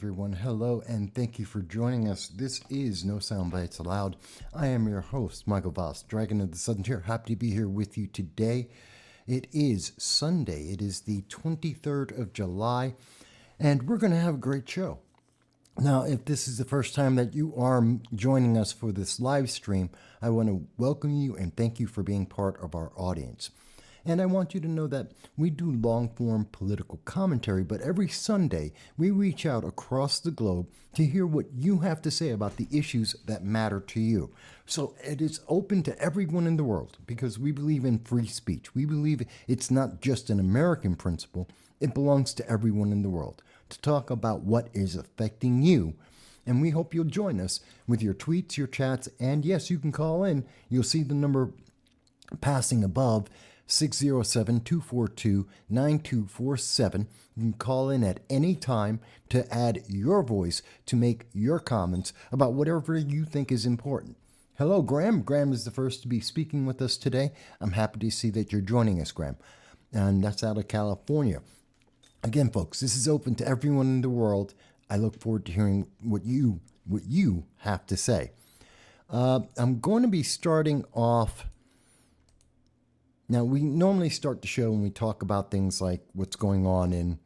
everyone. Hello, and thank you for joining us. This is No Soundbites Allowed. I am your host, Michael Voss, Dragon of the Southern Tier. Happy to be here with you today. It is Sunday. It is the 23rd of July, and we're going to have a great show. Now, if this is the first time that you are joining us for this live stream, I want to welcome you and thank you for being part of our audience. And I want you to know that we do long-form political commentary, but every Sunday we reach out across the globe to hear what you have to say about the issues that matter to you. So it is open to everyone in the world because we believe in free speech. We believe it's not just an American principle, it belongs to everyone in the world to talk about what is affecting you. And we hope you'll join us with your tweets, your chats, and yes, you can call in. You'll see the number passing above, 607-242-9247. You can call in at any time to add your voice to make your comments about whatever you think is important. Hello, Graham. Graham is the first to be speaking with us today. I'm happy to see that you're joining us, Graham. And that's out of California. Again, folks, this is open to everyone in the world. I look forward to hearing what you have to say. I'm going to be starting off. Now, we normally start the show when we talk about things like what's going on in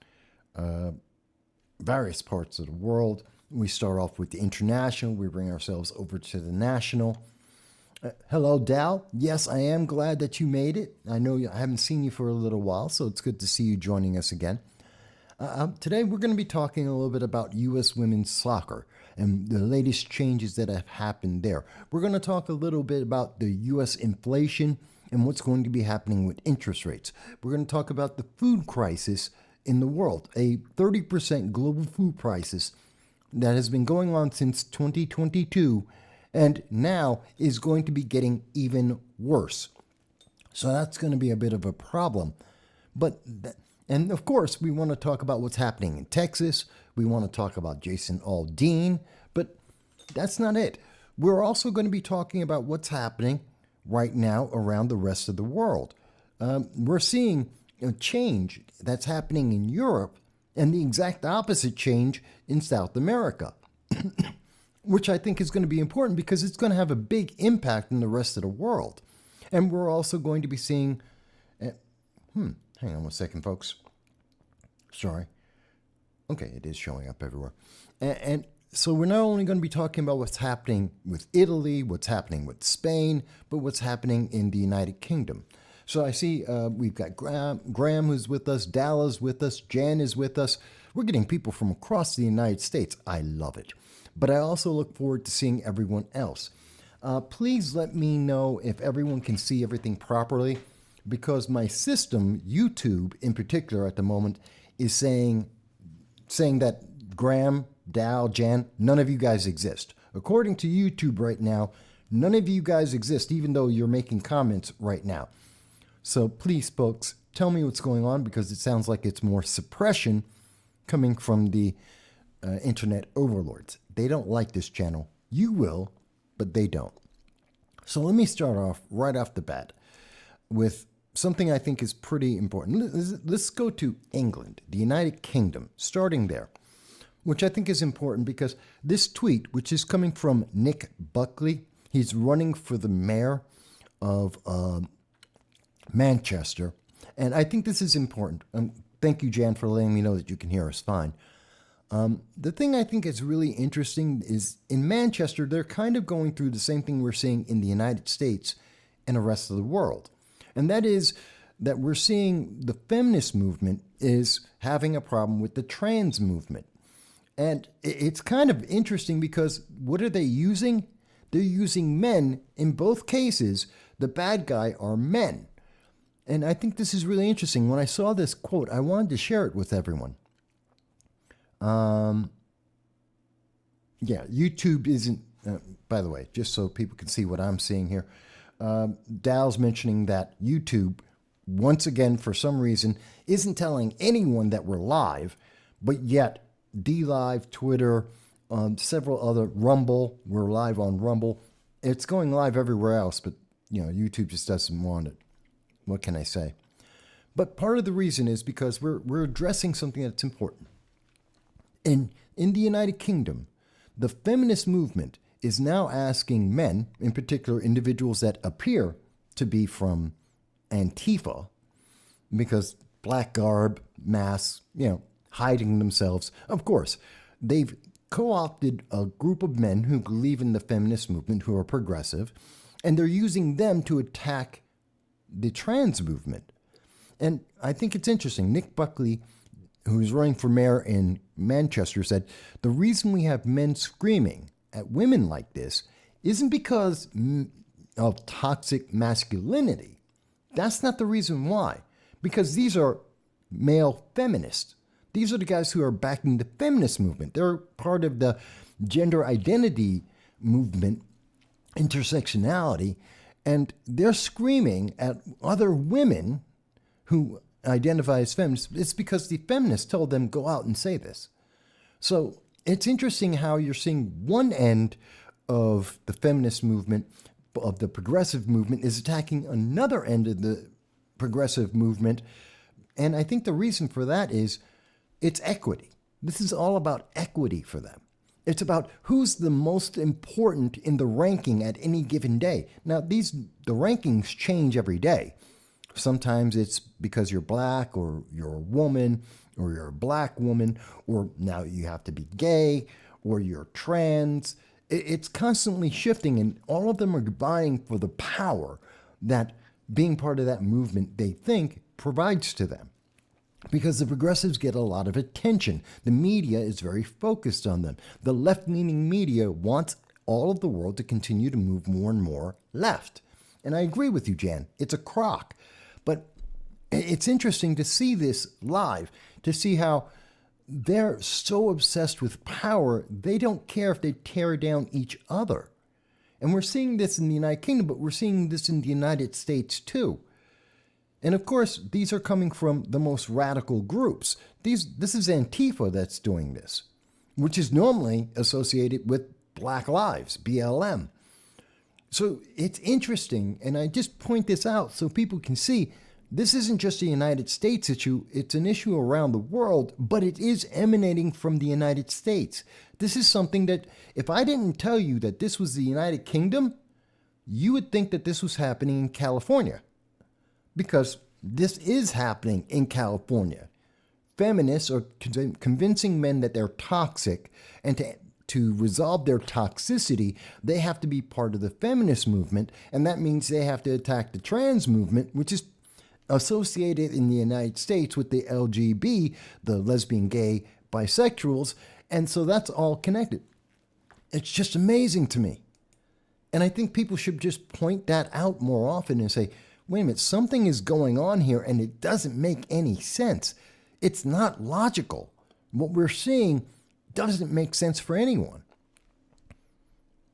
various parts of the world. We start off with the international. We bring ourselves over to the national. Hello, Dal. Yes, I am glad that you made it. I know I haven't seen you for a little while, so it's good to see you joining us again. Today, we're going to be talking a little bit about U.S. women's soccer and the latest changes that have happened there. We're going to talk a little bit about the U.S. inflation and what's going to be happening with interest rates. We're going to talk about the food crisis in the world, a 30% global food crisis that has been going on since 2022 and now is going to be getting even worse. So that's going to be a bit of a problem. And of course, we want to talk about what's happening in Texas. We want to talk about Jason Aldean, but that's not it. We're also going to be talking about what's happening right now around the rest of the world. We're seeing a change that's happening in Europe and the exact opposite change in South America, which I think is going to be important because it's going to have a big impact in the rest of the world. And we're also going to be seeing, hang on one second, folks. Sorry. Okay, it is showing up everywhere. And so we're not only going to be talking about what's happening with Italy, what's happening with Spain, but what's happening in the United Kingdom. So I see we've got Graham who's with us, Dal is with us, Jan is with us. We're getting people from across the United States. I love it. But I also look forward to seeing everyone else. Please let me know if everyone can see everything properly, because my system, YouTube in particular at the moment, is saying that Graham, Dal, Jan, none of you guys exist. According to YouTube right now, none of you guys exist, even though you're making comments right now. So please, folks, tell me what's going on, because it sounds like it's more suppression coming from the internet overlords. They don't like this channel. You will, but they don't. So let me start off right off the bat with something I think is pretty important. Let's go to England, the United Kingdom, starting there, which I think is important because this tweet, which is coming from Nick Buckley, he's running for the mayor of Manchester. And I think this is important. Thank you, Jan, for letting me know that you can hear us fine. The thing I think is really interesting is in Manchester, they're kind of going through the same thing we're seeing in the United States and the rest of the world. And that is that we're seeing the feminist movement is having a problem with the trans movement. And it's kind of interesting because what are they using? They're using men. In both cases, the bad guy are men. And I think this is really interesting. When I saw this quote, I wanted to share it with everyone. Yeah, YouTube isn't, by the way, just so people can see what I'm seeing here. Dal's mentioning that YouTube, once again, for some reason, isn't telling anyone that we're live, but yet DLive, Twitter, several other, Rumble, we're live on Rumble. It's going live everywhere else, but YouTube just doesn't want it. What can I say? But part of the reason is because we're addressing something that's important. And In the United Kingdom, the feminist movement is now asking men, in particular individuals that appear to be from Antifa, because black garb, masks, hiding themselves. Of course, they've co-opted a group of men who believe in the feminist movement, who are progressive, and they're using them to attack the trans movement. And I think it's interesting. Nick Buckley, who's running for mayor in Manchester, said, the reason we have men screaming at women like this isn't because of toxic masculinity. That's not the reason why. Because these are male feminists. These are the guys who are backing the feminist movement. They're part of the gender identity movement, intersectionality, and they're screaming at other women who identify as feminists. It's because the feminists told them, go out and say this. So it's interesting how you're seeing one end of the feminist movement, of the progressive movement, is attacking another end of the progressive movement. And I think the reason for that is it's equity. This is all about equity for them. It's about who's the most important in the ranking at any given day. Now, the rankings change every day. Sometimes it's because you're black, or you're a woman, or you're a black woman, or now you have to be gay, or you're trans. It's constantly shifting, and all of them are vying for the power that being part of that movement, they think, provides to them. Because the progressives get a lot of attention. The media is very focused on them. The left-leaning media wants all of the world to continue to move more and more left. And I agree with you, Jan. It's a crock. But it's interesting to see this live, to see how they're so obsessed with power, they don't care if they tear down each other. And we're seeing this in the United Kingdom, but we're seeing this in the United States too. And of course, these are coming from the most radical groups. This is Antifa that's doing this, which is normally associated with Black Lives, BLM. So it's interesting, and I just point this out so people can see this isn't just a United States issue, it's an issue around the world, but it is emanating from the United States. This is something that, if I didn't tell you that this was the United Kingdom, you would think that this was happening in California. Because this is happening in California. Feminists are convincing men that they're toxic, and to resolve their toxicity, they have to be part of the feminist movement, and that means they have to attack the trans movement, which is associated in the United States with the LGB, the lesbian, gay, bisexuals, and so that's all connected. It's just amazing to me. And I think people should just point that out more often and say, wait a minute, something is going on here and it doesn't make any sense. It's not logical. What we're seeing doesn't make sense for anyone.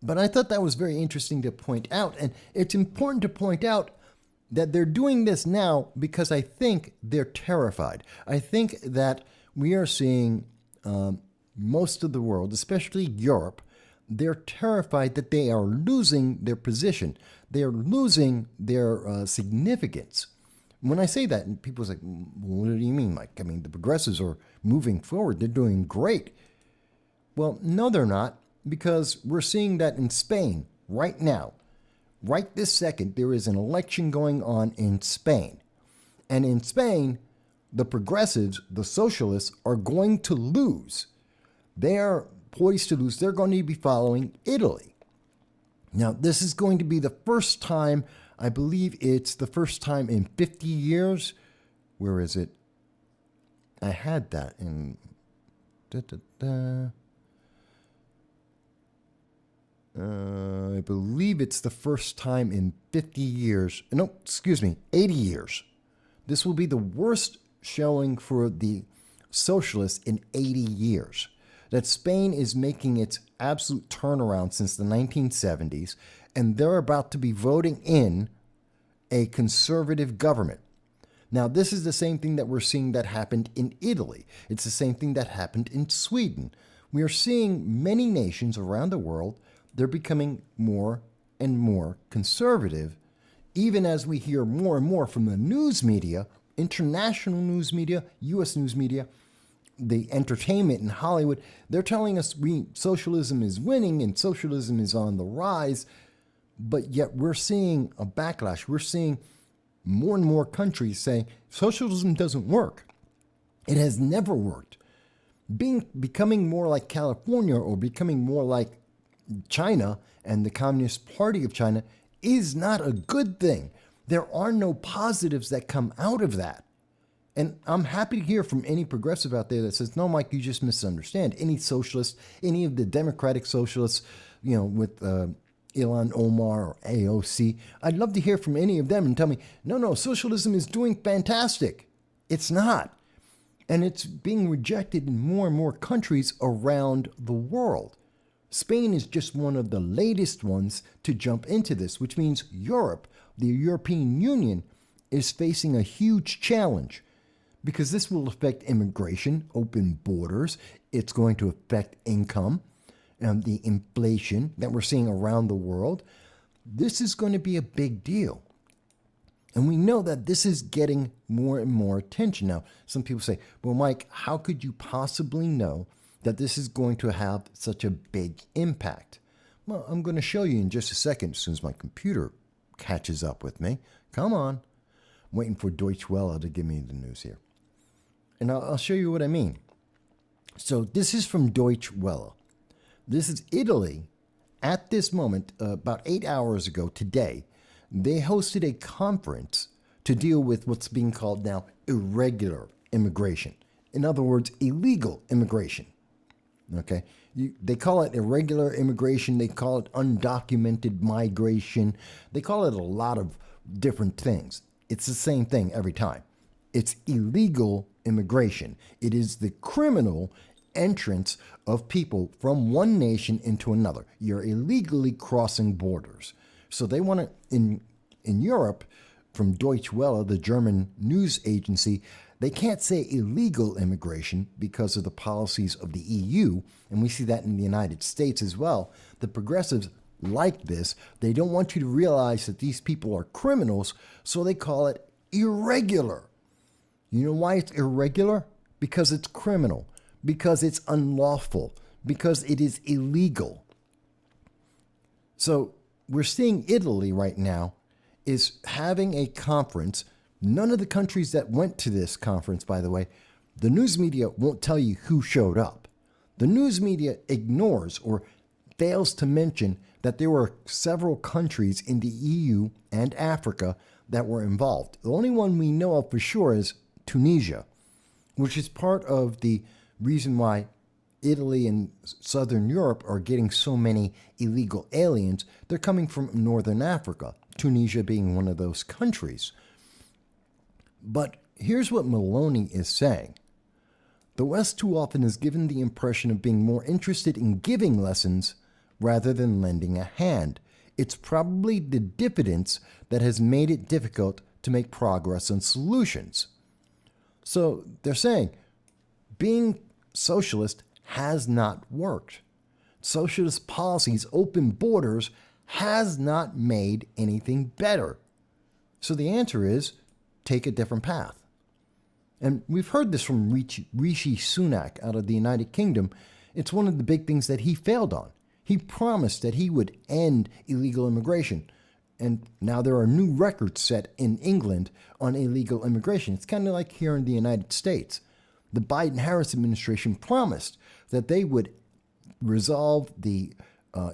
But I thought that was very interesting to point out. And it's important to point out that they're doing this now because I think they're terrified. I think that we are seeing most of the world, especially Europe, they're terrified that they are losing their position. They're losing their significance. When I say that, people say, what do you mean, Mike? I mean, the progressives are moving forward. They're doing great. Well, no, they're not, because we're seeing that in Spain right now. Right this second, there is an election going on in Spain. And in Spain, the progressives, the socialists, are going to lose. They are poised to lose. They're going to be following Italy. Now, this is going to be the first time, I believe it's the first time in 50 years. Where is it? I had that in... I believe it's the first time in 50 years. No, excuse me, 80 years. This will be the worst showing for the socialists in 80 years. That Spain is making its absolute turnaround since the 1970s, and they're about to be voting in a conservative government. Now, this is the same thing that we're seeing that happened in Italy. It's the same thing that happened in Sweden. We are seeing many nations around the world, they're becoming more and more conservative, even as we hear more and more from the news media, international news media, U.S. news media, the entertainment in Hollywood, they're telling us socialism is winning and socialism is on the rise, but yet we're seeing a backlash. We're seeing more and more countries saying socialism doesn't work. It has never worked. Becoming more like California or becoming more like China and the Communist Party of China is not a good thing. There are no positives that come out of that. And I'm happy to hear from any progressive out there that says, no, Mike, you just misunderstand. Any socialist, any of the democratic socialists, with Ilhan Omar or AOC, I'd love to hear from any of them and tell me, no, socialism is doing fantastic. It's not. And it's being rejected in more and more countries around the world. Spain is just one of the latest ones to jump into this, which means Europe, the European Union, is facing a huge challenge because this will affect immigration, open borders. It's going to affect income and the inflation that we're seeing around the world. This is going to be a big deal. And we know that this is getting more and more attention. Now, some people say, well, Mike, how could you possibly know that this is going to have such a big impact? Well, I'm going to show you in just a second as soon as my computer catches up with me. Come on. I'm waiting for Deutsche Welle to give me the news here. And I'll show you what I mean. So this is from Deutsche Welle. This is Italy. At this moment, about 8 hours ago today, they hosted a conference to deal with what's being called now irregular immigration. In other words, illegal immigration. Okay? They call it irregular immigration. They call it undocumented migration. They call it a lot of different things. It's the same thing every time. It's illegal immigration. It is the criminal entrance of people from one nation into another. You're illegally crossing borders. So they want to, in Europe, from Deutsche Welle, the German news agency, they can't say illegal immigration because of the policies of the EU, and we see that in the United States as well. The progressives like this. They don't want you to realize that these people are criminals, so they call it irregular. You know why it's irregular? Because it's criminal, because it's unlawful, because it is illegal. So we're seeing Italy right now is having a conference. None of the countries that went to this conference, by the way, the news media won't tell you who showed up. The news media ignores or fails to mention that there were several countries in the EU and Africa that were involved. The only one we know of for sure is Tunisia, which is part of the reason why Italy and Southern Europe are getting so many illegal aliens. They're coming from Northern Africa, Tunisia being one of those countries. But here's what Maloney is saying. The West too often is given the impression of being more interested in giving lessons rather than lending a hand. It's probably the diffidence that has made it difficult to make progress on solutions. So they're saying being socialist has not worked. Socialist policies, open borders, has not made anything better. So the answer is take a different path. And we've heard this from Rishi Sunak out of the United Kingdom. It's one of the big things that he failed on. He promised that he would end illegal immigration. And now there are new records set in England on illegal immigration. It's kind of like here in the United States. The Biden-Harris administration promised that they would resolve the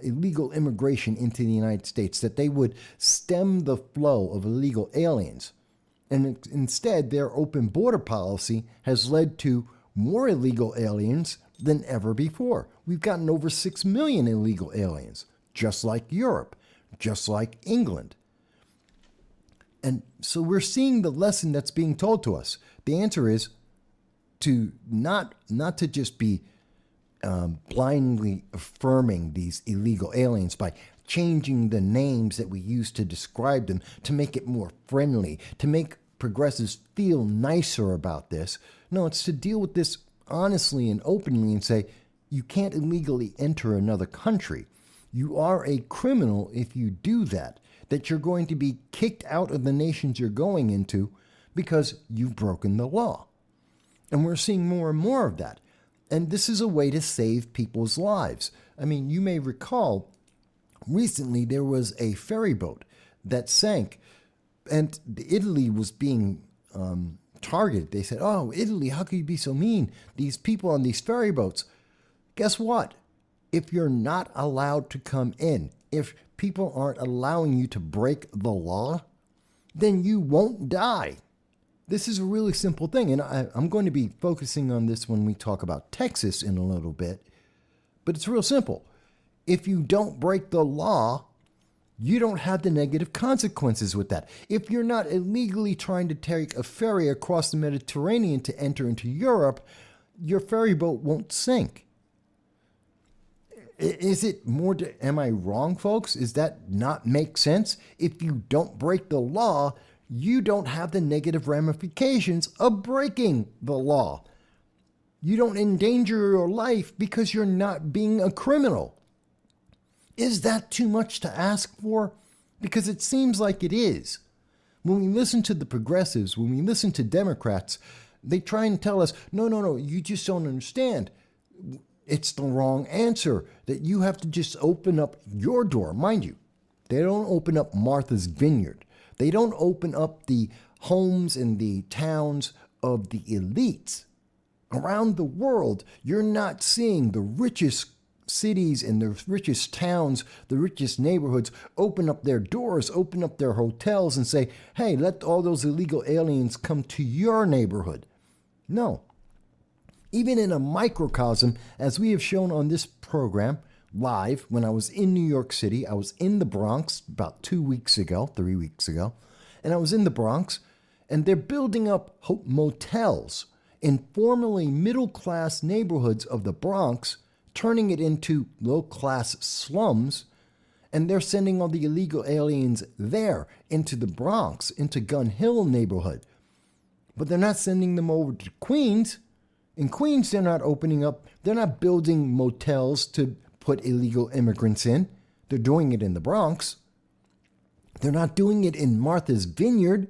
illegal immigration into the United States, that they would stem the flow of illegal aliens. And instead, their open border policy has led to more illegal aliens than ever before. We've gotten over 6 million illegal aliens, just like Europe, just like England. And so we're seeing the lesson that's being told to us. The answer is to not to just be blindly affirming these illegal aliens by changing the names that we use to describe them to make it more friendly, to make progressives feel nicer about this. No, it's to deal with this honestly and openly and say, you can't illegally enter another country. You are a criminal if you do that, that you're going to be kicked out of the nations you're going into because you've broken the law. And we're seeing more and more of that. And this is a way to save people's lives. I mean, you may recall recently there was a ferry boat that sank, and Italy was being targeted. They said, oh, Italy, how could you be so mean? These people on these ferry boats. Guess what? If you're not allowed to come in, if people aren't allowing you to break the law, then you won't die. This is a really simple thing, and I'm going to be focusing on this when we talk about Texas in a little bit, but it's real simple. If you don't break the law, you don't have the negative consequences with that. If you're not illegally trying to take a ferry across the Mediterranean to enter into Europe, your ferry boat won't sink. Is it more, am I wrong, folks? Does that not make sense? If you don't break the law, you don't have the negative ramifications of breaking the law. You don't endanger your life because you're not being a criminal. Is that too much to ask for? Because it seems like it is. When we listen to the progressives, when we listen to Democrats, they try and tell us, no, you just don't understand. It's the wrong answer, that you have to just open up your door. Mind you, they don't open up Martha's Vineyard. They don't open up the homes and the towns of the elites. Around the world, you're not seeing the richest cities and the richest towns, the richest neighborhoods open up their doors, open up their hotels and say, hey, let all those illegal aliens come to your neighborhood. No. Even in a microcosm, as we have shown on this program, live, when I was in New York City, I was in the Bronx about 3 weeks ago, and I was in the Bronx, and they're building up motels in formerly middle-class neighborhoods of the Bronx, turning it into low-class slums, and they're sending all the illegal aliens there into the Bronx, into Gun Hill neighborhood. But they're not sending them over to Queens. In Queens, they're not opening up, they're not building motels to put illegal immigrants in. They're doing it in the Bronx. They're not doing it in Martha's Vineyard.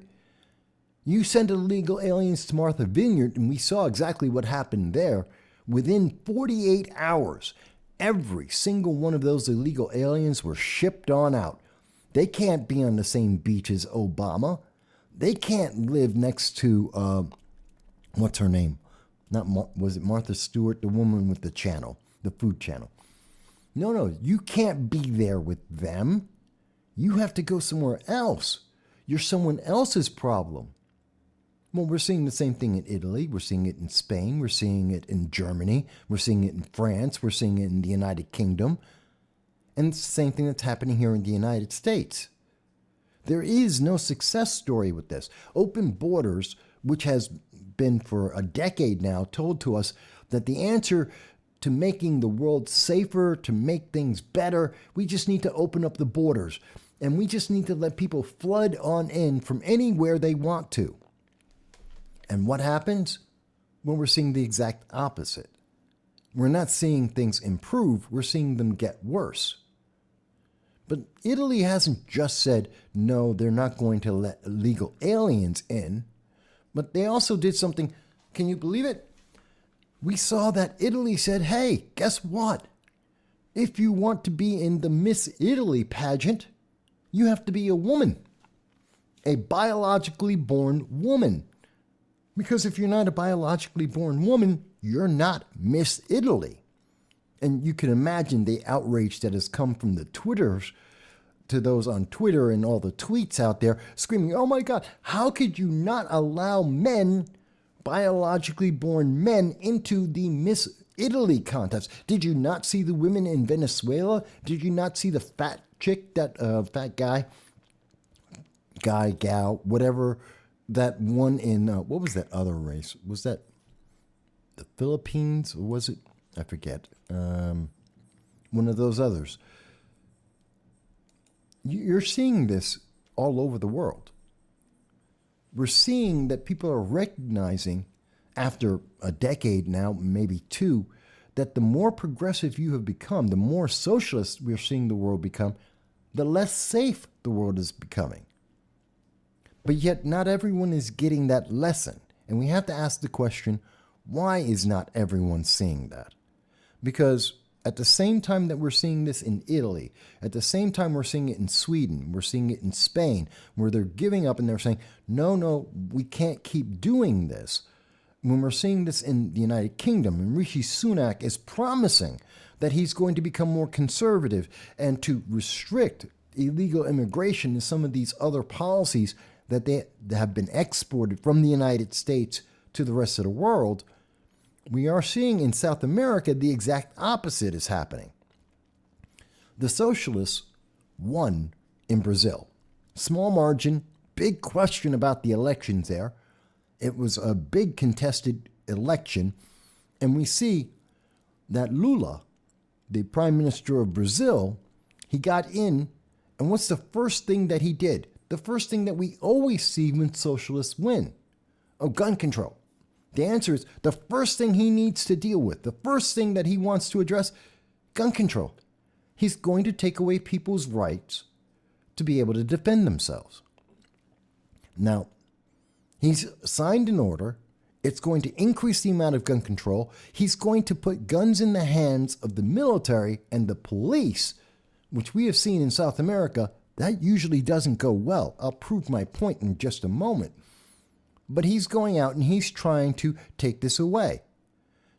You send illegal aliens to Martha's Vineyard, and we saw exactly what happened there. Within 48 hours, every single one of those illegal aliens were shipped on out. They can't be on the same beach as Obama. They can't live next to, what's her name? Was it Martha Stewart, the woman with the channel, the food channel? No, you can't be there with them. You have to go somewhere else. You're someone else's problem. Well, we're seeing the same thing in Italy. We're seeing it in Spain. We're seeing it in Germany. We're seeing it in France. We're seeing it in the United Kingdom. And it's the same thing that's happening here in the United States. There is no success story with this. Open borders, which has been for a decade now told to us that the answer to making the world safer, to make things better, we just need to open up the borders. And we just need to let people flood on in from anywhere they want to. And what happens? Well, we're seeing the exact opposite. We're not seeing things improve, we're seeing them get worse. But Italy hasn't just said, no, they're not going to let illegal aliens in, but they also did something, can you believe it? We saw that Italy said, hey, guess what? If you want to be in the Miss Italy pageant, you have to be a woman, a biologically born woman. Because if you're not a biologically born woman, you're not Miss Italy. And you can imagine the outrage that has come from the Twitters to those on Twitter and all the tweets out there screaming, oh my God, how could you not allow men, biologically born men, into the Miss Italy contest? Did you not see the women in Venezuela? Did you not see the fat chick, that fat guy, gal, whatever, that one in, what was that other race? Was that the Philippines, or was it? I forget. One of those others. You're seeing this all over the world. We're seeing that people are recognizing, after a decade now, maybe two, that the more progressive you have become, the more socialist we're seeing the world become, the less safe the world is becoming. But yet not everyone is getting that lesson. And we have to ask the question, Why is not everyone seeing that? Because at the same time that we're seeing this in Italy, at the same time we're seeing it in Sweden, we're seeing it in Spain, where they're giving up and they're saying, no, we can't keep doing this. When we're seeing this in the United Kingdom, and Rishi Sunak is promising that he's going to become more conservative and to restrict illegal immigration and some of these other policies that they have been exported from the United States to the rest of the world, we are seeing in South America the exact opposite is happening. The socialists won in Brazil. Small margin, big question about the elections there. It was a big contested election, and we see that Lula, the Prime Minister of Brazil, he got in, and what's the first thing that he did? The first thing that we always see when socialists win. Oh, gun control. The answer is the first thing he needs to deal with, the first thing that he wants to address, gun control. He's going to take away people's rights to be able to defend themselves. Now, he's signed an order. It's going to increase the amount of gun control. He's going to put guns in the hands of the military and the police, which we have seen in South America. That usually doesn't go well. I'll prove my point in just a moment. But he's going out and he's trying to take this away.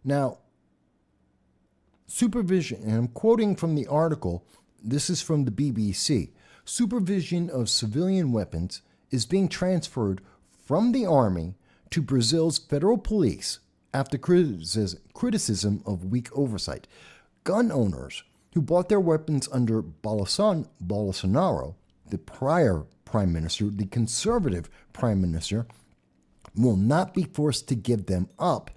Now, supervision, and I'm quoting from the article, this is from the BBC, supervision of civilian weapons is being transferred from the army to Brazil's federal police after criticism of weak oversight. Gun owners who bought their weapons under Bolsonaro, the prior prime minister, the conservative prime minister, will not be forced to give them up,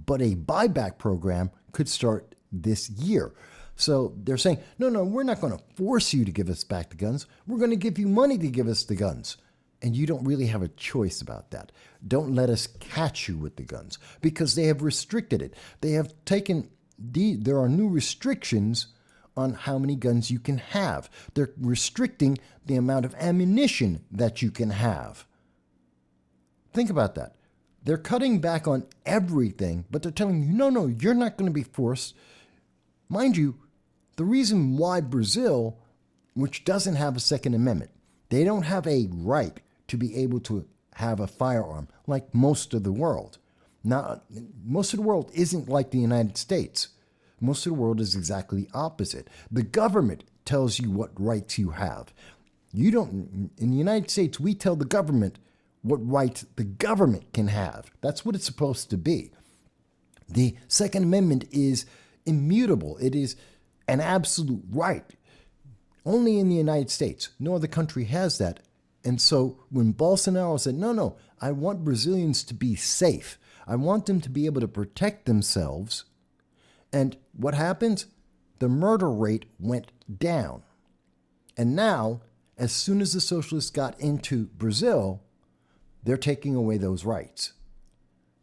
but a buyback program could start this year. So they're saying, no, we're not going to force you to give us back the guns. We're going to give you money to give us the guns. And you don't really have a choice about that. Don't let us catch you with the guns, because they have restricted it. They have taken, there are new restrictions on how many guns you can have. They're restricting the amount of ammunition that you can have. Think about that. They're cutting back on everything, but they're telling you, no, you're not going to be forced. Mind you, the reason why Brazil, which doesn't have a Second Amendment, they don't have a right to be able to have a firearm like most of the world. Now, most of the world isn't like the United States. Most of the world is exactly the opposite. The government tells you what rights you have. You don't, in the United States, we tell the government what rights the government can have. That's what it's supposed to be. The Second Amendment is immutable. It is an absolute right. Only in the United States. No other country has that. And so when Bolsonaro said, no, I want Brazilians to be safe. I want them to be able to protect themselves. And what happens? The murder rate went down. And now, as soon as the socialists got into Brazil, they're taking away those rights.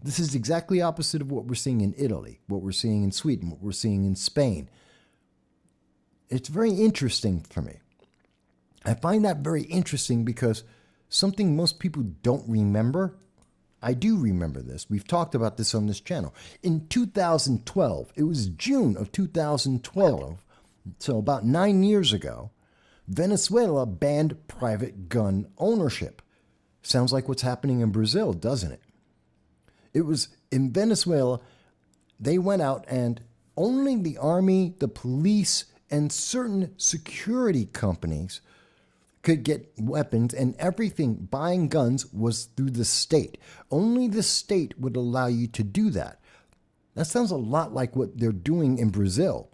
This is exactly opposite of what we're seeing in Italy, what we're seeing in Sweden, what we're seeing in Spain. It's very interesting for me. I find that very interesting because something most people don't remember. I do remember this. We've talked about this on this channel. In 2012, it was June of 2012, so about 9 years ago, Venezuela banned private gun ownership. Sounds like what's happening in Brazil, doesn't it? It was in Venezuela, they went out and only the army, the police, and certain security companies could get weapons, and everything, buying guns, was through the state. Only the state would allow you to do that. That sounds a lot like what they're doing in Brazil,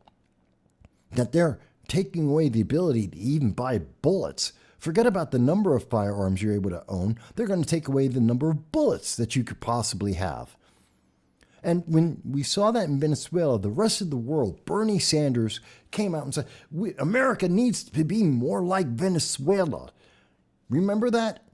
that they're taking away the ability to even buy bullets. Forget about the number of firearms you're able to own. They're going to take away the number of bullets that you could possibly have. And when we saw that in Venezuela, the rest of the world, Bernie Sanders came out and said, America needs to be more like Venezuela. Remember that?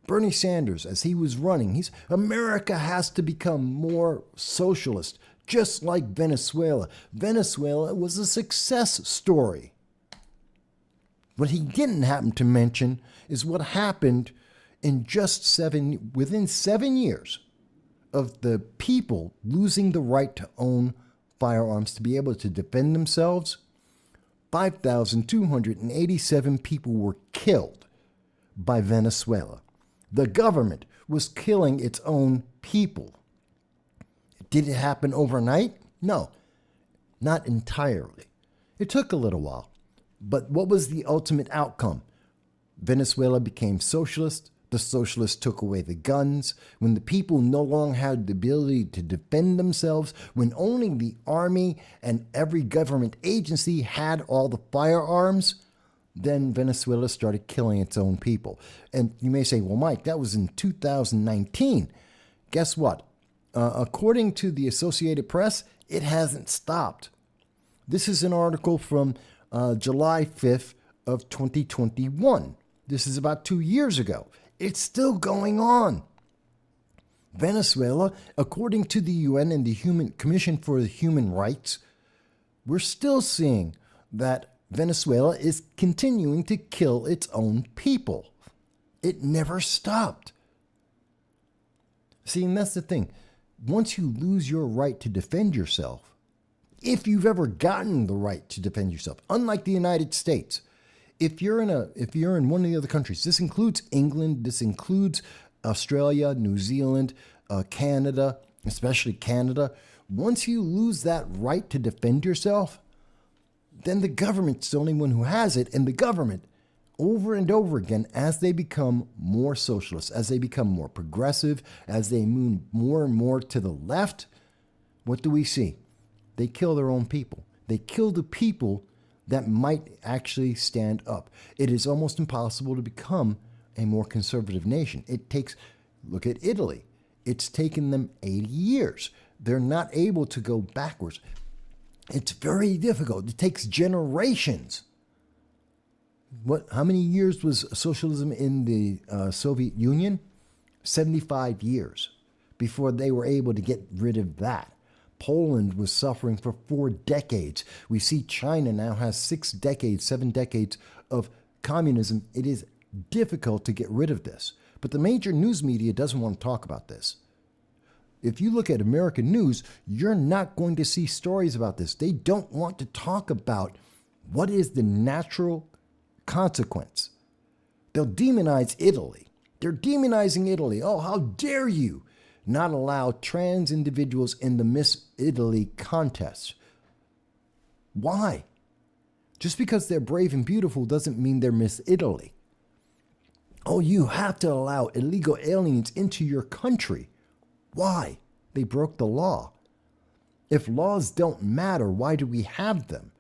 Bernie Sanders, as he was running, America has to become more socialist, just like Venezuela. Venezuela was a success story. What he didn't happen to mention is what happened in within 7 years of the people losing the right to own firearms to be able to defend themselves, 5,287 people were killed by Venezuela. The government was killing its own people. Did it happen overnight? No, not entirely. It took a little while. But what was the ultimate outcome? Venezuela became socialist. The socialists took away the guns. When the people no longer had the ability to defend themselves, when only the army and every government agency had all the firearms, then Venezuela started killing its own people. And you may say, well, Mike, that was in 2019. Guess what? According to the Associated Press, it hasn't stopped. This is an article from July 5th of 2021. This is about 2 years ago. It's still going on. Venezuela, according to the UN and the Commission for the Human Rights, we're still seeing that Venezuela is continuing to kill its own people. It never stopped. See, and that's the thing. Once you lose your right to defend yourself, if you've ever gotten the right to defend yourself, unlike the United States, if you're in one of the other countries, this includes England, this includes Australia, New Zealand, Canada, especially Canada, once you lose that right to defend yourself, then the government's the only one who has it, and the government, over and over again, as they become more socialist, as they become more progressive, as they move more and more to the left, what do we see? They kill their own people. They kill the people that might actually stand up. It is almost impossible to become a more conservative nation. Look at Italy. It's taken them 80 years. They're not able to go backwards. It's very difficult. It takes generations. How many years was socialism in the Soviet Union? 75 years before they were able to get rid of that. Poland was suffering for 4 decades. We see China now has 7 decades of communism. It is difficult to get rid of this. But the major news media doesn't want to talk about this. If you look at American news, you're not going to see stories about this. They don't want to talk about what is the natural consequence. They'll demonize Italy. They're demonizing Italy. Oh, how dare you not allow trans individuals in the Miss Italy contest? Why? Just because they're brave and beautiful doesn't mean they're Miss Italy. Oh, you have to allow illegal aliens into your country. Why? They broke the law. If laws don't matter, why do we have them?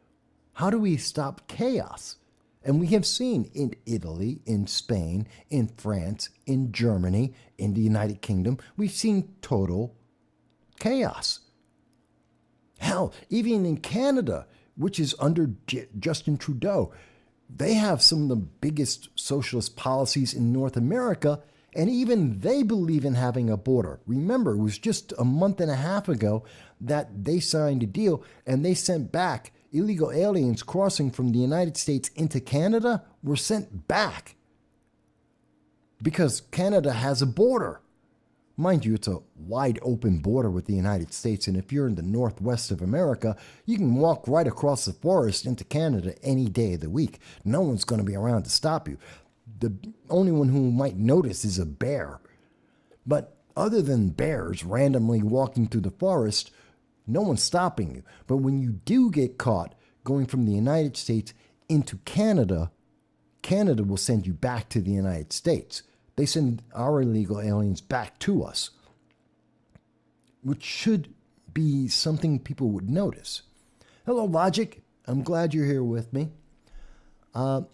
How do we stop chaos? And we have seen in Italy, in Spain, in France, in Germany, in the United Kingdom, we've seen total chaos. Hell, even in Canada, which is under Justin Trudeau, they have some of the biggest socialist policies in North America, and even they believe in having a border. Remember, it was just a month and a half ago that they signed a deal and they sent back illegal aliens crossing from the United States into Canada were sent back because Canada has a border. Mind you, it's a wide open border with the United States, and if you're in the northwest of America, you can walk right across the forest into Canada any day of the week. No one's going to be around to stop you. The only one who might notice is a bear. But other than bears randomly walking through the forest, no one's stopping you. But when you do get caught going from the United States into Canada, Canada will send you back to the United States. They send our illegal aliens back to us, which should be something people would notice. Hello, Logic. I'm glad you're here with me. And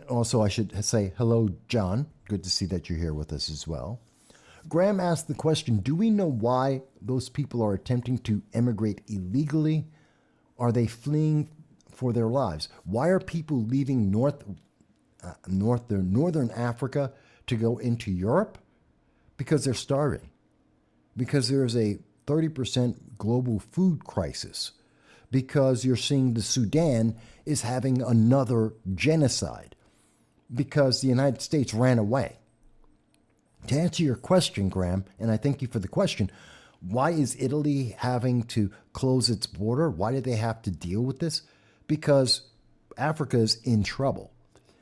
also, I should say hello, John. Good to see that you're here with us as well. Graham asked the question, do we know why those people are attempting to emigrate illegally? Are they fleeing for their lives? Why are people leaving Northern Africa to go into Europe? Because they're starving. Because there's a 30% global food crisis. Because you're seeing the Sudan is having another genocide. Because the United States ran away. To answer your question, Graham, and I thank you for the question, why is Italy having to close its border? Why do they have to deal with this? Because Africa is in trouble.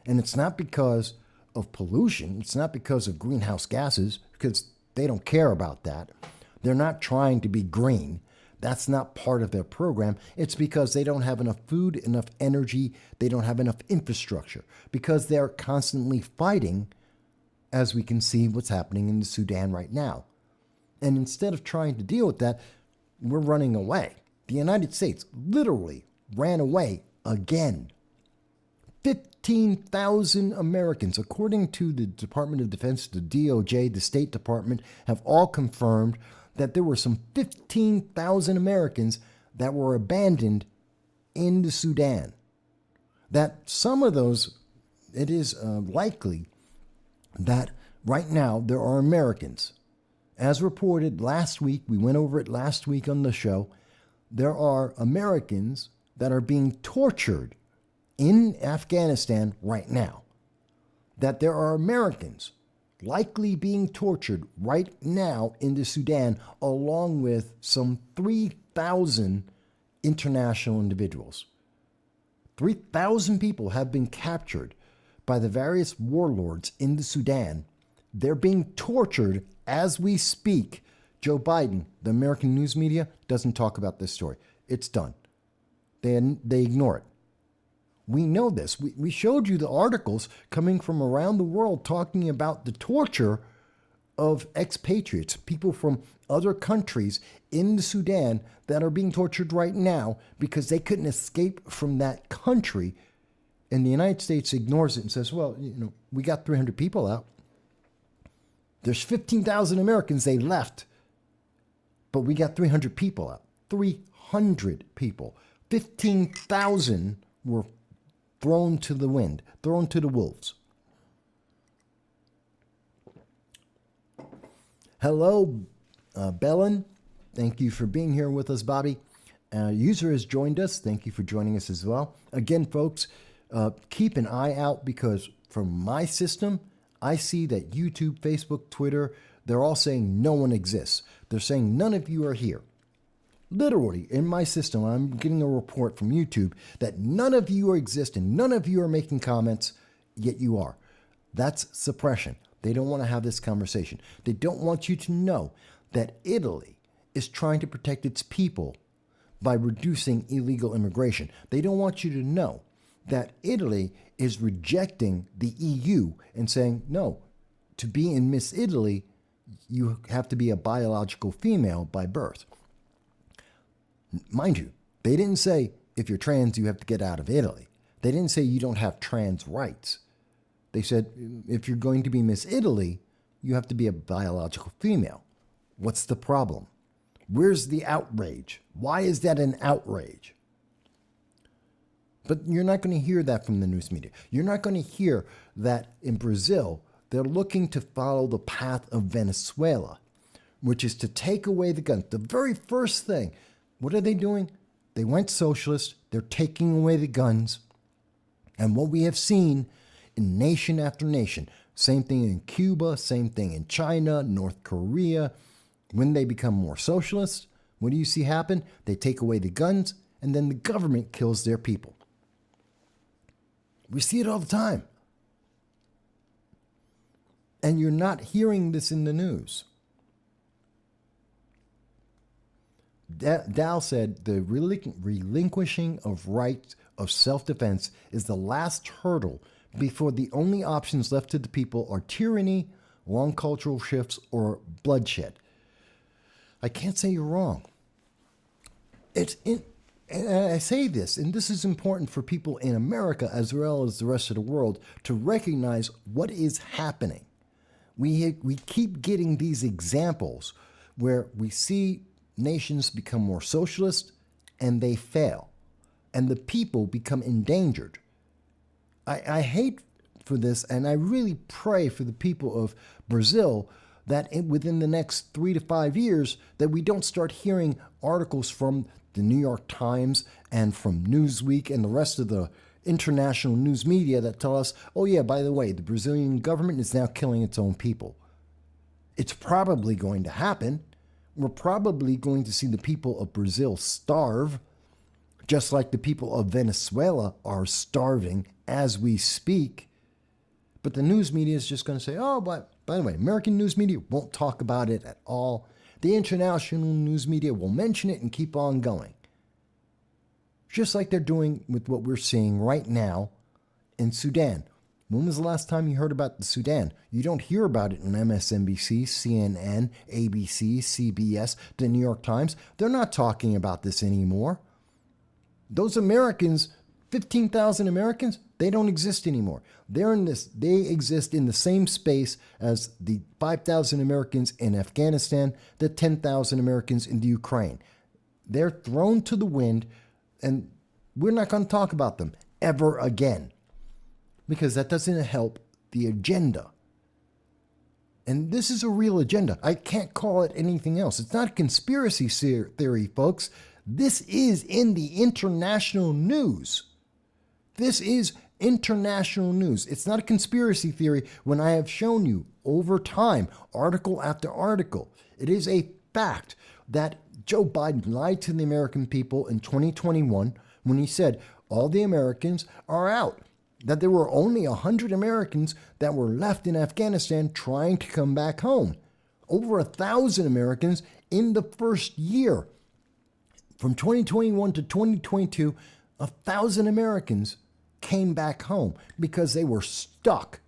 And it's not because of pollution. It's not because of greenhouse gases, because they don't care about that. They're not trying to be green. That's not part of their program. It's because they don't have enough food, enough energy. They don't have enough infrastructure, because they're constantly fighting, as we can see what's happening in the Sudan right now. And instead of trying to deal with that, we're running away. The United States literally ran away again. 15,000 Americans, according to the Department of Defense, the DOJ, the State Department, have all confirmed that there were some 15,000 Americans that were abandoned in the Sudan. That some of those, it is likely that right now there are Americans. As reported last week, we went over it last week on the show, there are Americans that are being tortured in Afghanistan right now. That there are Americans likely being tortured right now in the Sudan, along with some 3,000 international individuals. 3,000 people have been captured by the various warlords in the Sudan. They're being tortured as we speak. Joe Biden, the American news media, doesn't talk about this story. It's done. They ignore it. We know this. We showed you the articles coming from around the world talking about the torture of expatriates, people from other countries in the Sudan that are being tortured right now because they couldn't escape from that country. And the United States ignores it and says, well, we got 300 people out. There's 15,000 Americans, they left, but we got 300 people out. 300 people. 15,000 were thrown to the wind, thrown to the wolves. Hello, Bellin. Thank you for being here with us, Bobby. User has joined us. Thank you for joining us as well. Again, folks, keep an eye out, because from my system, I see that YouTube, Facebook, Twitter, they're all saying no one exists. They're saying none of you are here. Literally, in my system, I'm getting a report from YouTube that none of you exist and none of you are making comments, yet you are. That's suppression. They don't want to have this conversation. They don't want you to know that Italy is trying to protect its people by reducing illegal immigration. They don't want you to know that Italy is rejecting the EU and saying, no, to be in Miss Italy, you have to be a biological female by birth. Mind you, they didn't say if you're trans, you have to get out of Italy. They didn't say you don't have trans rights. They said if you're going to be Miss Italy, you have to be a biological female. What's the problem? Where's the outrage? Why is that an outrage? But you're not going to hear that from the news media. You're not going to hear that in Brazil, they're looking to follow the path of Venezuela, which is to take away the guns. The very first thing, what are they doing? They went socialist. They're taking away the guns. And what we have seen in nation after nation, same thing in Cuba, same thing in China, North Korea, when they become more socialist, what do you see happen? They take away the guns, and then the government kills their people. We see it all the time. And you're not hearing this in the news. Dow said the relinquishing of rights of self-defense is the last hurdle before the only options left to the people are tyranny, long cultural shifts, or bloodshed. I can't say you're wrong. And I say this, and this is important for people in America as well as the rest of the world to recognize what is happening. We keep getting these examples where we see nations become more socialist and they fail, and the people become endangered. I hate for this, and I really pray for the people of Brazil that within the next 3 to 5 years that we don't start hearing articles from the New York Times and from Newsweek and the rest of the international news media that tell us, oh yeah, by the way, the Brazilian government is now killing its own people. It's probably going to happen. We're probably going to see the people of Brazil starve, just like the people of Venezuela are starving as we speak. But the news media is just going to say, oh, but by the way, American news media won't talk about it at all. The international news media will mention it and keep on going. Just like they're doing with what we're seeing right now in Sudan. When was the last time you heard about the Sudan? You don't hear about it on MSNBC, CNN, ABC, CBS, the New York Times. They're not talking about this anymore. Those Americans, 15,000 Americans, they don't exist anymore. They exist in the same space as the 5,000 Americans in Afghanistan, the 10,000 Americans in the Ukraine. They're thrown to the wind, and we're not going to talk about them ever again, because that doesn't help the agenda. And this is a real agenda. I can't call it anything else. It's not a conspiracy theory, folks. This is in the international news. This is international news. It's not a conspiracy theory when I have shown you over time, article after article. It is a fact that Joe Biden lied to the American people in 2021 when he said all the Americans are out, that there were only 100 Americans that were left in Afghanistan trying to come back home. Over 1,000 Americans in the first year. From 2021 to 2022, 1,000 Americans came back home because they were stuck.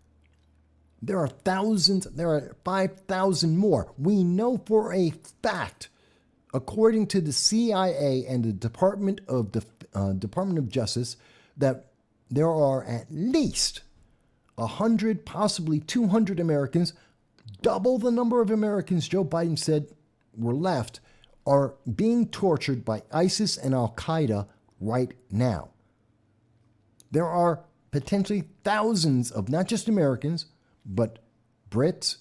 There are 5,000 more. We know for a fact, according to the CIA and the Department of Justice, that there are at least 100, possibly 200 Americans, double the number of Americans Joe Biden said were left, are being tortured by ISIS and Al-Qaeda right now. There are potentially thousands of not just Americans, but Brits,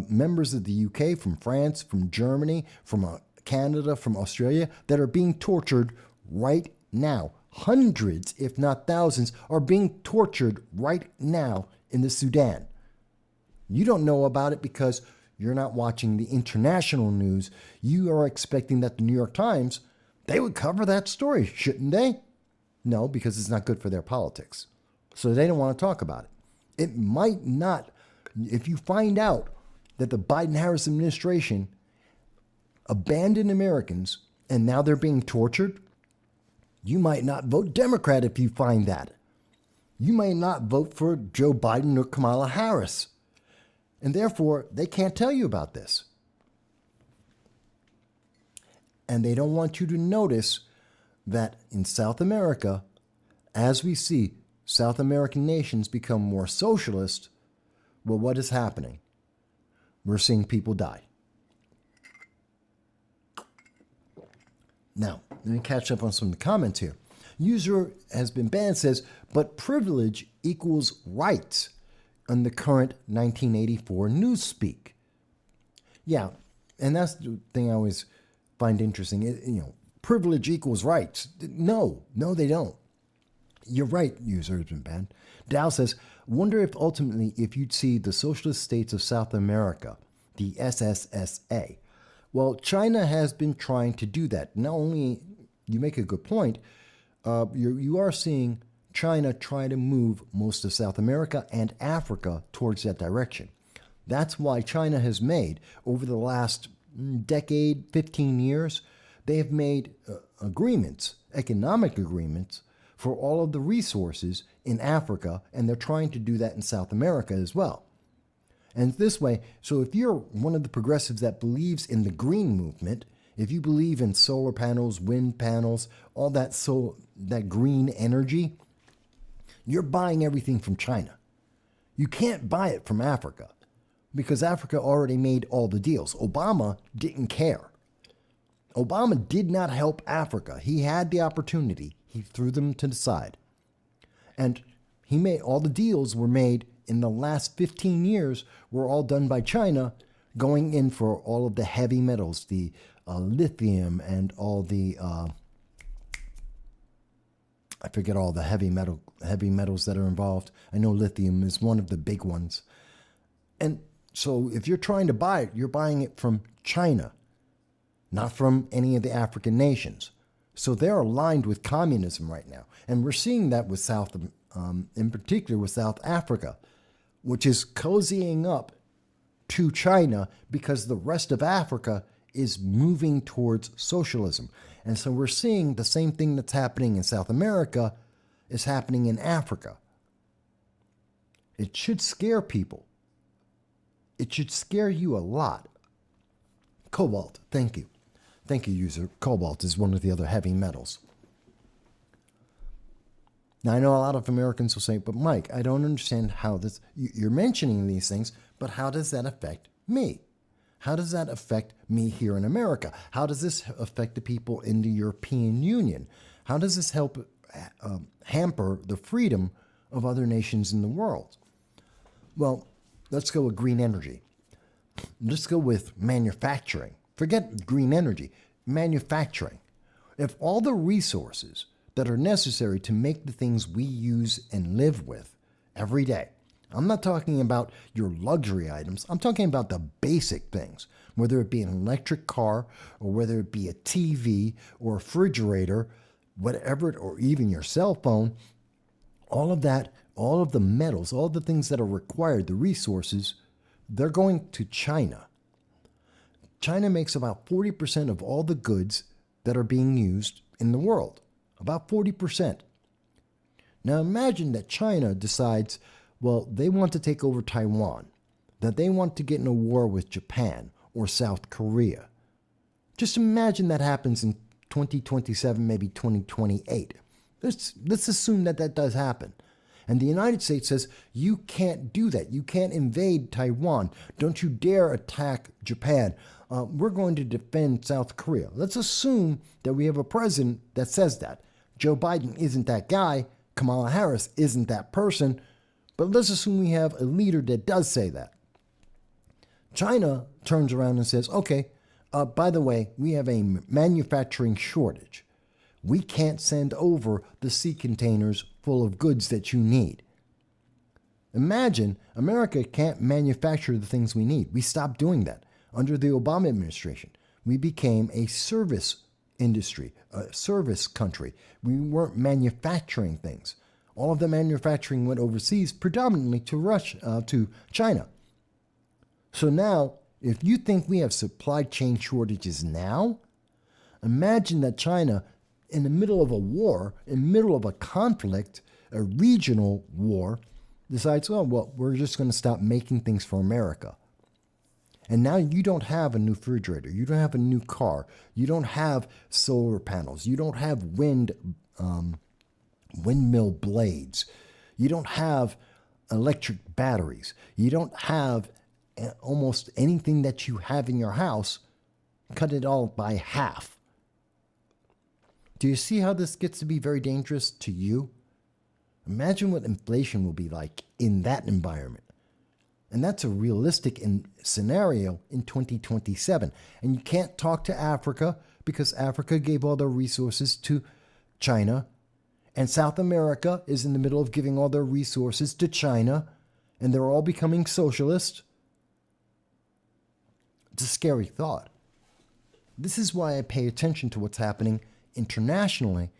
members of the UK, from France, from Germany, from Canada, from Australia, that are being tortured right now. Hundreds, if not thousands, are being tortured right now in the Sudan. You don't know about it because you're not watching the international news. You are expecting that the New York Times, they would cover that story, shouldn't they? No, because it's not good for their politics. So they don't want to talk about it. It might not, if you find out that the Biden-Harris administration abandoned Americans and now they're being tortured, you might not vote Democrat if you find that. You might not vote for Joe Biden or Kamala Harris. And therefore, they can't tell you about this. And they don't want you to notice that in South America, as we see South American nations become more socialist, well, what is happening? We're seeing people die. Now, let me catch up on some of the comments here. User has been banned says, but privilege equals rights on the current 1984 newspeak. Yeah, and that's the thing I always find interesting. Privilege equals rights. No, they don't. You're right, user has been banned. Dow says, wonder if ultimately if you'd see the socialist states of South America, the SSSA. Well, China has been trying to do that. Not only, you make a good point, you are seeing China try to move most of South America and Africa towards that direction. That's why China has made, over the last decade, 15 years, they have made agreements, economic agreements, for all of the resources in Africa, and they're trying to do that in South America as well. And this way, so if you're one of the progressives that believes in the green movement, if you believe in solar panels, wind panels, all that that green energy, you're buying everything from China. You can't buy it from Africa because Africa already made all the deals. Obama didn't care. Obama did not help Africa. He had the opportunity. He threw them to the side. And he made all the deals were made in the last 15 years were all done by China, going in for all of the heavy metals, the lithium and all the, I forget all the heavy metals that are involved. I know lithium is one of the big ones. And So if you're trying to buy it, you're buying it from China, not from any of the African nations. So they're aligned with communism right now. And we're seeing that with in particular with South Africa, which is cozying up to China because the rest of Africa is moving towards socialism. And so we're seeing the same thing that's happening in South America is happening in Africa. It should scare people. It should scare you a lot. Cobalt, thank you. Thank you, user. Cobalt is one of the other heavy metals. Now, I know a lot of Americans will say, but Mike, I don't understand how this, you're mentioning these things, but how does that affect me? How does that affect me here in America? How does this affect the people in the European Union? How does this help hamper the freedom of other nations in the world? Well, let's go with green energy. Let's go with manufacturing. Forget green energy, manufacturing. If all the resources that are necessary to make the things we use and live with every day, I'm not talking about your luxury items, I'm talking about the basic things, whether it be an electric car or whether it be a TV or a refrigerator, whatever, or even your cell phone, all of that, all of the metals, all the things that are required, the resources, they're going to China. China makes about 40% of all the goods that are being used in the world. About 40%. Now imagine that China decides, well, they want to take over Taiwan, that they want to get in a war with Japan or South Korea. Just imagine that happens in 2027, maybe 2028. Let's assume that that does happen. And the United States says, you can't do that. You can't invade Taiwan. Don't you dare attack Japan. We're going to defend South Korea. Let's assume that we have a president that says that. Joe Biden isn't that guy. Kamala Harris isn't that person. But let's assume we have a leader that does say that. China turns around and says, okay, by the way, we have a manufacturing shortage. We can't send over the sea containers full of goods that you need. Imagine America can't manufacture the things we need. We stopped doing that. Under the Obama administration, we became a service industry, a service country. We weren't manufacturing things. All of the manufacturing went overseas, predominantly to China. So now, if you think we have supply chain shortages now, imagine that China, in the middle of a war, in the middle of a conflict, a regional war, decides, oh, well, we're just going to stop making things for America. And now you don't have a new refrigerator. You don't have a new car. You don't have solar panels. You don't have windmill blades. You don't have electric batteries. You don't have almost anything that you have in your house. Cut it all by half. Do you see how this gets to be very dangerous to you? Imagine what inflation will be like in that environment. And that's a realistic scenario in 2027. And you can't talk to Africa because Africa gave all their resources to China. And South America is in the middle of giving all their resources to China. And they're all becoming socialist. It's a scary thought. This is why I pay attention to what's happening internationally,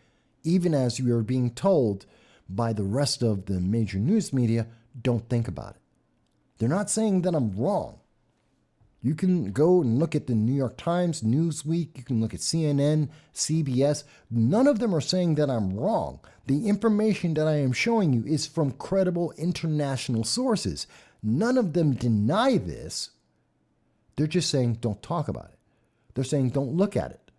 even as you are being told by the rest of the major news media, don't think about it. They're not saying that I'm wrong. You can go and look at the New York Times, Newsweek, you can look at CNN, CBS. None of them are saying that I'm wrong. The information that I am showing you is from credible international sources. None of them deny this. They're just saying don't talk about it. They're saying don't look at it.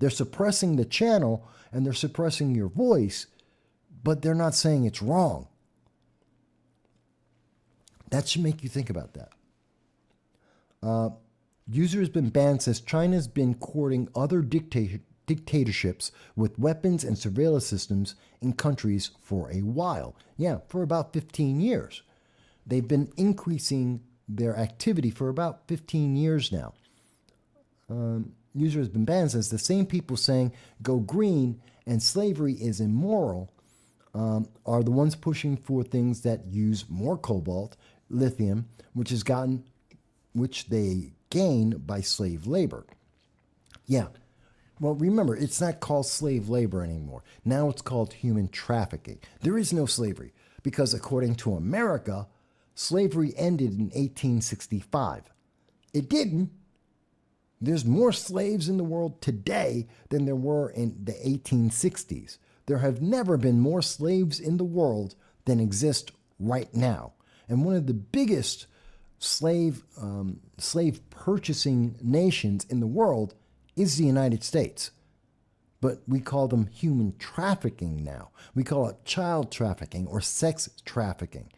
They're suppressing the channel and they're suppressing your voice, but they're not saying it's wrong. That should make you think about that. User has been banned says China's been courting other dictatorships with weapons and surveillance systems in countries for a while. Yeah, for about 15 years. They've been increasing their activity for about 15 years now. User has been banned says the same people saying go green and slavery is immoral are the ones pushing for things that use more cobalt, lithium, which has gotten which they gain by slave labor. Yeah. Well, remember, it's not called slave labor anymore. Now it's called human trafficking. There is no slavery because, according to America, slavery ended in 1865. It didn't. There's more slaves in the world today than there were in the 1860s. There have never been more slaves in the world than exist right now. And one of the biggest slave purchasing nations in the world is the United States. But we call them human trafficking now. We call it child trafficking or sex trafficking.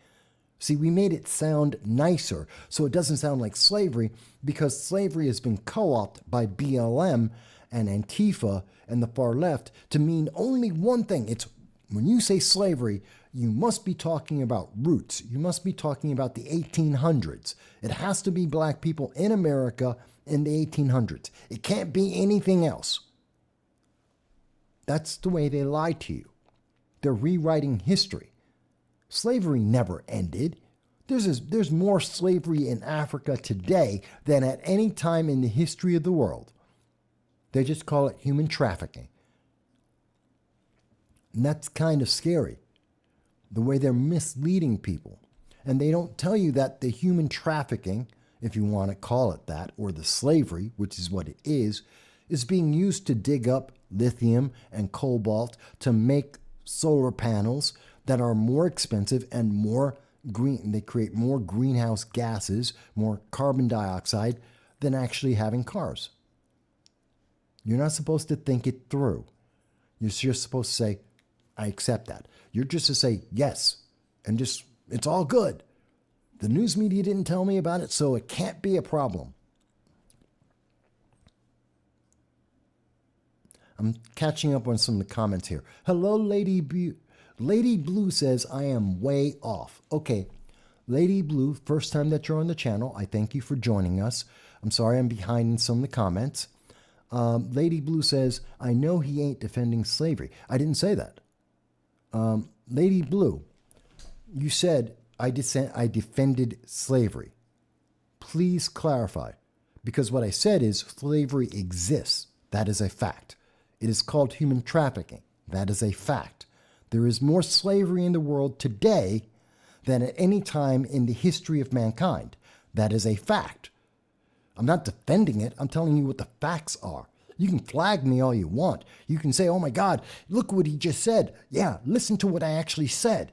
See, we made it sound nicer so it doesn't sound like slavery, because slavery has been co-opted by BLM and Antifa and the far left to mean only one thing. It's when you say slavery, you must be talking about roots. You must be talking about the 1800s. It has to be black people in America in the 1800s. It can't be anything else. That's the way they lie to you. They're rewriting history. Slavery never ended. There's more slavery in Africa today than at any time in the history of the world. They just call it human trafficking. And that's kind of scary, the way they're misleading people. And they don't tell you that the human trafficking, if you want to call it that, or the slavery, which is what it is being used to dig up lithium and cobalt to make solar panels that are more expensive and more green. They create more greenhouse gases, more carbon dioxide than actually having cars. You're not supposed to think it through. You're just supposed to say, I accept that. You're just to say yes, and just, it's all good. The news media didn't tell me about it, so it can't be a problem. I'm catching up on some of the comments here. Hello, Lady Blue says, I am way off. Okay, Lady Blue, first time that you're on the channel. I thank you for joining us. I'm sorry I'm behind in some of the comments. Lady Blue says, I know he ain't defending slavery. I didn't say that. Lady Blue, you said I defended slavery. Please clarify, because what I said is slavery exists. That is a fact. It is called human trafficking. That is a fact. There is more slavery in the world today than at any time in the history of mankind. That is a fact. I'm not defending it. I'm telling you what the facts are. You can flag me all you want. You can say, oh my God, look what he just said. Yeah, listen to what I actually said.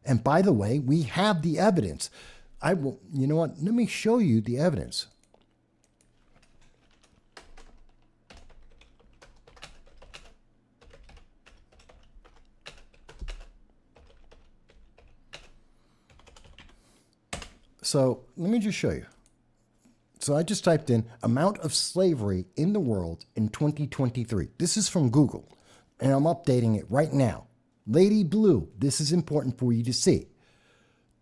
And by the way, we have the evidence. You know what? Let me show you the evidence. So let me just show you. So I just typed in amount of slavery in the world in 2023. This is from Google, and I'm updating it right now. Lady Blue, this is important for you to see.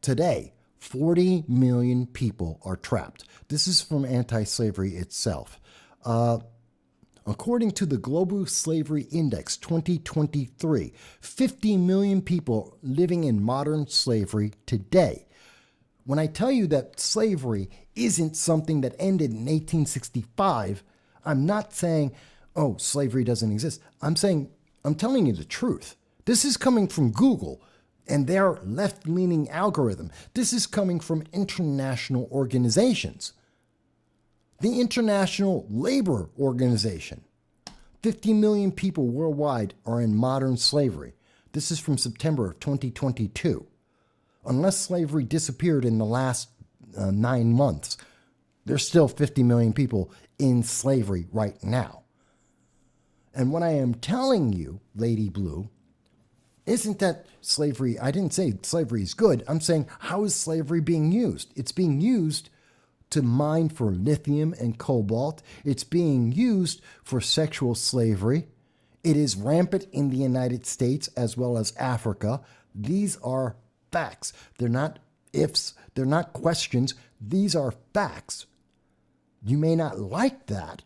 Today, 40 million people are trapped. This is from Anti-Slavery itself. According to the Global Slavery Index 2023, 50 million people living in modern slavery today. When I tell you that slavery isn't something that ended in 1865, I'm not saying, oh, slavery doesn't exist. I'm telling you the truth. This is coming from Google and their left-leaning algorithm. This is coming from international organizations. The International Labor Organization. 50 million people worldwide are in modern slavery. This is from September of 2022. Unless slavery disappeared in the last 9 months, there's still 50 million people in slavery right now. And what I am telling you, Lady Blue, isn't that slavery, I didn't say slavery is good. I'm saying, how is slavery being used? It's being used to mine for lithium and cobalt. It's being used for sexual slavery. It is rampant in the United States as well as Africa. These are facts. They're not ifs. They're not questions. These are facts. You may not like that,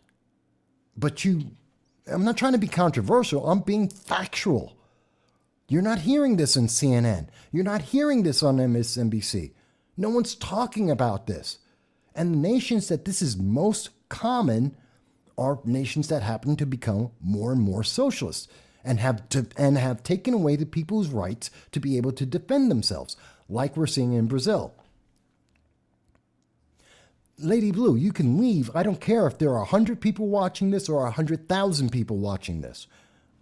but I'm not trying to be controversial. I'm being factual. You're not hearing this on CNN. You're not hearing this on MSNBC. No one's talking about this. And the nations that this is most common are nations that happen to become more and more socialist and have taken away the people's rights to be able to defend themselves, like we're seeing in Brazil. Lady Blue, you can leave. I don't care if there are 100 people watching this or 100,000 people watching this.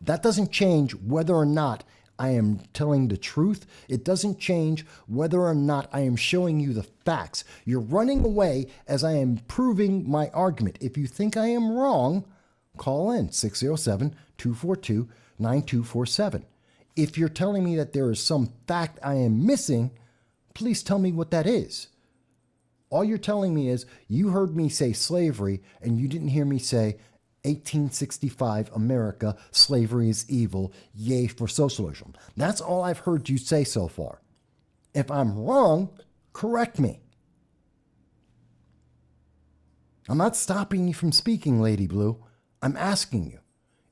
That doesn't change whether or not I am telling the truth. It doesn't change whether or not I am showing you the facts. You're running away as I am proving my argument. If you think I am wrong, call in 607-242-9247. If you're telling me that there is some fact I am missing, please tell me what that is. All you're telling me is you heard me say slavery and you didn't hear me say 1865 America, slavery is evil, yay for socialism. That's all I've heard you say so far. If I'm wrong, correct me. I'm not stopping you from speaking, Lady Blue. I'm asking you.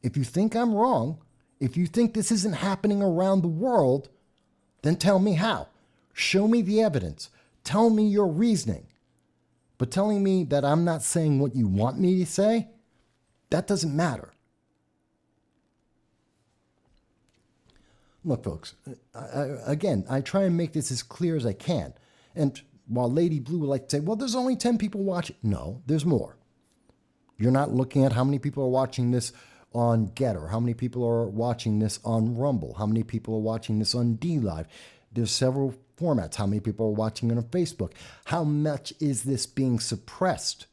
If you think I'm wrong, if you think this isn't happening around the world, then tell me how. Show me the evidence. Tell me your reasoning. But telling me that I'm not saying what you want me to say, that doesn't matter. Look, folks, I try and make this as clear as I can. And while Lady Blue would like to say, well, there's only 10 people watching. No, there's more. You're not looking at how many people are watching this on Getter, how many people are watching this on Rumble, how many people are watching this on DLive. There's several formats. How many people are watching it on Facebook? How much is this being suppressed?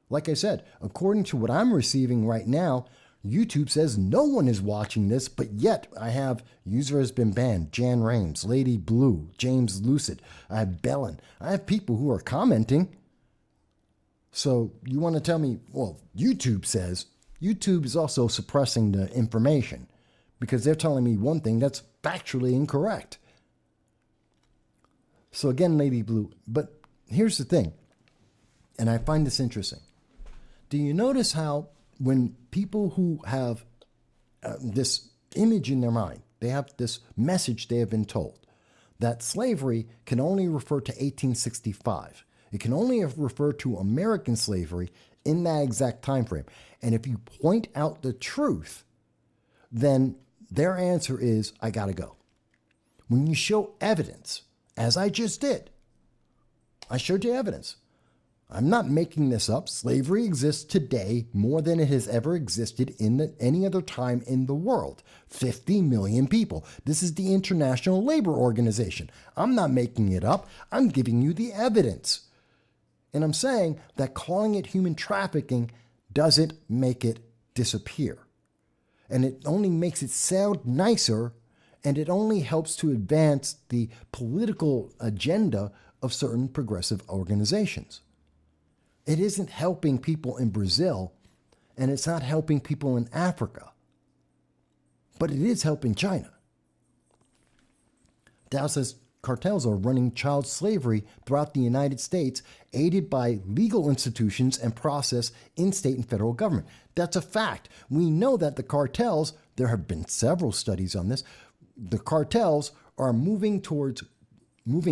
Like I said, according to what I'm receiving right now, YouTube says no one is watching this, but yet I have user has been banned, Jan Rames, Lady Blue, James Lucid, I have Bellin. I have people who are commenting. So you want to tell me, well, YouTube says, YouTube is also suppressing the information because they're telling me one thing that's factually incorrect. So again, Lady Blue, but here's the thing, and I find this interesting. Do you notice how when people who have this image in their mind, they have this message they have been told, that slavery can only refer to 1865. It can only refer to American slavery in that exact time frame. And if you point out the truth, then their answer is, I gotta go. When you show evidence, as I just did, I showed you evidence. I'm not making this up. Slavery exists today more than it has ever existed in any other time in the world. 50 million people. This is the International Labor Organization. I'm not making it up. I'm giving you the evidence. And I'm saying that calling it human trafficking doesn't make it disappear. And it only makes it sound nicer, and it only helps to advance the political agenda of certain progressive organizations. It isn't helping people in Brazil, and it's not helping people in Africa, but it is helping China. Dow says cartels are running child slavery throughout the United States, aided by legal institutions and process in state and federal government. That's a fact. We know that the cartels, there have been several studies on this, the cartels are moving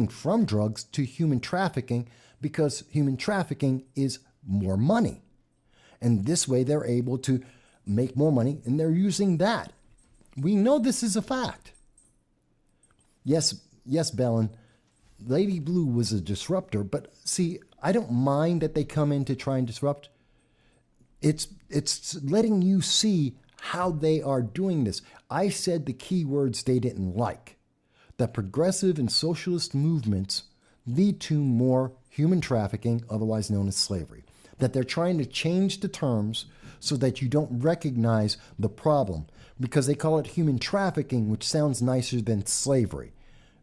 from drugs to human trafficking because human trafficking is more money. And this way they're able to make more money, and they're using that. We know this is a fact. Yes, Bellin, Lady Blue was a disruptor, but see, I don't mind that they come in to try and disrupt. It's letting you see how they are doing this. I said the key words they didn't like. That progressive and socialist movements lead to more human trafficking, otherwise known as slavery. That they're trying to change the terms so that you don't recognize the problem, because they call it human trafficking, which sounds nicer than slavery,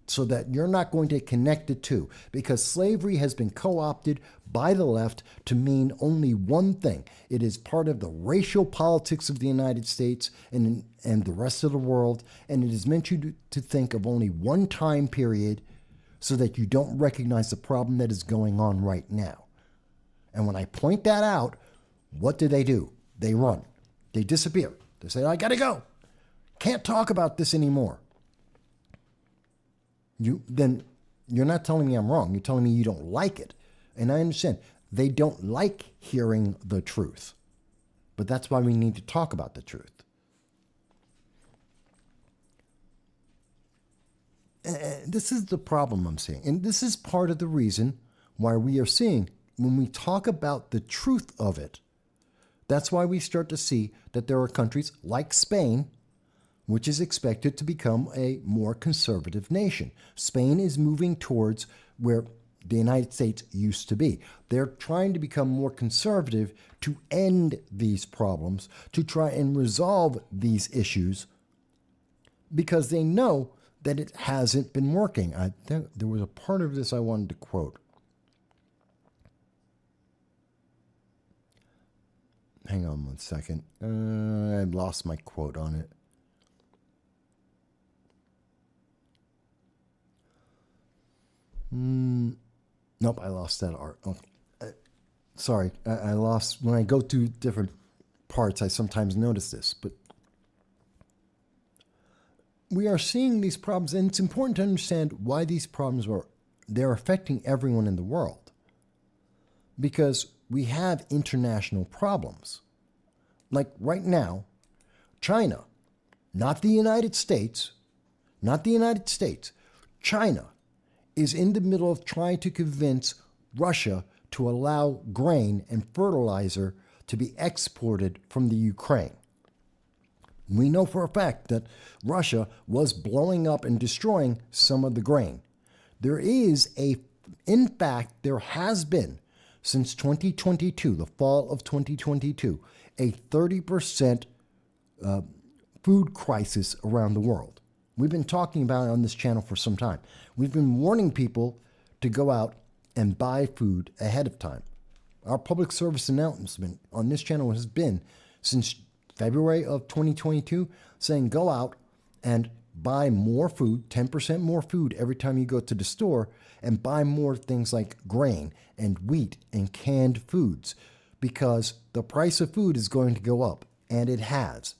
so that you're not going to connect the two, because slavery has been co-opted by the left to mean only one thing. It is part of the racial politics of the United States and the rest of the world, and it is meant you to think of only one time period so that you don't recognize the problem that is going on right now. And when I point that out, what do? They run. They disappear. They say, I gotta go. Can't talk about this anymore. Then you're not telling me I'm wrong. You're telling me you don't like it. And I understand. They don't like hearing the truth. But that's why we need to talk about the truth. This is the problem I'm seeing. And this is part of the reason why we are seeing, when we talk about the truth of it, that's why we start to see that there are countries like Spain, which is expected to become a more conservative nation. Spain is moving towards where the United States used to be. They're trying to become more conservative to end these problems, to try and resolve these issues, because they know that it hasn't been working. I think there was a part of this I wanted to quote. Hang on one second. I lost my quote on it. Nope, I lost that art. Oh, sorry, I lost. When I go to different parts, I sometimes notice this. But we are seeing these problems, and it's important to understand why these problems they're affecting everyone in the world. Because we have international problems. Like right now, China, not the United States, China is in the middle of trying to convince Russia to allow grain and fertilizer to be exported from the Ukraine. We know for a fact that Russia was blowing up and destroying some of the grain. In fact, there has been, since 2022, the fall of 2022, a 30% food crisis around the world. We've been talking about it on this channel for some time. We've been warning people to go out and buy food ahead of time. Our public service announcement on this channel has been since February of 2022 saying go out and buy more food, 10% more food every time you go to the store, and buy more things like grain and wheat and canned foods, because the price of food is going to go up, and it has.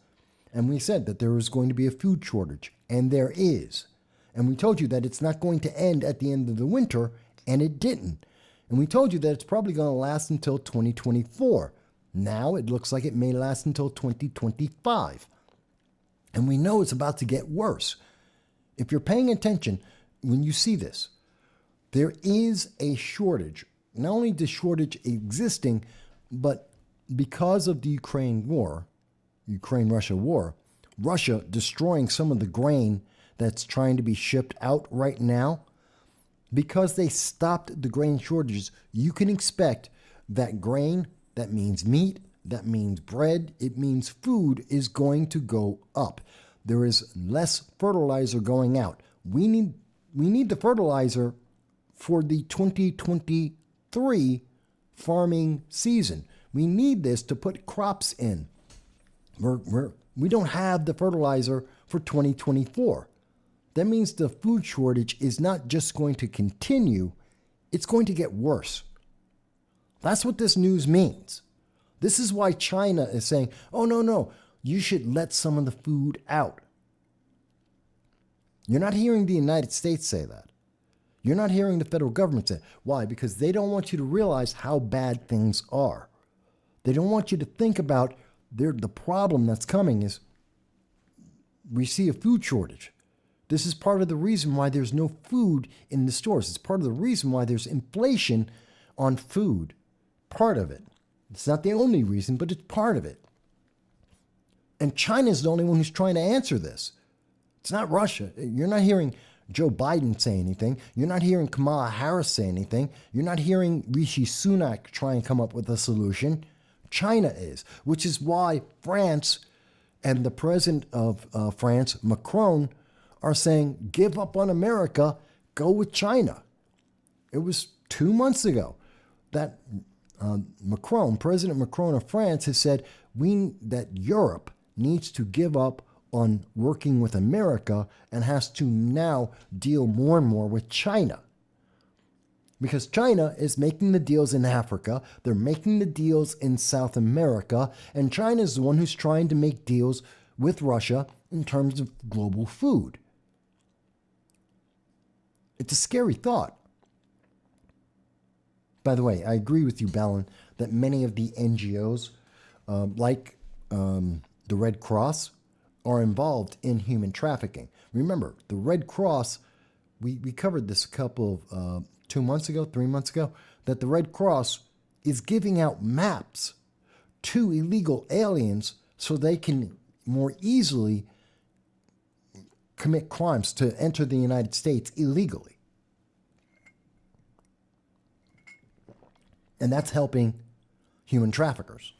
And we said that there was going to be a food shortage, and there is. And we told you that it's not going to end at the end of the winter, and it didn't. And we told you that it's probably going to last until 2024. Now it looks like it may last until 2025. And we know it's about to get worse. If you're paying attention, when you see this, there is a shortage. Not only the shortage existing, but because of the Ukraine-Russia war, Russia destroying some of the grain that's trying to be shipped out right now, because they stopped the grain shortages, you can expect that grain, that means meat, that means bread, it means food is going to go up. There is less fertilizer going out. We need the fertilizer for the 2023 farming season. We need this to put crops in. We don't have the fertilizer for 2024. That means the food shortage is not just going to continue, it's going to get worse. That's what this news means. This is why China is saying, oh, no, you should let some of the food out. You're not hearing the United States say that. You're not hearing the federal government say it. Why? Because they don't want you to realize how bad things are. They don't want you to think about the problem that's coming is we see a food shortage. This is part of the reason why there's no food in the stores. It's part of the reason why there's inflation on food. Part of it. It's not the only reason, but it's part of it. And China's the only one who's trying to answer this. It's not Russia. You're not hearing Joe Biden say anything. You're not hearing Kamala Harris say anything. You're not hearing Rishi Sunak try and come up with a solution. China is, which is why France and the president of France, Macron, are saying, give up on America, go with China. It was 2 months ago that President Macron of France has said that Europe needs to give up on working with America and has to now deal more and more with China. Because China is making the deals in Africa, they're making the deals in South America, and China is the one who's trying to make deals with Russia in terms of global food. It's a scary thought. By the way, I agree with you, Ballin, that many of the NGOs, like the Red Cross, are involved in human trafficking. Remember, the Red Cross, we covered this a couple of 2 months ago, 3 months ago, that the Red Cross is giving out maps to illegal aliens so they can more easily commit crimes to enter the United States illegally. And that's helping human traffickers.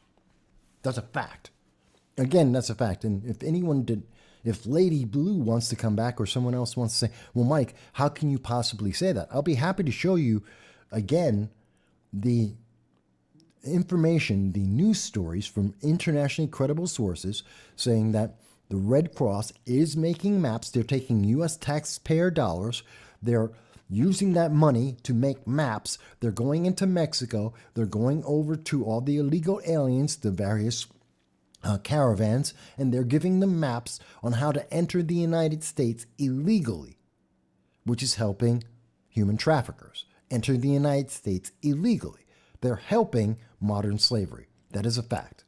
That's a fact. Again, that's a fact. And if Lady Blue wants to come back or someone else wants to say, well, Mike, how can you possibly say that? I'll be happy to show you again the information, the news stories from internationally credible sources saying that the Red Cross is making maps. They're taking U.S. taxpayer dollars. They're using that money to make maps. They're going into Mexico. They're going over to all the illegal aliens, the various caravans, and they're giving them maps on how to enter the United States illegally, which is helping human traffickers enter the United States illegally. They're helping modern slavery. That is a fact.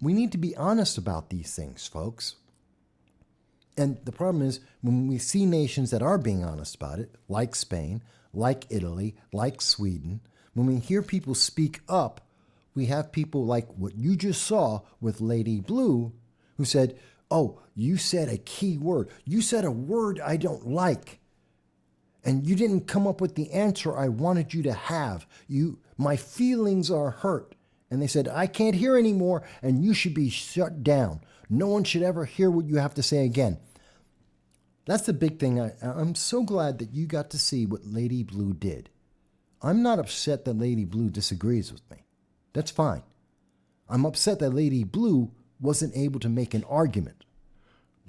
We need to be honest about these things, folks. And the problem is when we see nations that are being honest about it, like Spain, like Italy, like Sweden, when we hear people speak up, we have people like what you just saw with Lady Blue, who said, oh, you said a key word. You said a word I don't like. And you didn't come up with the answer I wanted you to have. My feelings are hurt. And they said, I can't hear anymore, and you should be shut down. No one should ever hear what you have to say again. That's the big thing. I'm so glad that you got to see what Lady Blue did. I'm not upset that Lady Blue disagrees with me. That's fine. I'm upset that Lady Blue wasn't able to make an argument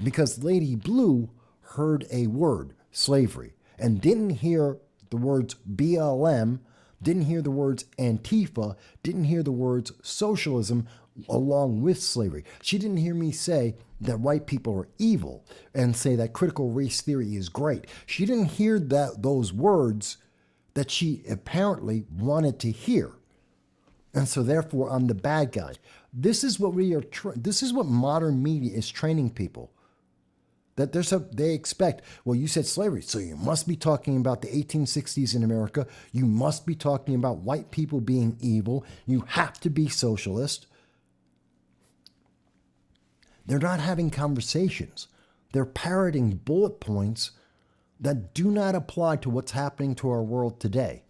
because Lady Blue heard a word, slavery, and didn't hear the words BLM, didn't hear the words Antifa, didn't hear the words socialism along with slavery. She didn't hear me say that white people are evil and say that critical race theory is great. She didn't hear those words that she apparently wanted to hear. And so therefore I'm the bad guy. This is what this is what modern media is training people. That they expect, well, you said slavery, so you must be talking about the 1860s in America. You must be talking about white people being evil. You have to be socialist. They're not having conversations. They're parroting bullet points that do not apply to what's happening to our world today.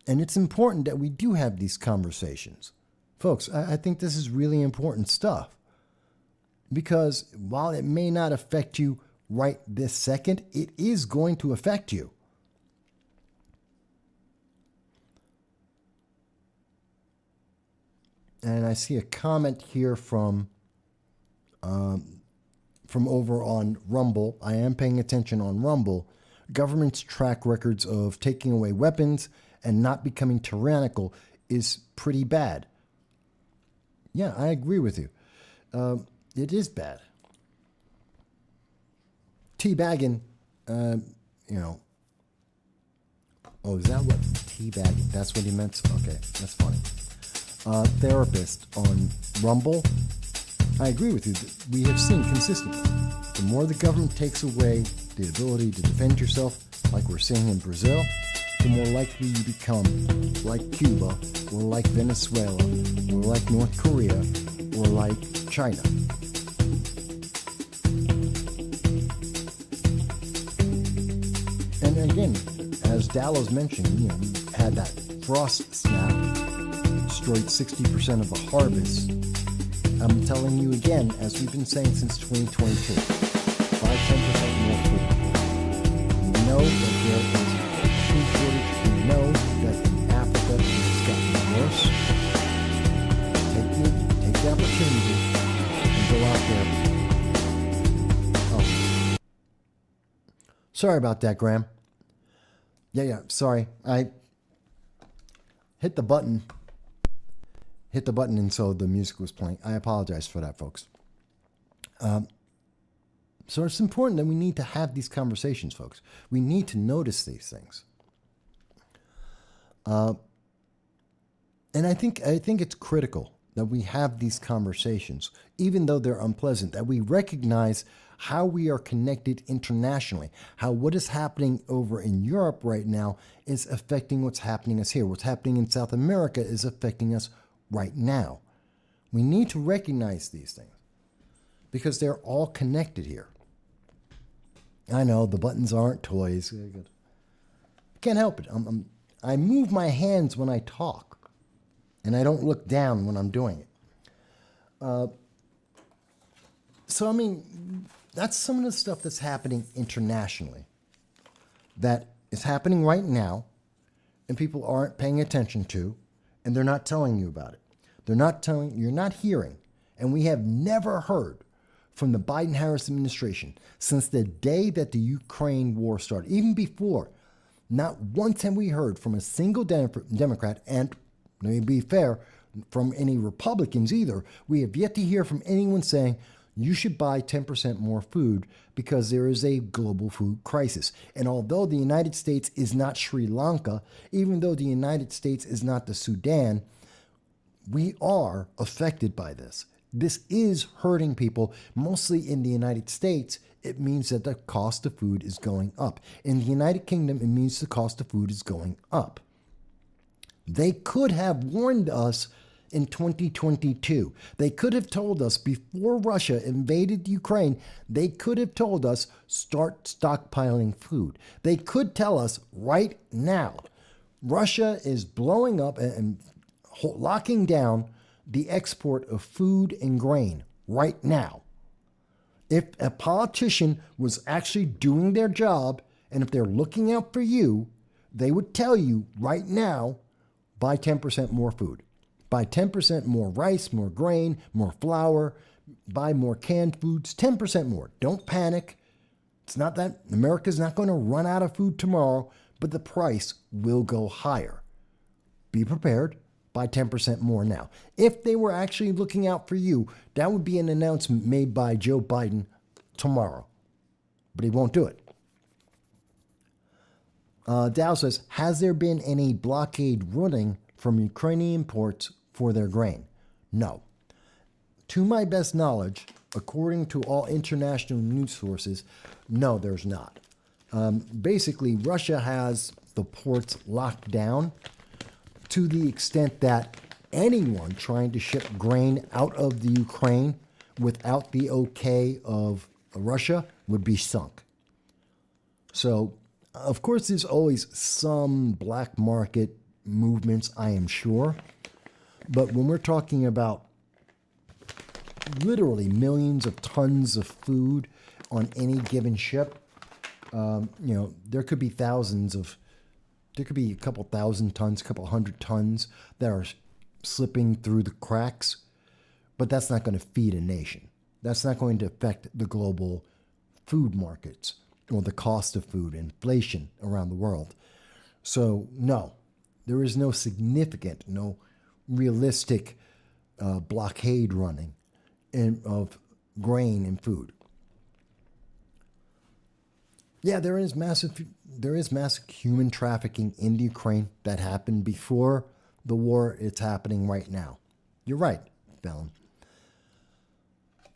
And it's important that we do have these conversations. Folks, I think this is really important stuff. Because while it may not affect you right this second, it is going to affect you. And I see a comment here from over on Rumble. I am paying attention on Rumble. Government's track records of taking away weapons and not becoming tyrannical is pretty bad. Yeah, I agree with you. It is bad. Teabagging, Oh, is that what teabagging? That's what he meant? Okay, that's funny. Therapist on Rumble. I agree with you. We have seen consistently. The more the government takes away the ability to defend yourself, like we're seeing in Brazil, the more likely you become like Cuba, or like Venezuela, or like North Korea, or like China. And again, as Dallas mentioned, we had that frost snap, destroyed 60% of the harvest. I'm telling you again, as we've been saying since 2022, 5-10% more food. We know that there is a food shortage. We know that in Africa it's gotten worse. Take the opportunity and go out there. Oh. Sorry about that, Graham. Yeah, sorry. I hit the button and so the music was playing. I apologize for that, folks. So it's important that we need to have these conversations, folks. We need to notice these things. And I think it's critical that we have these conversations, even though they're unpleasant, that we recognize how we are connected internationally, how what is happening over in Europe right now is affecting what's happening us here. What's happening in South America is affecting us right now. We need to recognize these things because they're all connected here. I know the buttons aren't toys. Can't help it. I move my hands when I talk, and I don't look down when I'm doing it. So, I mean, that's some of the stuff that's happening internationally that is happening right now, and people aren't paying attention to, and they're not telling you about it. They're not telling, you're not hearing, and we have never heard from the Biden-Harris administration since the day that the Ukraine war started, even before. Not once have we heard from a single Democrat, and let me be fair, from any Republicans either. We have yet to hear from anyone saying, you should buy 10% more food because there is a global food crisis. And although the United States is not Sri Lanka, even though the United States is not the Sudan, we are affected by this. This is hurting people, mostly in the United States. It means that the cost of food is going up. In the United Kingdom, it means the cost of food is going up. They could have warned us in 2022. They could have told us before Russia invaded Ukraine, they could have told us, start stockpiling food. They could tell us right now, Russia is blowing up and locking down the export of food and grain right now. If a politician was actually doing their job, and if they're looking out for you, they would tell you right now, buy 10% more food. Buy 10% more rice, more grain, more flour, buy more canned foods, 10% more. Don't panic. It's not that America's not going to run out of food tomorrow, but the price will go higher. Be prepared. Buy 10% more now. If they were actually looking out for you, that would be an announcement made by Joe Biden tomorrow. But he won't do it. Dow says, has there been any blockade running from Ukrainian ports for their grain? No. To my best knowledge, according to all international news sources, no, there's not. Basically, Russia has the ports locked down to the extent that anyone trying to ship grain out of the Ukraine without the okay of Russia would be sunk. So, of course, there's always some black market movements, I am sure. But when we're talking about literally millions of tons of food on any given ship, there could be there could be a couple thousand tons, a couple hundred tons that are slipping through the cracks, but that's not going to feed a nation. That's not going to affect the global food markets or the cost of food, inflation around the world. So, no, there is no significant, no realistic blockade running of grain and food. Yeah, there is massive human trafficking in the Ukraine that happened before the war. It's happening right now. You're right, Bellum.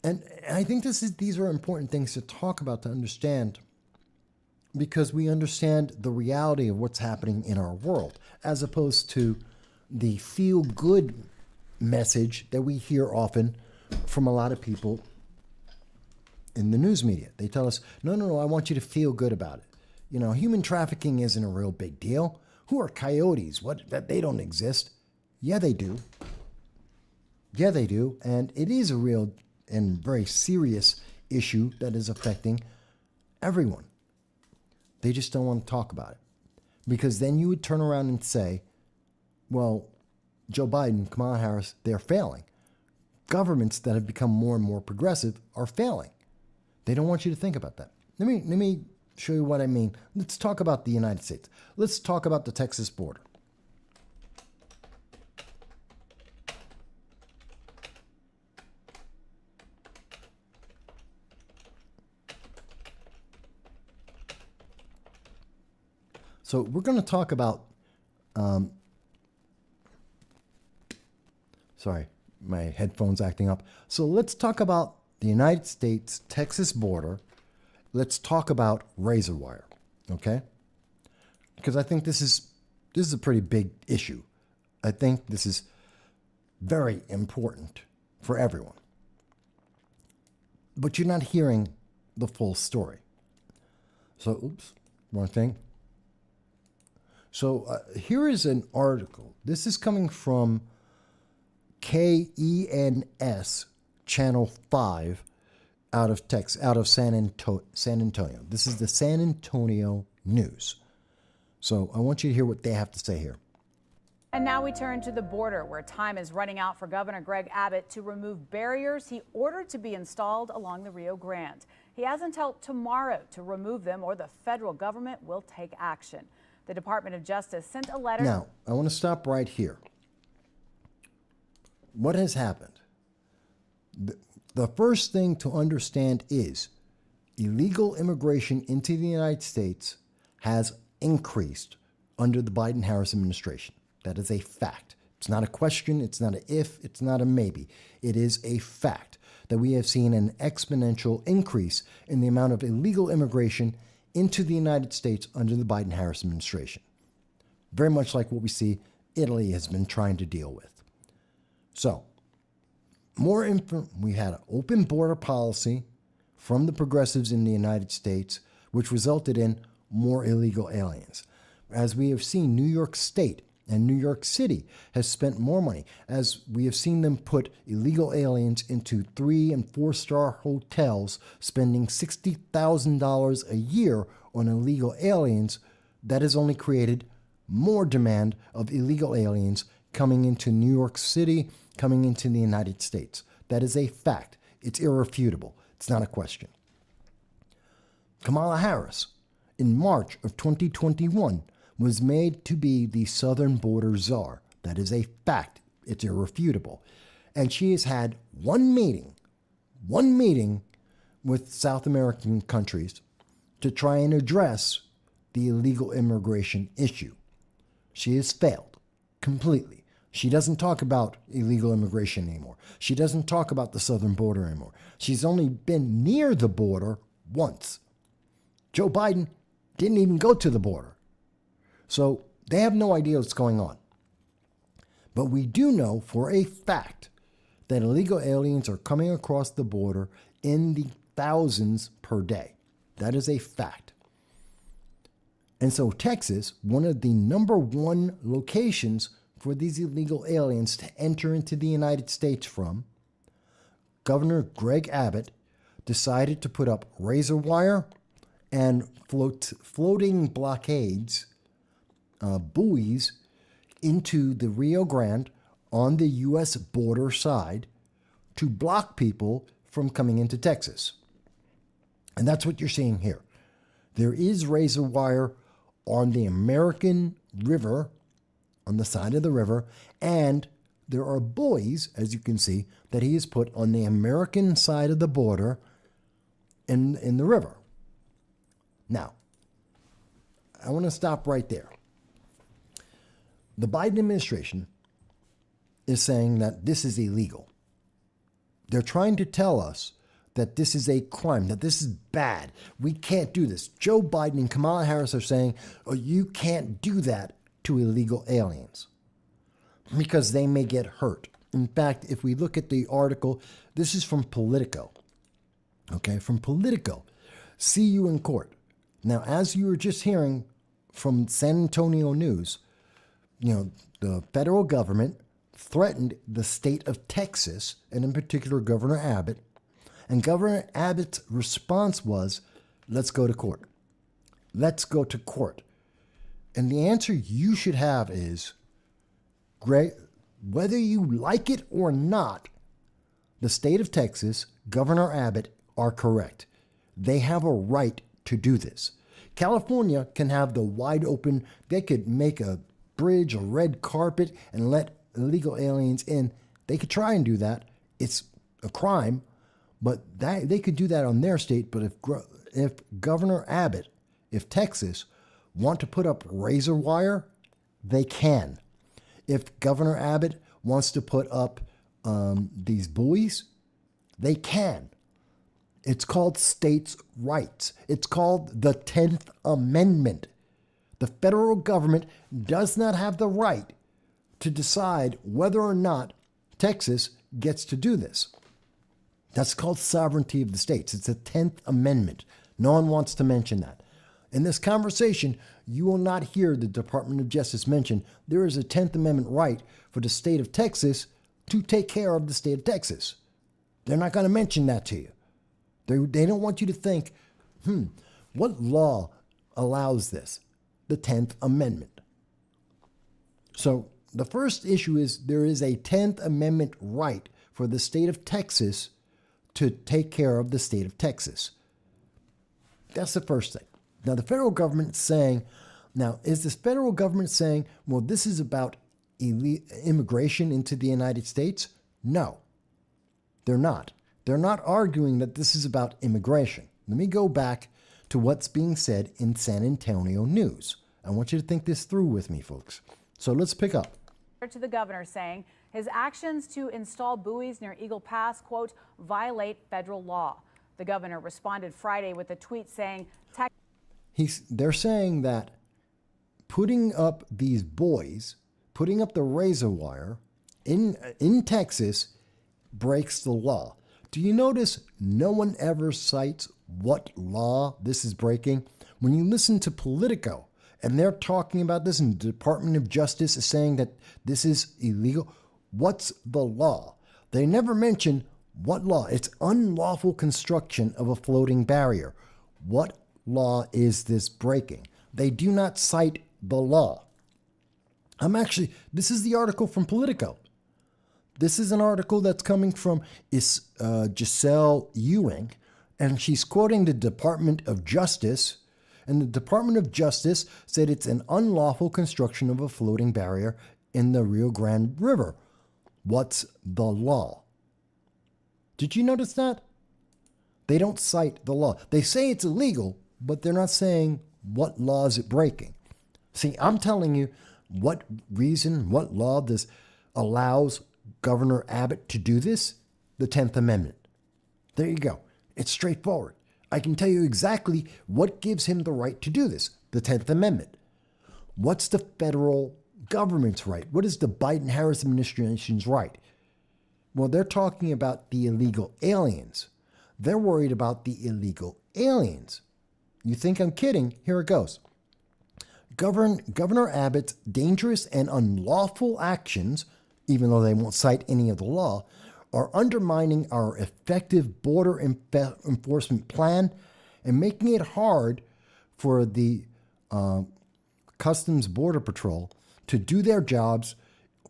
And I think these are important things to talk about, to understand, because we understand the reality of what's happening in our world, as opposed to the feel-good message that we hear often from a lot of people in the news media. They tell us, no, I want you to feel good about it. Human trafficking isn't a real big deal. Who are coyotes? That they don't exist. Yeah, they do. Yeah, they do. And it is a real and very serious issue that is affecting everyone. They just don't want to talk about it. Because then you would turn around and say, well, Joe Biden, Kamala Harris, they're failing. Governments that have become more and more progressive are failing. They don't want you to think about that. Let me show you what I mean. Let's talk about the United States. Let's talk about the Texas border. So we're going to talk about Sorry, my headphones acting up. So let's talk about the United States-Texas border. Let's talk about razor wire, okay? Because I think this is a pretty big issue. I think this is very important for everyone. But you're not hearing the full story. So, oops, wrong thing. So here is an article. This is coming from KENS Channel 5 out of Texas, out of San Antonio. This is the San Antonio News. So I want you to hear what they have to say here. And now we turn to the border, where time is running out for Governor Greg Abbott to remove barriers he ordered to be installed along the Rio Grande. He has until tomorrow to remove them, or the federal government will take action. The Department of Justice sent a letter. Now, I want to stop right here. What has happened? The first thing to understand is illegal immigration into the United States has increased under the Biden-Harris administration. That is a fact. It's not a question. It's not an if. It's not a maybe. It is a fact that we have seen an exponential increase in the amount of illegal immigration into the United States under the Biden-Harris administration. Very much like what we see Italy has been trying to deal with. So, we had an open border policy from the progressives in the United States, which resulted in more illegal aliens. As we have seen, New York State and New York City has spent more money, as we have seen them put illegal aliens into 3- and 4-star hotels, spending $60,000 a year on illegal aliens. That has only created more demand of illegal aliens coming into New York City, coming into the United States. That is a fact. It's irrefutable. It's not a question. Kamala Harris, in March of 2021, was made to be the southern border czar. That is a fact. It's irrefutable. And she has had one meeting with South American countries to try and address the illegal immigration issue. She has failed completely. She doesn't talk about illegal immigration anymore. She doesn't talk about the southern border anymore. She's only been near the border once. Joe Biden didn't even go to the border. So they have no idea what's going on. But we do know for a fact that illegal aliens are coming across the border in the thousands per day. That is a fact. And so Texas, one of the #1 locations for these illegal aliens to enter into the United States from, Governor Greg Abbott decided to put up razor wire and floating blockades, buoys, into the Rio Grande on the U.S. border side to block people from coming into Texas. And that's what you're seeing here. There is razor wire on the American River, on the side of the river, and there are buoys, as you can see, that he has put on the American side of the border in the river. Now, I want to stop right there. The Biden administration is saying that this is illegal. They're trying to tell us that this is a crime, that this is bad. We can't do this. Joe Biden and Kamala Harris are saying, oh, you can't do that to illegal aliens because they may get hurt. In fact, if we look at the article, this is from Politico. Okay, from Politico. See you in court. Now, as you were just hearing from San Antonio News, the federal government threatened the state of Texas, and in particular Governor Abbott. And Governor Abbott's response was, let's go to court. Let's go to court. And the answer you should have is, Greg, whether you like it or not, the state of Texas, Governor Abbott, are correct. They have a right to do this. California can have the wide open, they could make a bridge, a red carpet, and let illegal aliens in. They could try and do that. It's a crime, but they could do that on their state. But if Governor Abbott, if Texas want to put up razor wire, they can. If Governor Abbott wants to put up these buoys, they can. It's called states' rights. It's called the 10th Amendment. The federal government does not have the right to decide whether or not Texas gets to do this. That's called sovereignty of the states. It's the 10th Amendment. No one wants to mention that. In this conversation, you will not hear the Department of Justice mention there is a 10th Amendment right for the state of Texas to take care of the state of Texas. They're not going to mention that to you. They don't want you to think, what law allows this? The 10th Amendment. So the first issue is there is a 10th Amendment right for the state of Texas to take care of the state of Texas. That's the first thing. Now, the federal government saying, is the federal government saying, well, this is about immigration into the United States? No, they're not. They're not arguing that this is about immigration. Let me go back to what's being said in San Antonio News. I want you to think this through with me, folks. So let's pick up. To the governor saying his actions to install buoys near Eagle Pass, quote, violate federal law. The governor responded Friday with a tweet saying, they're saying that putting up these buoys, putting up the razor wire in Texas breaks the law. Do you notice no one ever cites what law this is breaking? When you listen to Politico and they're talking about this and the Department of Justice is saying that this is illegal, what's the law? They never mention what law. It's unlawful construction of a floating barrier. What law is this breaking? They do not cite the law. This is the article from Politico. This is an article that's coming from Giselle Ewing, and she's quoting the Department of Justice. And the Department of Justice said it's an unlawful construction of a floating barrier in the Rio Grande River. What's the law? Did you notice that? They don't cite the law. They say it's illegal, but they're not saying what law is it breaking. See, I'm telling you what law this allows Governor Abbott to do this? The 10th Amendment. There you go. It's straightforward. I can tell you exactly what gives him the right to do this. The 10th Amendment. What's the federal government's right? What is the Biden-Harris administration's right? Well, they're talking about the illegal aliens. They're worried about the illegal aliens. You think I'm kidding? Here it goes. Governor Abbott's dangerous and unlawful actions, even though they won't cite any of the law, are undermining our effective border enforcement plan and making it hard for the Customs Border Patrol to do their jobs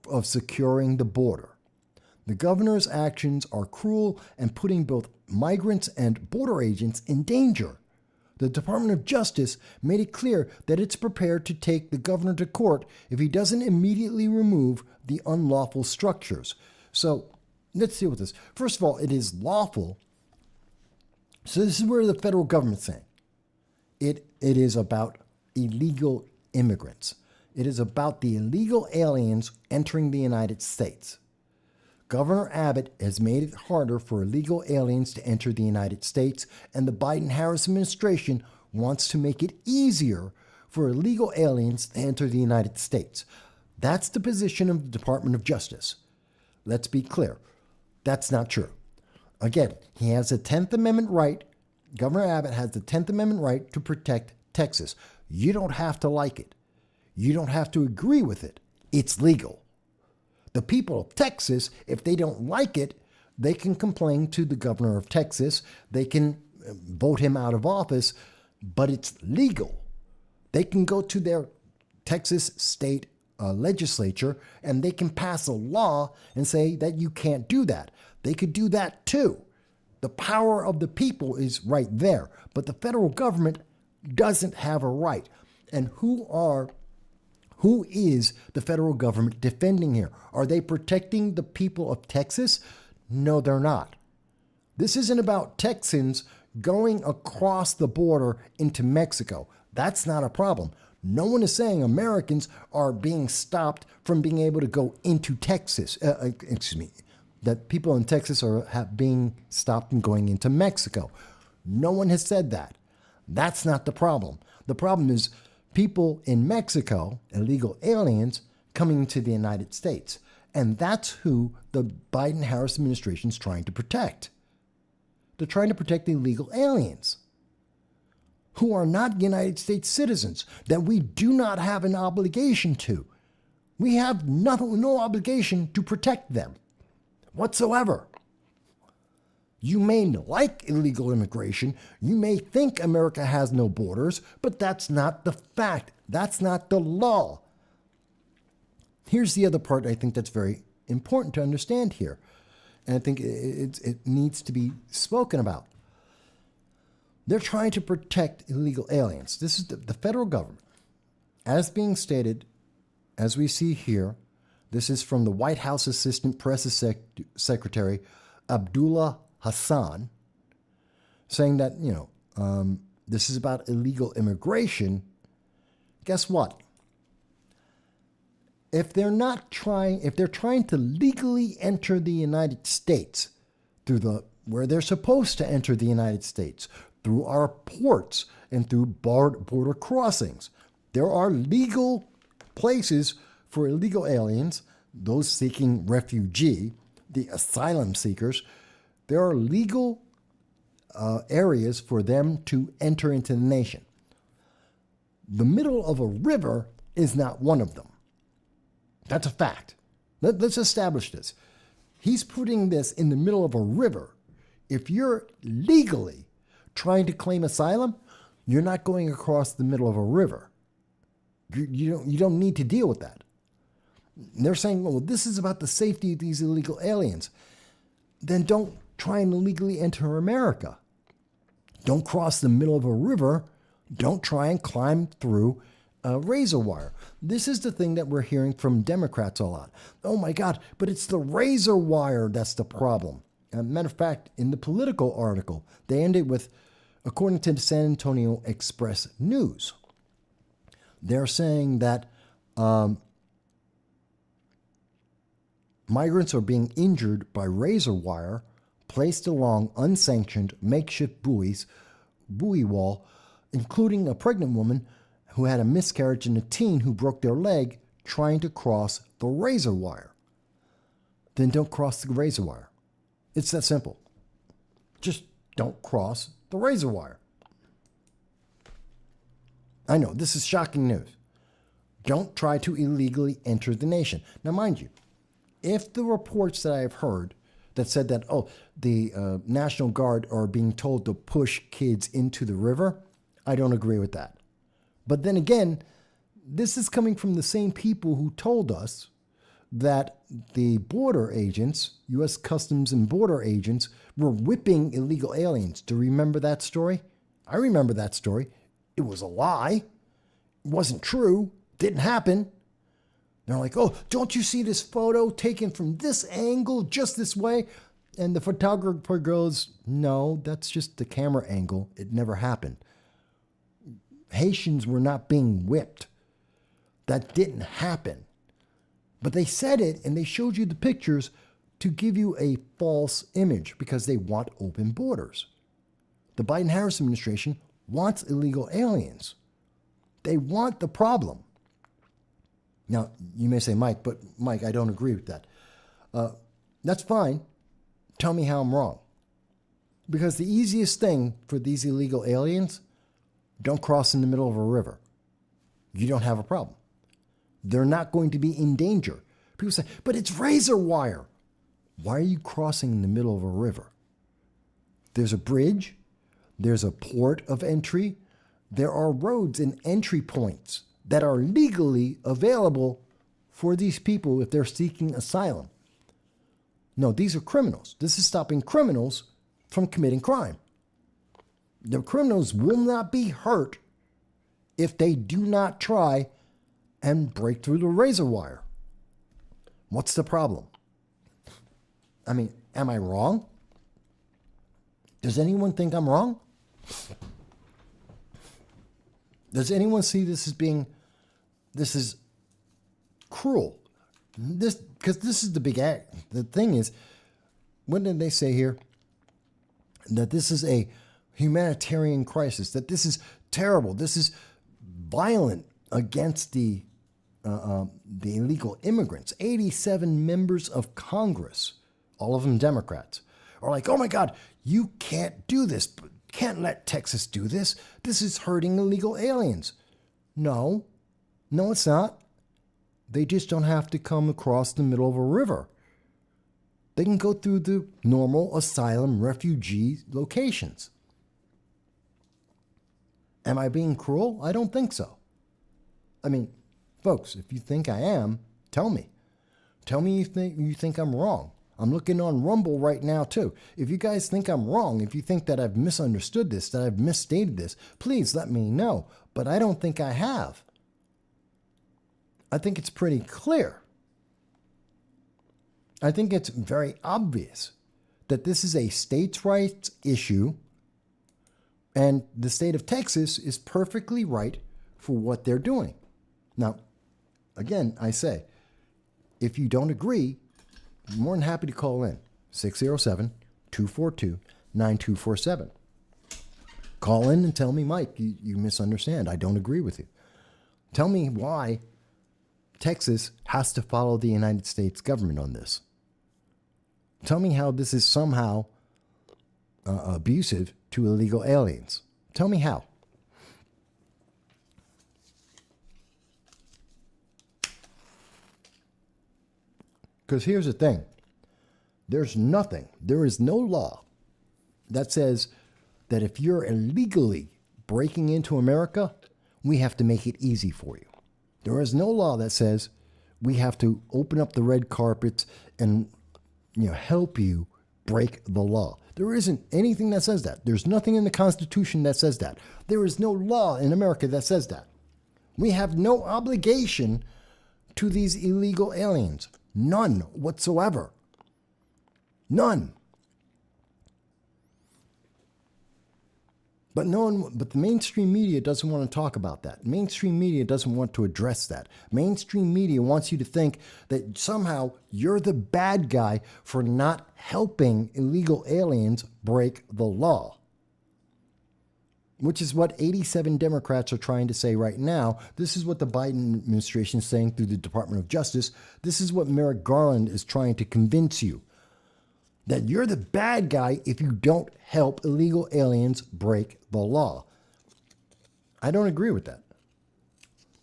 of securing the border. The governor's actions are cruel and putting both migrants and border agents in danger. The Department of Justice made it clear that it's prepared to take the governor to court if he doesn't immediately remove the unlawful structures. So let's deal with this. First of all, it is lawful. So this is where the federal government's saying it is about illegal immigrants. It is about the illegal aliens entering the United States. Governor Abbott has made it harder for illegal aliens to enter the United States, and the Biden-Harris administration wants to make it easier for illegal aliens to enter the United States. That's the position of the Department of Justice. Let's be clear. That's not true. Again, he has a 10th Amendment right. Governor Abbott has the 10th Amendment right to protect Texas. You don't have to like it. You don't have to agree with it. It's legal. The people of Texas, if they don't like it, they can complain to the governor of Texas. They can vote him out of office, but it's legal. They can go to their Texas state legislature and they can pass a law and say that you can't do that. They could do that too. The power of the people is right there, but the federal government doesn't have a right. And who is the federal government defending here? Are they protecting the people of Texas? No, they're not. This isn't about Texans going across the border into Mexico. That's not a problem. No one is saying Americans are being stopped from being able to go into Texas, that people in Texas are being stopped from going into Mexico. No one has said that. That's not the problem. The problem is people in Mexico, illegal aliens, coming to the United States. And that's who the Biden-Harris administration is trying to protect. They're trying to protect the illegal aliens who are not United States citizens, that we do not have an obligation to. We have no obligation to protect them whatsoever. You may like illegal immigration. You may think America has no borders, but that's not the fact. That's not the law. Here's the other part I think that's very important to understand here. And I think it needs to be spoken about. They're trying to protect illegal aliens. This is the federal government. As being stated, as we see here, this is from the White House Assistant Press Secretary, Abdullah Hassan, saying that, this is about illegal immigration. Guess what? If they're trying to legally enter the United States through where they're supposed to enter the United States, through our ports and through border crossings, there are legal places for illegal aliens, those seeking refugee, the asylum seekers. There are legal areas for them to enter into the nation. The middle of a river is not one of them. That's a fact. Let's establish this. He's putting this in the middle of a river. If you're legally trying to claim asylum, you're not going across the middle of a river. You don't need to deal with that. And they're saying, well, this is about the safety of these illegal aliens. Then don't try and illegally enter America. Don't cross the middle of a river. Don't try and climb through a razor wire. This is the thing that we're hearing from Democrats a lot. Oh my God, but it's the razor wire that's the problem. Matter of fact, in the Political article, they ended with, according to the San Antonio Express News, they're saying that migrants are being injured by razor wire placed along unsanctioned makeshift buoy wall, including a pregnant woman who had a miscarriage and a teen who broke their leg trying to cross the razor wire. Then don't cross the razor wire. It's that simple. Just don't cross the razor wire. I know, this is shocking news. Don't try to illegally enter the nation. Now, mind you, if the reports that I have heard that said that, the National Guard are being told to push kids into the river, I don't agree with that. But then again, this is coming from the same people who told us that the border agents, U.S. Customs and Border agents, were whipping illegal aliens. Do you remember that story? I remember that story. It was a lie. It wasn't true. Didn't happen. They're like, oh, don't you see this photo taken from this angle, just this way? And the photographer goes, no, that's just the camera angle. It never happened. Haitians were not being whipped. That didn't happen. But they said it and they showed you the pictures to give you a false image because they want open borders. The Biden-Harris administration wants illegal aliens. They want the problem. Now, you may say, Mike, I don't agree with that. That's fine. Tell me how I'm wrong. Because the easiest thing for these illegal aliens, don't cross in the middle of a river. You don't have a problem. They're not going to be in danger. People say, but it's razor wire. Why are you crossing in the middle of a river? There's a bridge. There's a port of entry. There are roads and entry points that are legally available for these people if they're seeking asylum. No, these are criminals. This is stopping criminals from committing crime. The criminals will not be hurt if they do not try and break through the razor wire. What's the problem? I mean, am I wrong? Does anyone think I'm wrong? Does anyone see this is cruel? Because this is the big act. The thing is, what did they say here? That this is a humanitarian crisis, that this is terrible, this is violent against the illegal immigrants. 87 members of Congress, all of them Democrats, are like, oh my God, you can't do this, can't let Texas do this. This is hurting illegal aliens. No, it's not. They just don't have to come across the middle of a river. They can go through the normal asylum refugee locations. Am I being cruel? I don't think so. I mean, folks, if you think I am, tell me. Tell me you think I'm wrong. I'm looking on Rumble right now, too. If you guys think I'm wrong, if you think that I've misunderstood this, that I've misstated this, please let me know. But I don't think I have. I think it's pretty clear. I think it's very obvious that this is a states' rights issue, and the state of Texas is perfectly right for what they're doing. Now, again, I say, if you don't agree, I'm more than happy to call in 607-242-9247. Call in and tell me, Mike, you misunderstand. I don't agree with you. Tell me why Texas has to follow the United States government on this. Tell me how this is somehow abusive to illegal aliens. Tell me how. Because here's the thing. There is no law that says that if you're illegally breaking into America, we have to make it easy for you. There is no law that says we have to open up the red carpets and help you break the law. There isn't anything that says that. There's nothing in the Constitution that says that. There is no law in America that says that. We have no obligation to these illegal aliens. None whatsoever. None. But the mainstream media doesn't want to talk about that. Mainstream media doesn't want to address that. Mainstream media wants you to think that somehow you're the bad guy for not helping illegal aliens break the law. Which is what 87 Democrats are trying to say right now. This is what the Biden administration is saying through the Department of Justice. This is what Merrick Garland is trying to convince you. That you're the bad guy if you don't help illegal aliens break the law. I don't agree with that.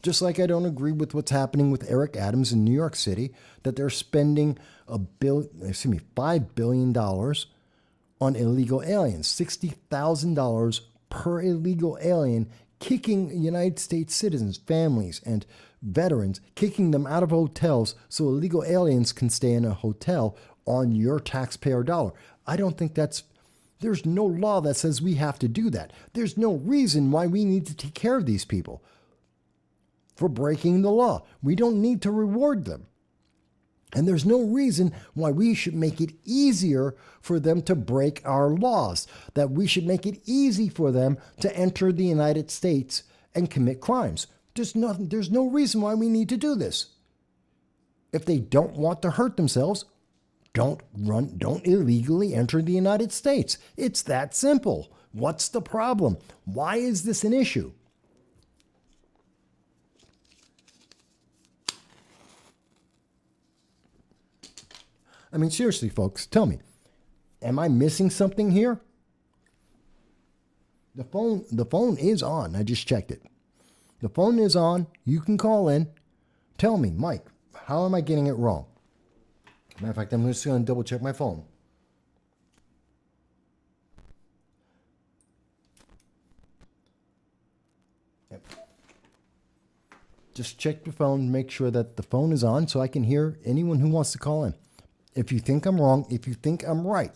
Just like I don't agree with what's happening with Eric Adams in New York City, that they're spending $5 billion on illegal aliens, $60,000 per illegal alien, kicking United States citizens, families, and veterans, kicking them out of hotels so illegal aliens can stay in a hotel on your taxpayer dollar. I don't think there's no law that says we have to do that. There's no reason why we need to take care of these people for breaking the law. We don't need to reward them. And there's no reason why we should make it easier for them to break our laws, that we should make it easy for them to enter the United States and commit crimes. There's no reason why we need to do this. If they don't want to hurt themselves, don't illegally enter the United States. It's that simple. What's the problem? Why is this an issue? I mean, seriously, folks, tell me, am I missing something here? The phone is on. I just checked it. The phone is on. You can call in. Tell me, Mike, how am I getting it wrong? Matter of fact, I'm just going to double check my phone. Yep. Just check your phone, make sure that the phone is on so I can hear anyone who wants to call in. If you think I'm wrong, if you think I'm right,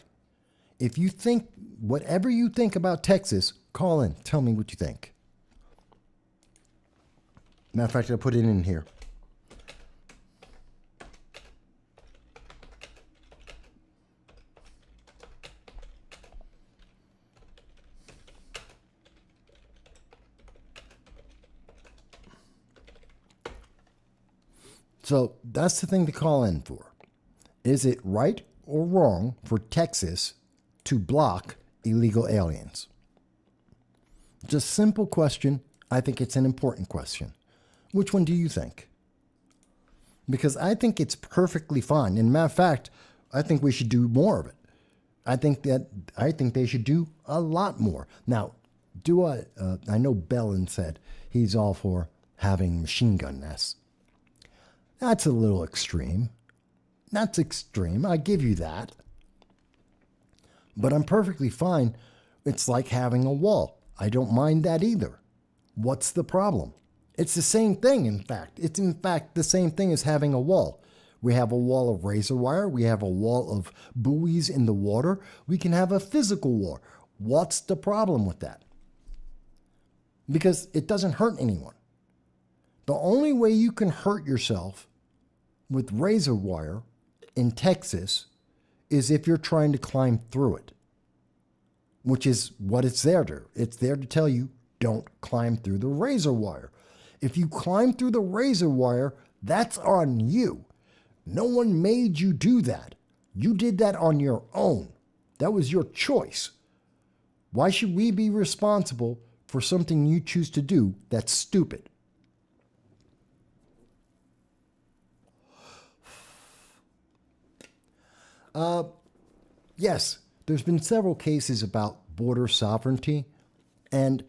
if you think whatever you think about Texas, call in. Tell me what you think. Matter of fact, I'll put it in here. So that's the thing to call in for. Is it right or wrong for Texas to block illegal aliens? Just simple question. I think it's an important question. Which one do you think? Because I think it's perfectly fine. And matter of fact, I think we should do more of it. I think they should do a lot more. Now, I know Bellin said he's all for having machine gun nests. That's a little extreme. That's extreme. I give you that. But I'm perfectly fine. It's like having a wall. I don't mind that either. What's the problem? It's the same thing, in fact. It's in fact the same thing as having a wall. We have a wall of razor wire. We have a wall of buoys in the water. We can have a physical wall. What's the problem with that? Because it doesn't hurt anyone. The only way you can hurt yourself with razor wire in Texas is if you're trying to climb through it, which is what it's there to. It's there to tell you, don't climb through the razor wire. If you climb through the razor wire, that's on you. No one made you do that. You did that on your own. That was your choice. Why should we be responsible for something you choose to do that's stupid? Yes, there's been several cases about border sovereignty, and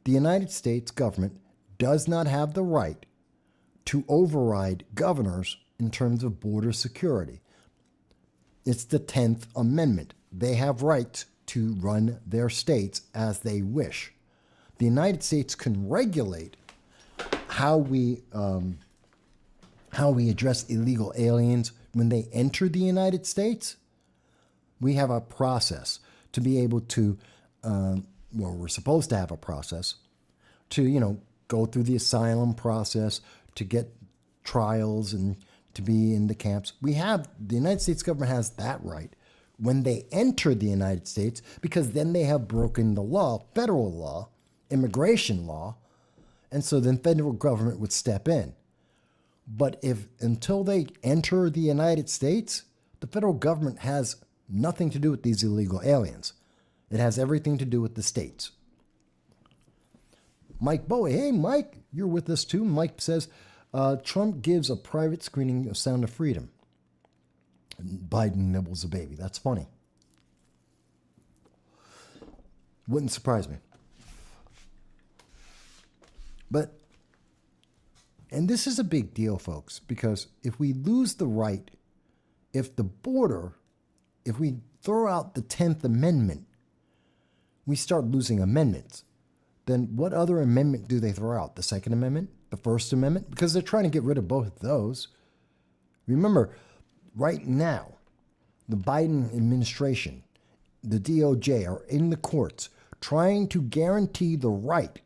the United States government does not have the right to override governors in terms of border security. It's the 10th Amendment. They have rights to run their states as they wish. The United States can regulate how we address illegal aliens when they enter the United States. We have a process to be able to, we're supposed to have a process to, go through the asylum process, to get trials and to be in the camps. The United States government has that right when they enter the United States, because then they have broken the law, federal law, immigration law, and so then federal government would step in. But until they enter the United States, the federal government has nothing to do with these illegal aliens. It has everything to do with the states. Mike Bowie, hey Mike, you're with us too. Mike says, Trump gives a private screening of Sound of Freedom. Biden nibbles a baby. That's funny. Wouldn't surprise me. And this is a big deal, folks, because if we lose the right, if we throw out the 10th Amendment, we start losing amendments. Then what other amendment do they throw out? The Second Amendment? The First Amendment? Because they're trying to get rid of both of those. Remember, right now, the Biden administration, the DOJ, are in the courts trying to guarantee the right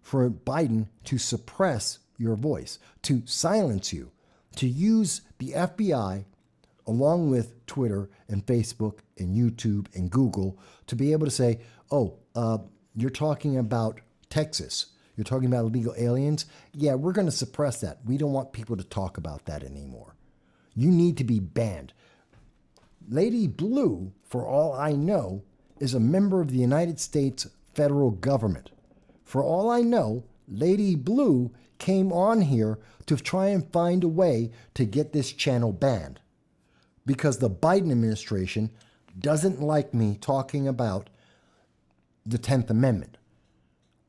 for Biden to suppress your voice, to silence you, to use the FBI along with Twitter and Facebook and YouTube and Google to be able to say, you're talking about Texas. You're talking about illegal aliens. Yeah, we're going to suppress that. We don't want people to talk about that anymore. You need to be banned. Lady Blue, for all I know, is a member of the United States federal government. For all I know, Lady Blue came on here to try and find a way to get this channel banned, because the Biden administration doesn't like me talking about the 10th Amendment,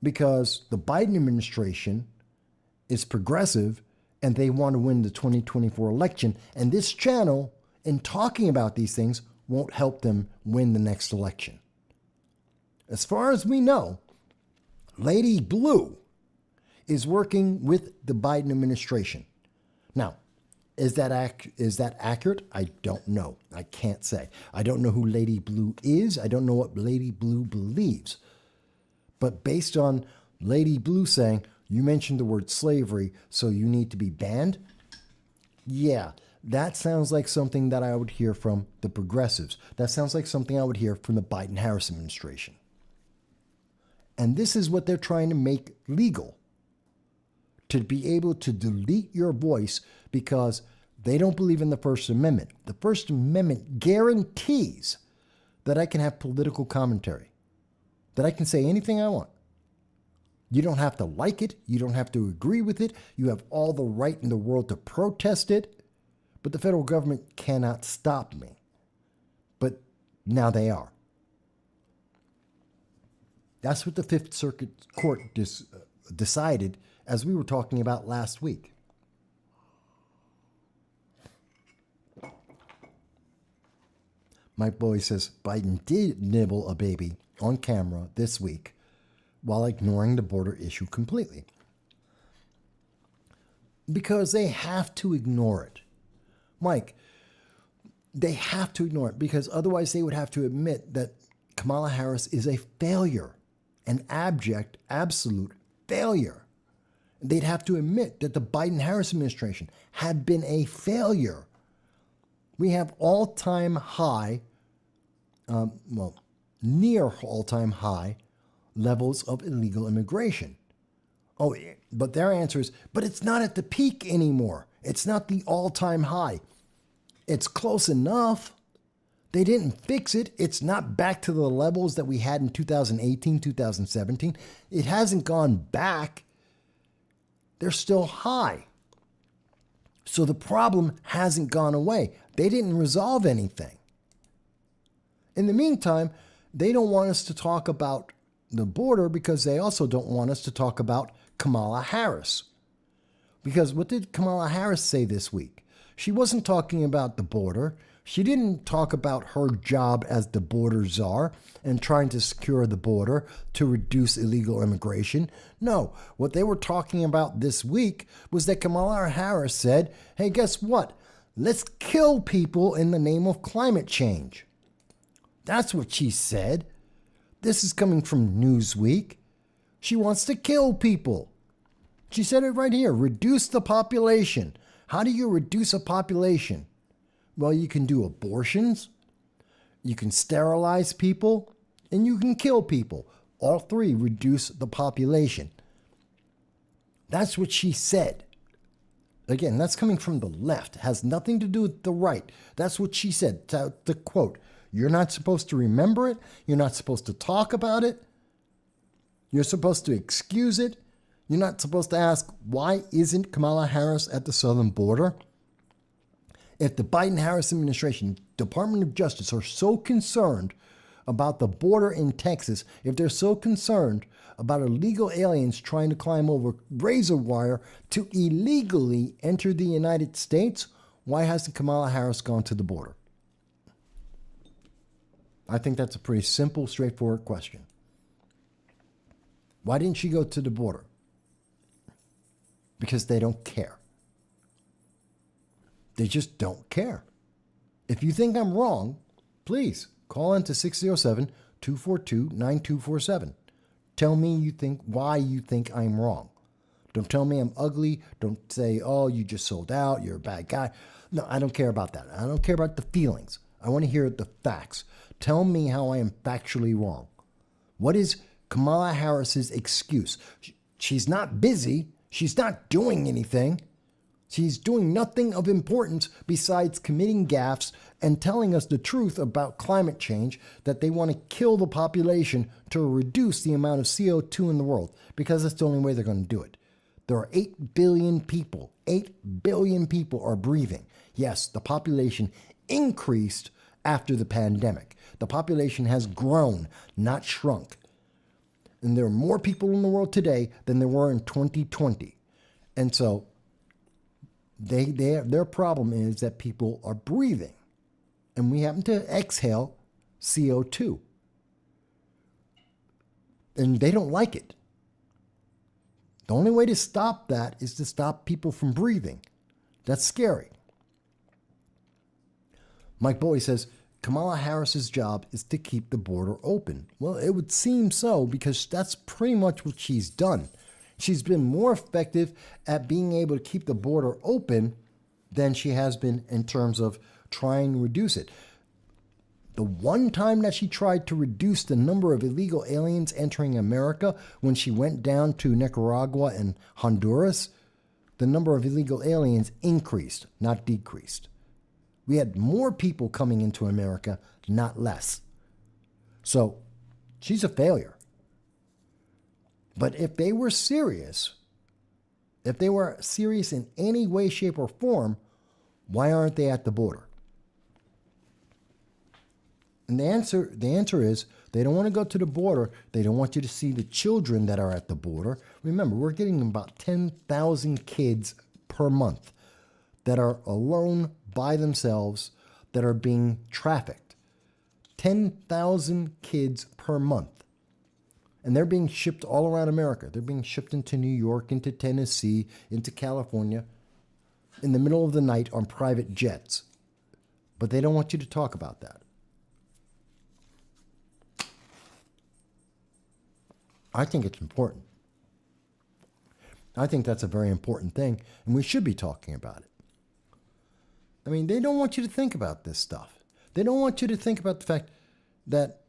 because the Biden administration is progressive and they want to win the 2024 election. And this channel, in talking about these things, won't help them win the next election. As far as we know, Lady Blue is working with the Biden administration. Now, is that accurate? I don't know. I can't say. I don't know who Lady Blue is. I don't know what Lady Blue believes. But based on Lady Blue saying, you mentioned the word slavery, so you need to be banned. Yeah, that sounds like something that I would hear from the progressives. That sounds like something I would hear from the Biden-Harris administration. And this is what they're trying to make legal, to be able to delete your voice, because They don't believe in the First Amendment. The First Amendment guarantees that I can have political commentary, that I can say anything I want. You don't have to like it. You don't have to agree with it. You have all the right in the world to protest it, but the federal government cannot stop me. But now they are. That's what the Fifth Circuit Court decided, as we were talking about last week. Mike Bowie says Biden did nibble a baby on camera this week while ignoring the border issue completely. Because they have to ignore it. Mike, they have to ignore it because otherwise they would have to admit that Kamala Harris is a failure, an abject, absolute failure. They'd have to admit that the Biden-Harris administration had been a failure. We have all-time high, near all-time high levels of illegal immigration. Oh, but their answer is, but it's not at the peak anymore. It's not the all-time high. It's close enough. They didn't fix it. It's not back to the levels that we had in 2018, 2017. It hasn't gone back. They're still high. So the problem hasn't gone away. They didn't resolve anything. In the meantime, they don't want us to talk about the border because they also don't want us to talk about Kamala Harris. Because what did Kamala Harris say this week? She wasn't talking about the border. She didn't talk about her job as the border czar and trying to secure the border to reduce illegal immigration. No, what they were talking about this week was that Kamala Harris said, hey, guess what? Let's kill people in the name of climate change. That's what she said. This is coming from Newsweek. She wants to kill people. She said it right here, reduce the population. How do you reduce a population? Well, you can do abortions, you can sterilize people, and you can kill people. All three reduce the population. That's what she said. Again, that's coming from the left. It has nothing to do with the right. That's what she said. The quote, you're not supposed to remember it. You're not supposed to talk about it. You're supposed to excuse it. You're not supposed to ask, why isn't Kamala Harris at the southern border? If the Biden-Harris administration, Department of Justice, are so concerned about the border in Texas, if they're so concerned about illegal aliens trying to climb over razor wire to illegally enter the United States, why hasn't Kamala Harris gone to the border? I think that's a pretty simple, straightforward question. Why didn't she go to the border? Because they don't care. They just don't care. If you think I'm wrong, please call into 607-242-9247. Tell me why you think I'm wrong. Don't tell me I'm ugly. Don't say, oh, you just sold out. You're a bad guy. No, I don't care about that. I don't care about the feelings. I want to hear the facts. Tell me how I am factually wrong. What is Kamala Harris's excuse? She's not busy. She's not doing anything. She's doing nothing of importance besides committing gaffes and telling us the truth about climate change, that they want to kill the population to reduce the amount of CO2 in the world, because that's the only way they're going to do it. There are 8 billion people. 8 billion people are breathing. Yes, the population increased after the pandemic. The population has grown, not shrunk. And there are more people in the world today than there were in 2020. And so their problem is that people are breathing. And we happen to exhale CO2. And they don't like it. The only way to stop that is to stop people from breathing. That's scary. Mike Bowie says, Kamala Harris's job is to keep the border open. Well, it would seem so, because that's pretty much what she's done. She's been more effective at being able to keep the border open than she has been in terms of trying to reduce it. The one time that she tried to reduce the number of illegal aliens entering America, when she went down to Nicaragua and Honduras, the number of illegal aliens increased, not decreased. We had more people coming into America, not less. So she's a failure. But if they were serious, in any way, shape, or form, why aren't they at the border? And the answer is they don't want to go to the border. They don't want you to see the children that are at the border. Remember, we're getting about 10,000 kids per month that are alone by themselves that are being trafficked. 10,000 kids per month. And they're being shipped all around America. They're being shipped into New York, into Tennessee, into California, in the middle of the night on private jets. But they don't want you to talk about that. I think it's important. I think that's a very important thing, and we should be talking about it. I mean, they don't want you to think about this stuff. They don't want you to think about the fact that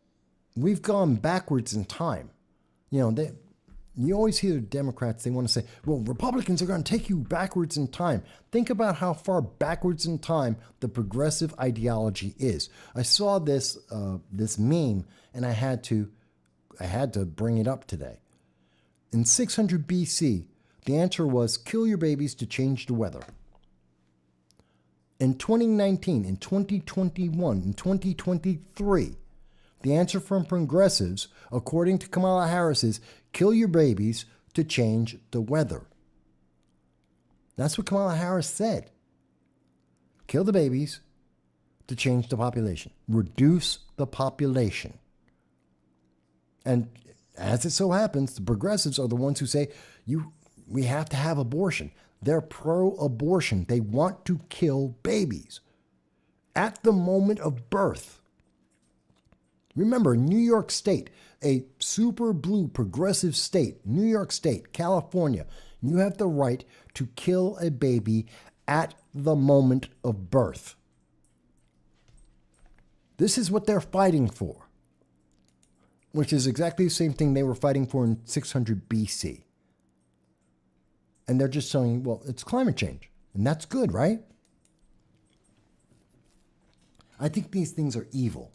we've gone backwards in time. You know, you always hear the Democrats, they want to say, well, Republicans are going to take you backwards in time. Think about how far backwards in time the progressive ideology is. I saw this meme, and I had to bring it up today. In 600 BC, the answer was kill your babies to change the weather. In 2019, in 2021, in 2023, the answer from progressives, according to Kamala Harris, is kill your babies to change the weather. That's what Kamala Harris said. Kill the babies to change the population. Reduce the population. And as it so happens, the progressives are the ones who say, we have to have abortion. They're pro-abortion. They want to kill babies at the moment of birth. Remember, New York State, a super blue progressive state, New York State, California, you have the right to kill a baby at the moment of birth. This is what they're fighting for, which is exactly the same thing they were fighting for in 600 BC. And they're just saying, well, it's climate change. And that's good, right? I think these things are evil.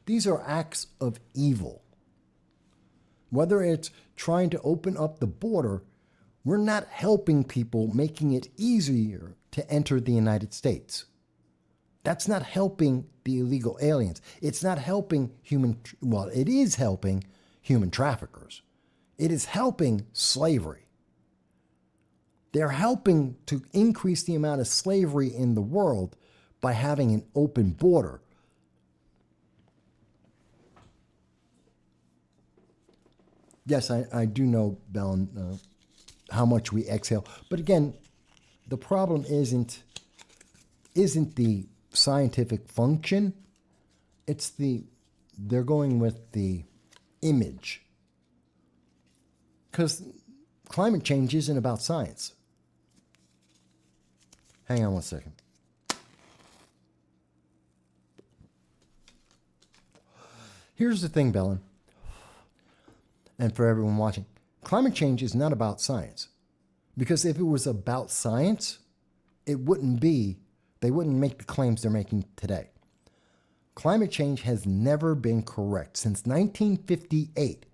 These are acts of evil. Whether it's trying to open up the border, we're not helping people, making it easier to enter the United States. That's not helping the illegal aliens. It's not helping it is helping human traffickers. It is helping slavery. They're helping to increase the amount of slavery in the world by having an open border. Yes, I do know, Belen, how much we exhale. But again, the problem isn't the scientific function. They're going with the image. Because climate change isn't about science. Hang on one second. Here's the thing, Belen, and for everyone watching. Climate change is not about science. Because if it was about science, they wouldn't make the claims they're making today. Climate change has never been correct. Since 1958,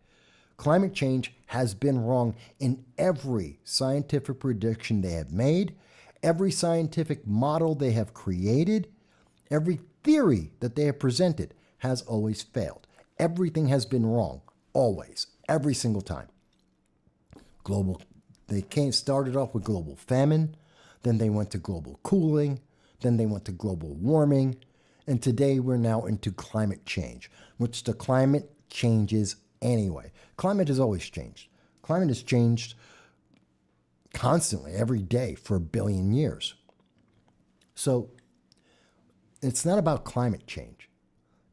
climate change has been wrong in every scientific prediction they have made, every scientific model they have created, every theory that they have presented has always failed. Everything has been wrong, always, every single time. They started off with global famine, then they went to global cooling, then they went to global warming, and today we're now into climate change, which the climate changes anyway. Climate has always changed. Climate has changed constantly, every day, for 1 billion years. So it's not about climate change.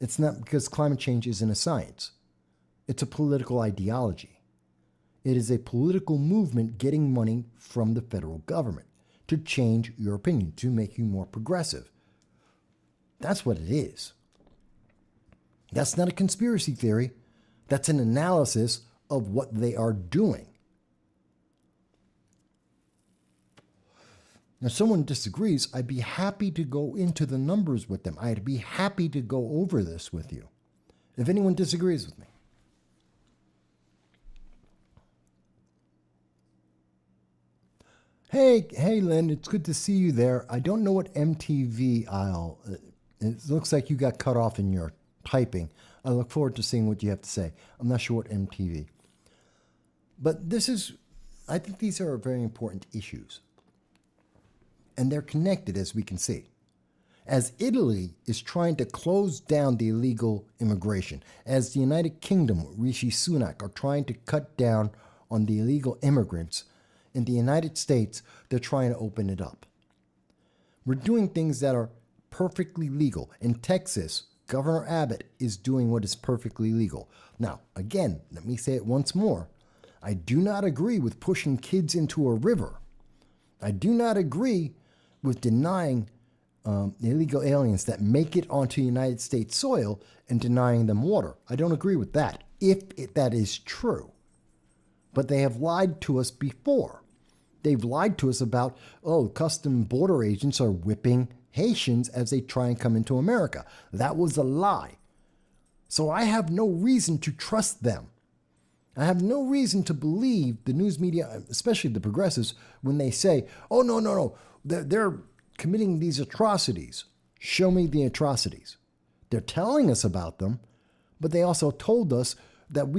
It's not because climate change isn't a science. It's a political ideology. It is a political movement getting money from the federal government to change your opinion, to make you more progressive. That's what it is. That's not a conspiracy theory. That's an analysis of what they are doing. If someone disagrees, I'd be happy to go into the numbers with them. I'd be happy to go over this with you. If anyone disagrees with me. Hey, Lynn, it's good to see you there. I don't know what MTV aisle. It looks like you got cut off in your typing. I look forward to seeing what you have to say. I'm not sure what MTV. But I think these are very important issues. And they're connected, as we can see. As Italy is trying to close down the illegal immigration, as the United Kingdom, Rishi Sunak, are trying to cut down on the illegal immigrants, in the United States, they're trying to open it up. We're doing things that are perfectly legal. In Texas, Governor Abbott is doing what is perfectly legal. Now, again, let me say it once more. I do not agree with pushing kids into a river. I do not agree with denying illegal aliens that make it onto United States soil and denying them water. I don't agree with that, if that is true. But they have lied to us before. They've lied to us about, custom border agents are whipping Haitians as they try and come into America. That was a lie. So I have no reason to trust them. I have no reason to believe the news media, especially the progressives, when they say, no, they're committing these atrocities. Show me the atrocities. They're telling us about them, but they also told us that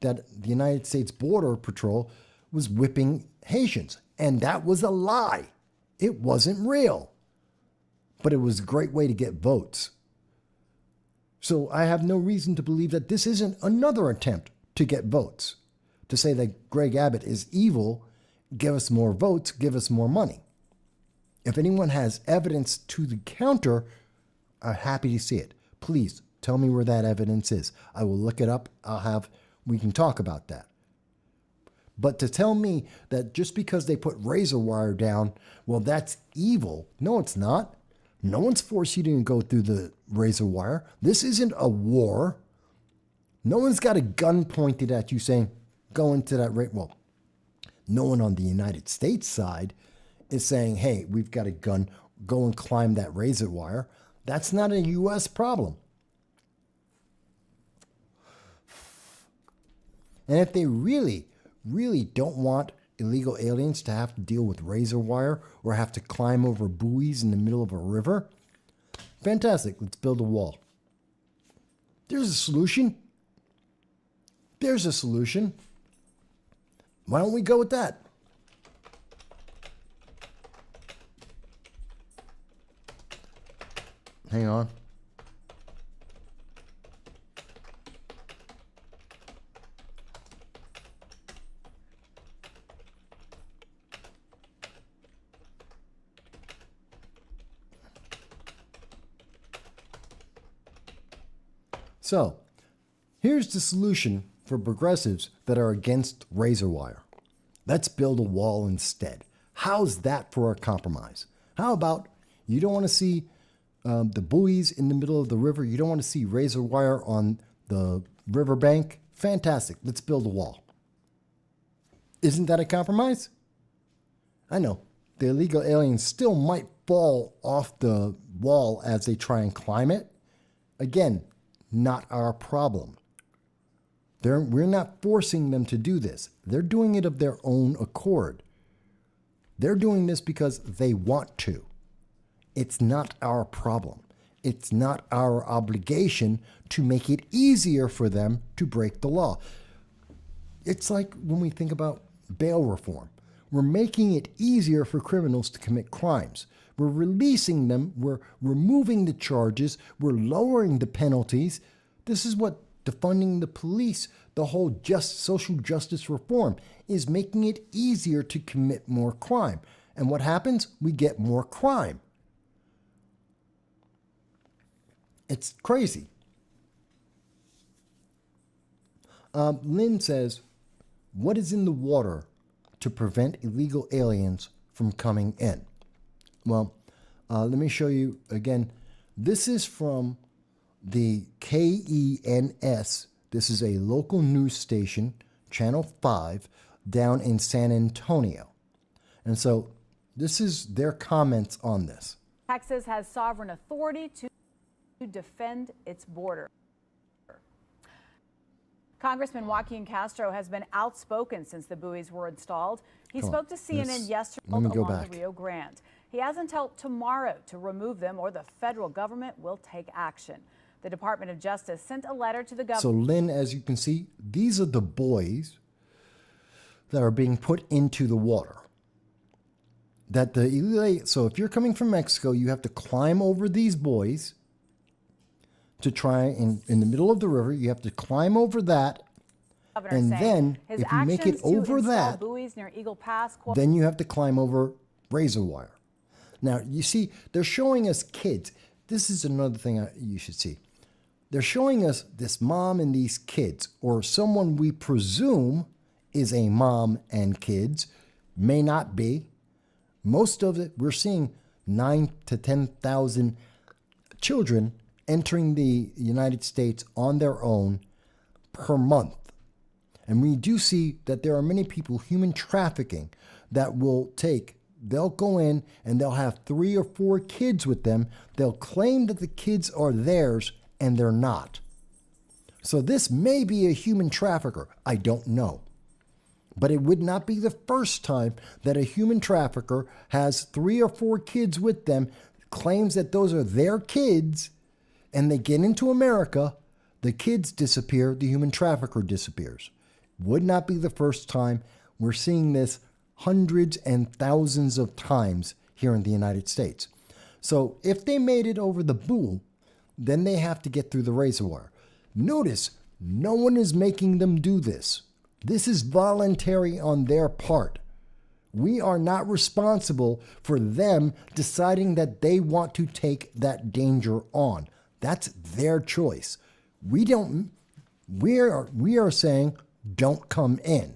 that the United States Border Patrol was whipping Haitians. And that was a lie. It wasn't real. But it was a great way to get votes. So I have no reason to believe that this isn't another attempt to get votes. To say that Greg Abbott is evil, give us more votes, give us more money. If anyone has evidence to the counter, I'm happy to see it. Please tell me where that evidence is. I will look it up. We can talk about that. But to tell me that just because they put razor wire down, well, that's evil. No, it's not. No one's forced you to go through the razor wire. This isn't a war. No one's got a gun pointed at you saying, go into that Well, no one on the United States side is saying, hey, we've got a gun, go and climb that razor wire. That's not a U.S. problem. And if they really don't want illegal aliens to have to deal with razor wire or have to climb over buoys in the middle of a river, fantastic, let's build a wall. There's a solution. There's a solution. Why don't we go with that? Hang on. So, here's the solution for progressives that are against razor wire. Let's build a wall instead. How's that for a compromise? How about you don't want to see the buoys in the middle of the river? You don't want to see razor wire on the riverbank? Fantastic. Let's build a wall. Isn't that a compromise? I know. The illegal aliens still might fall off the wall as they try and climb it. Again, not our problem. We're not forcing them to do this. They're doing it of their own accord. They're doing this because they want to. It's not our problem. It's not our obligation to make it easier for them to break the law. It's like when we think about bail reform. We're making it easier for criminals to commit crimes. We're releasing them. We're removing the charges. We're lowering the penalties. This is what defunding the police, the whole social justice reform, is making it easier to commit more crime. And what happens? We get more crime. It's crazy. Lynn says, what is in the water to prevent illegal aliens from coming in? Well, let me show you again. This is from the KENS. This is a local news station, Channel 5, down in San Antonio. And so This is their comments on this. Texas has sovereign authority to defend its border. Congressman Joaquin Castro has been outspoken since the buoys were installed. He spoke to CNN yesterday along the Rio Grande. He has until tomorrow to remove them or the federal government will take action. The Department of Justice sent a letter to the government. So, Lynn, as you can see, these are the buoys that are being put into the water. So if you're coming from Mexico, you have to climb over these buoys to try in the middle of the river. You have to climb over that. And then if you make it over that, then you have to climb over razor wire. Now, you see, they're showing us kids. This is another thing you should see. They're showing us this mom and these kids, or someone we presume is a mom and kids, may not be. Most of it, we're seeing 9,000 to 10,000 children entering the United States on their own per month. And we do see that there are many people, human trafficking, that they'll go in and they'll have 3 or 4 kids with them. They'll claim that the kids are theirs and they're not. So this may be a human trafficker. I don't know. But it would not be the first time that a human trafficker has 3 or 4 kids with them, claims that those are their kids, and they get into America, the kids disappear, the human trafficker disappears. Would not be the first time. We're seeing this hundreds and thousands of times here in the United States. So if they made it over the bull, then they have to get through the razor wire. Notice, no one is making them do this. This is voluntary on their part. We are not responsible for them deciding that they want to take that danger on. That's their choice. We are saying, don't come in.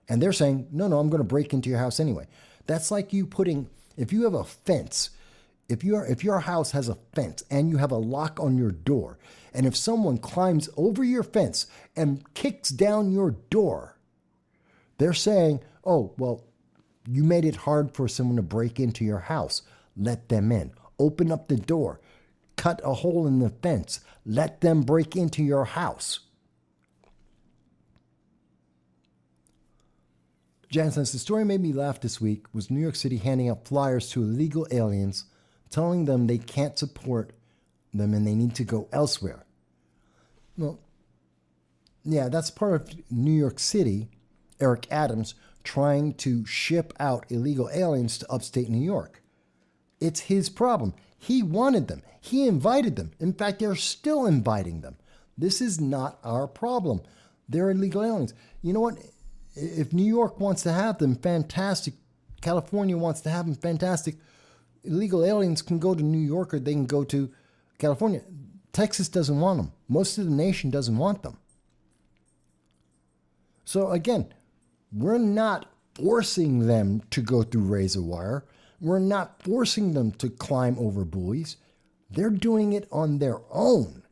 And they're saying, no, I'm going to break into your house anyway. That's like you if you have a fence, if your house has a fence and you have a lock on your door, and if someone climbs over your fence and kicks down your door, they're saying, oh, well, you made it hard for someone to break into your house. Let them in. Open up the door. Cut a hole in the fence. Let them break into your house. Jan says, the story made me laugh this week was New York City handing out flyers to illegal aliens, telling them they can't support them and they need to go elsewhere. Well, yeah, that's part of New York City, Eric Adams, trying to ship out illegal aliens to upstate New York. It's his problem. He wanted them. He invited them. In fact, they're still inviting them. This is not our problem. They're illegal aliens. You know what? If New York wants to have them, fantastic. California wants to have them, fantastic. Illegal aliens can go to New York or they can go to California. Texas doesn't want them. Most of the nation doesn't want them. So again, we're not forcing them to go through razor wire. We're not forcing them to climb over buoys. They're doing it on their own.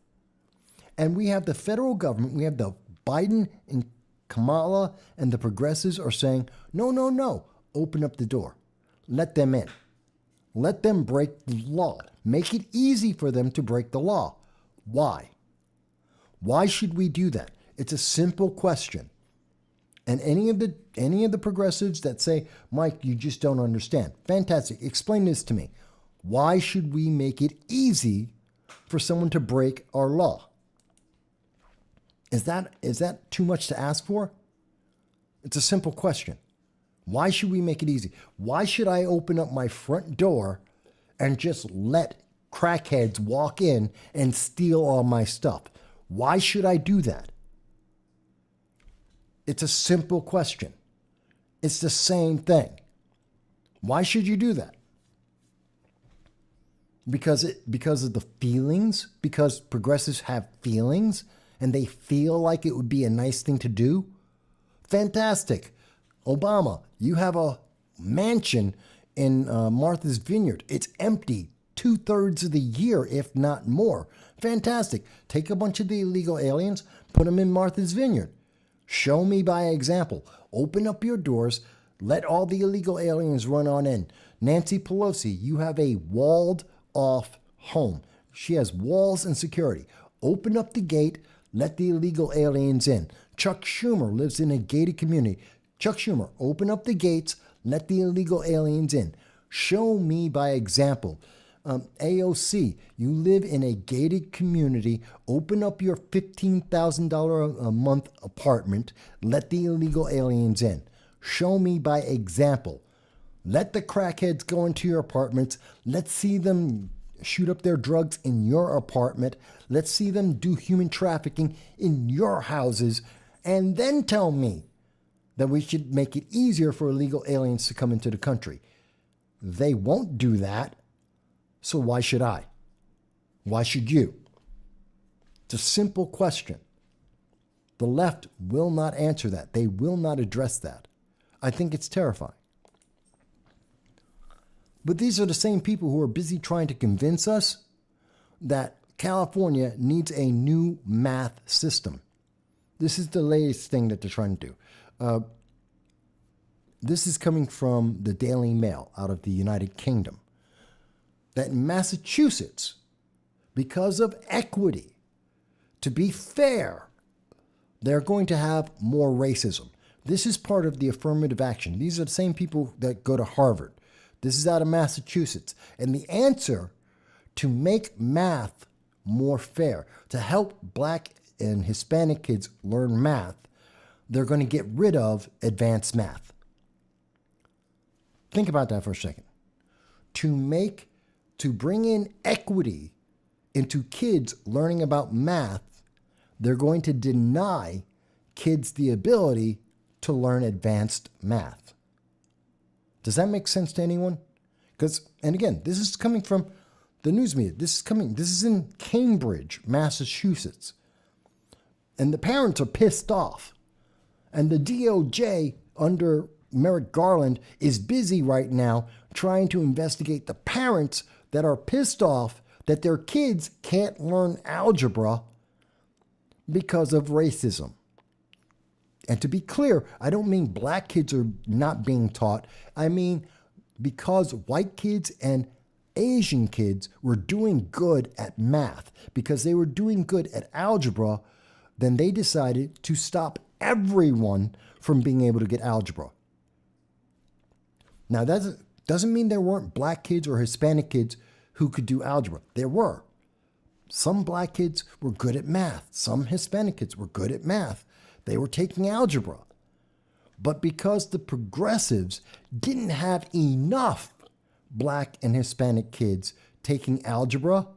And we have the federal government, we have the Biden and Kamala and the progressives are saying, no, open up the door. Let them in. Let them break the law. Make it easy for them to break the law. Why? Why should we do that? It's a simple question. And any of the progressives that say, Mike, you just don't understand. Fantastic. Explain this to me. Why should we make it easy for someone to break our law? Is that too much to ask for? It's a simple question. Why should we make it easy? Why should I open up my front door and just let crackheads walk in and steal all my stuff? Why should I do that? It's a simple question. It's the same thing. Why should you do that? Because of the feelings? Because progressives have feelings and they feel like it would be a nice thing to do? Fantastic. Obama, you have a mansion in Martha's Vineyard. It's empty 2/3 of the year, if not more. Fantastic. Take a bunch of the illegal aliens, put them in Martha's Vineyard. Show me by example. Open up your doors, Let all the illegal aliens run on in. Nancy Pelosi, you have a walled off home. She has walls and security. Open up the gate, let the illegal aliens in. Chuck Schumer lives in a gated community. Chuck Schumer, open up the gates, let the illegal aliens in. Show me by example. AOC, you live in a gated community. Open up your $15,000 a month apartment. Let the illegal aliens in. Show me by example. Let the crackheads go into your apartments. Let's see them shoot up their drugs in your apartment. Let's see them do human trafficking in your houses. And then tell me that we should make it easier for illegal aliens to come into the country. They won't do that. So why should I? Why should you? It's a simple question. The left will not answer that. They will not address that. I think it's terrifying. But these are the same people who are busy trying to convince us that California needs a new math system. This is the latest thing that they're trying to do. This is coming from the Daily Mail out of the United Kingdom. That in Massachusetts, because of equity, to be fair, they're going to have more racism. This is part of the affirmative action. These are the same people that go to Harvard. This is out of Massachusetts. And the answer to make math more fair, to help Black and Hispanic kids learn math, they're going to get rid of advanced math. Think about that for a second. To bring in equity into kids learning about math, they're going to deny kids the ability to learn advanced math. Does that make sense to anyone? And again, this is coming from the news media. This is in Cambridge, Massachusetts. And the parents are pissed off. And the DOJ under Merrick Garland is busy right now trying to investigate the parents that are pissed off that their kids can't learn algebra because of racism. And to be clear, I don't mean Black kids are not being taught. I mean because white kids and Asian kids were doing good at math, because they were doing good at algebra, then they decided to stop everyone from being able to get algebra. Now, that doesn't mean there weren't Black kids or Hispanic kids who could do algebra. There were. Some Black kids were good at math. Some Hispanic kids were good at math. They were taking algebra. But because the progressives didn't have enough Black and Hispanic kids taking algebra,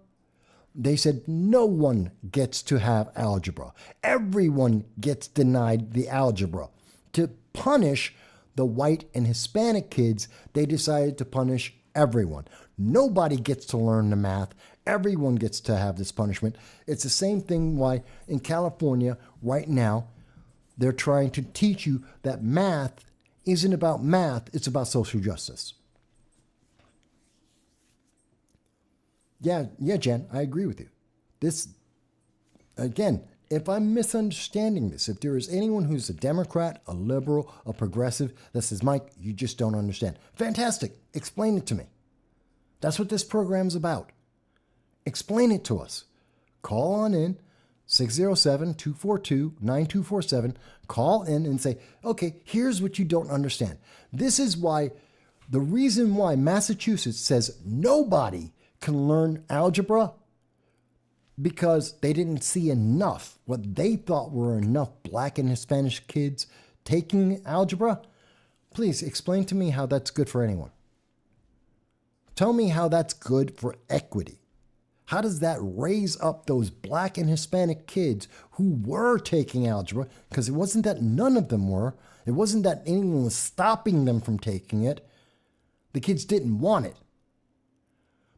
they said no one gets to have algebra. Everyone gets denied the algebra. To punish the white and Hispanic kids, they decided to punish everyone. Nobody gets to learn the math. Everyone gets to have this punishment. It's the same thing why in California right now, they're trying to teach you that math isn't about math, it's about social justice. Yeah, Jen, I agree with you. This, again, if I'm misunderstanding this, if there is anyone who's a Democrat, a liberal, a progressive that says, Mike, you just don't understand, fantastic, explain it to me. That's what this program's about. Explain it to us. Call on in, 607-242-9247. Call in and say, okay, here's what you don't understand. This is why, the reason why Massachusetts says nobody can learn algebra, because they didn't see enough, what they thought were enough Black and Hispanic kids taking algebra. Please explain to me how that's good for anyone. Tell me how that's good for equity. How does that raise up those Black and Hispanic kids who were taking algebra? Because it wasn't that none of them were. It wasn't that anyone was stopping them from taking it. The kids didn't want it.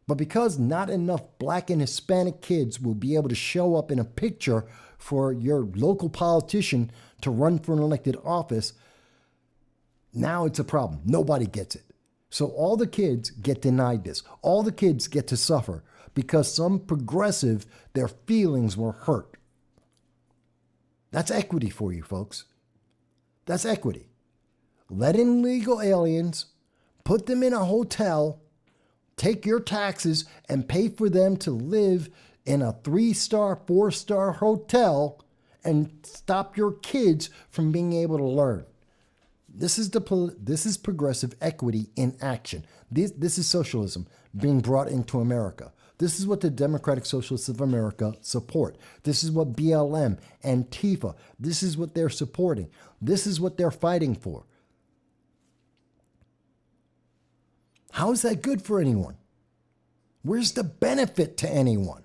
But because not enough Black and Hispanic kids will be able to show up in a picture for your local politician to run for an elected office, now it's a problem. Nobody gets it. So all the kids get denied this. All the kids get to suffer because some progressive, their feelings were hurt. That's equity for you, folks. That's equity. let in illegal aliens, put them in a hotel, take your taxes, and pay for them to live in a 3-star, 4-star hotel and stop your kids from being able to learn. This is progressive equity in action. This is socialism being brought into America. This is what the Democratic Socialists of America support. This is what BLM, Antifa, this is what they're supporting. This is what they're fighting for. How is that good for anyone? Where's the benefit to anyone?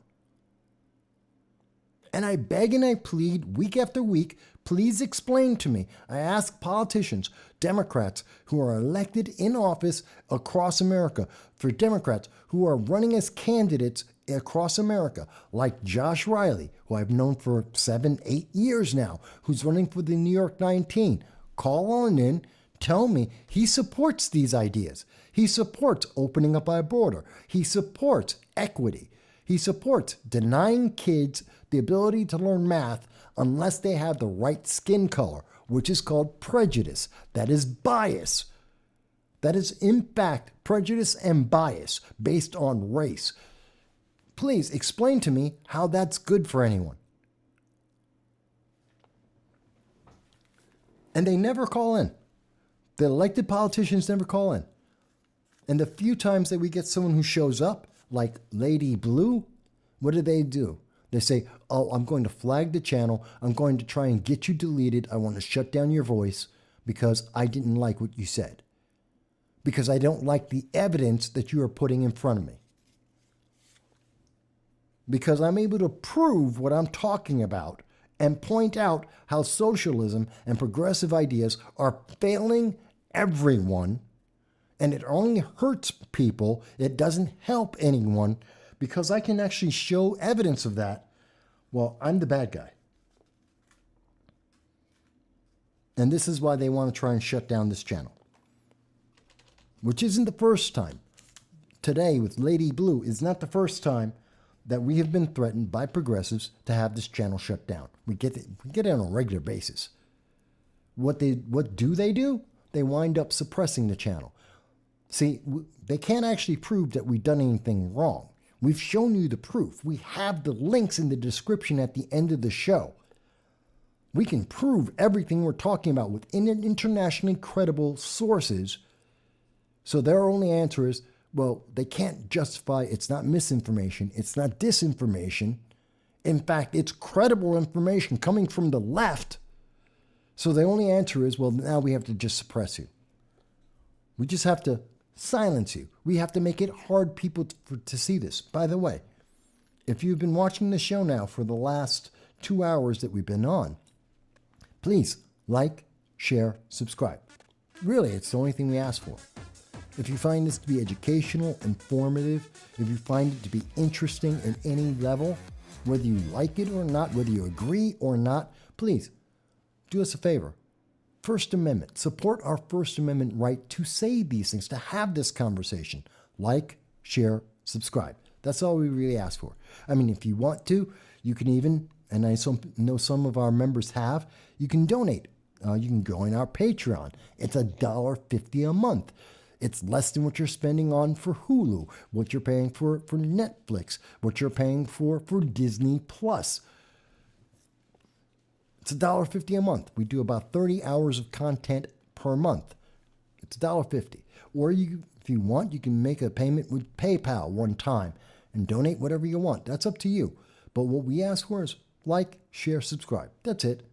And I beg and I plead week after week, please explain to me. I ask politicians, Democrats who are elected in office across America, for Democrats who are running as candidates across America, like Josh Riley, who I've known for 7, 8 years now, who's running for the New York 19. Call on in, tell me he supports these ideas. He supports opening up our border. He supports equity. He supports denying kids the ability to learn math unless they have the right skin color, which is called prejudice. That is bias. That is, in fact, prejudice and bias based on race. Please explain to me how that's good for anyone. And they never call in. The elected politicians never call in. And the few times that we get someone who shows up, like Lady Blue, what do? They say, oh, I'm going to flag the channel. I'm going to try and get you deleted. I want to shut down your voice because I didn't like what you said. Because I don't like the evidence that you are putting in front of me. Because I'm able to prove what I'm talking about and point out how socialism and progressive ideas are failing everyone. And it only hurts people. It doesn't help anyone because I can actually show evidence of that. Well, I'm the bad guy. And this is why they want to try and shut down this channel. Which isn't the first time. Today with Lady Blue is not the first time that we have been threatened by progressives to have this channel shut down. We get it on a regular basis. What do? They wind up suppressing the channel. See, they can't actually prove that we've done anything wrong. We've shown you the proof. We have the links in the description at the end of the show. We can prove everything we're talking about within internationally credible sources. So their only answer is, well, they can't justify it's not misinformation, it's not disinformation. In fact, it's credible information coming from the left. So the only answer is, well, now we have to just suppress you. We just have to silence you. We have to make it hard people to see this. By the way, if you've been watching the show now for the last 2 hours that we've been on, please like, share, subscribe. Really, it's the only thing we ask for. If you find this to be educational, informative, if you find it to be interesting in any level, whether you like it or not, whether you agree or not, please do us a favor. First Amendment. Support our First Amendment right to say these things, to have this conversation. Like, share, subscribe. That's all we really ask for. I mean, if you want to, you can even, and I know some of our members have, you can donate. You can join our Patreon. It's $1.50 a month. It's less than what you're spending on for Hulu, what you're paying for Netflix, what you're paying for Disney Plus. It's $1.50 a month. We do about 30 hours of content per month. It's $1.50. Or if you want, you can make a payment with PayPal one time and donate whatever you want. That's up to you. But what we ask for is like, share, subscribe. That's it.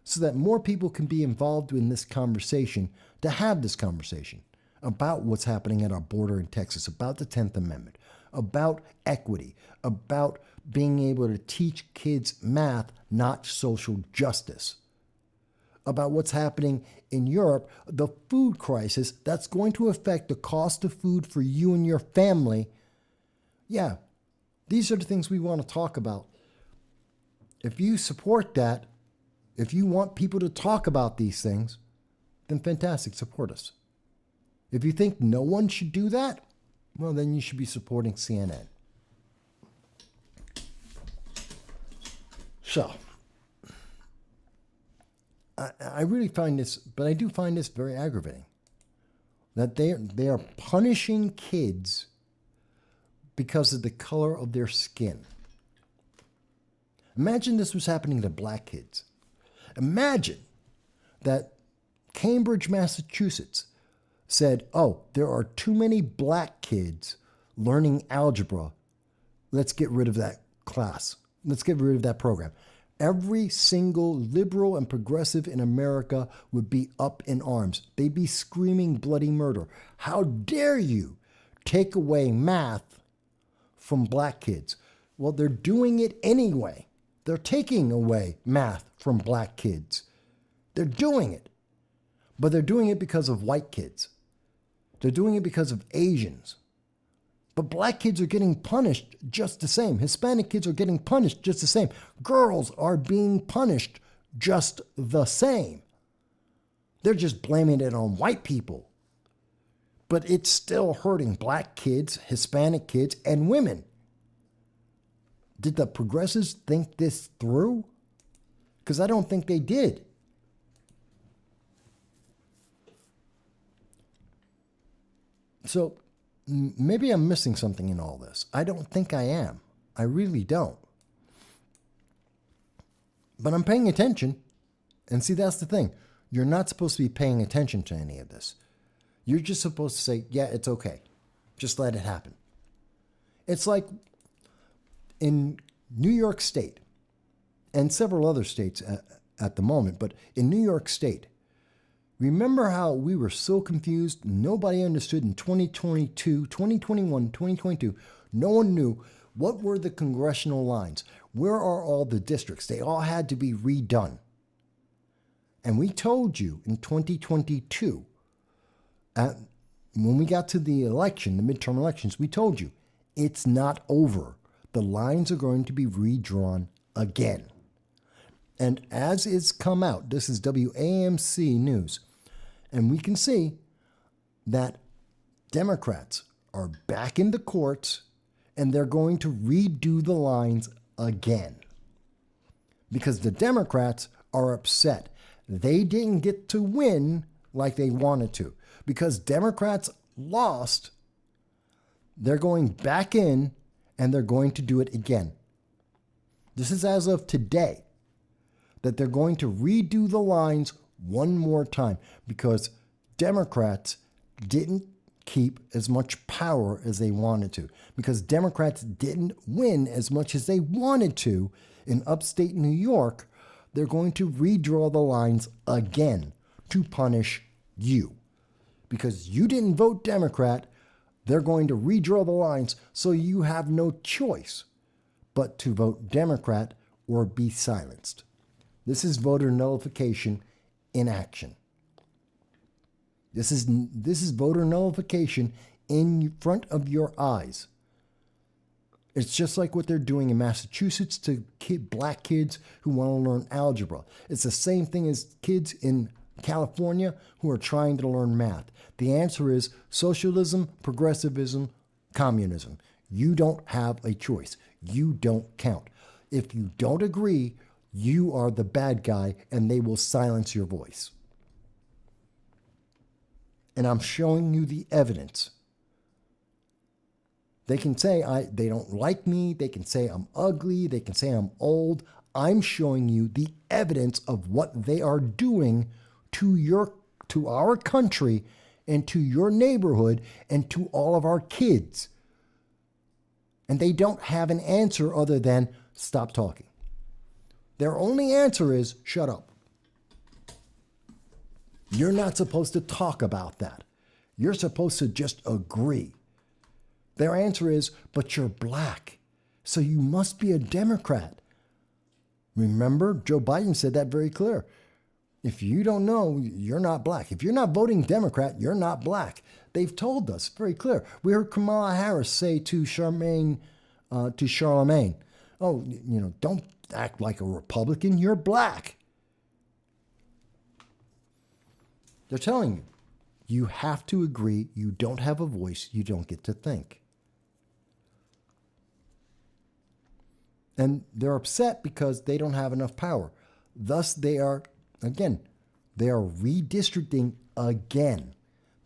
So that more people can be involved in this conversation, to have this conversation about what's happening at our border in Texas, about the 10th Amendment, about equity, about being able to teach kids math, not social justice, about what's happening in Europe, the food crisis that's going to affect the cost of food for you and your family. Yeah, these are the things we want to talk about. If you support that, if you want people to talk about these things, then fantastic, support us. If you think no one should do that, well, then you should be supporting CNN. So, I really find this, but I do find this very aggravating. That they are punishing kids because of the color of their skin. Imagine this was happening to black kids. Imagine that Cambridge, Massachusetts said, oh, there are too many black kids learning algebra. Let's get rid of that class. Let's get rid of that program. Every single liberal and progressive in America would be up in arms. They'd be screaming bloody murder. How dare you take away math from black kids? Well, they're doing it anyway. They're taking away math from black kids. They're doing it. But they're doing it because of white kids. They're doing it because of Asians. But black kids are getting punished just the same. Hispanic kids are getting punished just the same. Girls are being punished just the same. They're just blaming it on white people. But it's still hurting black kids, Hispanic kids, and women. Did the progressives think this through? Because I don't think they did. So maybe I'm missing something in all this. I don't think I am. I really don't. But I'm paying attention. And see, that's the thing. You're not supposed to be paying attention to any of this. You're just supposed to say, yeah, it's okay. Just let it happen. It's like in New York State and several other states at the moment, but in New York State, remember how we were so confused? Nobody understood in 2022, 2021, 2022. No one knew what were the congressional lines. Where are all the districts? They all had to be redone. And we told you in 2022, when we got to the election, the midterm elections, we told you it's not over. The lines are going to be redrawn again. And as it's come out, this is WAMC News, and we can see that Democrats are back in the courts and they're going to redo the lines again. Because the Democrats are upset. They didn't get to win like they wanted to. Because Democrats lost, they're going back in and they're going to do it again. This is as of today, that they're going to redo the lines one more time because Democrats didn't keep as much power as they wanted to, because Democrats didn't win as much as they wanted to in upstate New York. They're going to redraw the lines again to punish you. Because you didn't vote Democrat, they're going to redraw the lines so you have no choice but to vote Democrat or be silenced. This is voter nullification in action. This is voter nullification in front of your eyes. It's just like what they're doing in Massachusetts to black kids who want to learn algebra. It's the same thing as kids in California who are trying to learn math. The answer is socialism, progressivism, communism. You don't have a choice. You don't count. If you don't agree, you are the bad guy and they will silence your voice. And I'm showing you the evidence. They can say they don't like me. They can say I'm ugly. They can say I'm old. I'm showing you the evidence of what they are doing to our country and to your neighborhood and to all of our kids. And they don't have an answer other than stop talking. Their only answer is shut up. You're not supposed to talk about that. You're supposed to just agree. Their answer is, but you're black, so you must be a Democrat. Remember, Joe Biden said that very clear. If you don't know, you're not black. If you're not voting Democrat, you're not black. They've told us very clear. We heard Kamala Harris say to Charlemagne, oh, don't act like a Republican. You're black. They're telling you, you have to agree. You don't have a voice. You don't get to think. And they're upset because they don't have enough power. Thus, they are Again, they are redistricting again.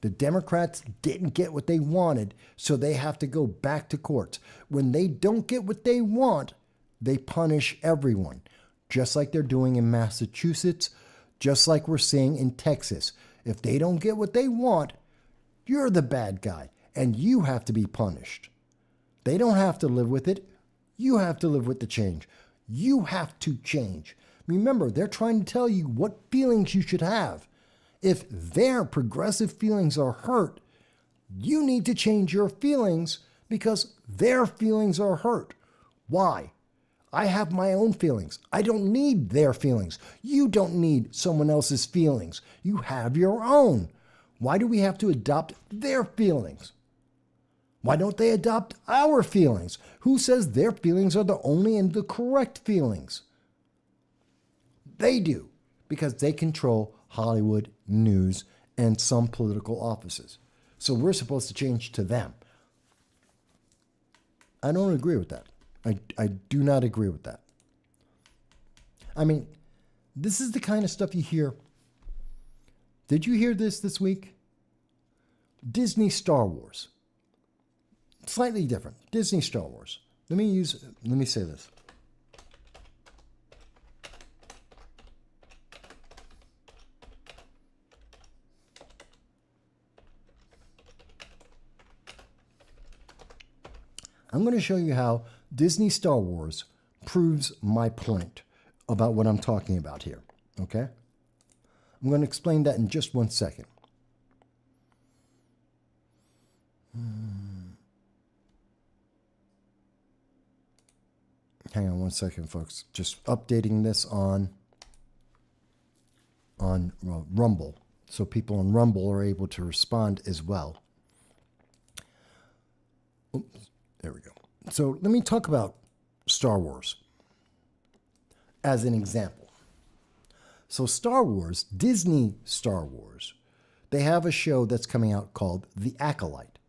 The Democrats didn't get what they wanted, so they have to go back to courts. When they don't get what they want, they punish everyone, just like they're doing in Massachusetts, just like we're seeing in Texas. If they don't get what they want, you're the bad guy, and you have to be punished. They don't have to live with it. You have to live with the change. You have to change. Remember, they're trying to tell you what feelings you should have. If their progressive feelings are hurt, you need to change your feelings because their feelings are hurt. Why? I have my own feelings. I don't need their feelings. You don't need someone else's feelings. You have your own. Why do we have to adopt their feelings? Why don't they adopt our feelings? Who says their feelings are the only and the correct feelings? They do, because they control Hollywood, news, and some political offices. So we're supposed to change to them. I don't agree with that. I do not agree with that. I mean, this is the kind of stuff you hear. Did you hear this week? Disney Star Wars. Slightly different. Disney Star Wars. Let me say this. I'm going to show you how Disney Star Wars proves my point about what I'm talking about here. Okay? I'm going to explain that in just 1 second. Hang on 1 second, folks. Just updating this on Rumble, so people on Rumble are able to respond as well. Oops, there we go. So let me talk about Star Wars as an example. So Star Wars, Disney Star Wars, they have a show that's coming out called The Acolyte.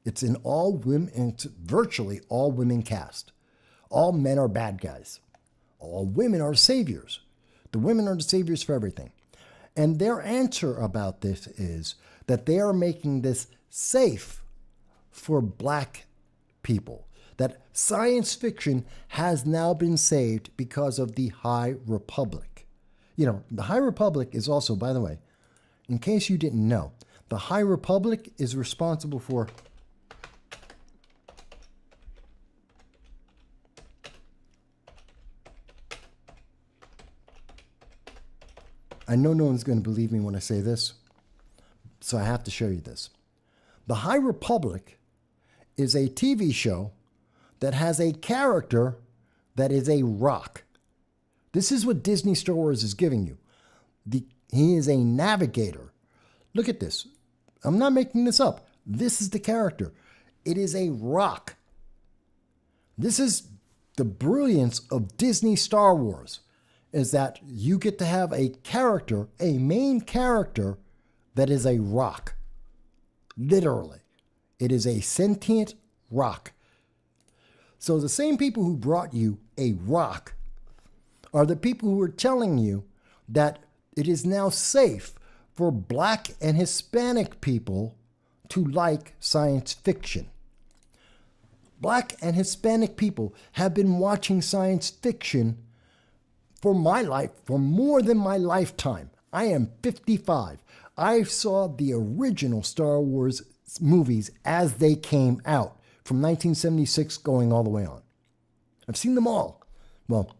It's an it's virtually all women cast. All men are bad guys. All women are saviors. The women are the saviors for everything. And their answer about this is that they are making this safe for black people. That science fiction has now been saved because of the High Republic. You know, the High Republic is also, by the way, in case you didn't know, the High Republic is responsible for I know no one's going to believe me when I say this, so I have to show you this. The High Republic is a TV show that has a character that is a rock. This is what Disney Star Wars is giving you. He is a navigator. Look at this. I'm not making this up. This is the character. It is a rock. This is the brilliance of Disney Star Wars, is that you get to have a character, a main character, that is a rock. Literally. It is a sentient rock. So the same people who brought you a rock are the people who are telling you that it is now safe for black and Hispanic people to like science fiction. Black and Hispanic people have been watching science fiction for my life, for more than my lifetime. I am 55. I saw the original Star Wars movies as they came out, from 1976 going all the way on. I've seen them all. Well,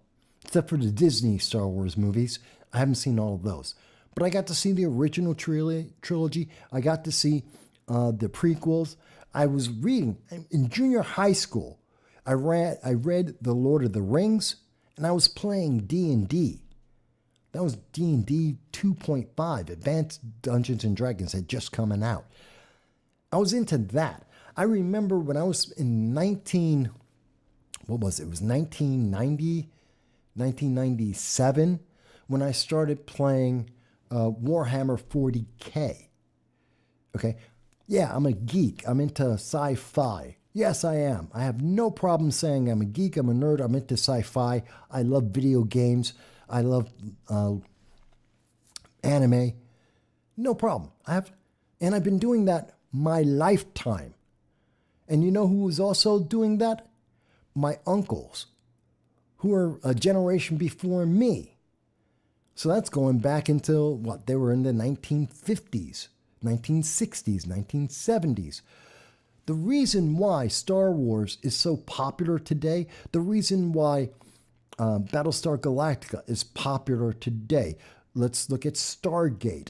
except for the Disney Star Wars movies. I haven't seen all of those. But I got to see the original trilogy. I got to see the prequels. I was reading, in junior high school, I read The Lord of the Rings, and I was playing D&D. That was D&D 2.5. Advanced Dungeons and Dragons had just coming out. I was into that. I remember when I was in 1990, 1997, when I started playing Warhammer 40K. Okay? Yeah, I'm a geek. I'm into sci-fi. Yes, I am. I have no problem saying I'm a geek, I'm a nerd, I'm into sci-fi. I love video games. I love anime. No problem. And I've been doing that my lifetime. And you know who was also doing that? My uncles, who are a generation before me. So that's going back until what? They were in the 1950s, 1960s, 1970s. The reason why Star Wars is so popular today, the reason why Battlestar Galactica is popular today. Let's look at Stargate,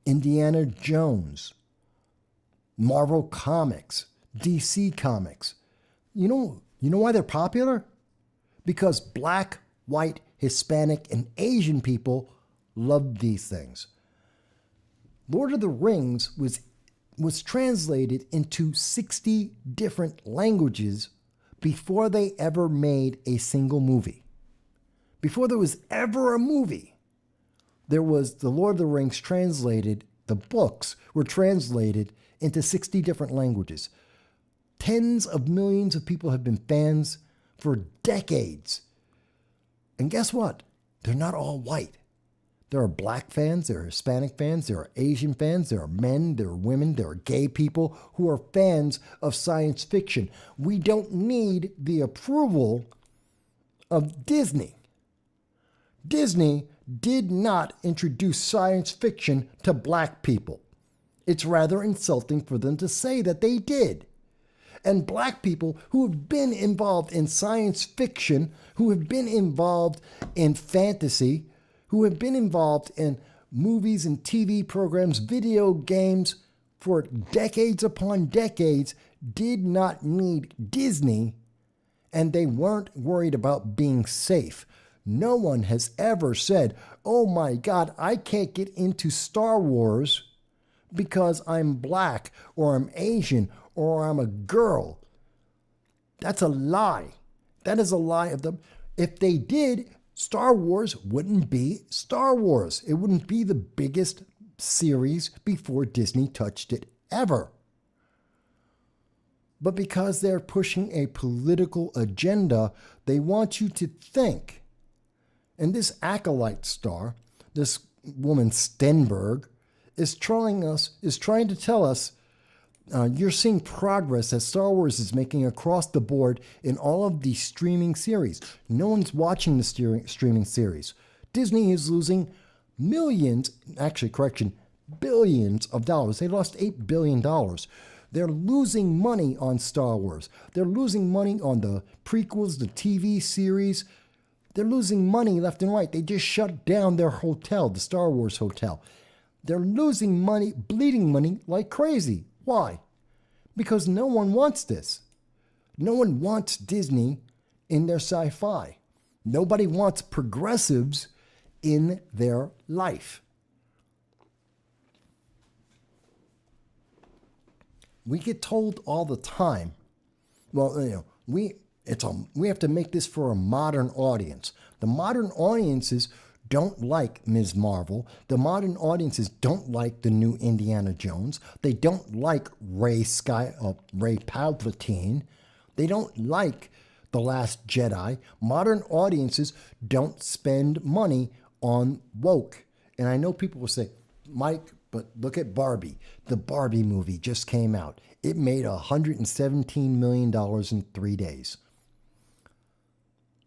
Indiana Jones, Marvel Comics, DC Comics. You know why they're popular? Because Black, white, Hispanic, and Asian people love these things. Lord of the Rings was translated into 60 different languages before they ever made a single movie. Before there was ever a movie, there was the Lord of the Rings translated, the books were translated into 60 different languages. Tens of millions of people have been fans for decades. And guess what? They're not all white. There are black fans, there are Hispanic fans, there are Asian fans, there are men, there are women, there are gay people who are fans of science fiction. We don't need the approval of Disney. Disney did not introduce science fiction to black people. It's rather insulting for them to say that they did. And black people who have been involved in science fiction, who have been involved in fantasy, who have been involved in movies and TV programs, video games for decades upon decades, did not need Disney, and they weren't worried about being safe. No one has ever said, oh my God, I can't get into Star Wars because I'm black or I'm Asian or I'm a girl. That's a lie. That is a lie of them. If they did, Star Wars wouldn't be Star Wars. It wouldn't be the biggest series before Disney touched it ever. But because they're pushing a political agenda, they want you to think. And this acolyte star, this woman Stenberg, is trying to tell us you're seeing progress that Star Wars is making across the board in all of these streaming series. No one's watching the streaming series. Disney is losing billions of dollars. They lost $8 billion. They're losing money on Star Wars. They're losing money on the prequels, the TV series. They're losing money left and right. They just shut down their hotel, the Star Wars hotel. They're losing money, bleeding money like crazy. Why? Because no one wants this. No one wants Disney in their sci-fi. Nobody wants progressives in their life. We get told all the time, well, we have to make this for a modern audience. The modern audiences don't like Ms. Marvel. The modern audiences don't like the new Indiana Jones. They don't like Rey Palpatine. They don't like The Last Jedi. Modern audiences don't spend money on woke. And I know people will say, Mike, but look at Barbie. The Barbie movie just came out. It made $117 million in 3 days.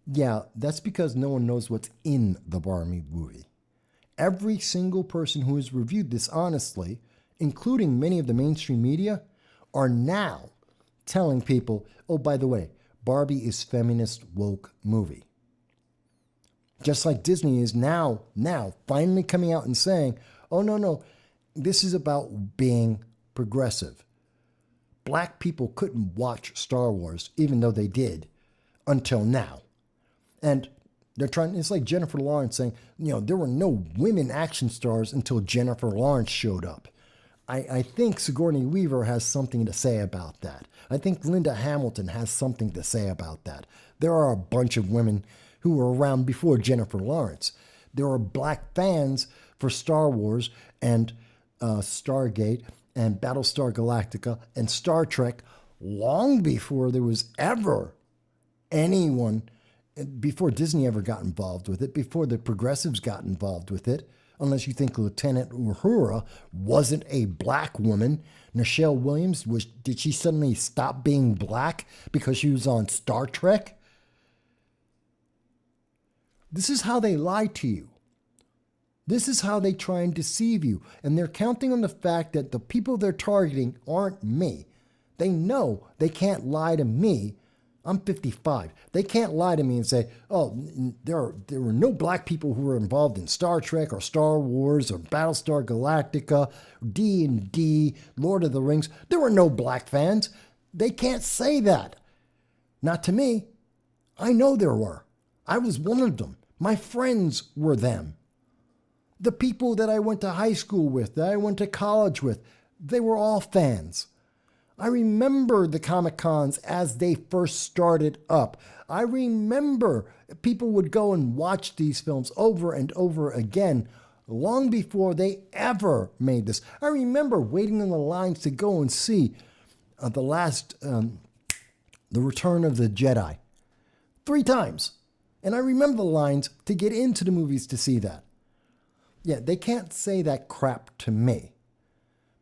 Yeah, that's because no one knows what's in the Barbie movie. Every single person who has reviewed this honestly, including many of the mainstream media, are now telling people, oh, by the way, Barbie is feminist woke movie. Just like Disney is now finally coming out and saying, oh, no, this is about being progressive. Black people couldn't watch Star Wars, even though they did, until now. And they're trying, it's like Jennifer Lawrence saying, there were no women action stars until Jennifer Lawrence showed up. I think Sigourney Weaver has something to say about that. I think Linda Hamilton has something to say about that. There are a bunch of women who were around before Jennifer Lawrence. There are black fans for Star Wars and Stargate and Battlestar Galactica and Star Trek long before there was ever anyone before Disney ever got involved with it, before the progressives got involved with it, unless you think Lieutenant Uhura wasn't a black woman. Nichelle Williams, did she suddenly stop being black because she was on Star Trek? This is how they lie to you. This is how they try and deceive you. And they're counting on the fact that the people they're targeting aren't me. They know they can't lie to me. I'm 55. They can't lie to me and say, oh, there were no black people who were involved in Star Trek or Star Wars or Battlestar Galactica, D&D, Lord of the Rings. There were no black fans. They can't say that. Not to me. I know there were. I was one of them. My friends were them. The people that I went to high school with, that I went to college with, they were all fans. I remember the Comic-Cons as they first started up. I remember people would go and watch these films over and over again long before they ever made this. I remember waiting in the lines to go and see The Return of the Jedi 3 times. And I remember the lines to get into the movies to see that. Yeah, they can't say that crap to me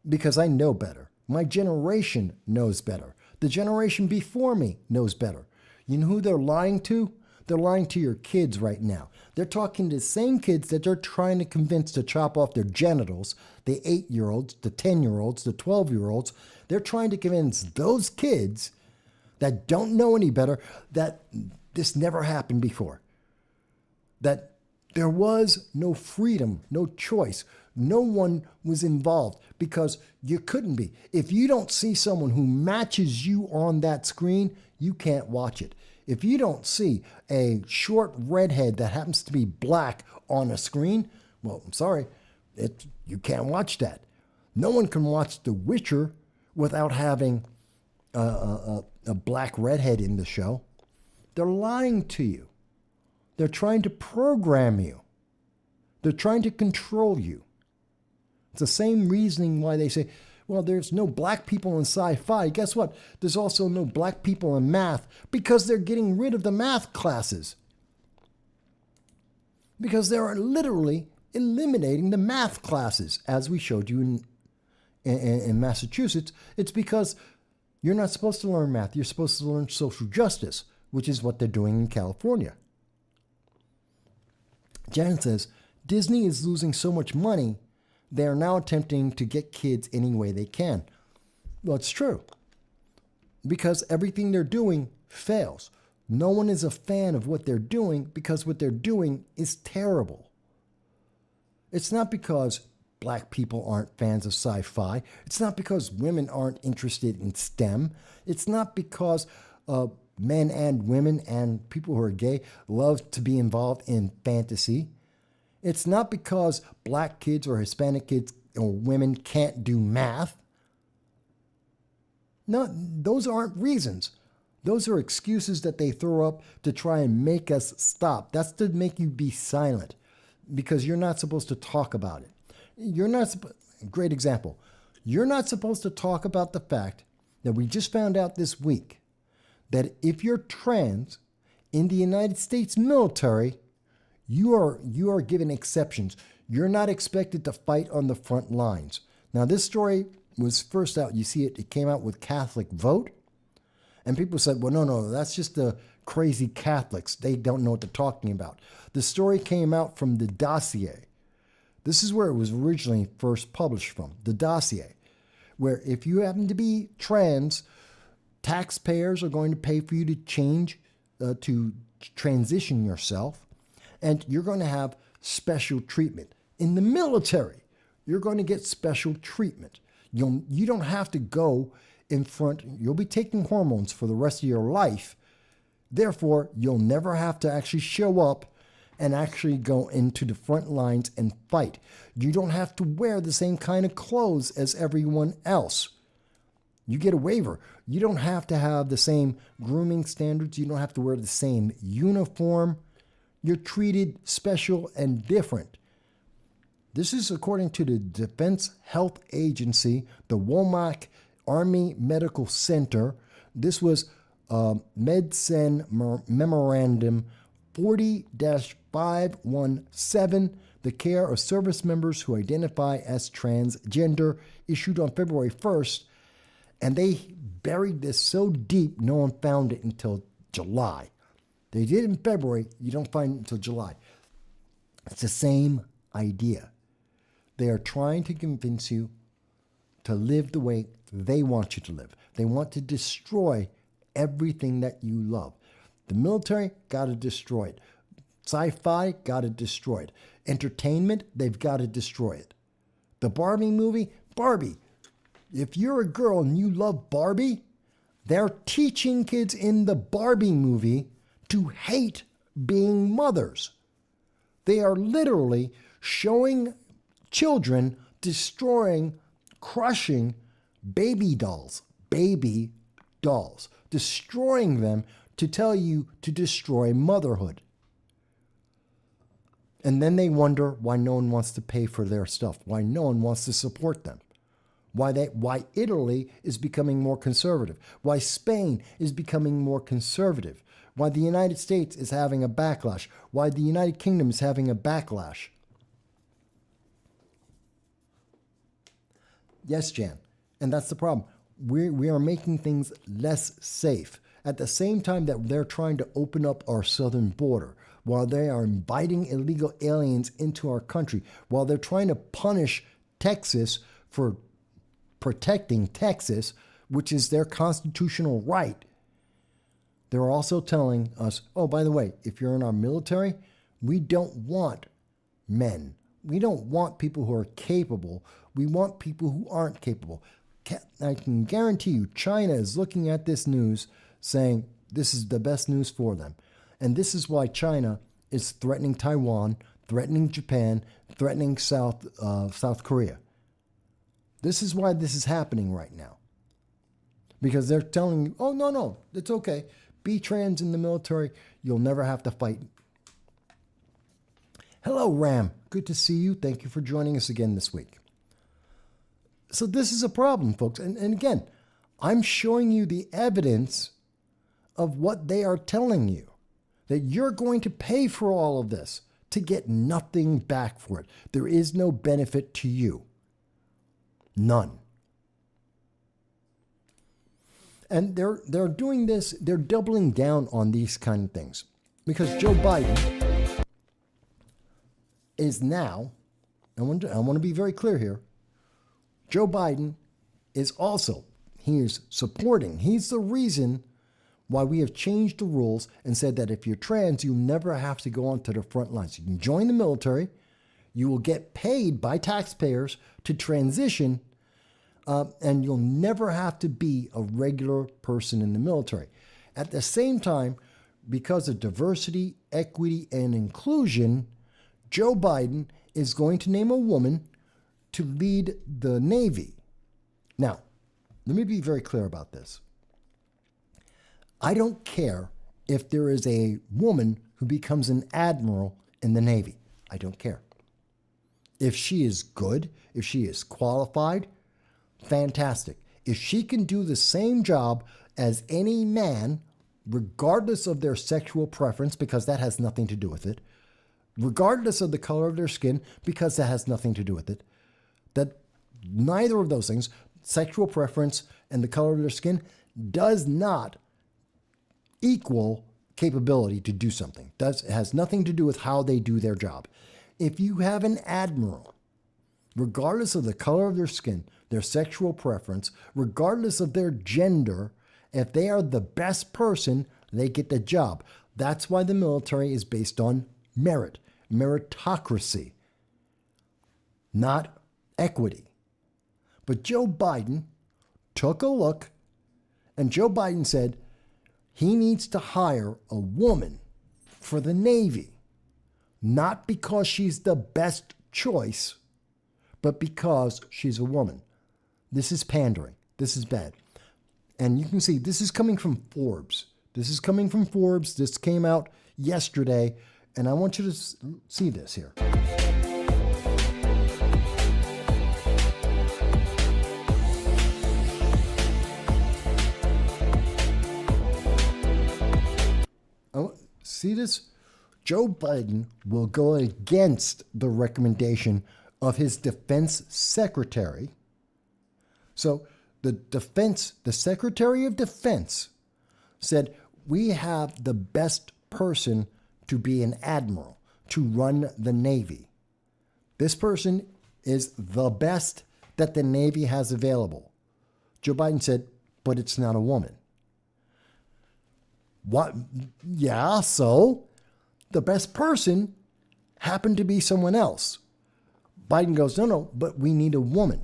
because I know better. My generation knows better. The generation before me knows better. You know who they're lying to? They're lying to your kids right now. They're talking to the same kids that they're trying to convince to chop off their genitals, the 8-year-olds, the 10-year-olds, the 12-year-olds. They're trying to convince those kids that don't know any better that this never happened before. That there was no freedom, no choice. No one was involved because you couldn't be. If you don't see someone who matches you on that screen, you can't watch it. If you don't see a short redhead that happens to be black on a screen, well, I'm sorry, you can't watch that. No one can watch The Witcher without having a black redhead in the show. They're lying to you. They're trying to program you. They're trying to control you. It's the same reasoning why they say, well, there's no black people in sci-fi. Guess what? There's also no black people in math because they're getting rid of the math classes. Because they're literally eliminating the math classes, as we showed you in Massachusetts. It's because you're not supposed to learn math. You're supposed to learn social justice, which is what they're doing in California. Jan says, Disney is losing so much money, they are now attempting to get kids any way they can. Well, it's true. Because everything they're doing fails. No one is a fan of what they're doing because what they're doing is terrible. It's not because black people aren't fans of sci-fi. It's not because women aren't interested in STEM. It's not because men and women and people who are gay love to be involved in fantasy. It's not because black kids or Hispanic kids or women can't do math. No, those aren't reasons. Those are excuses that they throw up to try and make us stop. That's to make you be silent because you're not supposed to talk about it. Great example. You're not supposed to talk about the fact that we just found out this week that if you're trans in the United States military, you are given exceptions. You're not expected to fight on the front lines. Now, this story was first out. You see it came out with Catholic Vote. And people said, well, no, that's just the crazy Catholics. They don't know what they're talking about. The story came out from the Dossier. This is where it was originally first published from, the Dossier, where if you happen to be trans, taxpayers are going to pay for you to change, to transition yourself, and you're going to have special treatment. In the military, you're going to get special treatment. You don't have to go in front. You'll be taking hormones for the rest of your life. Therefore, you'll never have to actually show up and actually go into the front lines and fight. You don't have to wear the same kind of clothes as everyone else. You get a waiver. You don't have to have the same grooming standards. You don't have to wear the same uniform. You're treated special and different. This is according to the Defense Health Agency, the Womack Army Medical Center. This was MedSen Memorandum 40-517, the care of service members who identify as transgender, issued on February 1st, and they buried this so deep no one found it until July. They did it in February, you don't find it until July. It's the same idea. They are trying to convince you to live the way they want you to live. They want to destroy everything that you love. The military, got to destroy it. Sci-fi, got to destroy it. Entertainment, they've got to destroy it. The Barbie movie, Barbie. If you're a girl and you love Barbie, they're teaching kids in the Barbie movie to hate being mothers. They are literally showing children destroying, crushing baby dolls, destroying them to tell you to destroy motherhood. And then they wonder why no one wants to pay for their stuff, why no one wants to support them, why Italy is becoming more conservative, why Spain is becoming more conservative, why the United States is having a backlash, why the United Kingdom is having a backlash. Yes, Jan, and that's the problem. We are making things less safe. At the same time that they're trying to open up our southern border, while they are inviting illegal aliens into our country, while they're trying to punish Texas for protecting Texas, which is their constitutional right, they're also telling us, oh, by the way, if you're in our military, we don't want men. We don't want people who are capable. We want people who aren't capable. I can guarantee you China is looking at this news saying this is the best news for them. And this is why China is threatening Taiwan, threatening Japan, threatening South Korea. This is why this is happening right now. Because they're telling you, oh, no, it's okay. Be trans in the military. You'll never have to fight. Hello, Ram. Good to see you. Thank you for joining us again this week. So this is a problem, folks. And again, I'm showing you the evidence of what they are telling you, that you're going to pay for all of this to get nothing back for it. There is no benefit to you. None. And they're doing this, they're doubling down on these kind of things. Because Joe Biden is now, I want to be very clear here, Joe Biden is also, he's the reason why we have changed the rules and said that if you're trans, you'll never have to go onto the front lines. You can join the military, you will get paid by taxpayers to transition, and you'll never have to be a regular person in the military. At the same time, because of diversity, equity, and inclusion, Joe Biden is going to name a woman to lead the Navy. Now, let me be very clear about this. I don't care if there is a woman who becomes an admiral in the Navy. I don't care. If she is good, if she is qualified, fantastic. If she can do the same job as any man, regardless of their sexual preference, because that has nothing to do with it, regardless of the color of their skin, because that has nothing to do with it, that neither of those things, sexual preference and the color of their skin, does not equal capability to do something. It has nothing to do with how they do their job. If you have an admiral, regardless of the color of their skin, their sexual preference, regardless of their gender, if they are the best person, they get the job. That's why the military is based on merit, meritocracy, not equity. But Joe Biden took a look, and Joe Biden said he needs to hire a woman for the Navy, not because she's the best choice, but because she's a woman. This is pandering. This is bad. And you can see this is coming from Forbes. This came out yesterday, and I want you to see this here. See this? Joe Biden will go against the recommendation of his defense secretary. So the Secretary of Defense said, we have the best person to be an admiral, to run the Navy. This person is the best that the Navy has available. Joe Biden said, but it's not a woman. What? Yeah, so the best person happened to be someone else. Biden goes, no, but we need a woman.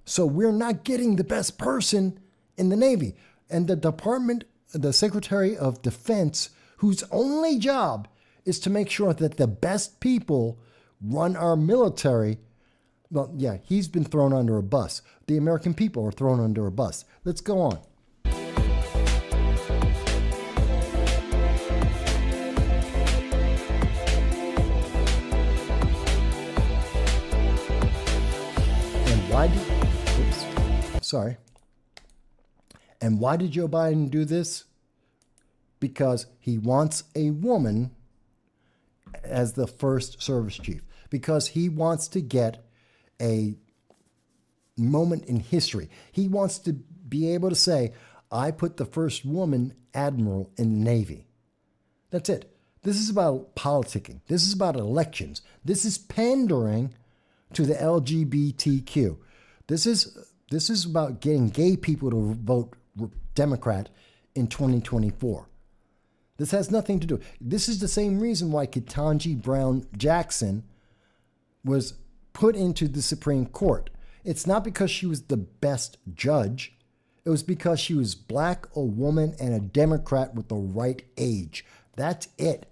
So we're not getting the best person in the Navy. And the Secretary of Defense, whose only job is to make sure that the best people run our military, well, yeah, he's been thrown under a bus. The American people are thrown under a bus. Let's go on. And why did Joe Biden do this? Because he wants a woman as the first service chief. Because he wants to get a moment in history. He wants to be able to say, I put the first woman admiral in the Navy. That's it. This is about politicking. This is about elections. This is pandering to the LGBTQ. This is about getting gay people to vote Democrat in 2024. This has nothing to do. This is the same reason why Ketanji Brown Jackson was put into the Supreme Court. It's not because she was the best judge. It was because she was black, a woman, and a Democrat with the right age. That's it.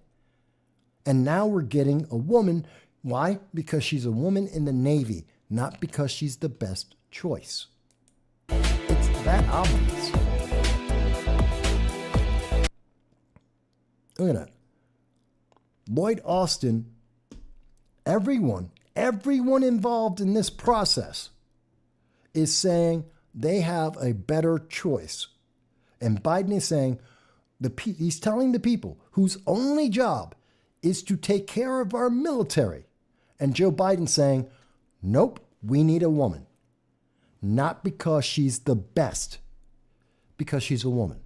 And now we're getting a woman. Why? Because she's a woman in the Navy, not because she's the best choice. It's that obvious. Look at that. Lloyd Austin, everyone involved in this process is saying they have a better choice. And Biden is saying, he's telling the people whose only job is to take care of our military. And Joe Biden saying, nope, we need a woman. Not because she's the best, because she's a woman.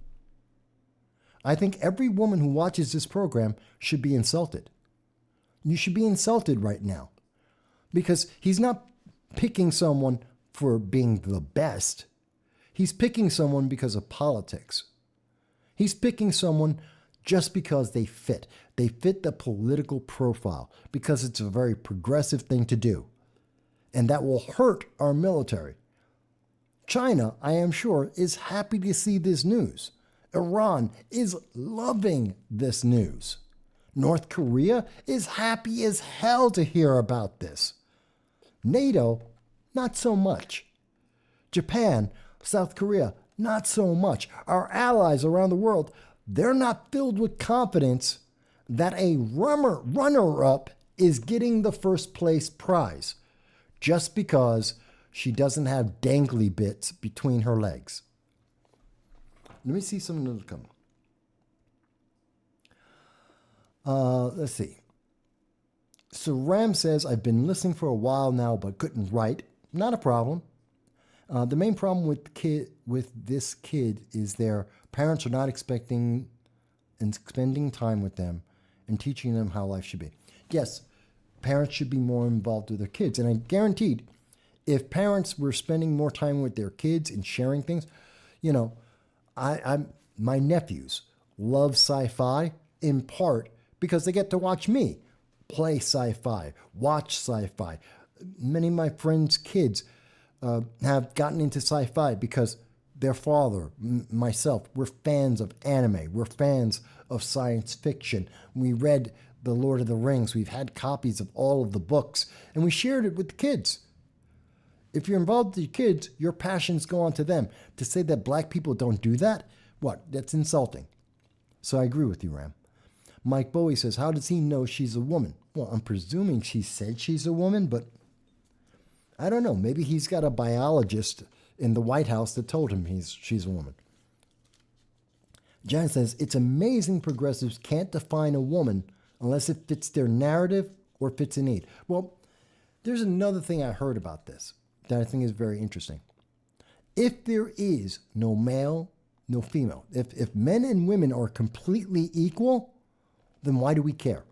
I think every woman who watches this program should be insulted. You should be insulted right now because he's not picking someone for being the best. He's picking someone because of politics. He's picking someone just because they fit. They fit the political profile because it's a very progressive thing to do. And that will hurt our military. China, I am sure, is happy to see this news. Iran is loving this news. North Korea is happy as hell to hear about this. NATO, not so much. Japan, South Korea, not so much. Our allies around the world, they're not filled with confidence that a runner-up is getting the first place prize just because she doesn't have dangly bits between her legs. Let me see something that'll come. Let's see. So Ram says, I've been listening for a while now, but couldn't write. Not a problem. The main problem with this kid is their parents are not expecting and spending time with them and teaching them how life should be. Yes, parents should be more involved with their kids. And I guaranteed, if parents were spending more time with their kids and sharing things, you know, my nephews love sci-fi in part because they get to watch me play sci-fi, watch sci-fi. Many of my friends' kids have gotten into sci-fi because their father, myself, we're fans of anime. We're fans of science fiction. We read The Lord of the Rings. We've had copies of all of the books, and we shared it with the kids. If you're involved with your kids, your passions go on to them. To say that black people don't do that, what? That's insulting. So I agree with you, Ram. Mike Bowie says, how does he know she's a woman? Well, I'm presuming she said she's a woman, but I don't know. Maybe he's got a biologist in the White House that told him she's a woman. Jan says, it's amazing progressives can't define a woman unless it fits their narrative or fits a need. Well, there's another thing I heard about this that I think is very interesting. If there is no male, no female, if men and women are completely equal, then why do we care?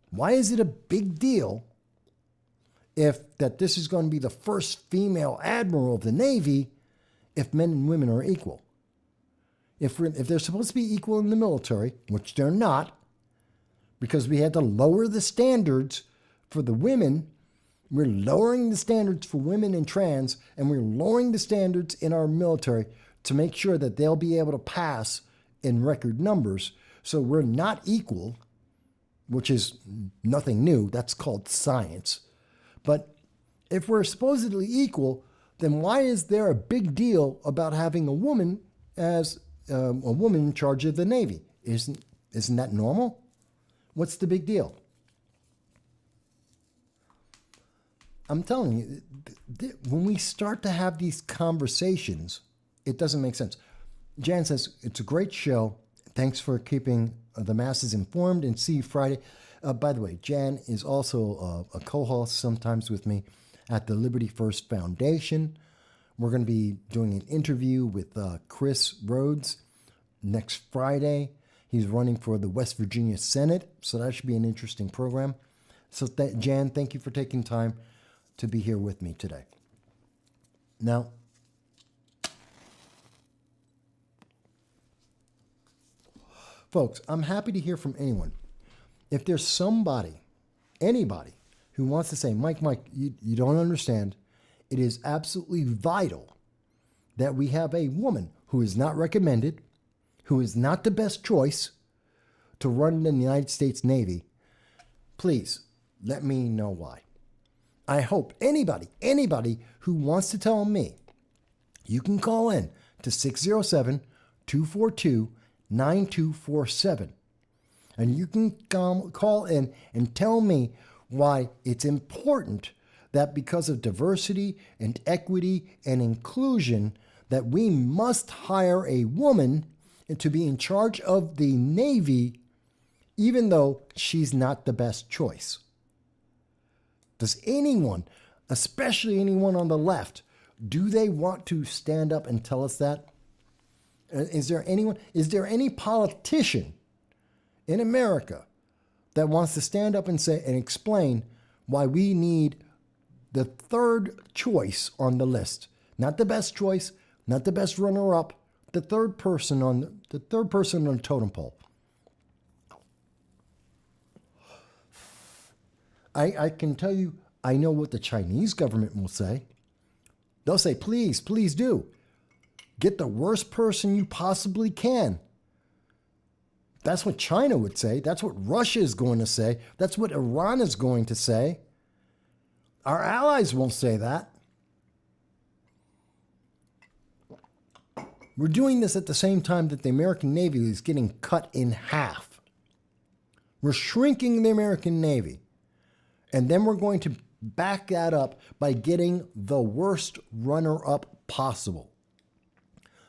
Why is it a big deal if that this is going to be the first female admiral of the Navy if men and women are equal? If they're supposed to be equal in the military, which they're not, because we had to lower the standards for the women, we're lowering the standards for women and trans, and we're lowering the standards in our military to make sure that they'll be able to pass in record numbers. So we're not equal, which is nothing new. That's called science. But if we're supposedly equal, then why is there a big deal about having a woman as a woman in charge of the Navy? Isn't that normal? What's the big deal? I'm telling you, when we start to have these conversations, it doesn't make sense. Jan says, it's a great show. Thanks for keeping the masses informed, and see you Friday. By the way, Jan is also a co-host sometimes with me at the Liberty First Foundation. We're going to be doing an interview with Chris Rhodes next Friday. He's running for the West Virginia Senate, so that should be an interesting program. So, Jan, thank you for taking time to be here with me today. Now, folks, I'm happy to hear from anyone. If there's somebody, anybody, who wants to say, Mike, you don't understand, it is absolutely vital that we have a woman who is not recommended, who is not the best choice to run the United States Navy, please let me know why. I hope anybody who wants to tell me, you can call in to 607-242-9247. And you can call in and tell me why it's important that because of diversity and equity and inclusion, that we must hire a woman to be in charge of the Navy, even though she's not the best choice. Does anyone, especially anyone on the left, do they want to stand up and tell us that? Is there any politician in America that wants to stand up and say and explain why we need the third choice on the list? Not the best choice, not the best runner-up, the third person on the totem pole. I can tell you, I know what the Chinese government will say. They'll say, please, please do. Get the worst person you possibly can. That's what China would say. That's what Russia is going to say. That's what Iran is going to say. Our allies won't say that. We're doing this at the same time that the American Navy is getting cut in half. We're shrinking the American Navy. And then we're going to back that up by getting the worst runner-up possible.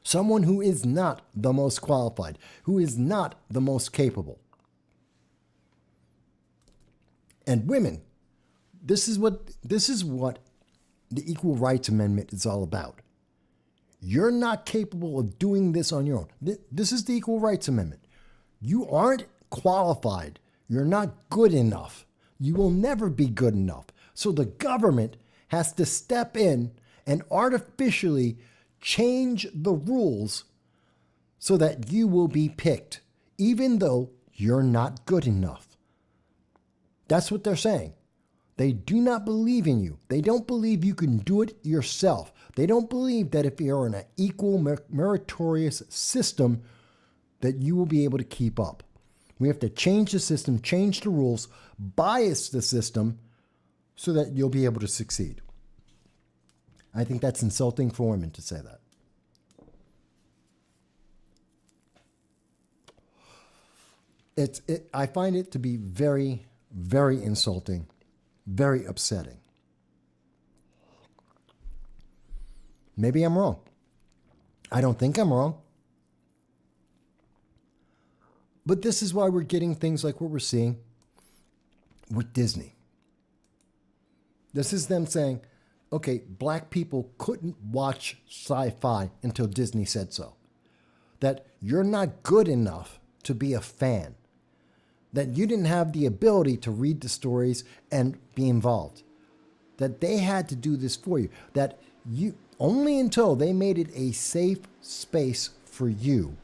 Someone who is not the most qualified, who is not the most capable. And women, this is what the Equal Rights Amendment is all about. You're not capable of doing this on your own. This is the Equal Rights Amendment. You aren't qualified. You're not good enough. You will never be good enough. So the government has to step in and artificially change the rules so that you will be picked, even though you're not good enough. That's what they're saying. They do not believe in you. They don't believe you can do it yourself. They don't believe that if you're in an equal, meritorious system, that you will be able to keep up. We have to change the system, change the rules, bias the system so that you'll be able to succeed. I think that's insulting for women to say that. I find it to be very, very insulting, very upsetting. Maybe I'm wrong. I don't think I'm wrong. But this is why we're getting things like what we're seeing with Disney. This is them saying, okay, black people couldn't watch sci-fi until Disney said so. That you're not good enough to be a fan. That you didn't have the ability to read the stories and be involved. That they had to do this for you. That you only until they made it a safe space for you.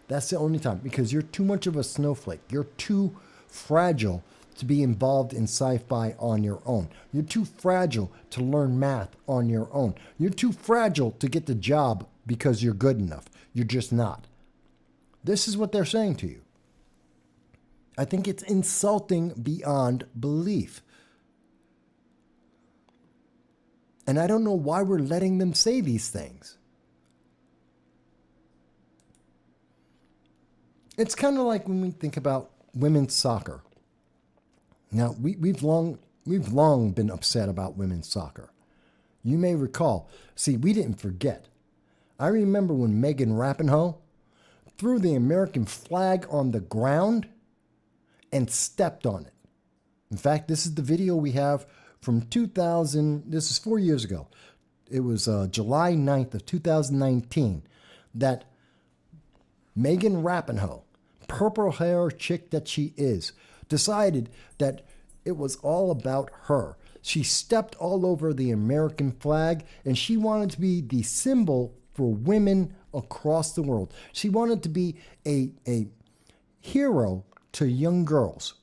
That's the only time, because you're too much of a snowflake. You're too fragile to be involved in sci-fi on your own. You're too fragile to learn math on your own. You're too fragile to get the job because you're good enough. You're just not. This is what they're saying to you. I think it's insulting beyond belief. And I don't know why we're letting them say these things. It's kind of like when we think about women's soccer. Now, we've long been upset about women's soccer. You may recall. See, we didn't forget. I remember when Megan Rapinoe threw the American flag on the ground and stepped on it. In fact, this is the video we have from 2000. This is 4 years ago. It was July 9th of 2019 that Megan Rapinoe, purple hair chick that she is, decided that it was all about her. She stepped all over the American flag, and she wanted to be the symbol for women across the world. She wanted to be a hero to young girls.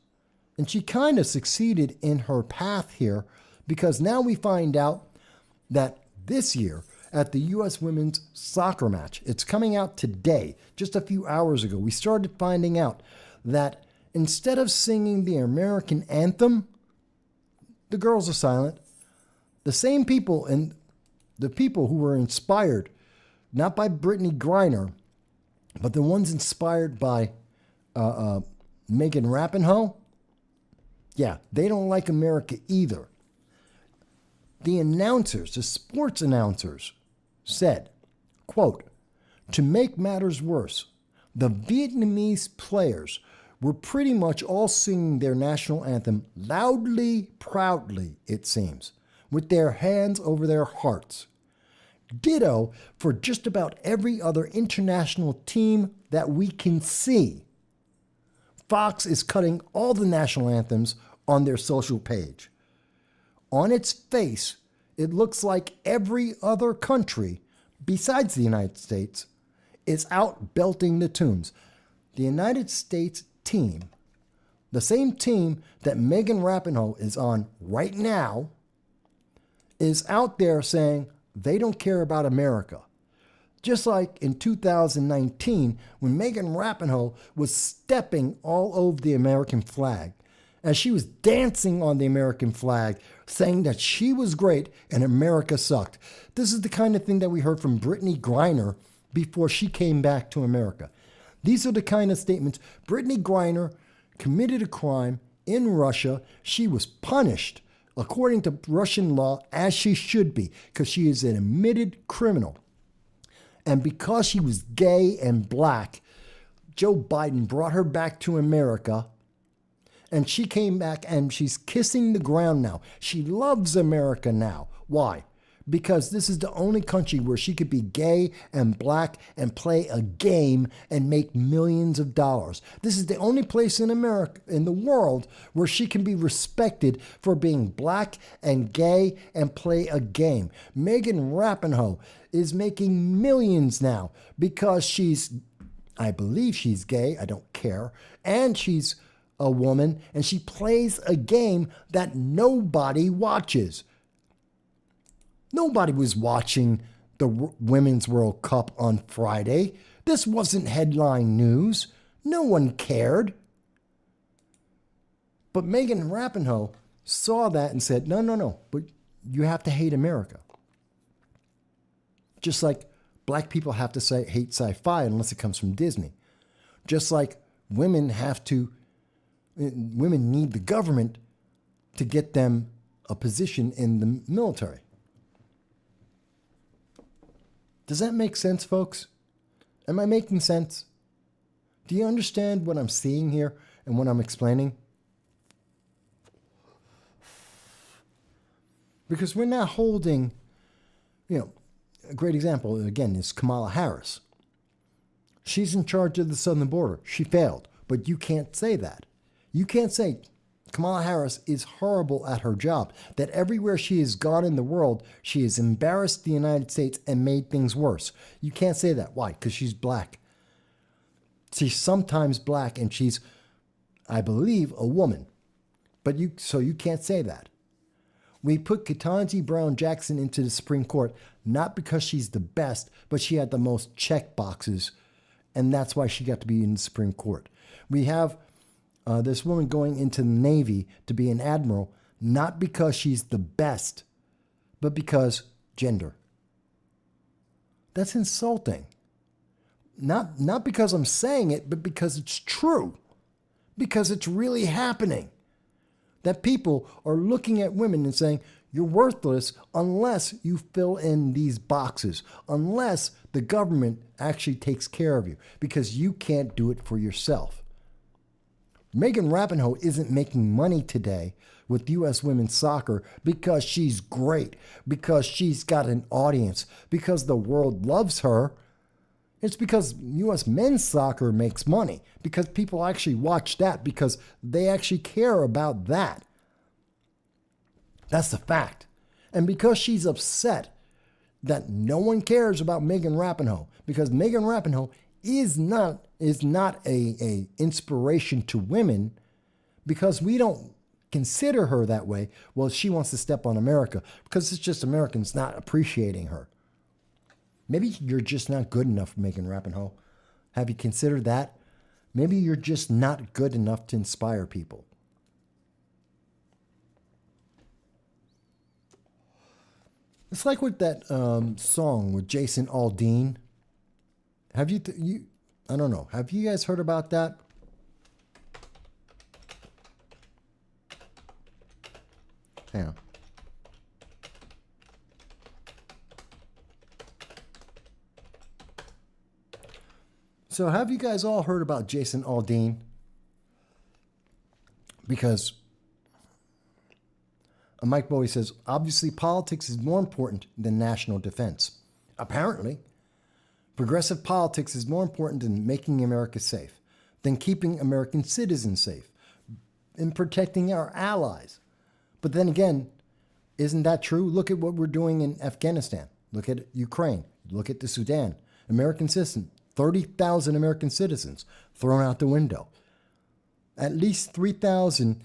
And she kind of succeeded in her path here, because now we find out that this year at the U.S. women's soccer match, it's coming out today, just a few hours ago, we started finding out that instead of singing the American anthem, the girls are silent. The same people and the people who were inspired, not by Brittany Griner, but the ones inspired by Megan Rapinoe, yeah, they don't like America either. The announcers, the sports announcers, said, quote, "To make matters worse, the Vietnamese players were pretty much all singing their national anthem loudly, proudly, it seems, with their hands over their hearts. Ditto for just about every other international team that we can see. Fox is cutting all the national anthems on their social page. On its face, it looks like every other country, besides the United States, is out belting the tunes. The United States team, the same team that Megan Rapinoe is on right now, is out there saying they don't care about America. Just like in 2019, when Megan Rapinoe was stepping all over the American flag, as she was dancing on the American flag, saying that she was great and America sucked. This is the kind of thing that we heard from Brittany Griner before she came back to America. These are the kind of statements. Brittany Griner committed a crime in Russia. She was punished according to Russian law, as she should be, because she is an admitted criminal. And because she was gay and black, Joe Biden brought her back to America, and she came back and she's kissing the ground now. She loves America now. Why? Because this is the only country where she could be gay and black and play a game and make millions of dollars. This is the only place in America, in the world, where she can be respected for being black and gay and play a game. Megan Rapinoe is making millions now because I believe she's gay, I don't care, and she's a woman, and she plays a game that nobody watches. Nobody was watching the Women's World Cup on Friday. This wasn't headline news. No one cared. But Megan Rapinoe saw that and said, no, but you have to hate America. Just like black people have to hate sci-fi unless it comes from Disney. Just like women need the government to get them a position in the military. Does that make sense, folks? Am I making sense? Do you understand what I'm seeing here and what I'm explaining? Because we're not holding, a great example, again, is Kamala Harris. She's in charge of the southern border. She failed, but you can't say that. You can't say Kamala Harris is horrible at her job, that everywhere she has gone in the world, she has embarrassed the United States and made things worse. You can't say that. Why? Because she's black. She's sometimes black, and she's, I believe, a woman. So you can't say that. We put Ketanji Brown Jackson into the Supreme Court, not because she's the best, but she had the most check boxes, and that's why she got to be in the Supreme Court. We have this woman going into the Navy to be an admiral, not because she's the best, but because gender. That's insulting. Not because I'm saying it, but because it's true. Because it's really happening. That people are looking at women and saying, you're worthless unless you fill in these boxes, unless the government actually takes care of you, because you can't do it for yourself. Megan Rapinoe isn't making money today with U.S. women's soccer because she's great, because she's got an audience, because the world loves her. It's because U.S. men's soccer makes money, because people actually watch that, because they actually care about that. That's the fact. And because she's upset that no one cares about Megan Rapinoe, because Megan Rapinoe is not a inspiration to women, because we don't consider her that way. Well, she wants to step on America because it's just Americans not appreciating her. Maybe you're just not good enough, Megan Rapinoe. Have you considered that? Maybe you're just not good enough to inspire people. It's like with that song with Jason Aldean. Have I don't know. Have you guys heard about that? Hang on. So have you guys all heard about Jason Aldean? Because Mike Bowie says, obviously politics is more important than national defense. Apparently. Progressive politics is more important than making America safe, than keeping American citizens safe, and protecting our allies. But then again, isn't that true? Look at what we're doing in Afghanistan. Look at Ukraine. Look at the Sudan. American citizens, 30,000 American citizens thrown out the window. At least 3,000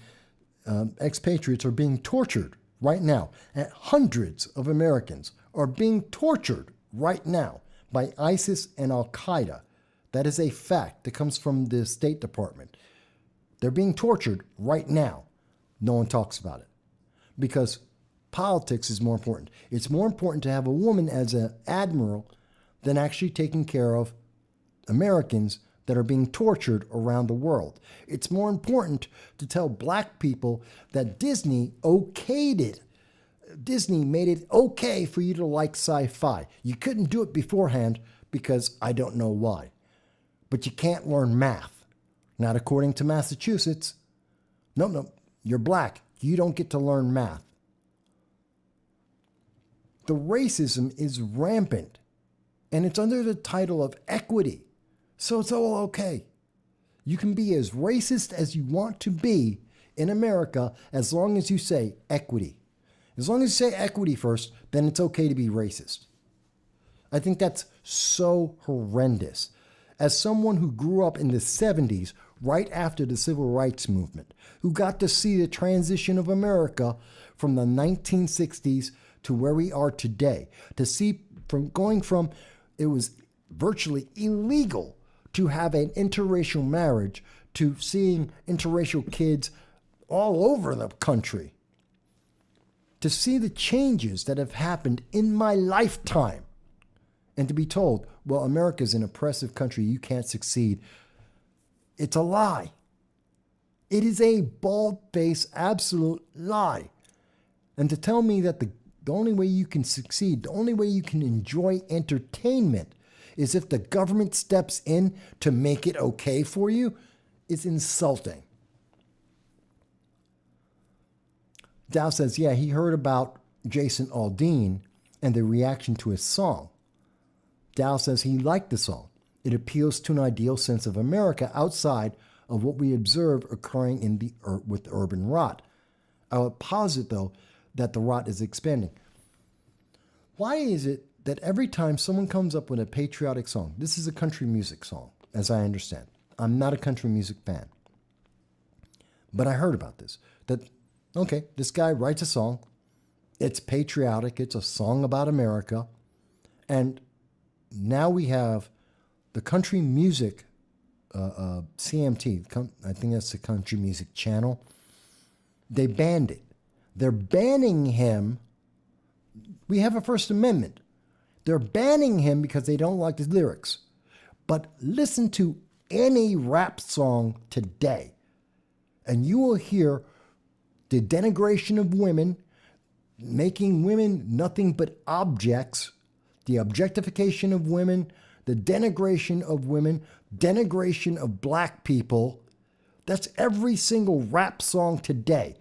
expatriates are being tortured right now. And hundreds of Americans are being tortured right now by ISIS and Al-Qaeda. That is a fact that comes from the State Department. They're being tortured right now. No one talks about it because politics is more important. It's more important to have a woman as an admiral than actually taking care of Americans that are being tortured around the world. It's more important to tell black people that Disney okayed it. Disney made it okay for you to like sci-fi. You couldn't do it beforehand because I don't know why. But you can't learn math. Not according to Massachusetts. No, you're black. You don't get to learn math. The racism is rampant. And it's under the title of equity. So it's all okay. You can be as racist as you want to be in America as long as you say equity. As long as you say equity first, then it's okay to be racist. I think that's so horrendous. As someone who grew up in the 70s, right after the Civil Rights Movement, who got to see the transition of America from the 1960s to where we are today, to see it was virtually illegal to have an interracial marriage, to seeing interracial kids all over the country. To see the changes that have happened in my lifetime and to be told, well, America's an oppressive country, you can't succeed. It's a lie. It is a bald-faced, absolute lie. And to tell me that the only way you can succeed, the only way you can enjoy entertainment is if the government steps in to make it okay for you, is insulting. Dow says, yeah, he heard about Jason Aldean and the reaction to his song. Dow says he liked the song. It appeals to an ideal sense of America outside of what we observe occurring with urban rot. I would posit, though, that the rot is expanding. Why is it that every time someone comes up with a patriotic song, this is a country music song, as I understand. I'm not a country music fan. But I heard about this, that, okay, this guy writes a song. It's patriotic. It's a song about America. And now we have the country music, CMT, I think that's the country music channel. They banned it. They're banning him. We have a First Amendment. They're banning him because they don't like his lyrics. But listen to any rap song today, and you will hear the denigration of women, making women nothing but objects, the objectification of women, the denigration of women, denigration of black people. That's every single rap song today.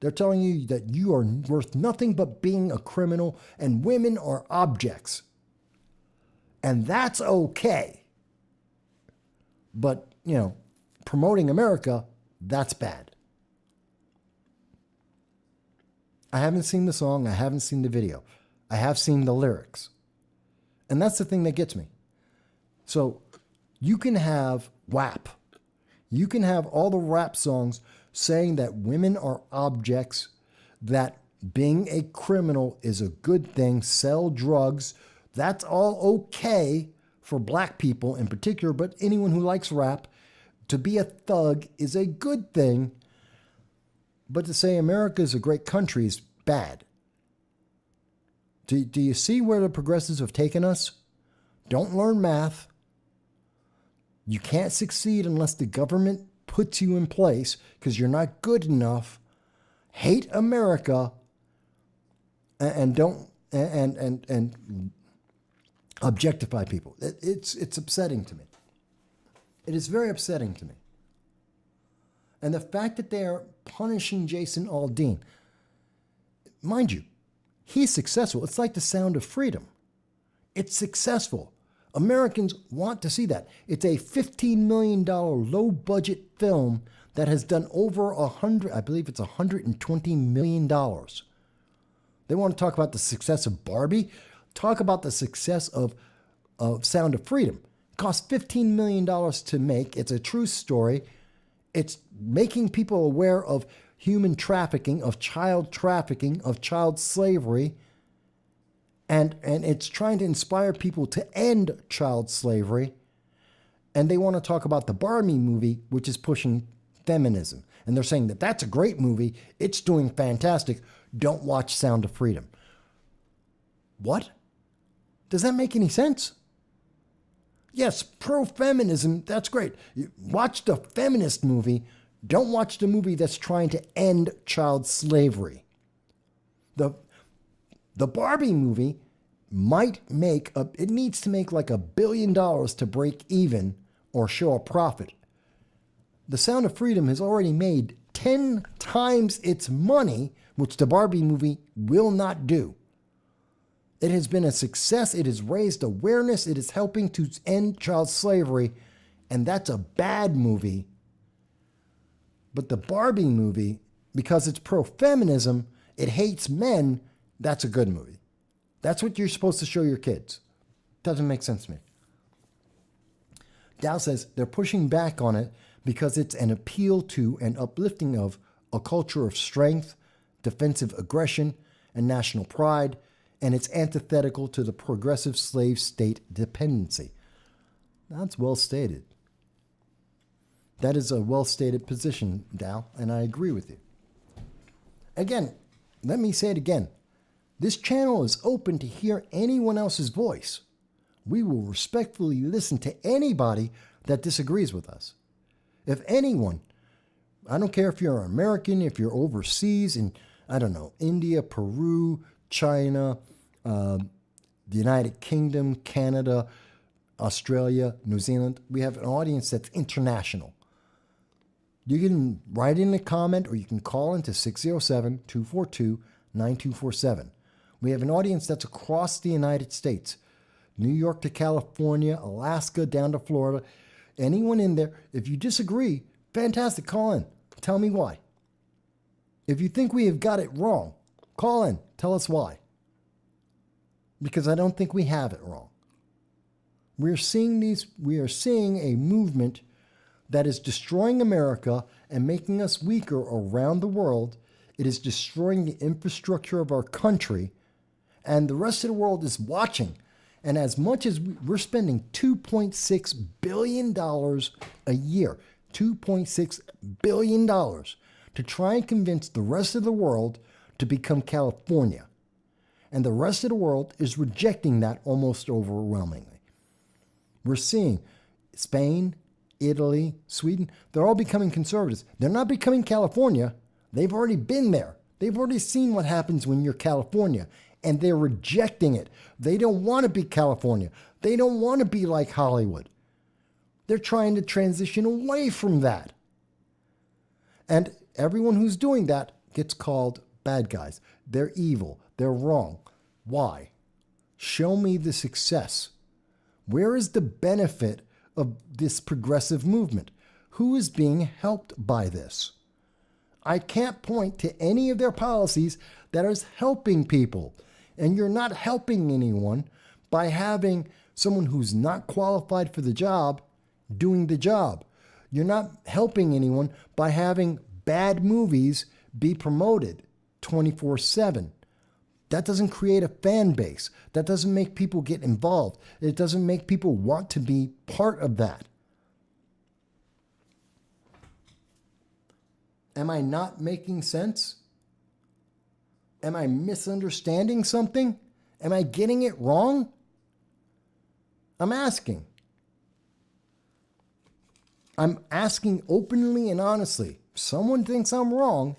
They're telling you that you are worth nothing but being a criminal and women are objects. And that's okay. But, promoting America, that's bad. I haven't seen the song. I haven't seen the video. I have seen the lyrics. And that's the thing that gets me. So you can have WAP. You can have all the rap songs saying that women are objects, that being a criminal is a good thing, sell drugs. That's all okay for black people in particular, but anyone who likes rap, to be a thug is a good thing. But to say America is a great country is bad. Do you see where the progressives have taken us? Don't learn math. You can't succeed unless the government puts you in place because you're not good enough. Hate America and don't and objectify people. It's upsetting to me. It is very upsetting to me. And the fact that they are punishing Jason Aldean, mind you, he's successful. It's like the Sound of Freedom. It's successful. Americans want to see that. It's a $15 million low-budget film that has done over I believe it's $120 million. They want to talk about the success of Barbie. Talk about the success of Sound of Freedom. It cost $15 million to make. It's a true story. It's making people aware of human trafficking, of child slavery. And it's trying to inspire people to end child slavery. And they want to talk about the Barbie movie, which is pushing feminism. And they're saying that that's a great movie. It's doing fantastic. Don't watch Sound of Freedom. What? Does that make any sense? Yes, pro-feminism, that's great. Watch the feminist movie. Don't watch the movie that's trying to end child slavery. The Barbie movie it needs to make like $1 billion to break even or show a profit. The Sound of Freedom has already made 10 times its money, which the Barbie movie will not do. It has been a success. It has raised awareness. It is helping to end child slavery, and that's a bad movie. But the Barbie movie, because it's pro-feminism, it hates men, that's a good movie. That's what you're supposed to show your kids. Doesn't make sense to me. Dow says they're pushing back on it because it's an appeal to and uplifting of a culture of strength, defensive aggression, and national pride, and it's antithetical to the progressive slave state dependency. That's well stated. That is a well-stated position, Dow, and I agree with you. Again, let me say it again. This channel is open to hear anyone else's voice. We will respectfully listen to anybody that disagrees with us. If anyone, I don't care if you're an American, if you're overseas in, India, Peru, China, the United Kingdom, Canada, Australia, New Zealand. We have an audience that's international. You can write in a comment or you can call into 607-242-9247. We have an audience that's across the United States. New York to California, Alaska down to Florida. Anyone in there, if you disagree, fantastic, call in. Tell me why. If you think we have got it wrong, call in. Tell us why. Because I don't think we have it wrong. We are seeing a movement that is destroying America and making us weaker around the world. It is destroying the infrastructure of our country, and the rest of the world is watching. And as much as we're spending $2.6 billion a year, $2.6 billion to try and convince the rest of the world to become California. And the rest of the world is rejecting that almost overwhelmingly. We're seeing Spain, Italy, Sweden, they're all becoming conservatives. They're not becoming California. They've already been there. They've already seen what happens when you're California, and they're rejecting it. They don't want to be California. They don't want to be like Hollywood. They're trying to transition away from that. And everyone who's doing that gets called bad guys. They're evil. They're wrong. Why? Show me the success. Where is the benefit of this progressive movement? Who is being helped by this? I can't point to any of their policies that is helping people. And you're not helping anyone by having someone who's not qualified for the job doing the job. You're not helping anyone by having bad movies be promoted 24/7. That doesn't create a fan base. That doesn't make people get involved. It doesn't make people want to be part of that. Am I not making sense? Am I misunderstanding something? Am I getting it wrong? I'm asking. I'm asking openly and honestly. If someone thinks I'm wrong,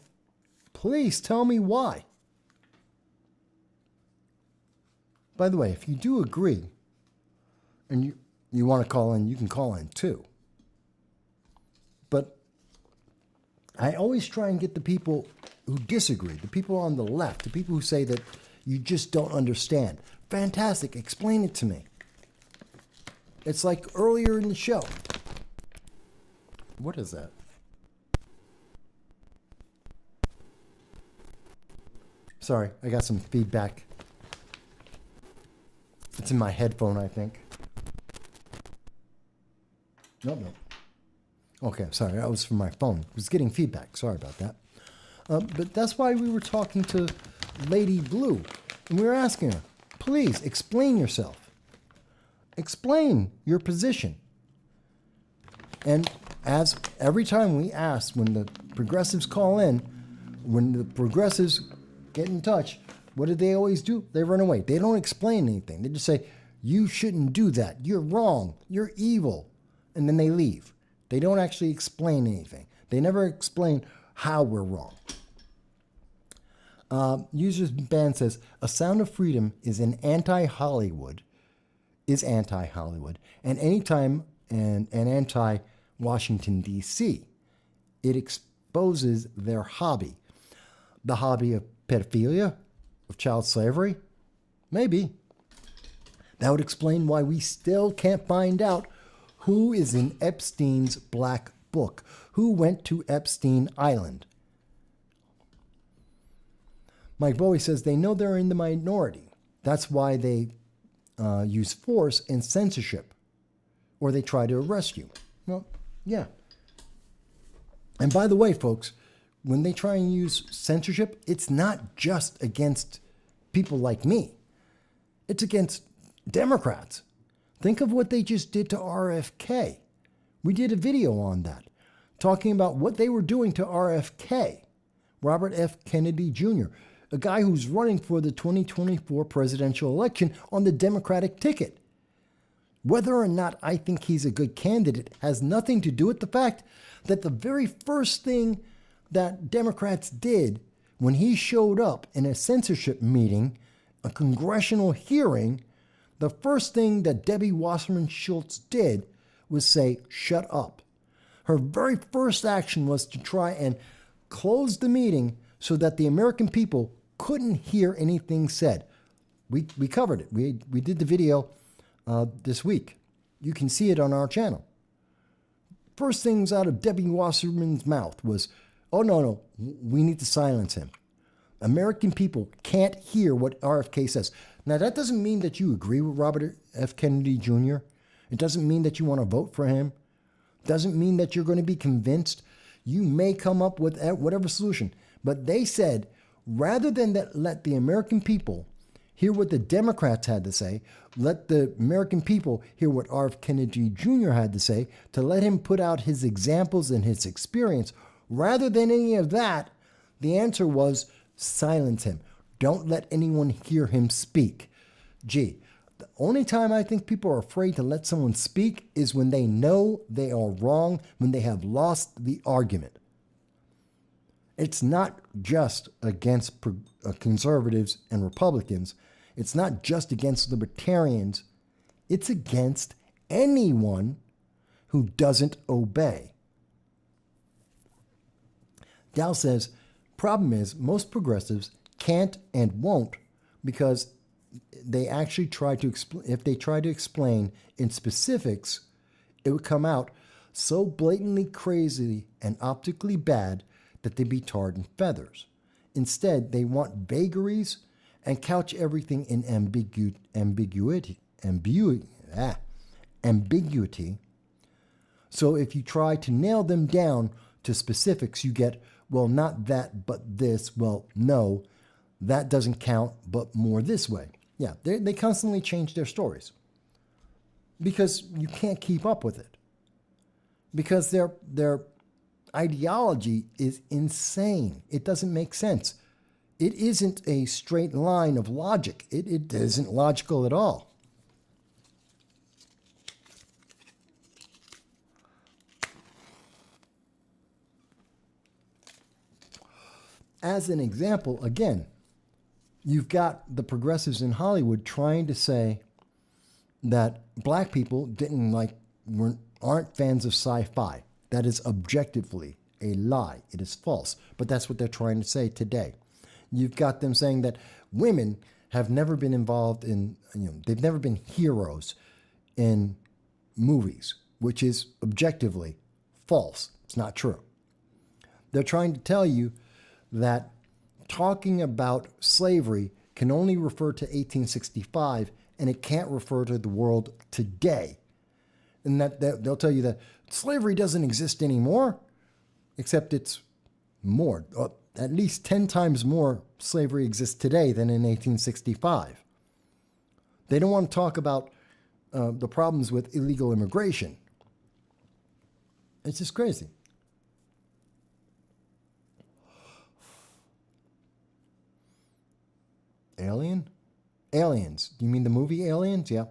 please tell me why. By the way, if you do agree and you want to call in, you can call in too. But I always try and get the people who disagree, the people on the left, the people who say that you just don't understand. Fantastic, explain it to me. It's like earlier in the show. What is that? Sorry, I got some feedback. It's in my headphone, I think. Nope. Okay, sorry, that was from my phone. I was getting feedback. Sorry about that. But that's why we were talking to Lady Blue. And we were asking her, please explain yourself. Explain your position. And as every time we ask, when the progressives call in, when the progressives get in touch, what do they always do? They run away. They don't explain anything. They just say, you shouldn't do that. You're wrong. You're evil. And then they leave. They don't actually explain anything. They never explain how we're wrong. Users Band says, A Sound of Freedom is an anti-Hollywood, and anytime and anti-Washington, D.C. It exposes their hobby. The hobby of pedophilia, of child slavery? Maybe. That would explain why we still can't find out who is in Epstein's black book, who went to Epstein Island. Mike Bowie says they know they're in the minority. That's why they use force and censorship, or they try to arrest you. Well, yeah. And by the way, folks, when they try and use censorship, it's not just against people like me. It's against Democrats. Think of what they just did to RFK. We did a video on that, talking about what they were doing to RFK, Robert F. Kennedy Jr., a guy who's running for the 2024 presidential election on the Democratic ticket. Whether or not I think he's a good candidate has nothing to do with the fact that the very first thing that Democrats did when he showed up in a censorship meeting, a congressional hearing, The first thing that Debbie Wasserman Schultz did was say, shut up. Her very first action was to try and close the meeting so that the American people couldn't hear anything said. We covered it. We did the video this week. You can see it on our channel. First things out of Debbie Wasserman's mouth was, oh, no, we need to silence him. American people can't hear what RFK says. Now, that doesn't mean that you agree with Robert F. Kennedy Jr. It doesn't mean that you want to vote for him. It doesn't mean that you're going to be convinced. You may come up with whatever solution. But they said, rather than let the American people hear what the Democrats had to say, let the American people hear what R.F. Kennedy Jr. had to say, to let him put out his examples and his experience, rather than any of that, the answer was silence him. Don't let anyone hear him speak. Gee, the only time I think people are afraid to let someone speak is when they know they are wrong, when they have lost the argument. It's not just against conservatives and Republicans. It's not just against libertarians. It's against anyone who doesn't obey. Dow says, problem is most progressives can't and won't because they actually try to if they try to explain in specifics, it would come out so blatantly crazy and optically bad that they'd be tarred and feathers. Instead, they want vagaries and couch everything in ambiguity. So if you try to nail them down to specifics, you get, well, not that, but this. Well, no, that doesn't count, but more this way. Yeah, they constantly change their stories because you can't keep up with it. Because their ideology is insane. It doesn't make sense. It isn't a straight line of logic. It isn't logical at all. As an example, again, you've got the progressives in Hollywood trying to say that black people aren't fans of sci-fi. That is objectively a lie. It is false. But that's what they're trying to say today. You've got them saying that women have never been involved in, they've never been heroes in movies, which is objectively false. It's not true. They're trying to tell you that talking about slavery can only refer to 1865 and it can't refer to the world today. And that they'll tell you that slavery doesn't exist anymore, except it's more. At least 10 times more slavery exists today than in 1865. They don't want to talk about the problems with illegal immigration. It's just crazy. Aliens. Do you mean the movie Aliens? Yeah.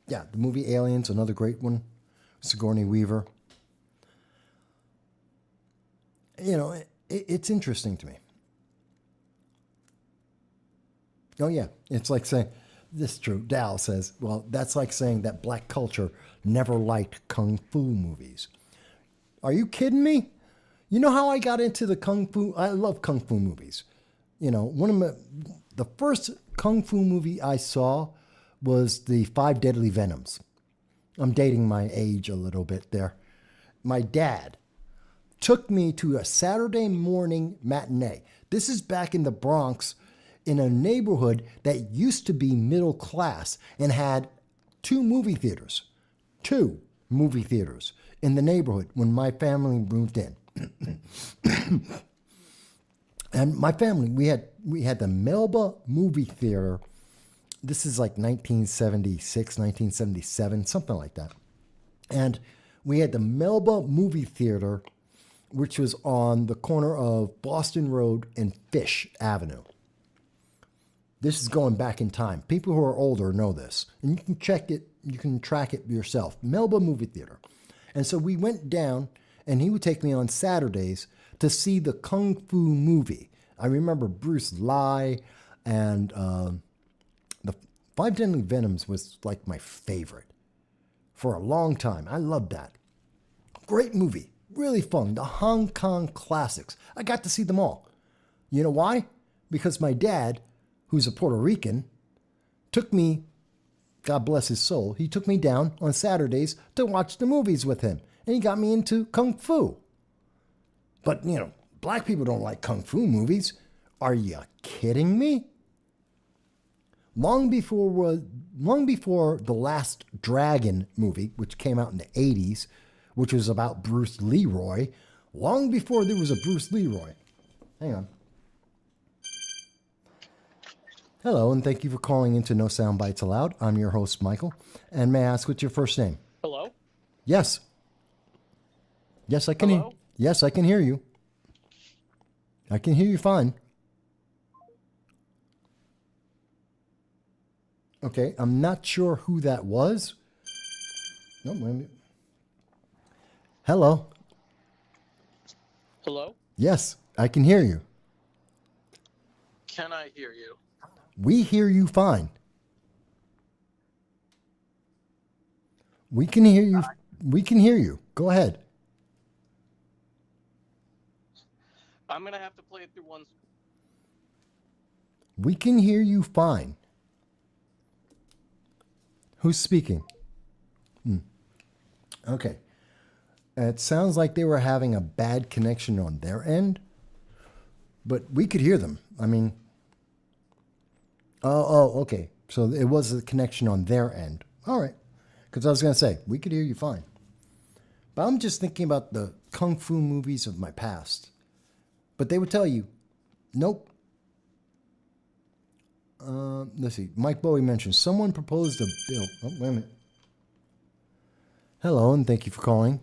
Yeah, the movie Aliens, another great one. Sigourney Weaver. It's interesting to me. Oh, yeah. It's like saying, this is true. Dow says, well, that's like saying that black culture never liked kung fu movies. Are you kidding me? You know how I got into the kung fu? I love kung fu movies. The first kung fu movie I saw was the Five Deadly Venoms. I'm dating my age a little bit there. My dad took me to a Saturday morning matinee. This is back in the Bronx, in a neighborhood that used to be middle class and had two movie theaters in the neighborhood when my family moved in. And my family, we had the Melba movie theater. This is like 1976, 1977, something like that. And we had the Melba movie theater, which was on the corner of Boston Road and Fish Avenue. This is going back in time. People who are older know this. And you can check it, you can track it yourself. Melba movie theater. And so we went down, and he would take me on Saturdays to see the Kung Fu movie. I remember Bruce Lee And the Five Deadly Venoms was like my favorite for a long time. I loved that. Great movie. Really fun. The Hong Kong classics. I got to see them all. You know why? Because my dad, who's a Puerto Rican, took me, God bless his soul, he took me down on Saturdays to watch the movies with him. And he got me into Kung Fu. But, black people don't like Kung Fu movies. Are you kidding me? Long before The Last Dragon movie, which came out in the 80s, which was about Bruce Leroy, long before there was a Bruce Leroy. Hang on. Hello, and thank you for calling into No Soundbites Allowed. I'm your host, Michael. And may I ask what's your first name? Hello? Yes. Yes, I can hear. Yes, I can hear you. I can hear you fine. Okay, I'm not sure who that was. No, wait a minute. Hello. Hello? Yes, I can hear you. Can I hear you? We hear you fine. We can hear you. We can hear you. Go ahead. I'm going to have to play it through one. We can hear you fine. Who's speaking? Okay. It sounds like they were having a bad connection on their end, but we could hear them. I mean, okay. So it was a connection on their end. All right. Because I was going to say, we could hear you fine. But I'm just thinking about the Kung Fu movies of my past. But they would tell you, nope. Let's see. Mike Bowie mentioned someone proposed a bill. Oh, wait a minute. Hello, and thank you for calling.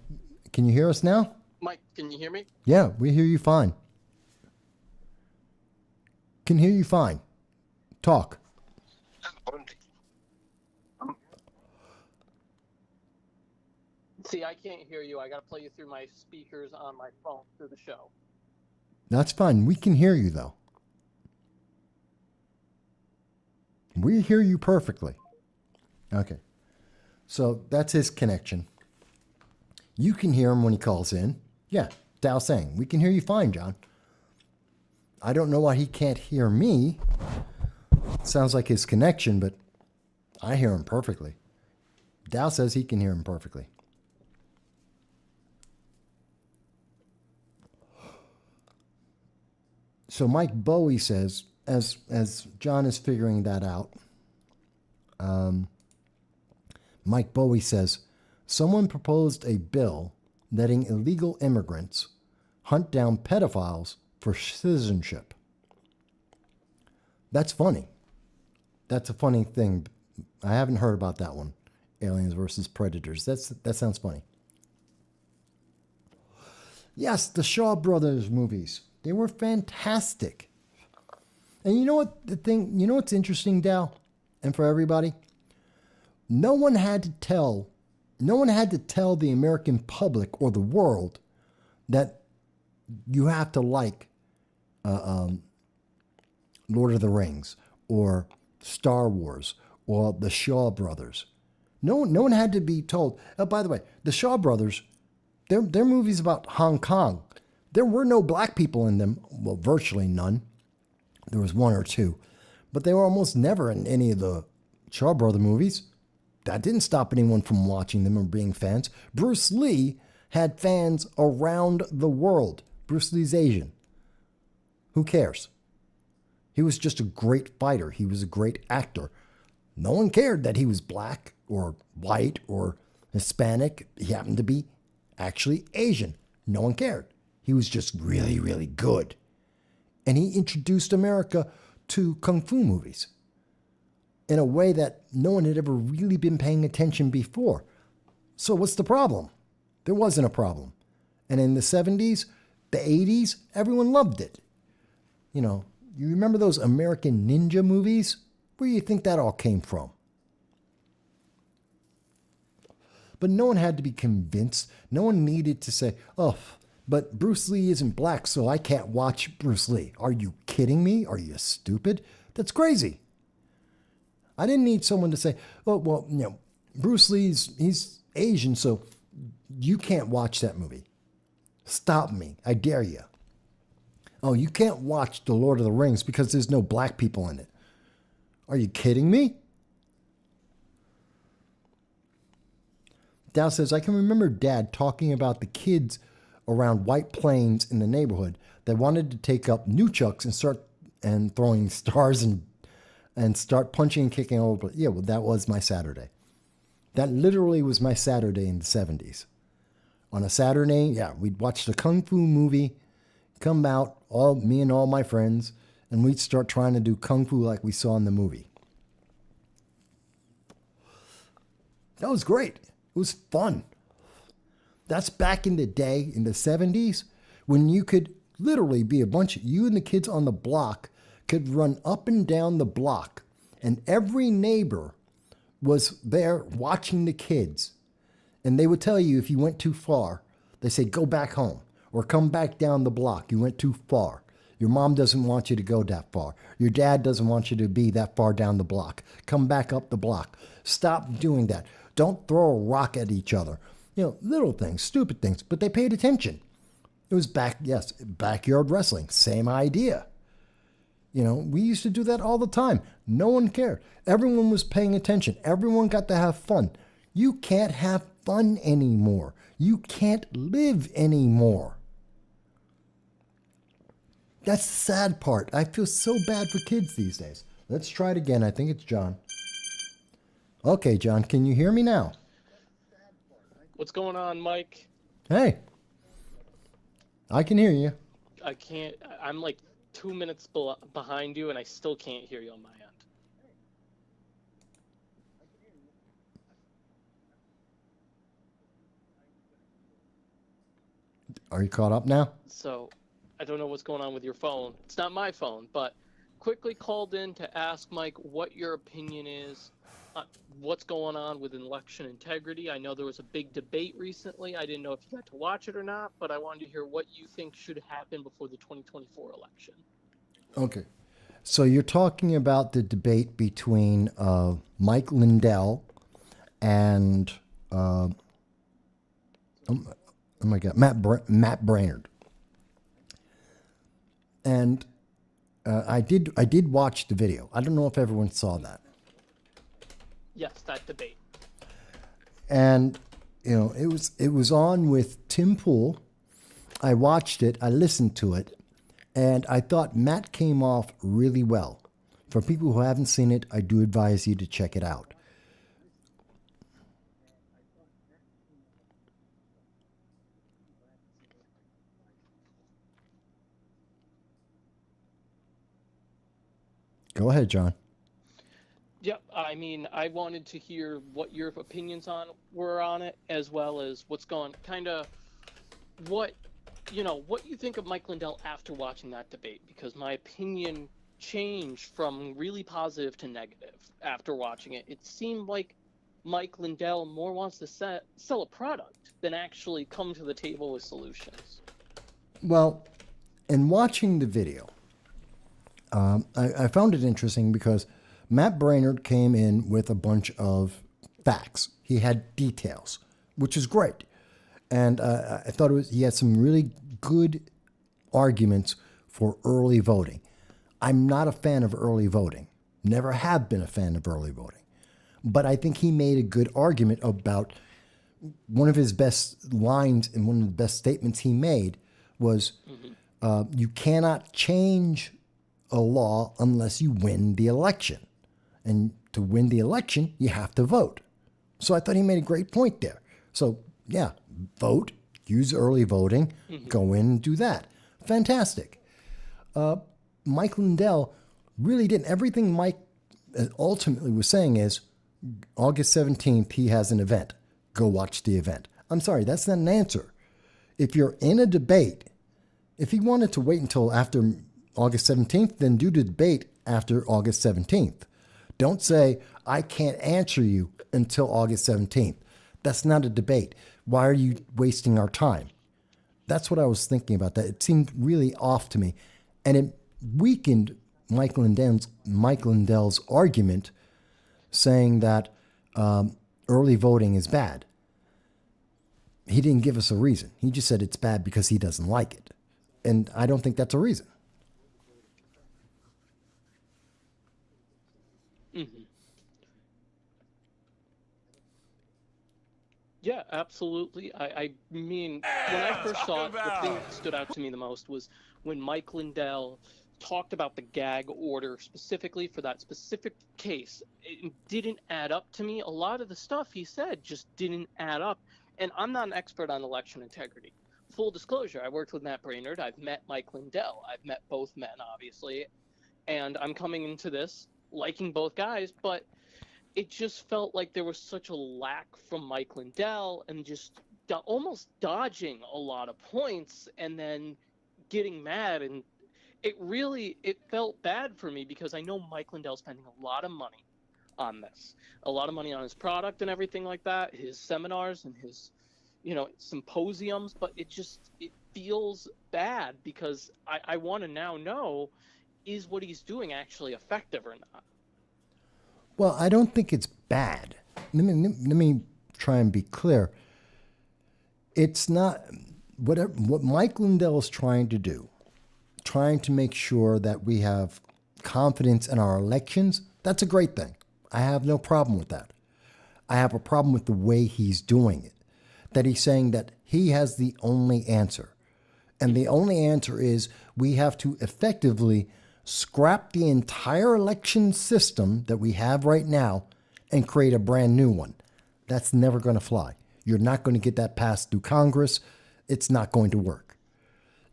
Can you hear us now? Mike, can you hear me? Yeah, we hear you fine. Can hear you fine. Talk. See, I can't hear you. I got to play you through my speakers on my phone through the show. That's fine. We can hear you, though. We hear you perfectly. Okay. So that's his connection. You can hear him when he calls in. Yeah, Dow saying, we can hear you fine, John. I don't know why he can't hear me. Sounds like his connection, but I hear him perfectly. Dow says he can hear him perfectly. So Mike Bowie says, as John is figuring that out, Mike Bowie says, someone proposed a bill letting illegal immigrants hunt down pedophiles for citizenship. That's funny. That's a funny thing. I haven't heard about that one. Aliens versus Predators. That sounds funny. Yes, the Shaw Brothers movies. They were fantastic. And you know what what's interesting, Dow? And for everybody? No one had to tell the American public or the world that you have to like Lord of the Rings or Star Wars or the Shaw Brothers. No one had to be told. Oh, by the way, the Shaw Brothers, they're movies about Hong Kong. There were no black people in them. Well, virtually none. There was one or two. But they were almost never in any of the Shaw Brother movies. That didn't stop anyone from watching them or being fans. Bruce Lee had fans around the world. Bruce Lee's Asian. Who cares? He was just a great fighter. He was a great actor. No one cared that he was black or white or Hispanic. He happened to be actually Asian. No one cared. He was just really, really good. And he introduced America to Kung Fu movies in a way that no one had ever really been paying attention before. So what's the problem? There wasn't a problem. And in the 70s, the 80s, everyone loved it. You remember those American Ninja movies? Where do you think that all came from? But no one had to be convinced. No one needed to say, oh, but Bruce Lee isn't black, so I can't watch Bruce Lee. Are you kidding me? Are you stupid? That's crazy. I didn't need someone to say, oh, well, Bruce Lee's, he's Asian, so you can't watch that movie. Stop me. I dare you. Oh, you can't watch The Lord of the Rings because there's no black people in it. Are you kidding me? Dow says, I can remember Dad talking about the kids around White Plains in the neighborhood that wanted to take up nunchucks and start throwing stars and start punching and kicking over. Yeah, well, that was my Saturday. That literally was my Saturday in the 70s. On a Saturday, yeah, we'd watch the Kung Fu movie, come out, me and all my friends, and we'd start trying to do Kung Fu like we saw in the movie. That was great. It was fun. That's back in the day, in the 70s, when you could literally be you and the kids on the block could run up and down the block, and every neighbor was there watching the kids. And they would tell you if you went too far, they say, go back home or come back down the block. You went too far. Your mom doesn't want you to go that far. Your dad doesn't want you to be that far down the block. Come back up the block. Stop doing that. Don't throw a rock at each other. Little things, stupid things, but they paid attention. It was backyard wrestling. Same idea. We used to do that all the time. No one cared. Everyone was paying attention. Everyone got to have fun. You can't have fun anymore. You can't live anymore. That's the sad part. I feel so bad for kids these days. Let's try it again. I think it's John. Okay, John, can you hear me now? What's going on, Mike? Hey. I can hear you. I can't. I'm like 2 minutes behind you, and I still can't hear you on my end. Are you caught up now? So, I don't know what's going on with your phone. It's not my phone, but quickly called in to ask Mike what your opinion is on what's going on with election integrity. I know there was a big debate recently. I didn't know if you got to watch it or not, but I wanted to hear what you think should happen before the 2024 election. Okay. So you're talking about the debate between Mike Lindell and oh my God, Matt Brainerd. And I did watch the video. I don't know if everyone saw that. Yes, that debate. And it was on with Tim Pool. I watched it. I listened to it. And I thought Matt came off really well. For people who haven't seen it, I do advise you to check it out. Go ahead, John. Yep, I mean, I wanted to hear what your opinions were on it, as well as what's what you think of Mike Lindell after watching that debate, because my opinion changed from really positive to negative after watching it. It seemed like Mike Lindell more wants to sell a product than actually come to the table with solutions. Well, in watching the video, I found it interesting because Matt Brainerd came in with a bunch of facts. He had details, which is great. And I thought he had some really good arguments for early voting. I'm not a fan of early voting. Never have been a fan of early voting. But I think he made a good argument about one of his best lines and one of the best statements he made was, you cannot change a law unless you win the election. And to win the election, you have to vote. So I thought he made a great point there. So yeah, vote, use early voting, go in and do that. Fantastic. Mike Lindell really didn't. Everything Mike ultimately was saying is, August 17th, he has an event. Go watch the event. I'm sorry, that's not an answer. If you're in a debate, if he wanted to wait until after August 17th, then do the debate after August 17th. Don't say, I can't answer you until August 17th. That's not a debate. Why are you wasting our time? That's what I was thinking about that. It seemed really off to me. And it weakened Mike Lindell's argument saying that early voting is bad. He didn't give us a reason. He just said it's bad because he doesn't like it. And I don't think that's a reason. Mm-hmm. Yeah, absolutely. I mean, when I first saw it, the thing that stood out to me the most was when Mike Lindell talked about the gag order specifically for that specific case. It didn't add up to me. A lot of the stuff he said just didn't add up. And I'm not an expert on election integrity. Full disclosure, I worked with Matt Brainerd. I've met Mike Lindell. I've met both men, obviously. And I'm coming into this liking both guys, but it just felt like there was such a lack from Mike Lindell and just almost dodging a lot of points and then getting mad. And it felt bad for me because I know Mike Lindell's spending a lot of money on this, a lot of money on his product and everything like that, his seminars and his, symposiums, but it feels bad because I want to now know, is what he's doing actually effective or not? Well, I don't think it's bad. Let me try and be clear. It's not what Mike Lindell is trying to do, trying to make sure that we have confidence in our elections. That's a great thing. I have no problem with that. I have a problem with the way he's doing it, that he's saying that he has the only answer. And the only answer is we have to effectively scrap the entire election system that we have right now and create a brand new one. That's never going to fly. You're not going to get that passed through Congress. It's not going to work.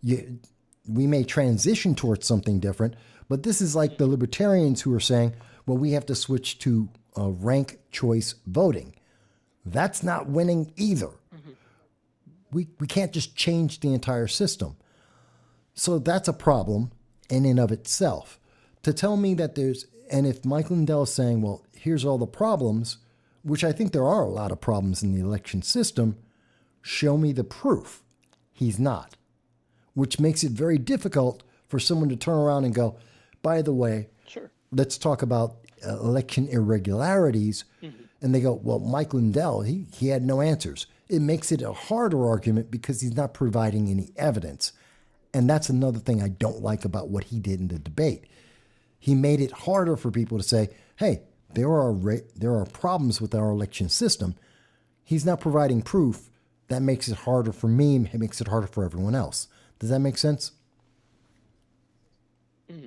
We may transition towards something different, but this is like the libertarians who are saying, well, we have to switch to rank choice voting. That's not winning either. We can't just change the entire system. So that's a problem in and of itself. To tell me that and if Mike Lindell is saying, well, here's all the problems, which I think there are a lot of problems in the election system, show me the proof. He's not. Which makes it very difficult for someone to turn around and go, by the way, sure, let's talk about election irregularities. And they go, well, Mike Lindell, he had no answers. It makes it a harder argument because he's not providing any evidence. And that's another thing I don't like about what he did in the debate. He made it harder for people to say, hey, there are problems with our election system. He's not providing proof. That makes it harder for me. It makes it harder for everyone else. Does that make sense? Mm-hmm.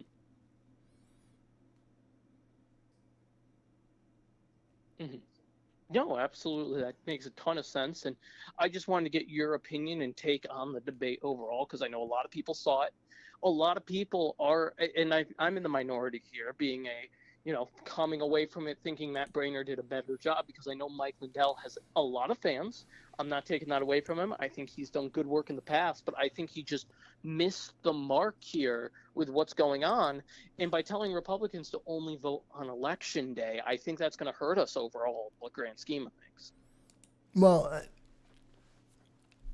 Mm-hmm. No, absolutely. That makes a ton of sense. And I just wanted to get your opinion and take on the debate overall, because I know a lot of people saw it. A lot of people are, and I'm in the minority here, being coming away from it thinking Matt Brainerd did a better job, because I know Mike Lindell has a lot of fans. I'm not taking that away from him. I think he's done good work in the past, but I think he just missed the mark here with what's going on. And by telling Republicans to only vote on election day, I think that's going to hurt us overall, in the grand scheme of things. Well,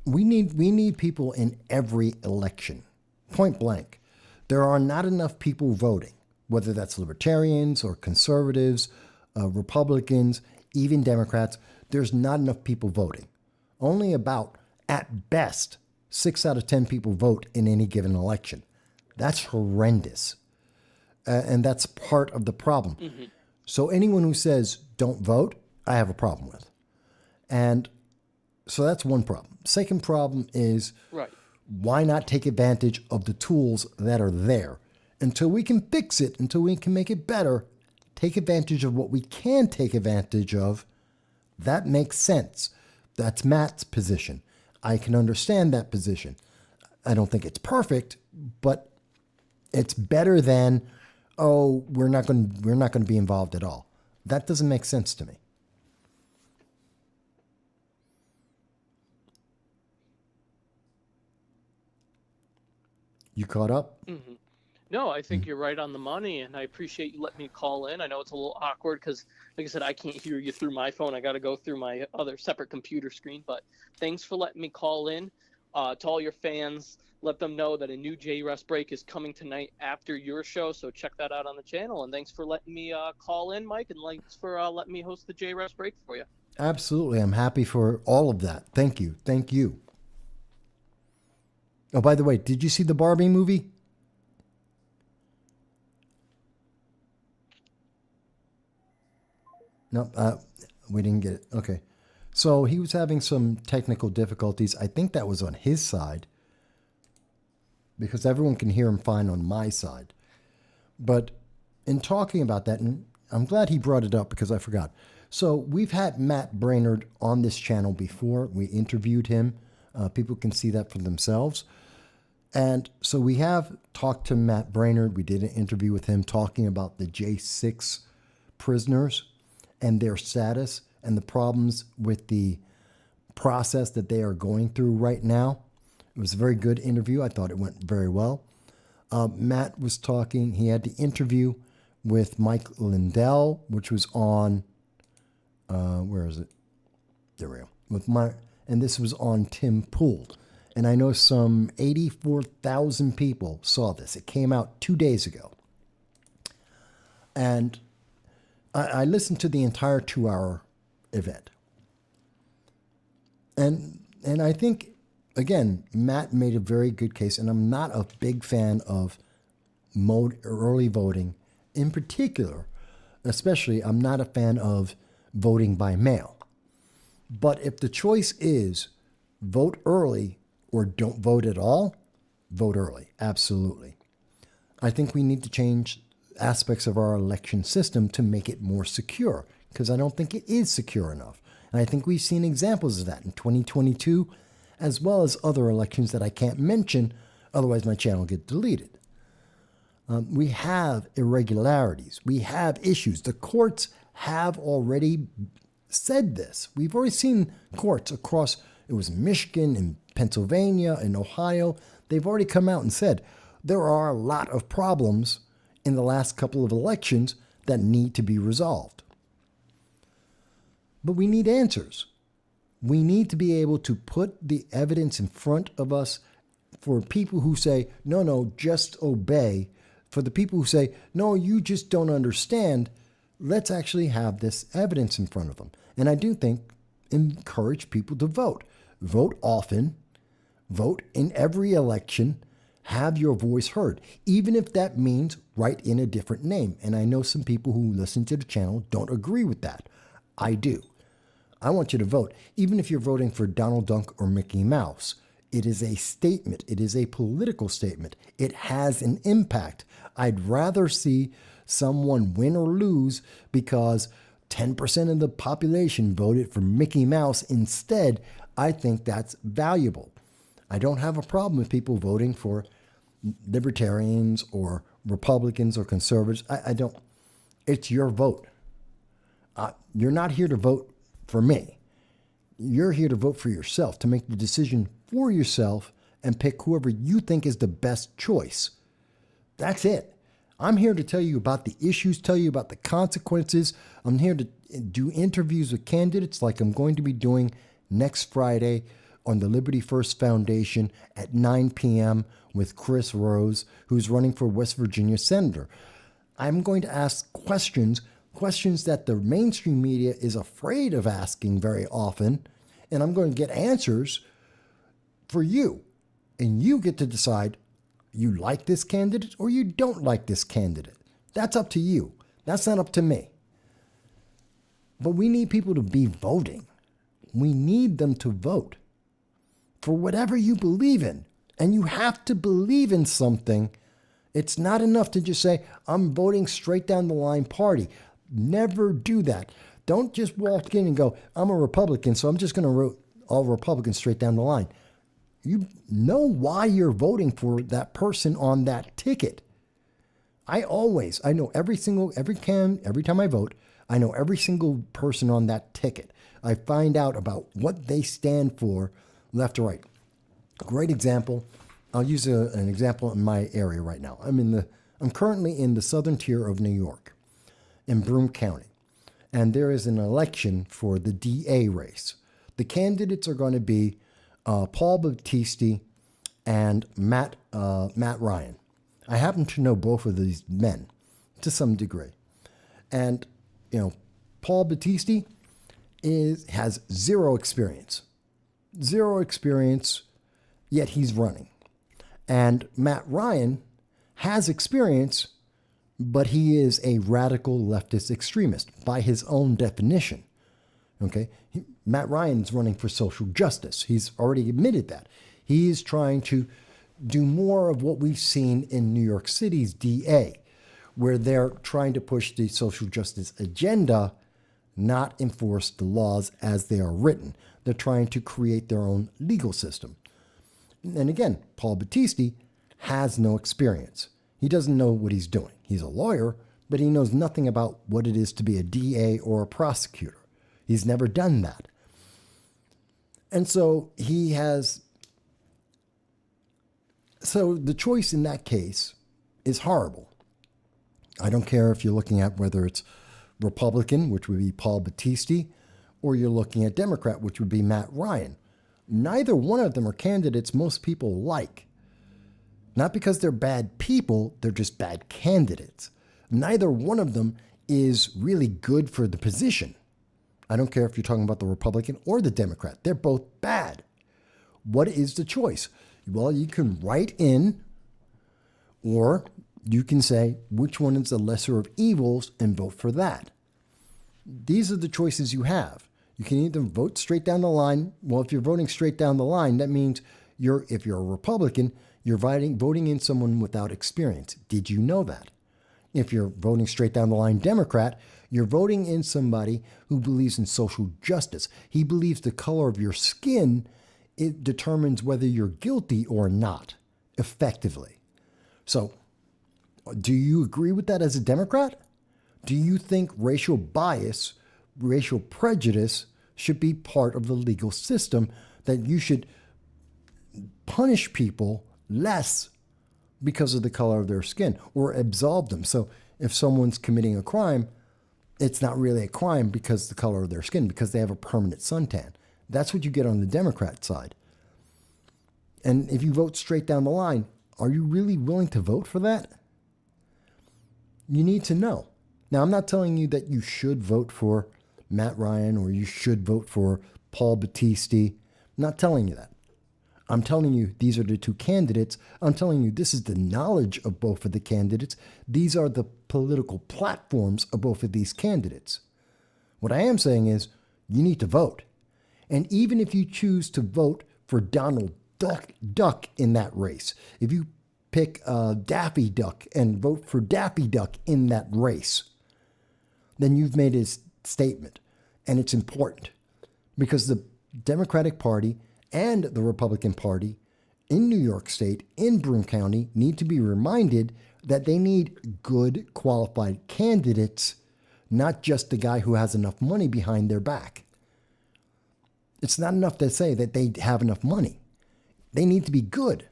we need people in every election, point blank. There are not enough people voting, whether that's libertarians or conservatives, Republicans, even Democrats. There's not enough people voting. Only about, at best, 6 out of 10 people vote in any given election. That's horrendous. And that's part of the problem. Mm-hmm. So anyone who says don't vote, I have a problem with. And so that's one problem. Second problem is, why not take advantage of the tools that are there? Until we can fix it, until we can make it better, take advantage of what we can take advantage of. That makes sense. That's Matt's position. I can understand that position. I don't think it's perfect, but it's better than, oh, we're not going to be involved at all. That doesn't make sense to me. You caught up? Mm-hmm. No, I think you're right on the money, and I appreciate you letting me call in. I know it's a little awkward because, like I said, I can't hear you through my phone. I got to go through my other separate computer screen, but thanks for letting me call in. To all your fans, let them know that a new J-Rest break is coming tonight after your show, so check that out on the channel. And thanks for letting me call in, Mike, and thanks for letting me host the J-Rest break for you. Absolutely. I'm happy for all of that. Thank you. Thank you. Oh, by the way, did you see the Barbie movie? No, we didn't get it. Okay. So he was having some technical difficulties. I think that was on his side because everyone can hear him fine on my side. But in talking about that, and I'm glad he brought it up because I forgot. So we've had Matt Brainerd on this channel before. We interviewed him. People can see that for themselves. And so we have talked to Matt Brainerd. We did an interview with him talking about the J6 prisoners and their status and the problems with the process that they are going through right now. It was a very good interview. I thought it went very well. Matt was talking. He had the interview with Mike Lindell, which was on, where is it? There we go. And this was on Tim Pool. And I know some 84,000 people saw this. It came out 2 days ago. And I listened to the entire 2-hour event. And I think, again, Matt made a very good case, and I'm not a big fan of early voting. In particular, especially, I'm not a fan of voting by mail. But if the choice is vote early or don't vote at all, vote early. Absolutely. I think we need to change aspects of our election system to make it more secure, because I don't think it is secure enough. And I think we've seen examples of that in 2022, as well as other elections that I can't mention, otherwise my channel gets deleted. We have irregularities. We have issues. The courts have already said this. We've already seen courts across, it was Michigan and Pennsylvania and Ohio. They've already come out and said there are a lot of problems in the last couple of elections that need to be resolved. But we need answers. We need to be able to put the evidence in front of us for people who say, no, just obey. For the people who say, no, you just don't understand, let's actually have this evidence in front of them. And I do think encourage people to vote. Vote often. Vote in every election. Have your voice heard, even if that means write in a different name. And I know some people who listen to the channel don't agree with that. I do. I want you to vote, even if you're voting for Donald Duck or Mickey Mouse. It is a statement. It is a political statement. It has an impact. I'd rather see someone win or lose because 10% of the population voted for Mickey Mouse instead. I think that's valuable. I don't have a problem with people voting for libertarians or Republicans or conservatives. I don't. It's your vote. You're not here to vote for me. You're here to vote for yourself, to make the decision for yourself and pick whoever you think is the best choice. That's it. I'm here to tell you about the issues, tell you about the consequences. I'm here to do interviews with candidates like I'm going to be doing next Friday on the Liberty First Foundation at 9 p.m. with Chris Rose, who's running for West Virginia Senator. I'm going to ask questions that the mainstream media is afraid of asking very often, and I'm going to get answers for you. And you get to decide you like this candidate or you don't like this candidate. That's up to you. That's not up to me. But we need people to be voting. We need them to vote for whatever you believe in. And you have to believe in something. It's not enough to just say, I'm voting straight down the line party. Never do that. Don't just walk in and go, I'm a Republican, so I'm just going to vote all Republicans straight down the line. You know why you're voting for that person on that ticket. I know every time I vote, I know every single person on that ticket. I find out about what they stand for, left or right. Great example. I'll use an example in my area right now. I'm currently in the southern tier of New York, in Broome County, and there is an election for the DA race. The candidates are going to be Paul Battisti and Matt Ryan. I happen to know both of these men to some degree. And, Paul Battisti has zero experience. Zero experience, yet he's running. And Matt Ryan has experience, but he is a radical leftist extremist by his own definition. Okay? Matt Ryan's running for social justice. He's already admitted that. He is trying to do more of what we've seen in New York City's DA, where they're trying to push the social justice agenda, not enforce the laws as they are written. They're trying to create their own legal system. And again, Paul Battisti has no experience. He doesn't know what he's doing. He's a lawyer, but he knows nothing about what it is to be a DA or a prosecutor. He's never done that. And so so the choice in that case is horrible. I don't care if you're looking at whether it's Republican, which would be Paul Battisti, or you're looking at Democrat, which would be Matt Ryan. Neither one of them are candidates most people like. Not because they're bad people, they're just bad candidates. Neither one of them is really good for the position. I don't care if you're talking about the Republican or the Democrat. They're both bad. What is the choice? Well, you can write in, or you can say which one is the lesser of evils and vote for that. These are the choices you have. You can either vote straight down the line. Well, if you're voting straight down the line, that means if you're a Republican, you're voting in someone without experience. Did you know that? If you're voting straight down the line Democrat, you're voting in somebody who believes in social justice. He believes the color of your skin, it determines whether you're guilty or not, effectively. So, do you agree with that as a Democrat? Do you think racial bias, racial prejudice should be part of the legal system, that you should punish people less because of the color of their skin or absolve them? So if someone's committing a crime, it's not really a crime because of the color of their skin, because they have a permanent suntan. That's what you get on the Democrat side. And if you vote straight down the line, are you really willing to vote for that? You need to know. Now, I'm not telling you that you should vote for Matt Ryan or you should vote for Paul Battisti. I'm not telling you that. I'm telling you these are the two candidates. I'm telling you this is the knowledge of both of the candidates. These are the political platforms of both of these candidates. What I am saying is you need to vote. And even if you choose to vote for Donald Duck in that race, if you pick Daffy Duck and vote for Daffy Duck in that race, then you've made a statement. And it's important because the Democratic Party and the Republican Party in New York State, in Broome County, need to be reminded that they need good, qualified candidates, not just the guy who has enough money behind their back. It's not enough to say that they have enough money. They need to be good.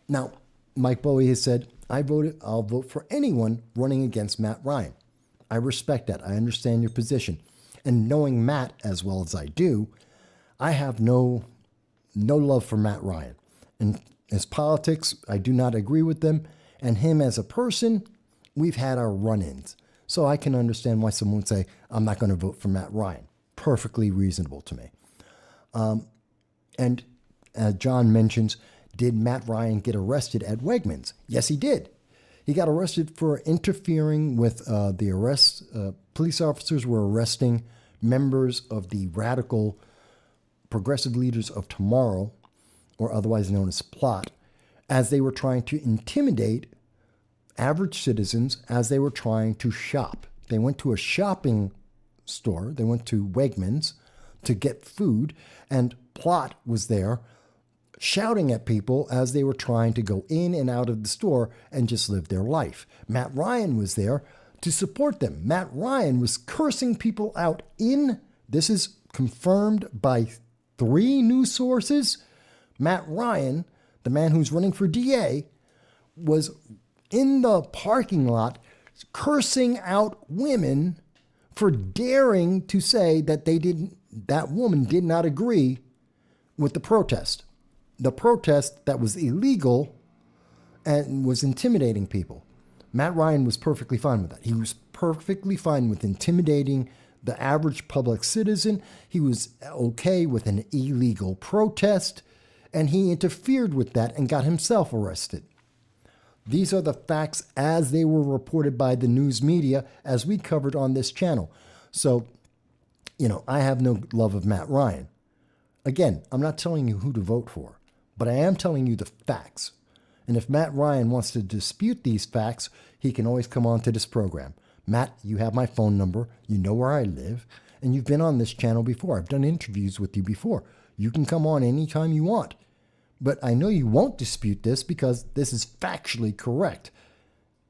Now, Mike Bowie has said, I'll vote for anyone running against Matt Ryan. I respect that. I understand your position. And knowing Matt as well as I do, I have no love for Matt Ryan. And his politics, I do not agree with them. And him as a person, we've had our run-ins. So I can understand why someone would say, I'm not going to vote for Matt Ryan. Perfectly reasonable to me. And John mentions, did Matt Ryan get arrested at Wegmans? Yes, he did. He got arrested for interfering with the arrest. Police officers were arresting members of the radical Progressive Leaders of Tomorrow, or otherwise known as PLOT, as they were trying to intimidate average citizens as they were trying to shop. They went to a shopping store. They went to Wegmans to get food, and PLOT was there shouting at people as they were trying to go in and out of the store and just live their life. Matt Ryan was there to support them. Matt Ryan was cursing people out this is confirmed by 3 news sources. Matt Ryan, the man who's running for DA, was in the parking lot cursing out women for daring to say that that woman did not agree with the protest. The protest that was illegal and was intimidating people. Matt Ryan was perfectly fine with that. He was perfectly fine with intimidating the average public citizen. He was okay with an illegal protest, and he interfered with that and got himself arrested. These are the facts as they were reported by the news media as we covered on this channel. So, I have no love of Matt Ryan. Again, I'm not telling you who to vote for, but I am telling you the facts. And if Matt Ryan wants to dispute these facts, he can always come on to this program. Matt, you have my phone number. You know where I live. And you've been on this channel before. I've done interviews with you before. You can come on anytime you want. But I know you won't dispute this because this is factually correct.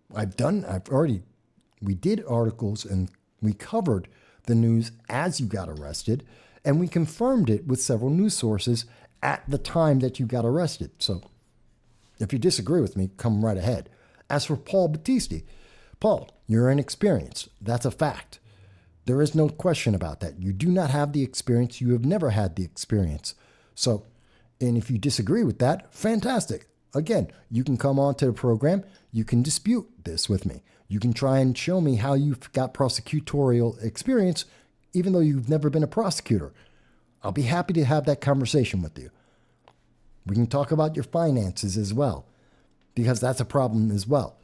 We did articles and we covered the news as you got arrested, and we confirmed it with several news sources at the time that you got arrested. So if you disagree with me, come right ahead. As for Paul Battisti, Paul, you're inexperienced. That's a fact. There is no question about that. You do not have the experience. You have never had the experience. So, and if you disagree with that, fantastic. Again, you can come on to the program. You can dispute this with me. You can try and show me how you've got prosecutorial experience, even though you've never been a prosecutor. I'll be happy to have that conversation with you. We can talk about your finances as well, because that's a problem as well.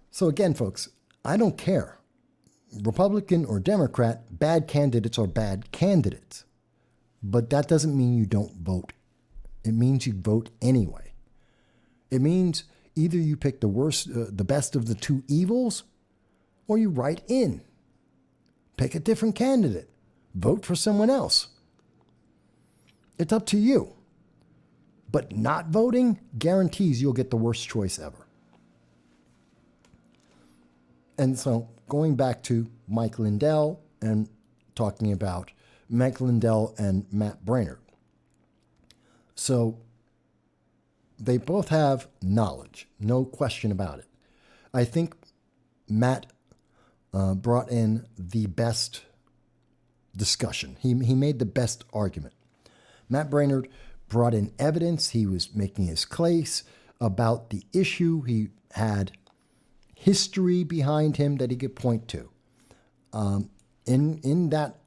So again, folks, I don't care. Republican or Democrat, bad candidates are bad candidates. But that doesn't mean you don't vote. It means you vote anyway. It means either you pick the best of the two evils, or you write in. Pick a different candidate. Vote for someone else. It's up to you. But not voting guarantees you'll get the worst choice ever. And so going back to Mike Lindell and talking about Mike Lindell and Matt Brainerd. So they both have knowledge, no question about it. I think Matt brought in the best discussion. He made the best argument. Matt Brainerd brought in evidence. He was making his case about the issue. He had history behind him that he could point to. In that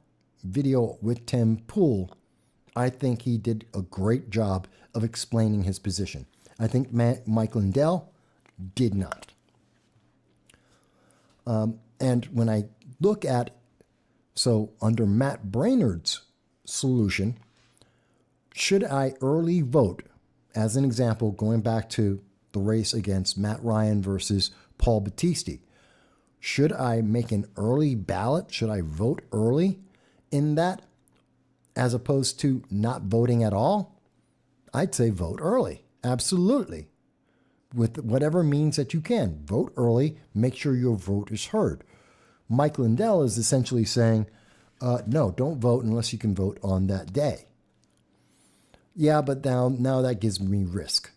video with Tim Pool, I think he did a great job of explaining his position. I think Mike Lindell did not. And when I look at, so under Matt Brainerd's solution, should I early vote, as an example, going back to the race against Matt Ryan versus Paul Battisti, should I make an early ballot? Should I vote early in that as opposed to not voting at all? I'd say vote early. Absolutely. With whatever means that you can. Vote early. Make sure your vote is heard. Mike Lindell is essentially saying, no, don't vote unless you can vote on that day. Yeah, but now that gives me risk.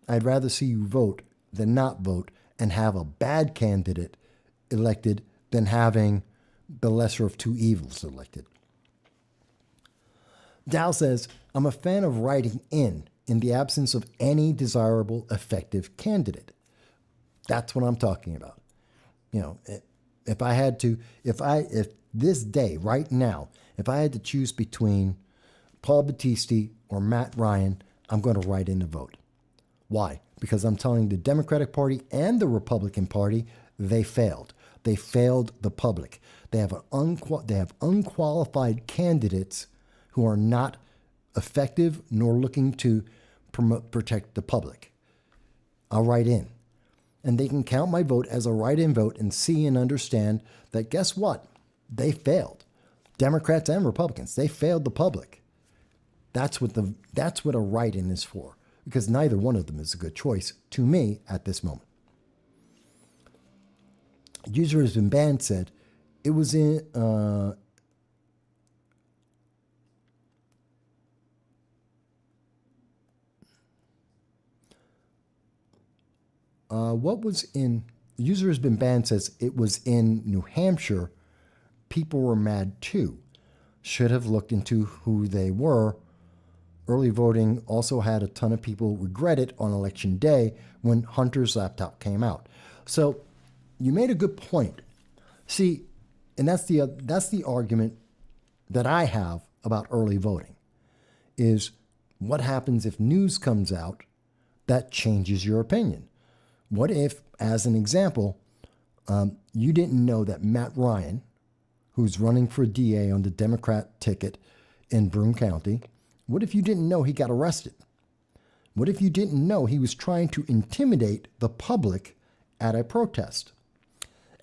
I'd rather see you vote than not vote and have a bad candidate elected than having the lesser of two evils elected. Dow says, I'm a fan of writing in the absence of any desirable, effective candidate. That's what I'm talking about. If this day, right now, if I had to choose between Paul Battisti or Matt Ryan, I'm going to write in a vote. Why? Because I'm telling the Democratic Party and the Republican Party they failed. They failed the public. They have unqualified candidates who are not effective nor looking to protect the public. I'll write in. And they can count my vote as a write-in vote and see and understand that, guess what? They failed. Democrats and Republicans, they failed the public. That's what a write-in is for, because neither one of them is a good choice to me at this moment. User has been banned said it was in what was in user has been banned says it was in New Hampshire. People were mad too. Should have looked into who they were. early voting also had a ton of people regret it on election day when Hunter's laptop came out. So you made a good point. See, and that's the argument that I have about early voting is what happens if news comes out that changes your opinion? What if, as an example, you didn't know that Matt Ryan, who's running for DA on the Democrat ticket in Broome County, what if you didn't know he got arrested? What if you didn't know he was trying to intimidate the public at a protest?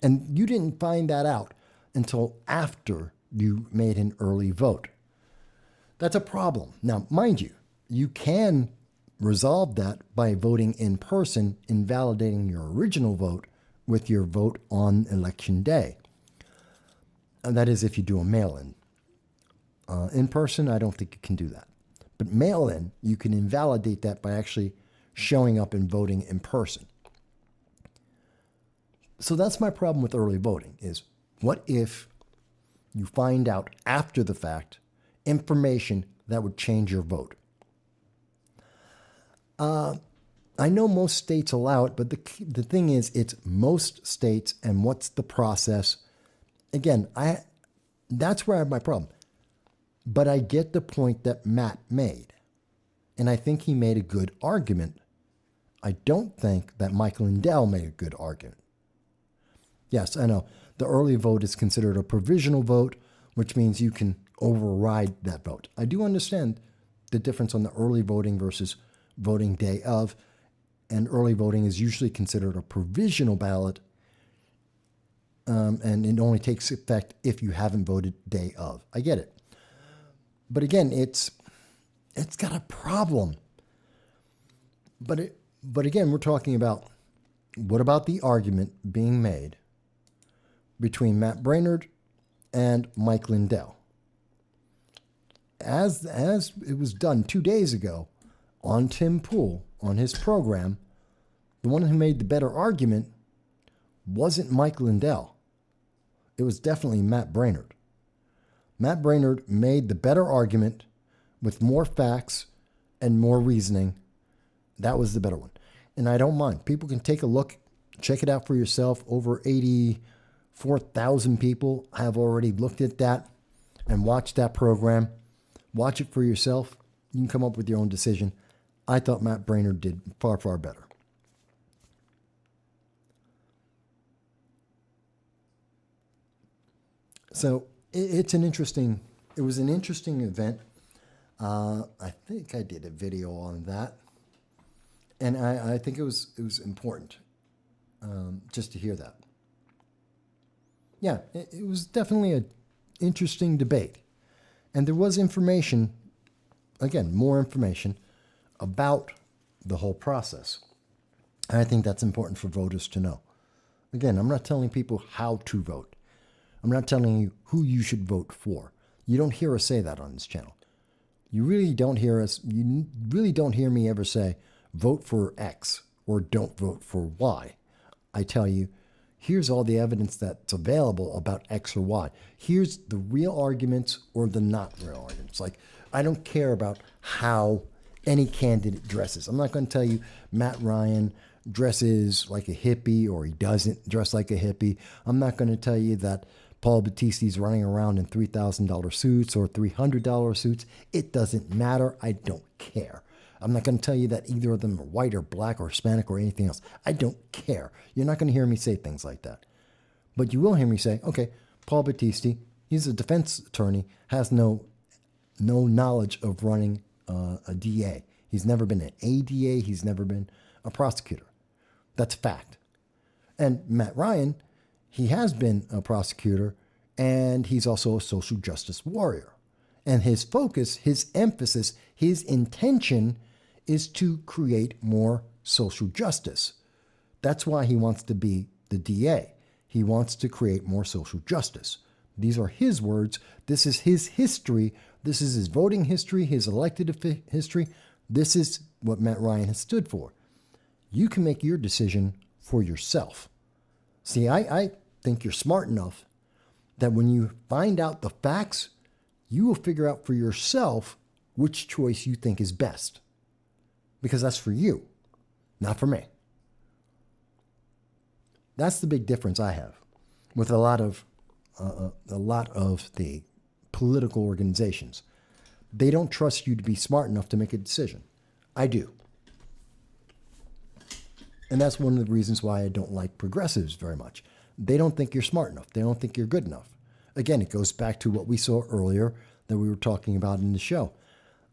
And you didn't find that out until after you made an early vote. That's a problem. Now, mind you, you can resolve that by voting in person, invalidating your original vote with your vote on election day. And that is if you do a mail-in. In person, I don't think you can do that. But mail-in, you can invalidate that by actually showing up and voting in person. So that's my problem with early voting is what if you find out after the fact information that would change your vote? I know most states allow it, but the thing is, it's most states, and what's the process? Again, that's where I have my problem. But I get the point that Matt made, and I think he made a good argument. I don't think that Mike Lindell made a good argument. Yes, I know. The early vote is considered a provisional vote, which means you can override that vote. I do understand the difference on the early voting versus voting day of, and early voting is usually considered a provisional ballot, and it only takes effect if you haven't voted day of. I get it. But again, it's got a problem. But again, we're talking about what about the argument being made between Matt Braynard and Mike Lindell? As it was done 2 days ago on Tim Pool, on his program, the one who made the better argument wasn't Mike Lindell. It was definitely Matt Braynard. Matt Braynard made the better argument with more facts and more reasoning. That was the better one. And I don't mind. People can take a look, check it out for yourself. Over 84,000 people have already looked at that and watched that program. Watch it for yourself. You can come up with your own decision. I thought Matt Braynard did far, far better. So it was an interesting event. I think I did a video on that. And I think it was important just to hear that. Yeah, it was definitely an interesting debate. And there was information, again, more information about the whole process. And I think that's important for voters to know. Again, I'm not telling people how to vote. I'm not telling you who you should vote for. You don't hear us say that on this channel. You really don't hear me ever say, vote for X or don't vote for Y. I tell you, here's all the evidence that's available about X or Y. Here's the real arguments or the not real arguments. Like, I don't care about how any candidate dresses. I'm not going to tell you Matt Ryan dresses like a hippie or he doesn't dress like a hippie. I'm not going to tell you that Paul Battisti's running around in $3,000 suits or $300 suits. It doesn't matter. I don't care. I'm not going to tell you that either of them are white or black or Hispanic or anything else. I don't care. You're not going to hear me say things like that. But you will hear me say, okay, Paul Battisti, he's a defense attorney, has no knowledge of running a DA. He's never been an ADA. He's never been a prosecutor. That's a fact. And Matt Ryan, he has been a prosecutor, and he's also a social justice warrior. And his focus, his emphasis, his intention is to create more social justice. That's why he wants to be the DA. He wants to create more social justice. These are his words. This is his history. This is his voting history, his elected history. This is what Matt Ryan has stood for. You can make your decision for yourself. See, I think you're smart enough that when you find out the facts, you will figure out for yourself which choice you think is best. Because that's for you, not for me. That's the big difference I have with a lot of the political organizations. They don't trust you to be smart enough to make a decision. I do. And that's one of the reasons why I don't like progressives very much. They don't think you're smart enough. They don't think you're good enough. Again, it goes back to what we saw earlier that we were talking about in the show.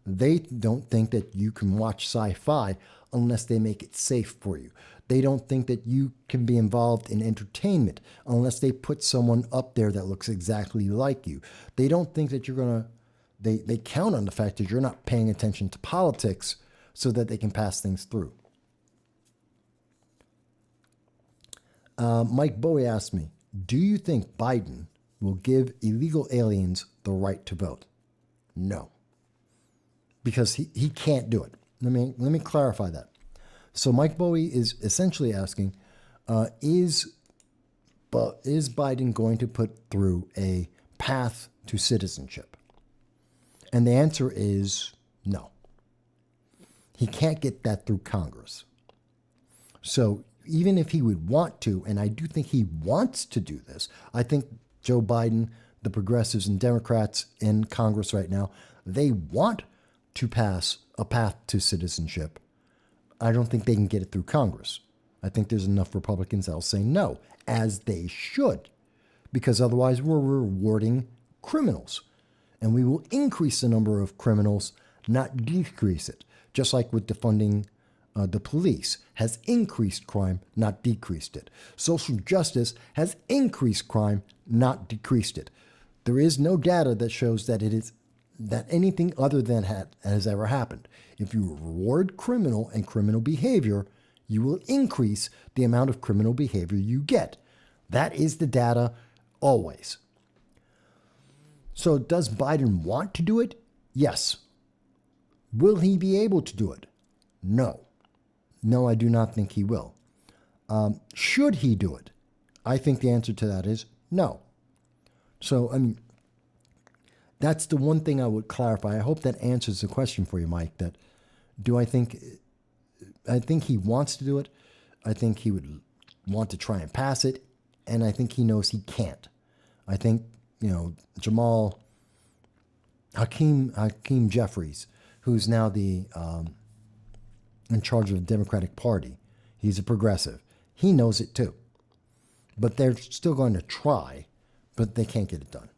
They don't think that you can watch sci-fi unless they make it safe for you. They don't think that you can be involved in entertainment unless they put someone up there that looks exactly like you. They don't think that you're going to, they count on the fact that you're not paying attention to politics so that they can pass things through. Mike Bowie asked me, do you think Biden will give illegal aliens the right to vote? No. Because he can't do it. Let me clarify that. So Mike Bowie is essentially asking, is Biden going to put through a path to citizenship? And the answer is no. He can't get that through Congress. So even if he would want to, and I do think he wants to do this, I think Joe Biden, the progressives and Democrats in Congress right now, they want to pass a path to citizenship. I don't think they can get it through Congress. I think there's enough Republicans that'll say no, as they should, because otherwise we're rewarding criminals. And we will increase the number of criminals, not decrease it. Just like with defunding the police has increased crime, not decreased it. Social justice has increased crime, not decreased it. There is no data that shows that that anything other than has ever happened. If you reward criminal and criminal behavior, you will increase the amount of criminal behavior you get. That is the data always. So does Biden want to do it? Yes. Will he be able to do it? No. No, I do not think he will. Should he do it? I think the answer to that is no. So, I mean, that's the one thing I would clarify. I hope that answers the question for you, Mike, that I think he wants to do it. I think he would want to try and pass it. And I think he knows he can't. I think, Hakeem Jeffries, who's now in charge of the Democratic Party, he's a progressive. He knows it too. But they're still going to try, but they can't get it done.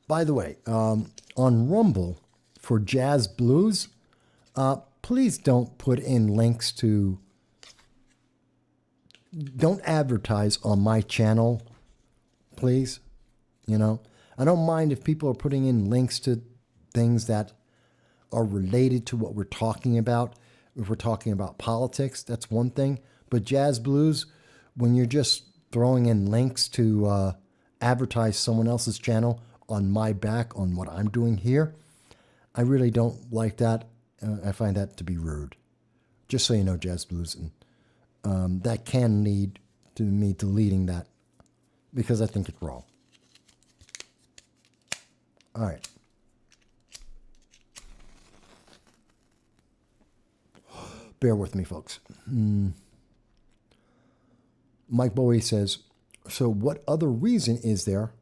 By the way, on Rumble for Jazz Blues, please don't put in links to, don't advertise on my channel, please. I don't mind if people are putting in links to things that are related to what we're talking about. If we're talking about politics, that's one thing. But Jazz Blues, when you're just throwing in links to advertise someone else's channel on my back, on what I'm doing here, I really don't like that. I find that to be rude. Just so you know, Jazz Blues. And that can lead to me deleting that because I think it's wrong. All right. Bear with me, folks. Mike Bowie says, so what other reason is there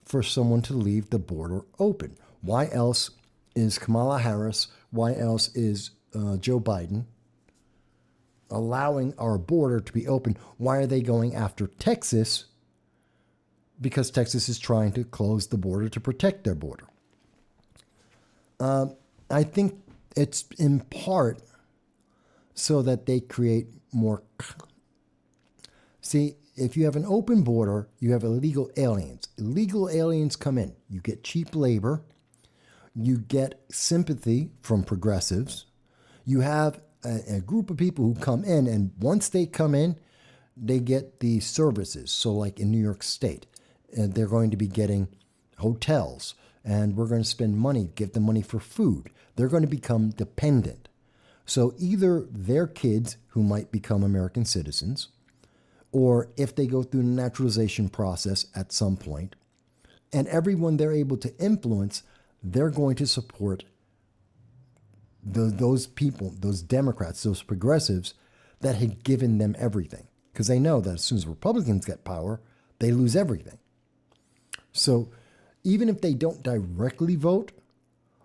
for someone to leave the border open? Why else is Kamala Harris, why else is Joe Biden allowing our border to be open? Why are they going after Texas? Because Texas is trying to close the border to protect their border. I think it's in part so that they create more. See, if you have an open border, you have illegal aliens. Illegal aliens come in. You get cheap labor. You get sympathy from progressives. You have a group of people who come in, and once they come in, they get the services. So like in New York State, they're going to be getting hotels, and we're going to spend money, give them money for food. They're going to become dependent. So either their kids who might become American citizens, or if they go through the naturalization process at some point, And everyone they're able to influence, they're going to support those people, those Democrats, those progressives that had given them everything. Because they know that as soon as Republicans get power, they lose everything. So even if they don't directly vote,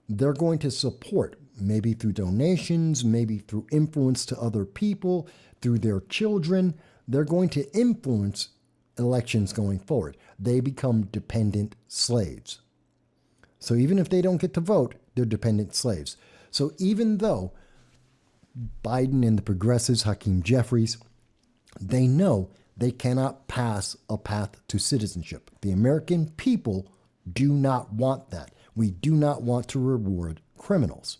they're going to support, maybe through donations, maybe through influence to other people, through their children. They're going to influence elections going forward. They become dependent slaves. So even if they don't get to vote, they're dependent slaves. So even though Biden and the progressives, Hakeem Jeffries, they know they cannot pass a path to citizenship. The American people do not want that. We do not want to reward criminals.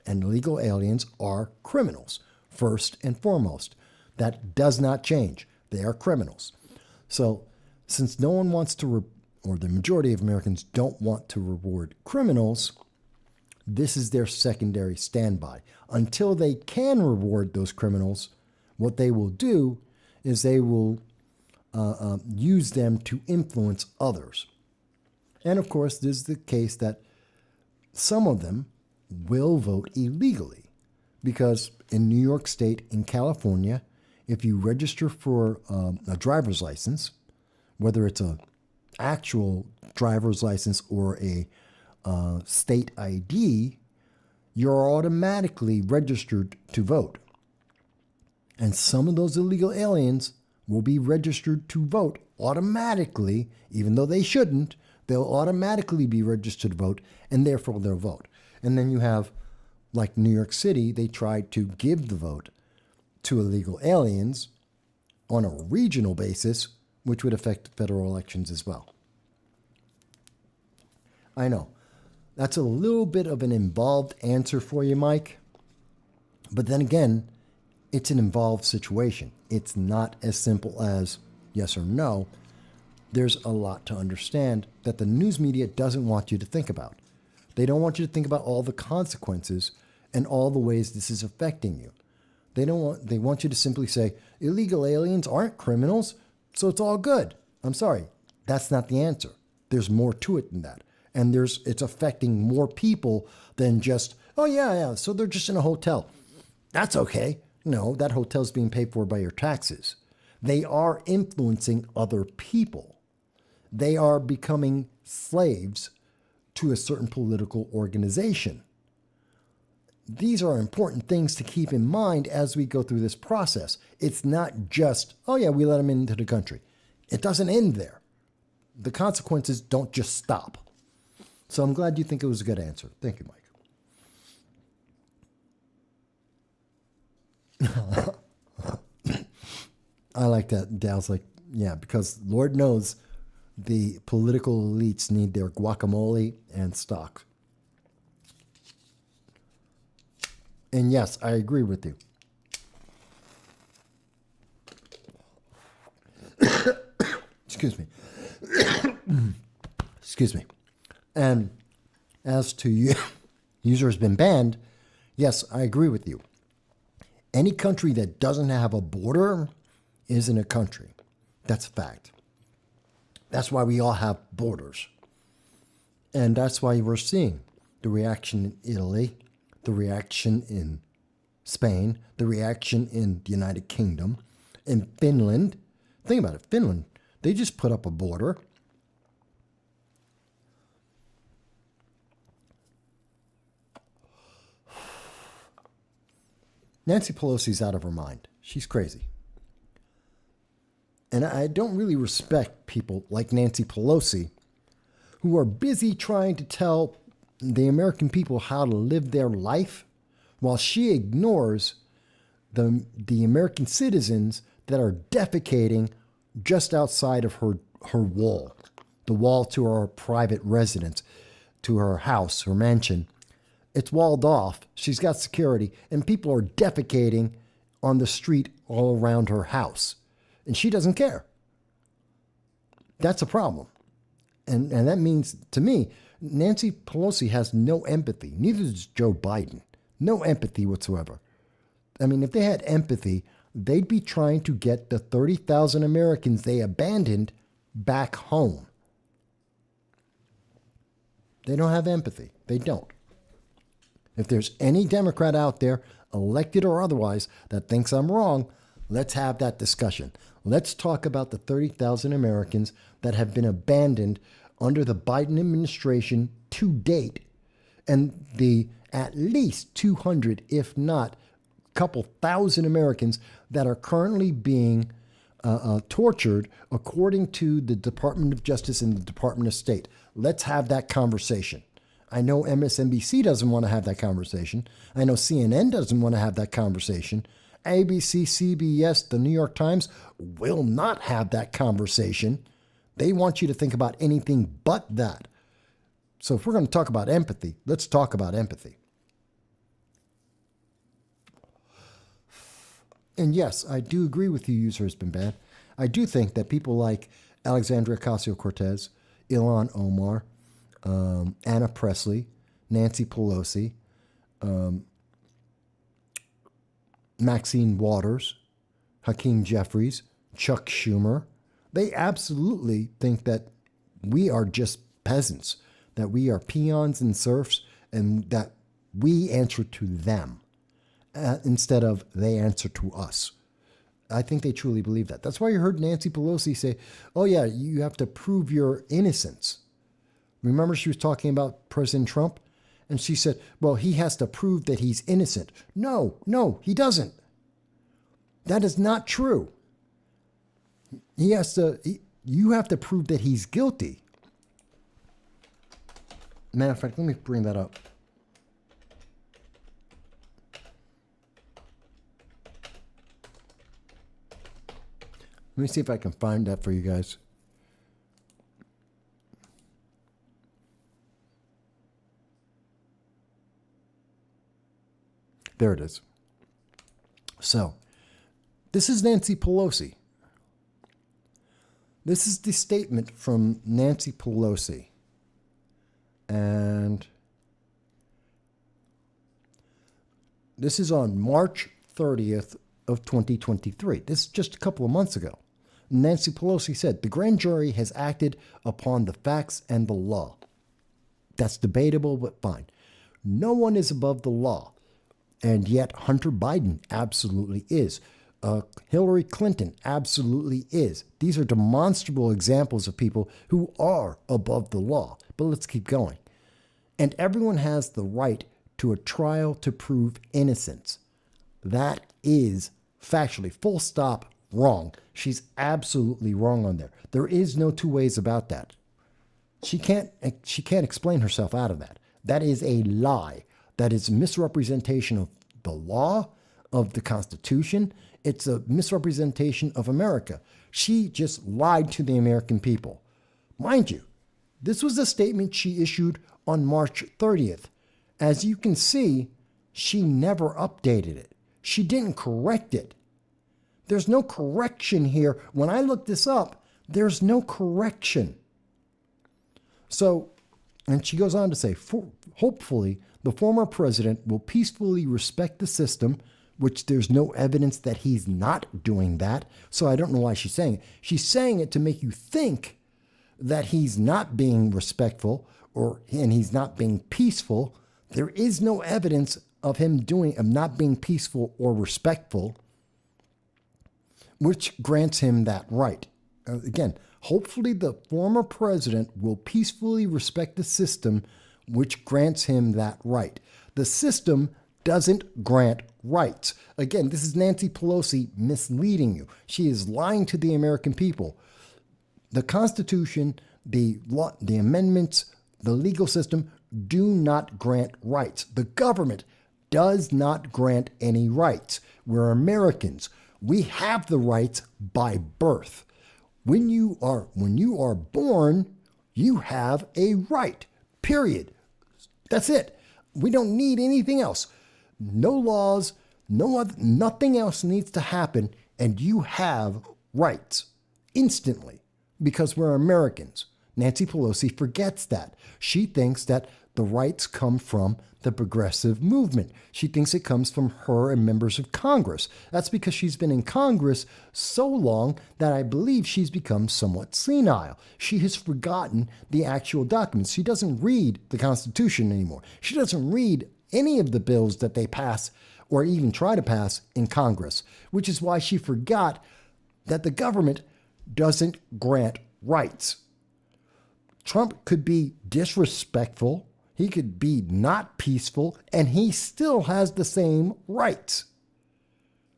And illegal aliens are criminals, first and foremost. That does not change. They are criminals. So since no one wants to, or the majority of Americans don't want to reward criminals, this is their secondary standby. Until they can reward those criminals, what they will do is they will use them to influence others. And of course, there's the case that some of them will vote illegally, because in New York State, in California, if you register for a driver's license, whether it's an actual driver's license or a state ID, you're automatically registered to vote. And some of those illegal aliens will be registered to vote automatically, even though they shouldn't. They'll automatically be registered to vote, and therefore they'll vote. And then you have, like New York City, they tried to give the vote to illegal aliens on a regional basis, which would affect federal elections as well. I know. That's a little bit of an involved answer for you, Mike. But then again, it's an involved situation. It's not as simple as yes or no. There's a lot to understand that the news media doesn't want you to think about. They don't want you to think about all the consequences and all the ways this is affecting you. They want you to simply say, illegal aliens aren't criminals, so it's all good. I'm sorry. That's not the answer. There's more to it than that. And it's affecting more people than just, oh yeah, so they're just in a hotel. That's okay. No, that hotel's being paid for by your taxes. They are influencing other people. They are becoming slaves to a certain political organization. These are important things to keep in mind as we go through this process. It's not just, oh yeah, we let them into the country. It doesn't end there. The consequences don't just stop. So I'm glad you think it was a good answer. Thank you, Mike. I like that. Dow's like, yeah, because Lord knows the political elites need their guacamole and stock. And yes, I agree with you. Excuse me. Excuse me. And as to you, user has been banned, yes, I agree with you. Any country that doesn't have a border isn't a country. That's a fact. That's why we all have borders. And that's why we're seeing the reaction in Italy, the reaction in Spain, the reaction in the United Kingdom, in Finland. Think about it, Finland, they just put up a border. Nancy Pelosi's out of her mind. She's crazy. And I don't really respect people like Nancy Pelosi who are busy trying to tell the American people how to live their life while she ignores the American citizens that are defecating just outside of her wall, the wall to her private residence, to her house, her mansion. It's walled off. She's got security, and people are defecating on the street all around her house. And she doesn't care. That's a problem. And that means, to me, Nancy Pelosi has no empathy. Neither does Joe Biden. No empathy whatsoever. I mean, if they had empathy, they'd be trying to get the 30,000 Americans they abandoned back home. They don't have empathy. They don't. If there's any Democrat out there, elected or otherwise, that thinks I'm wrong, let's have that discussion. Let's talk about the 30,000 Americans that have been abandoned under the Biden administration to date, and the at least 200, if not a couple thousand Americans that are currently being tortured according to the Department of Justice and the Department of State. Let's have that conversation. I know MSNBC doesn't want to have that conversation. I know CNN doesn't want to have that conversation. ABC, CBS, the New York Times will not have that conversation. They want you to think about anything but that. So if we're going to talk about empathy, let's talk about empathy. And yes, I do agree with you, user has been bad. I do think that people like Alexandria Ocasio-Cortez, Ilhan Omar, Anna Presley, Nancy Pelosi, Maxine Waters, Hakeem Jeffries, Chuck Schumer, they absolutely think that we are just peasants, that we are peons and serfs, and that we answer to them instead of they answer to us. I think they truly believe that. That's why you heard Nancy Pelosi say, oh yeah, you have to prove your innocence. Remember she was talking about President Trump? And she said, well, he has to prove that he's innocent. No, he doesn't. That is not true. You have to prove that he's guilty. Matter of fact, let me bring that up. Let me see if I can find that for you guys. There it is. So, this is Nancy Pelosi. This is the statement from Nancy Pelosi. And this is on March 30th of 2023. This is just a couple of months ago. Nancy Pelosi said, the grand jury has acted upon the facts and the law. That's debatable, but fine. No one is above the law. And yet Hunter Biden absolutely is. Hillary Clinton absolutely is. These are demonstrable examples of people who are above the law. But let's keep going. And everyone has the right to a trial to prove innocence. That is factually, full stop, wrong. She's absolutely wrong on there. There is no two ways about that. She can't explain herself out of that. That is a lie. That is a misrepresentation of the law, of the Constitution. It's a misrepresentation of America. She just lied to the American people. Mind you, this was a statement she issued on March 30th. As you can see, she never updated it. She didn't correct it. There's no correction here. When I looked this up, there's no correction. So, and she goes on to say, hopefully, the former president will peacefully respect the system, which there's no evidence that he's not doing that. So I don't know why she's saying it. She's saying it to make you think that he's not being respectful and he's not being peaceful. There is no evidence of him not being peaceful or respectful, which grants him that right. Again, hopefully the former president will peacefully respect the system, which grants him that right. The system doesn't grant rights. Again, this is Nancy Pelosi misleading you. She is lying to the American people. The Constitution, the law, the amendments, the legal system do not grant rights. The government does not grant any rights. We're Americans. We have the rights by birth. When you are born, you have a right. Period. That's it. We don't need anything else. No laws, nothing else needs to happen, and you have rights instantly because we're Americans. Nancy Pelosi forgets that. She thinks that The rights come from the progressive movement. She thinks it comes from her and members of Congress. That's because she's been in Congress so long that I believe she's become somewhat senile. She has forgotten the actual documents. She doesn't read the Constitution anymore. She doesn't read any of the bills that they pass or even try to pass in Congress, which is why she forgot that the government doesn't grant rights. Trump could be disrespectful, he could be not peaceful, and he still has the same rights.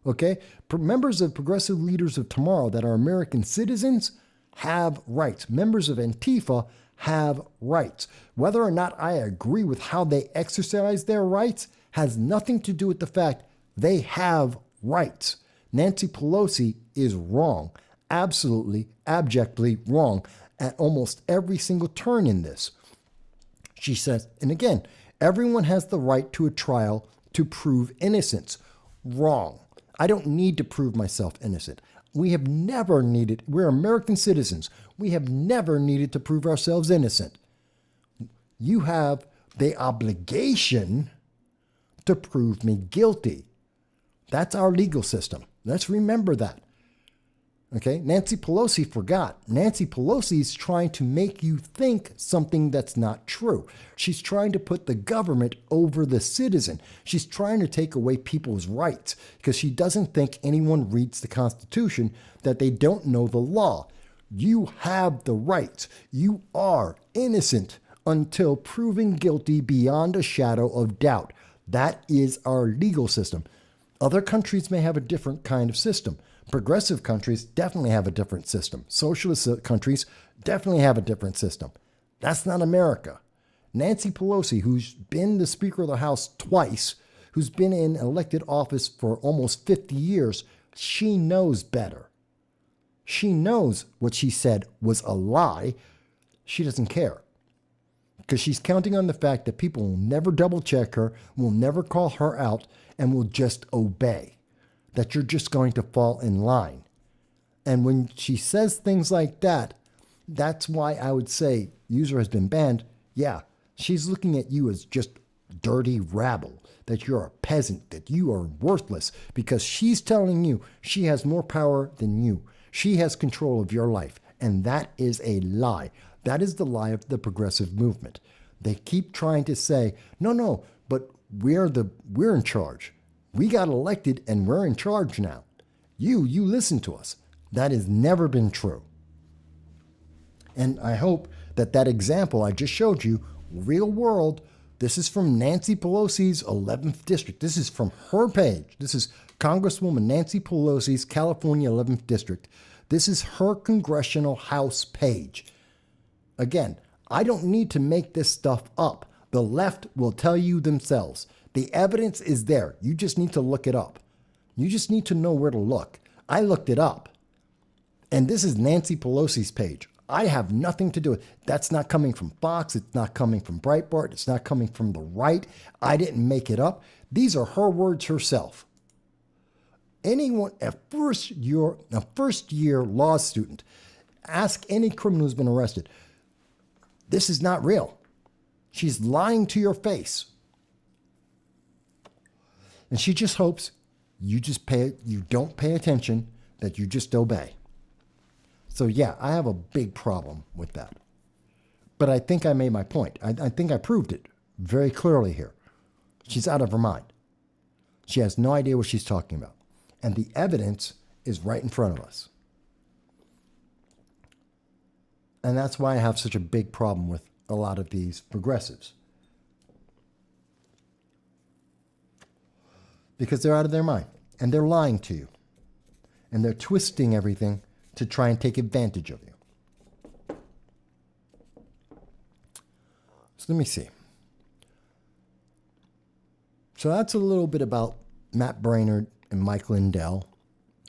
Okay? Members of progressive leaders of tomorrow that are American citizens have rights. Members of Antifa have rights. Whether or not I agree with how they exercise their rights has nothing to do with the fact they have rights. Nancy Pelosi is wrong, absolutely, abjectly wrong at almost every single turn in this. She says, and again, everyone has the right to a trial to prove innocence. Wrong. I don't need to prove myself innocent. We have never needed, we're American citizens. We have never needed to prove ourselves innocent. You have the obligation to prove me guilty. That's our legal system. Let's remember that. Okay? Nancy Pelosi forgot. Nancy Pelosi is trying to make you think something that's not true. She's trying to put the government over the citizen. She's trying to take away people's rights because she doesn't think anyone reads the Constitution, that they don't know the law. You have the rights. You are innocent until proven guilty beyond a shadow of doubt. That is our legal system. Other countries may have a different kind of system. Progressive countries definitely have a different system. Socialist countries definitely have a different system. That's not America. Nancy Pelosi, who's been the Speaker of the House twice, who's been in elected office for almost 50 years, she knows better. She knows what she said was a lie. She doesn't care. Because she's counting on the fact that people will never double check her, will never call her out, and will just obey. That you're just going to fall in line. And when she says things like that, that's why I would say user has been banned. Yeah, she's looking at you as just dirty rabble, that you're a peasant, that you are worthless, because she's telling you she has more power than you. She has control of your life, and that is a lie. That is the lie of the progressive movement. They keep trying to say, no, but we're in charge. We got elected and we're in charge now. You listen to us. That has never been true. And I hope that that example I just showed you, real world, this is from Nancy Pelosi's 11th district. This is from her page. This is Congresswoman Nancy Pelosi's California 11th district. This is her congressional house page. Again, I don't need to make this stuff up. The left will tell you themselves. The evidence is there. You just need to look it up. You just need to know where to look. I looked it up. And this is Nancy Pelosi's page. I have nothing to do with it. That's not coming from Fox. It's not coming from Breitbart. It's not coming from the right. I didn't make it up. These are her words herself. Anyone, a first year law student, ask any criminal who's been arrested. This is not real. She's lying to your face. And she just hopes you don't pay attention, that you just obey. So yeah, I have a big problem with that. But I think I made my point. I think I proved it very clearly here. She's out of her mind. She has no idea what she's talking about. And the evidence is right in front of us. And that's why I have such a big problem with a lot of these progressives. Because they're out of their mind. And they're lying to you. And they're twisting everything to try and take advantage of you. So let me see. So that's a little bit about Matt Braynard and Mike Lindell.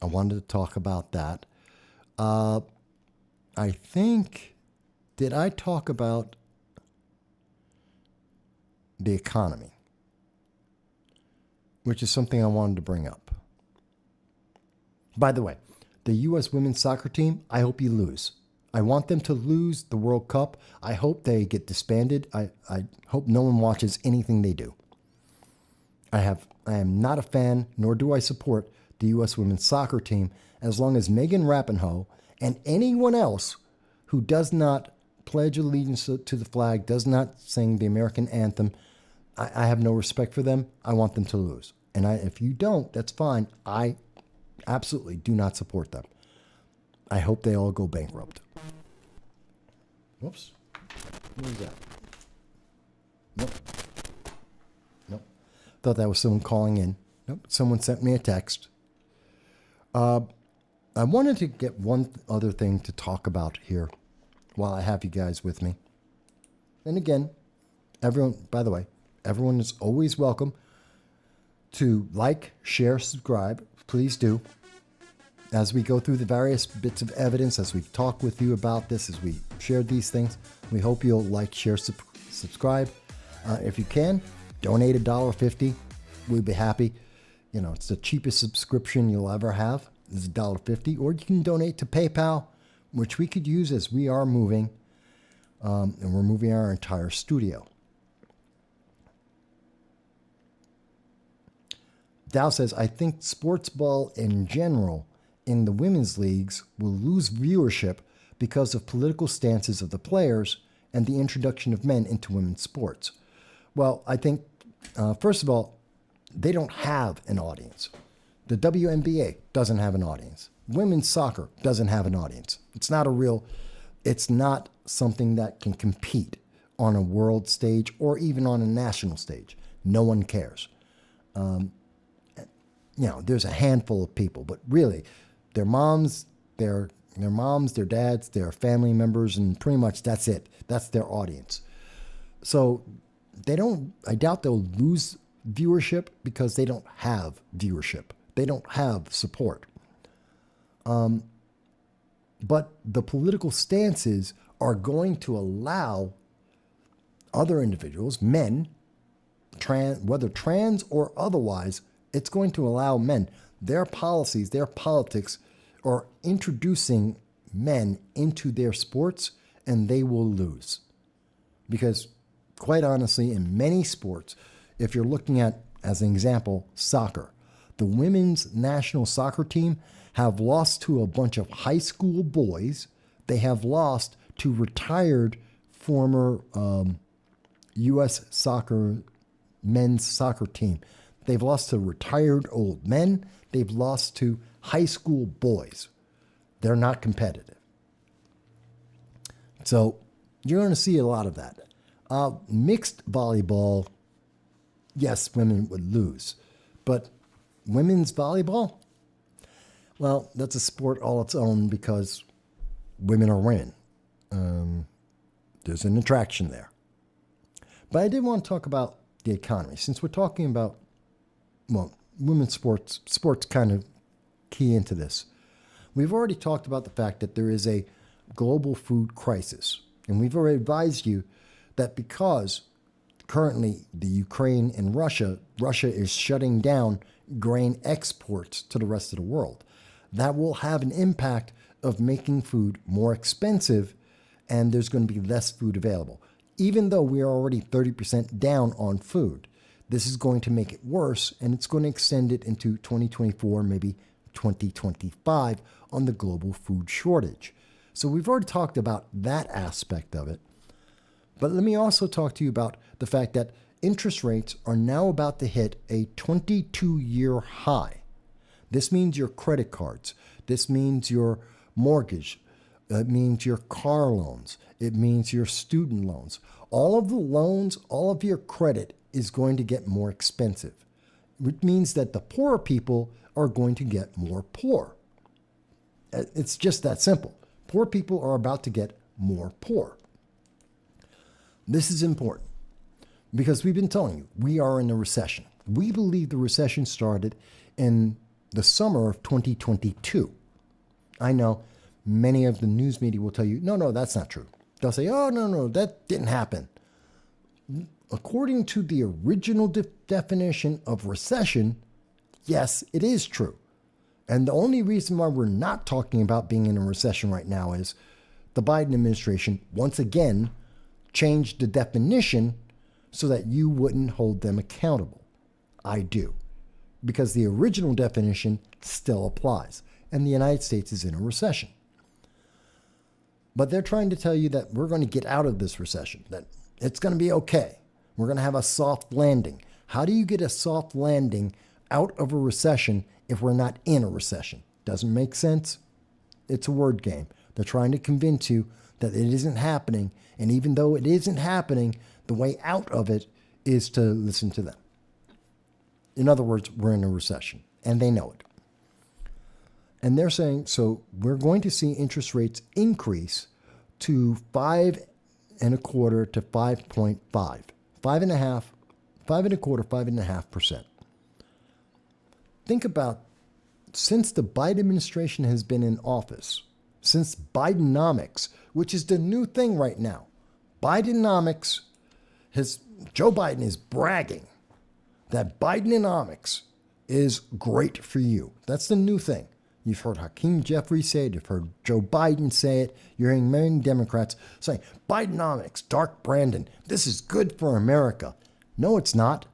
I wanted to talk about that. I think, did I talk about the economy? Which is something I wanted to bring up. By the way, the U.S. women's soccer team, I hope you lose. I want them to lose the World Cup. I hope they get disbanded. I hope no one watches anything they do. I am not a fan, nor do I support the U.S. women's soccer team as long as Megan Rapinoe and anyone else who does not pledge allegiance to the flag, does not sing the American anthem. I have no respect for them. I want them to lose. And if you don't, that's fine. I absolutely do not support them. I hope they all go bankrupt. Whoops. What was that? Nope. Nope. Thought that was someone calling in. Nope. Someone sent me a text. I wanted to get one other thing to talk about here while I have you guys with me. And again, everyone, by the way, everyone is always welcome to like, share, subscribe. Please do. As we go through the various bits of evidence, as we talk with you about this, as we share these things, we hope you'll like, share, subscribe. If you can, donate $1.50. We'd be happy. You know, it's the cheapest subscription you'll ever have. It's $1.50. Or you can donate to PayPal, which we could use as we are moving. And we're moving our entire studio. Dow says, I think sports ball in general in the women's leagues will lose viewership because of political stances of the players and the introduction of men into women's sports. Well, I think, first of all, they don't have an audience. The WNBA doesn't have an audience. Women's soccer doesn't have an audience. It's not something that can compete on a world stage or even on a national stage. No one cares. There's a handful of people, but really, their moms, their dads, their family members, and pretty much that's it. That's their audience. So I doubt they'll lose viewership because they don't have viewership. They don't have support. But the political stances are going to allow other individuals, men, whether trans or otherwise, it's going to allow men, their policies, their politics are introducing men into their sports, and they will lose. Because quite honestly, in many sports, if you're looking at, as an example, soccer, the women's national soccer team have lost to a bunch of high school boys. They have lost to retired former U.S. men's soccer team. They've lost to retired old men. They've lost to high school boys. They're not competitive. So you're going to see a lot of that. Mixed volleyball, yes, women would lose. But women's volleyball, well, that's a sport all its own because women are women. There's an attraction there. But I did want to talk about the economy. Since we're talking about, women's sports kind of key into this. We've already talked about the fact that there is a global food crisis. And we've already advised you that because currently the Ukraine and Russia is shutting down grain exports to the rest of the world. That will have an impact of making food more expensive, and there's going to be less food available. Even though we are already 30% down on food, this is going to make it worse, and it's going to extend it into 2024, maybe 2025 on the global food shortage. So we've already talked about that aspect of it. But let me also talk to you about the fact that interest rates are now about to hit a 22-year high. This means your credit cards. This means your mortgage. It means your car loans. It means your student loans. All of the loans, all of your credit is going to get more expensive. Which means that the poorer people are going to get more poor. It's just that simple. Poor people are about to get more poor. This is important because we've been telling you we are in a recession. We believe the recession started in the summer of 2022. I know many of the news media will tell you, no, that's not true. They'll say, oh, no, that didn't happen. According to the original definition of recession, yes, it is true. And the only reason why we're not talking about being in a recession right now is the Biden administration once again changed the definition so that you wouldn't hold them accountable. I do. Because the original definition still applies, and the United States is in a recession. But they're trying to tell you that we're going to get out of this recession, that it's going to be okay. We're going to have a soft landing. How do you get a soft landing out of a recession if we're not in a recession? Doesn't make sense. It's a word game. They're trying to convince you that it isn't happening, and even though it isn't happening, the way out of it is to listen to them. In other words, we're in a recession, and they know it. And they're saying, so we're going to see interest rates increase to 5.25% to 5.5, 5.5, 5.25%, 5.5%. Think about, since the Biden administration has been in office, since Bidenomics, which is the new thing right now, Bidenomics Joe Biden is bragging that Bidenomics is great for you. That's the new thing. You've heard Hakeem Jeffries say it. You've heard Joe Biden say it. You're hearing many Democrats saying, Bidenomics, Dark Brandon, this is good for America. No, it's not.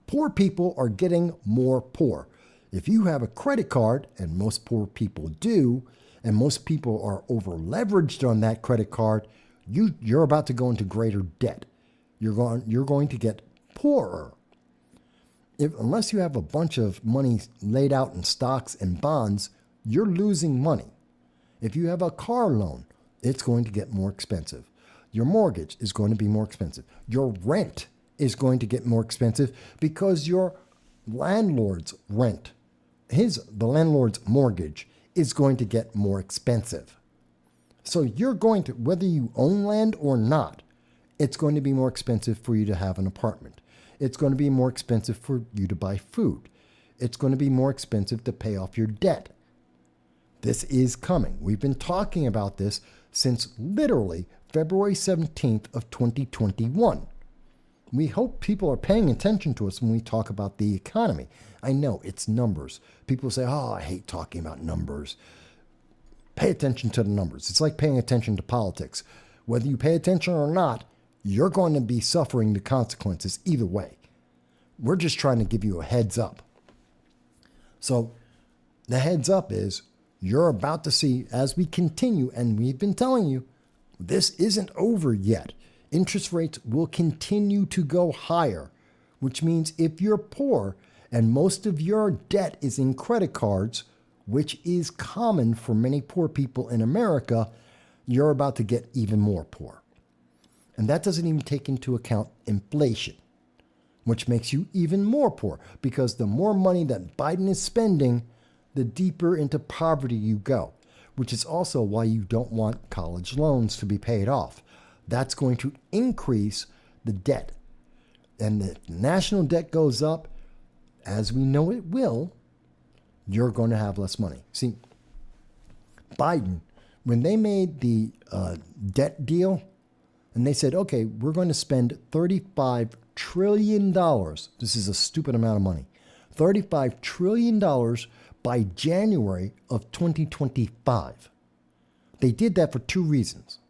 Poor people are getting more poor. If you have a credit card, and most poor people do, and most people are over leveraged on that credit card, you're about to go into greater debt. You're going to get poorer. Unless you have a bunch of money laid out in stocks and bonds, you're losing money. If you have a car loan, it's going to get more expensive. Your mortgage is going to be more expensive. Your rent is going to get more expensive because your landlord's rent, the landlord's mortgage, is going to get more expensive. So you're going to, whether you own land or not, it's going to be more expensive for you to have an apartment. It's going to be more expensive for you to buy food. It's going to be more expensive to pay off your debt. This is coming. We've been talking about this since literally February 17th of 2021. We hope people are paying attention to us when we talk about the economy. I know it's numbers. People say, oh, I hate talking about numbers. Pay attention to the numbers. It's like paying attention to politics. Whether you pay attention or not, you're going to be suffering the consequences either way. We're just trying to give you a heads up. So the heads up is you're about to see, as we continue, and we've been telling you, this isn't over yet. Interest rates will continue to go higher, which means if you're poor and most of your debt is in credit cards, which is common for many poor people in America, you're about to get even more poor. And that doesn't even take into account inflation, which makes you even more poor because the more money that Biden is spending, the deeper into poverty you go, which is also why you don't want college loans to be paid off. That's going to increase the debt. And the national debt goes up, as we know it will, you're going to have less money. See, Biden, when they made the debt deal, and they said, okay, we're going to spend $35 trillion. This is a stupid amount of money. $35 trillion by January of 2025. They did that for two reasons.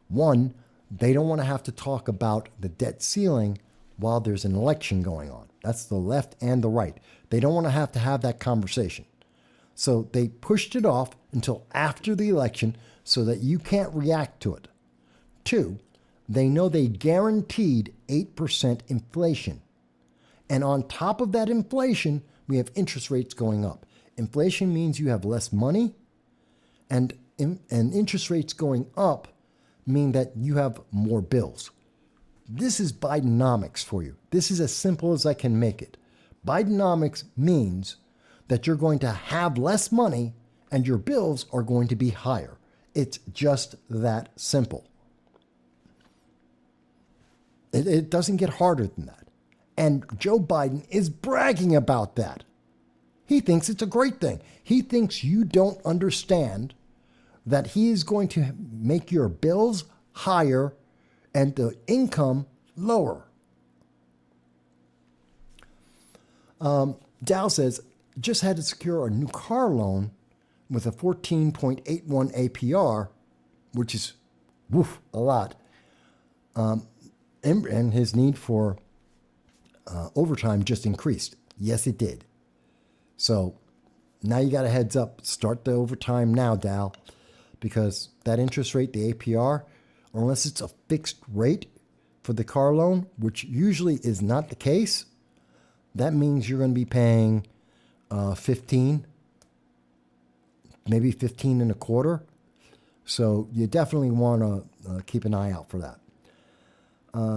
One, they don't want to have to talk about the debt ceiling while there's an election going on. That's the left and the right. They don't want to have that conversation. So they pushed it off until after the election so that you can't react to it. Two, they know they guaranteed 8% inflation. And on top of that inflation, we have interest rates going up. Inflation means you have less money, and interest rates going up mean that you have more bills. This is Bidenomics for you. This is as simple as I can make it. Bidenomics means that you're going to have less money and your bills are going to be higher. It's just that simple. It doesn't get harder than that. And Joe Biden is bragging about that. He thinks it's a great thing. He thinks you don't understand that he is going to make your bills higher and the income lower. Dow says, just had to secure a new car loan with a 14.81 APR, which is a lot. And his need for overtime just increased. Yes, it did. So now you got a heads up. Start the overtime now, Dow, because that interest rate, the APR, unless it's a fixed rate for the car loan, which usually is not the case, that means you're going to be paying 15, maybe 15 and a quarter. So you definitely want to keep an eye out for that.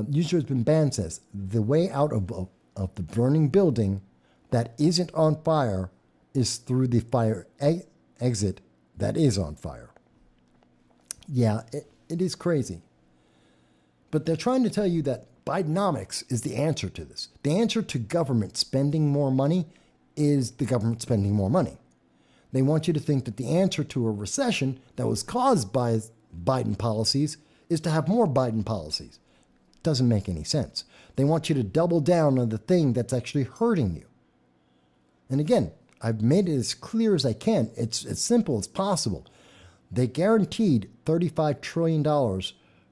User has been banned says, the way out of the burning building that isn't on fire is through the fire exit that is on fire. Yeah, it is crazy. But they're trying to tell you that Bidenomics is the answer to this. The answer to government spending more money is the government spending more money. They want you to think that the answer to a recession that was caused by Biden policies is to have more Biden policies. Doesn't make any sense. They want you to double down on the thing that's actually hurting you. And again, I've made it as clear as I can. It's as simple as possible. They guaranteed $35 trillion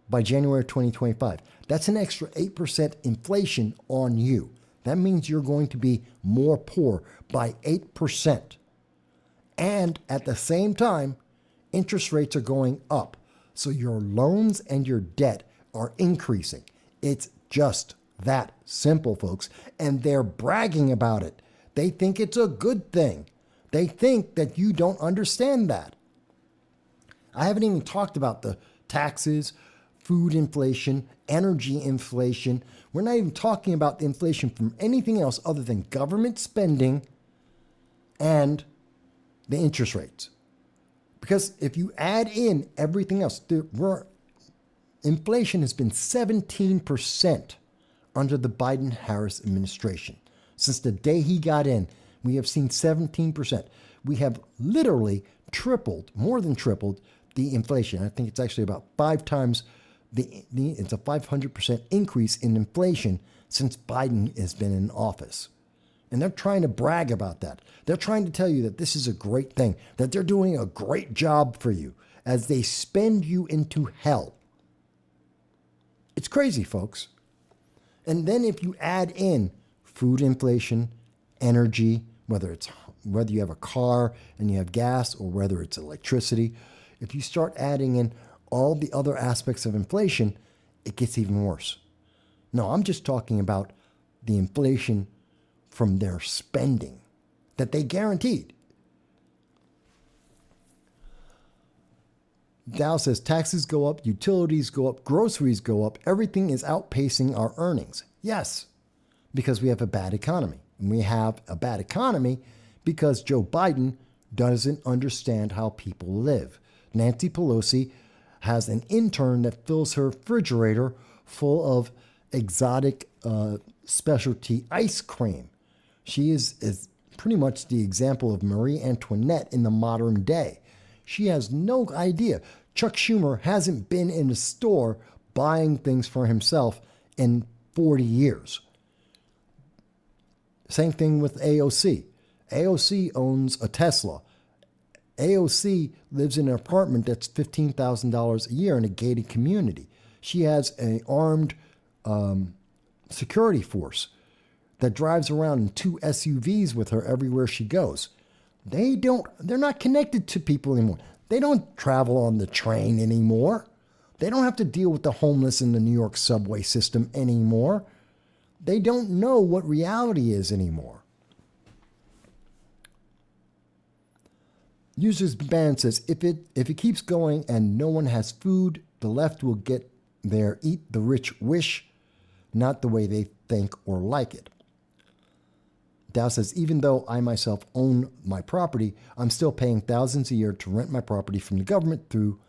by January 2025. That's an extra 8% inflation on you. That means you're going to be more poor by 8%. And at the same time, interest rates are going up. So your loans and your debt are increasing. It's just that simple, folks. And they're bragging about it. They think it's a good thing. They think that you don't understand that. I haven't even talked about the taxes, food inflation, energy inflation. We're not even talking about the inflation from anything else other than government spending and the interest rates. Because if you add in everything else, inflation has been 17% under the Biden-Harris administration. Since the day he got in, we have seen 17%. We have literally tripled, more than tripled, the inflation. I think it's actually about 5 times it's a 500% increase in inflation since Biden has been in office. And they're trying to brag about that. They're trying to tell you that this is a great thing, that they're doing a great job for you as they spend you into hell. It's crazy, folks. And then if you add in food inflation, energy, whether you have a car and you have gas or whether it's electricity, if you start adding in all the other aspects of inflation, it gets even worse. No, I'm just talking about the inflation from their spending that they guaranteed. Dow says taxes go up, utilities go up, groceries go up, everything is outpacing our earnings. Yes, because we have a bad economy. And we have a bad economy because Joe Biden doesn't understand how people live. Nancy Pelosi has an intern that fills her refrigerator full of exotic specialty ice cream. She is pretty much the example of Marie Antoinette in the modern day. She has no idea. Chuck Schumer hasn't been in a store buying things for himself in 40 years. Same thing with AOC. AOC owns a Tesla. AOC lives in an apartment that's $15,000 a year in a gated community. She has an armed security force that drives around in 2 SUVs with her everywhere she goes. They're not connected to people anymore. They don't travel on the train anymore. They don't have to deal with the homeless in the New York subway system anymore. They don't know what reality is anymore. Users Ban says, if it keeps going and no one has food, the left will get their eat the rich wish, not the way they think or like it. Dow says, even though I myself own my property, I'm still paying thousands a year to rent my property from the government through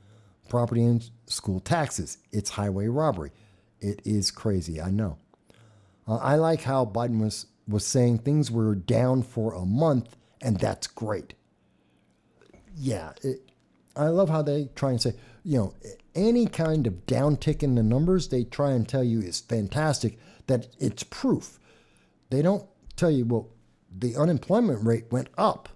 property and school taxes. It's highway robbery. It is crazy, I know. I like how Biden was saying things were down for a month, and that's great. Yeah, I love how they try and say, any kind of downtick in the numbers, they try and tell you is fantastic, that it's proof. They don't tell you, well, the unemployment rate went up.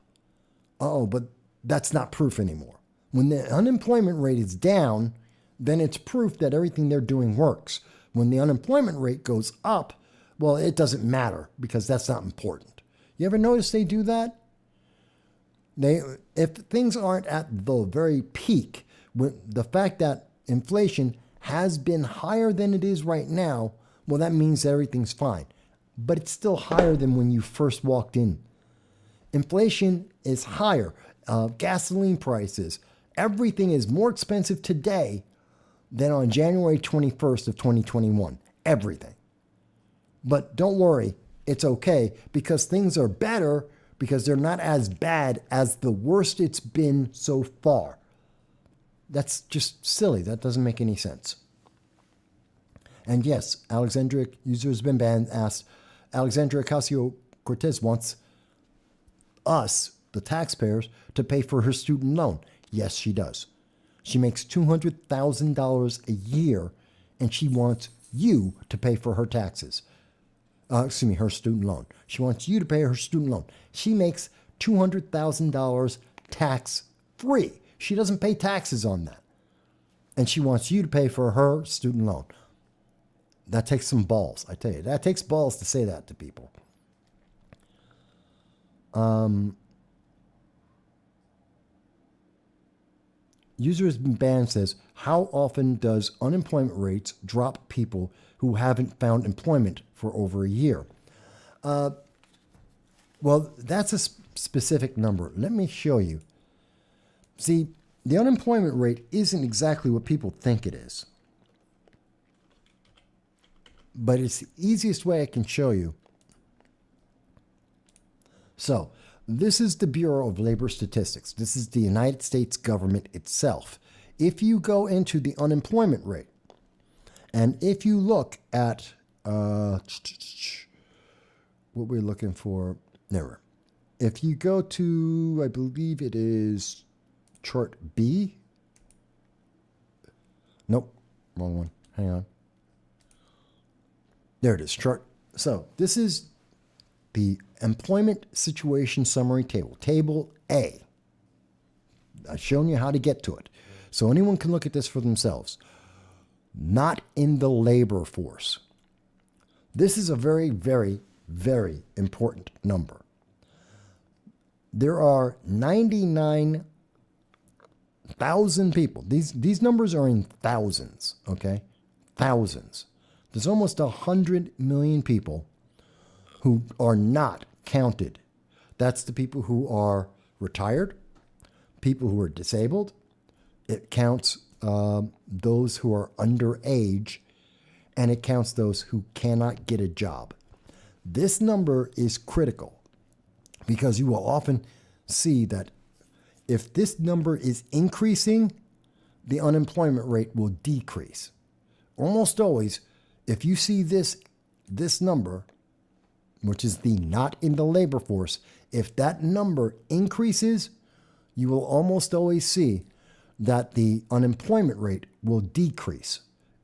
Oh, but that's not proof anymore. When the unemployment rate is down, then it's proof that everything they're doing works. When the unemployment rate goes up, well, it doesn't matter because that's not important. You ever notice they do that? If things aren't at the very peak, the fact that inflation has been higher than it is right now, well, that means that everything's fine. But it's still higher than when you first walked in. Inflation is higher. Gasoline prices, everything is more expensive today than on January 21st of 2021. Everything. But don't worry, it's okay because things are better because they're not as bad as the worst it's been so far. That's just silly. That doesn't make any sense. And yes, Alexandria, user has been banned, asked, Alexandria Ocasio-Cortez wants us, the taxpayers, to pay for her student loan. Yes, she does. She makes $200,000 a year, and she wants you to pay for her taxes. Her student loan. She wants you to pay her student loan. She makes $200,000 tax-free. She doesn't pay taxes on that. And she wants you to pay for her student loan. That takes some balls, I tell you. That takes balls to say that to people. User has been banned says, how often does unemployment rates drop people who haven't found employment for over a year? Well, that's a specific number. Let me show you. See, the unemployment rate isn't exactly what people think it is. But it's the easiest way I can show you. So, this is the Bureau of Labor Statistics. This is the United States government itself. If you go into the unemployment rate, and if you look at what we're looking for, never. If you go to, I believe it is chart B. Nope, wrong one. Hang on. There it is, chart. So this is the employment situation summary table, table A. I've shown you how to get to it. So anyone can look at this for themselves. Not in the labor force. This is a very, very, very important number. There are 99,000 people. These numbers are in thousands, okay? Thousands. There's almost 100 million people who are not counted. That's the people who are retired, people who are disabled. It counts those who are underage, and it counts those who cannot get a job. This number is critical because you will often see that if this number is increasing, the unemployment rate will decrease. Almost always, if you see this number, which is the not in the labor force, if that number increases, you will almost always see that the unemployment rate will decrease.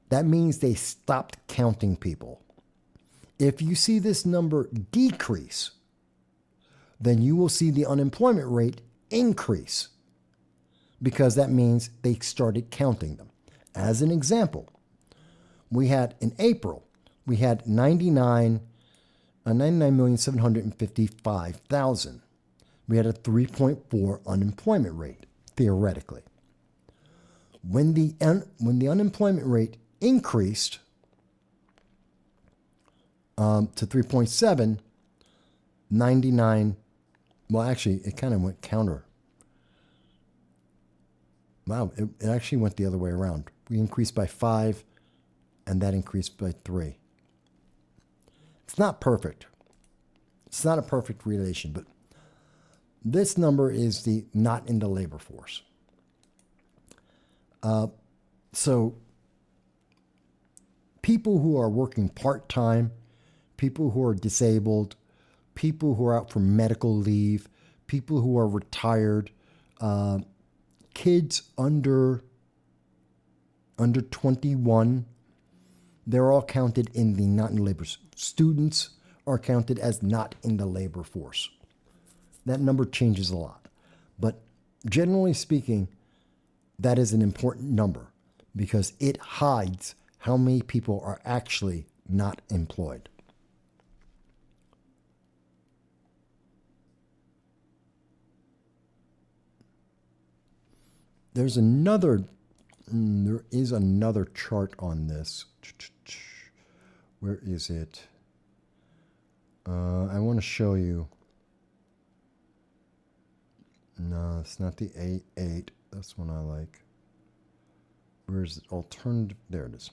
That means they stopped counting people. If you see this number decrease, then you will see the unemployment rate increase because that means they started counting them. As an example, we had in April, we had 99,755,000. We had a 3.4 unemployment rate, theoretically. When the unemployment rate increased to 3.7, 99, well, actually, it kind of went counter. Wow, it actually went the other way around. We increased by 5, and that increased by 3. It's not perfect. It's not a perfect relation, but this number is the not in the labor force. So people who are working part-time, people who are disabled, people who are out for medical leave, people who are retired, kids under 21, they're all counted in the not in labor. Students are counted as not in the labor force. That number changes a lot. But generally speaking, that is an important number because it hides how many people are actually not employed. There is another chart on this. Where is it? I want to show you. No, it's not the A8. That's one I like. Where's the alternative? There it is.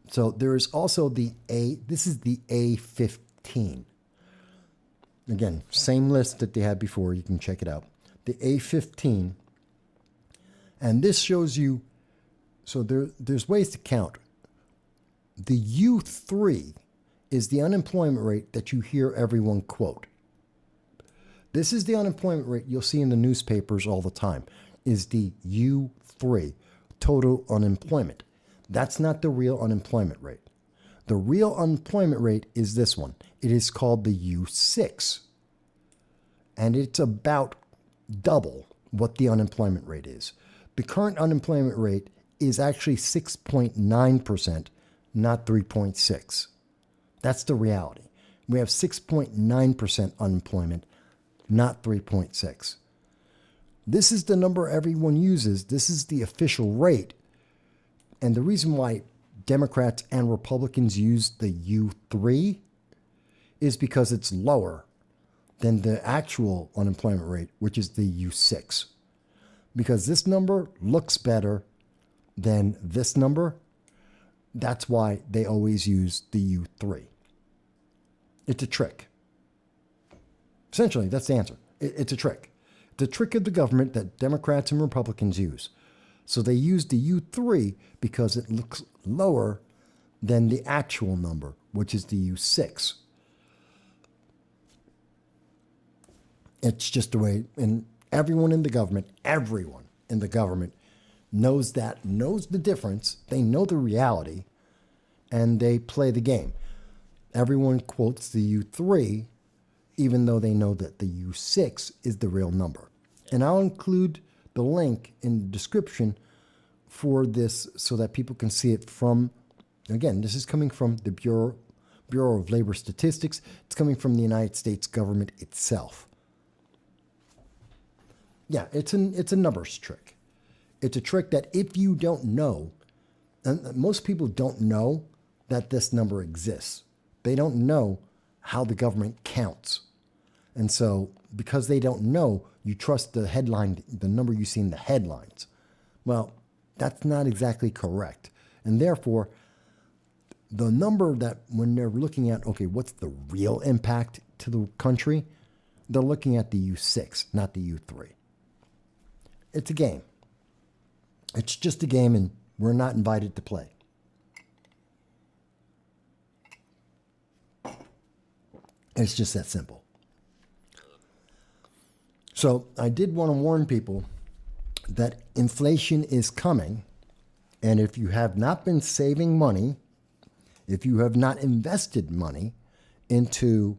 So there is also the A. This is the A15. Again, same list that they had before. You can check it out. The A15. And this shows you, so there's ways to count. The U3 is the unemployment rate that you hear everyone quote. This is the unemployment rate you'll see in the newspapers all the time, is the U3, total unemployment. That's not the real unemployment rate. The real unemployment rate is this one. It is called the U6. And it's about double what the unemployment rate is. The current unemployment rate is actually 6.9%, not 3.6. That's the reality. We have 6.9% unemployment, not 3.6. This is the number everyone uses. This is the official rate. And the reason why Democrats and Republicans use the U3 is because it's lower than the actual unemployment rate, which is the U6. Because this number looks better than this number, that's why they always use the U3. It's a trick. Essentially, that's the answer. It's a trick. It's a trick of the government that Democrats and Republicans use. So they use the U3 because it looks lower than the actual number, which is the U6. It's just the way, and everyone in the government knows that, knows the difference. They know the reality, and they play the game. Everyone quotes the U3, even though they know that the U6 is the real number. And I'll include the link in the description for this so that people can see it from, again, this is coming from the Bureau of Labor Statistics. It's coming from the United States government itself. Yeah, it's a numbers trick. It's a trick that if you don't know, and most people don't know that this number exists. They don't know how the government counts. And so because they don't know, you trust the headline, the number you see in the headlines. Well, that's not exactly correct. And therefore, the number that when they're looking at, okay, what's the real impact to the country? They're looking at the U6, not the U3. It's a game. It's just a game, and we're not invited to play. It's just that simple. So I did want to warn people that inflation is coming, and if you have not been saving money, if you have not invested money into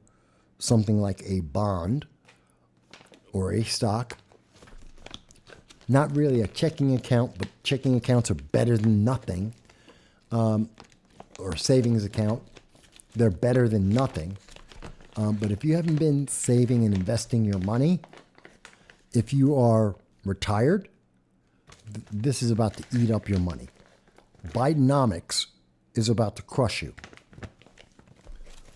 something like a bond or a stock, not really a checking account, but checking accounts are better than nothing, or savings account, they're better than nothing. But if you haven't been saving and investing your money, if you are retired, this is about to eat up your money. Bidenomics is about to crush you.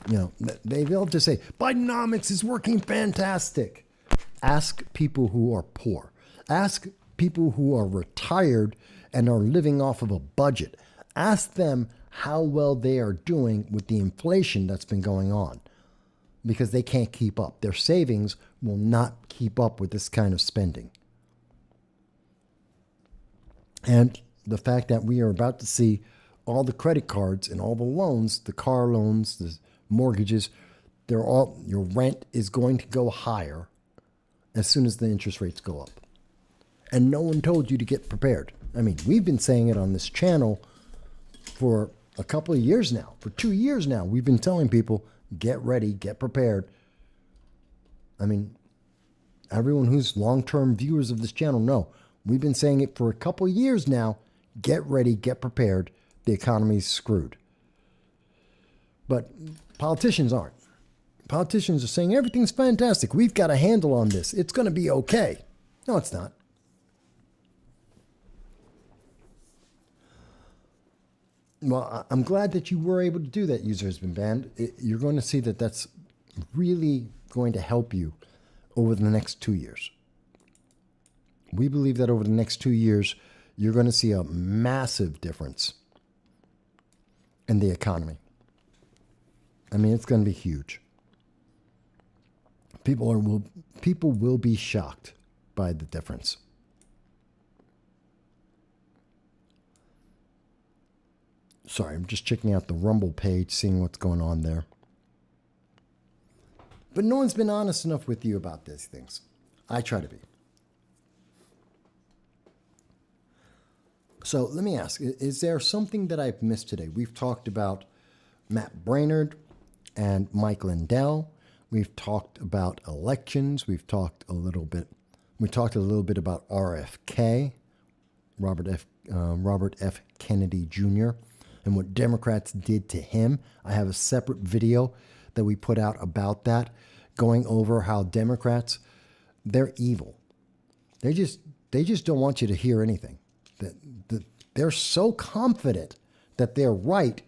You know, they love to say, Bidenomics is working fantastic. Ask people who are poor. Ask people who are retired and are living off of a budget. Ask them how well they are doing with the inflation that's been going on, because they can't keep up. Their savings will not keep up with this kind of spending. And the fact that we are about to see all the credit cards and all the loans, the car loans, the mortgages, they're all, your rent is going to go higher as soon as the interest rates go up. And no one told you to get prepared. I mean, we've been saying it on this channel for a couple of years now. For 2 years now, we've been telling people, get ready, get prepared. I mean, everyone who's long-term viewers of this channel know We've been saying it for a couple years now. Get ready, get prepared. The economy's screwed. But politicians aren't. Politicians are saying everything's fantastic. We've got a handle on this. It's going to be okay. No, it's not. Well, I'm glad that you were able to do that. User has been banned. You're going to see that that's really going to help you over the next 2 years. We believe that over the next 2 years, you're going to see a massive difference in the economy. I mean, it's going to be huge. People will be shocked by the difference. Sorry, I'm just checking out the Rumble page, seeing what's going on there. But no one's been honest enough with you about these things. I try to be. So let me ask, is there something that I've missed today? We've talked about Matt Brainerd and Mike Lindell. We've talked about elections. We talked a little bit about RFK, Robert F. Kennedy Jr., and what Democrats did to him. I have a separate video that we put out about that, going over how Democrats, they're evil. They just don't want you to hear anything. They're so confident that they're right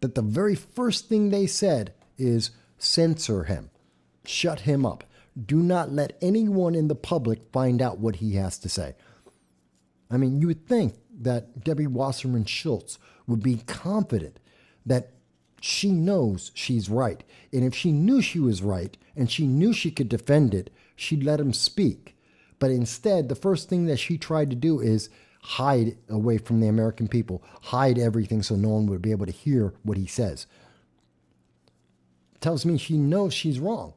that the very first thing they said is censor him, shut him up. Do not let anyone in the public find out what he has to say. I mean, you would think that Debbie Wasserman Schultz would be confident that she knows she's right. And if she knew she was right and she knew she could defend it, she'd let him speak. But instead, the first thing that she tried to do is hide away from the American people, hide everything so no one would be able to hear what he says. Tells me she knows she's wrong.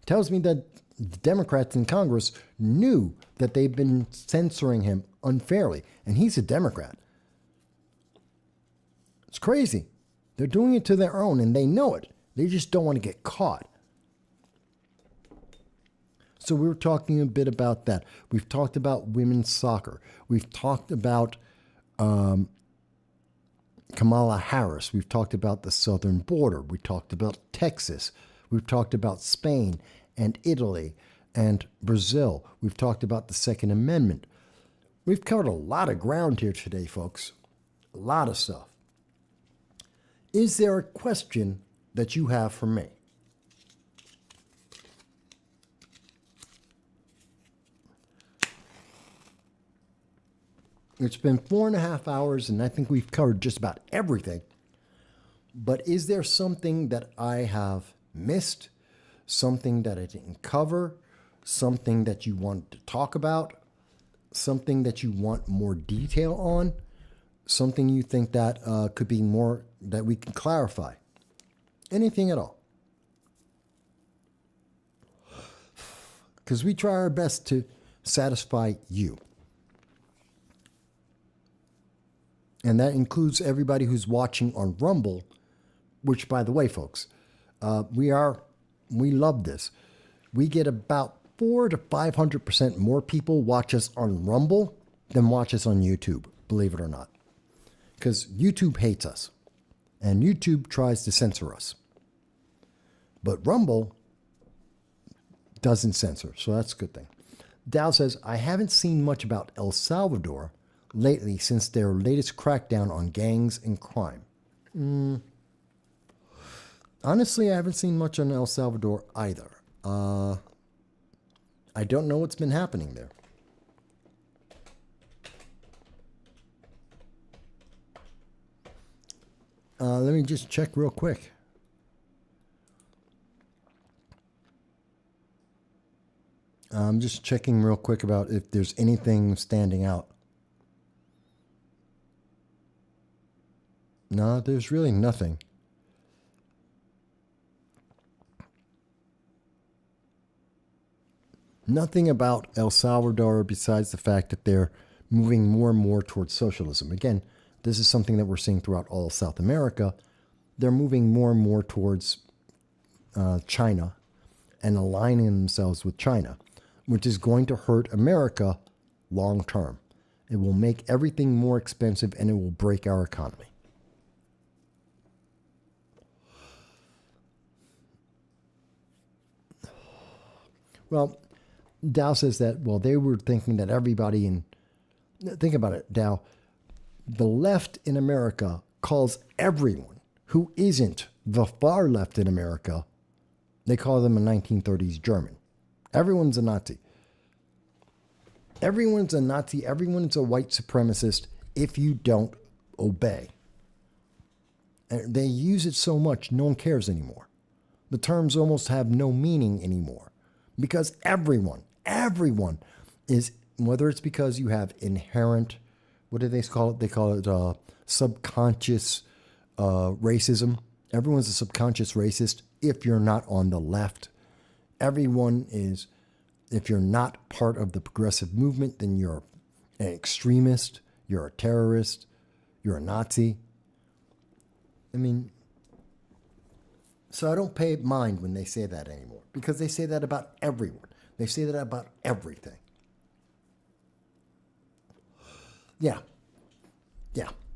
Tells me that the Democrats in Congress knew that they've been censoring him unfairly, and he's a Democrat. It's crazy. They're doing it to their own, and they know it. They just don't want to get caught. So we were talking a bit about that. We've talked about women's soccer. We've talked about Kamala Harris. We've talked about the southern border. We talked about Texas. We've talked about Spain and Italy and Brazil. We've talked about the Second Amendment. We've covered a lot of ground here today, folks. A lot of stuff. Is there a question that you have for me? It's been 4.5 hours, and I think we've covered just about everything. But is there something that I have missed? Something that I didn't cover? Something that you want to talk about? Something that you want more detail on? Something you think that could be more, that we can clarify? Anything at all? Because we try our best to satisfy you. And that includes everybody who's watching on Rumble, which, by the way, folks, we love this. We get about 400 to 500% more people watch us on Rumble than watch us on YouTube, believe it or not. Because YouTube hates us, and YouTube tries to censor us. But Rumble doesn't censor, so that's a good thing. Dow says, I haven't seen much about El Salvador lately since their latest crackdown on gangs and crime. Honestly, I haven't seen much on El Salvador either. I don't know what's been happening there. Let me just check real quick. I'm just checking real quick about if there's anything standing out. No, there's really nothing. Nothing about El Salvador besides the fact that they're moving more and more towards socialism. Again, this is something that we're seeing throughout all of South America. They're moving more and more towards China and aligning themselves with China, which is going to hurt America long term. It will make everything more expensive and it will break our economy. Well, Dow says that, well, they were thinking that everybody in, think about it, Dow, the left in America calls everyone who isn't the far left in America, they call them a 1930s German. Everyone's a Nazi. Everyone's a Nazi. Everyone's a white supremacist if you don't obey. And they use it so much, no one cares anymore. The terms almost have no meaning anymore because everyone is, whether it's because you have inherent, what do they call it? They call it subconscious racism. Everyone's a subconscious racist if you're not on the left. Everyone is, if you're not part of the progressive movement, then you're an extremist, you're a terrorist, you're a Nazi. I mean, so I don't pay mind when they say that anymore because they say that about everyone. They say that about everything. Yeah.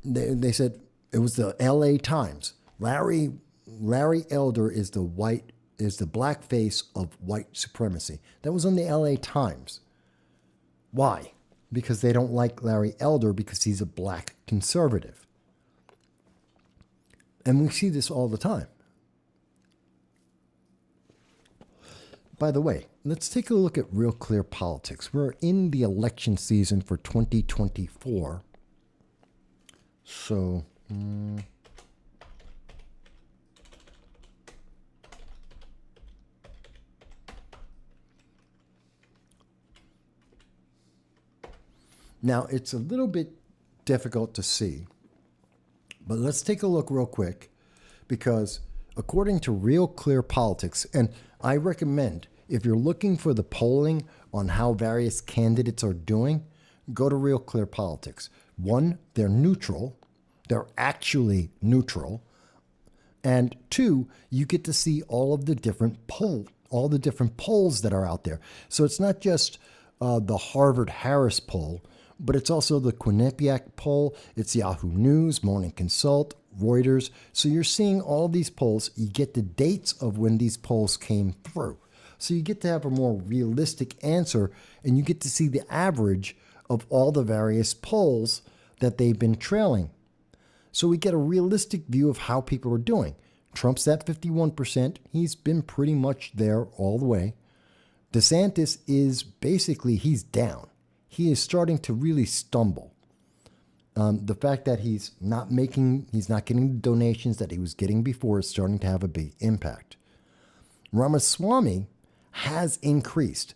They said it was the LA Times. Larry Elder is the black face of white supremacy. That was on the LA Times. Why? Because they don't like Larry Elder because he's a black conservative. And we see this all the time. By the way, let's take a look at Real Clear Politics. We're in the election season for 2024. So, now it's a little bit difficult to see, but let's take a look real quick because according to Real Clear Politics, and I recommend if you're looking for the polling on how various candidates are doing, go to Real Clear Politics. One, they're neutral. They're actually neutral. And two, you get to see all the different polls that are out there. So it's not just the Harvard-Harris poll, but it's also the Quinnipiac poll. It's Yahoo News, Morning Consult, Reuters. So you're seeing all these polls. You get the dates of when these polls came through. So you get to have a more realistic answer, and you get to see the average of all the various polls that they've been trailing. So we get a realistic view of how people are doing. Trump's at 51%. He's been pretty much there all the way. DeSantis is basically, he's down. He is starting to really stumble. The fact that he's not getting the donations that he was getting before is starting to have a big impact. Ramaswamy has increased.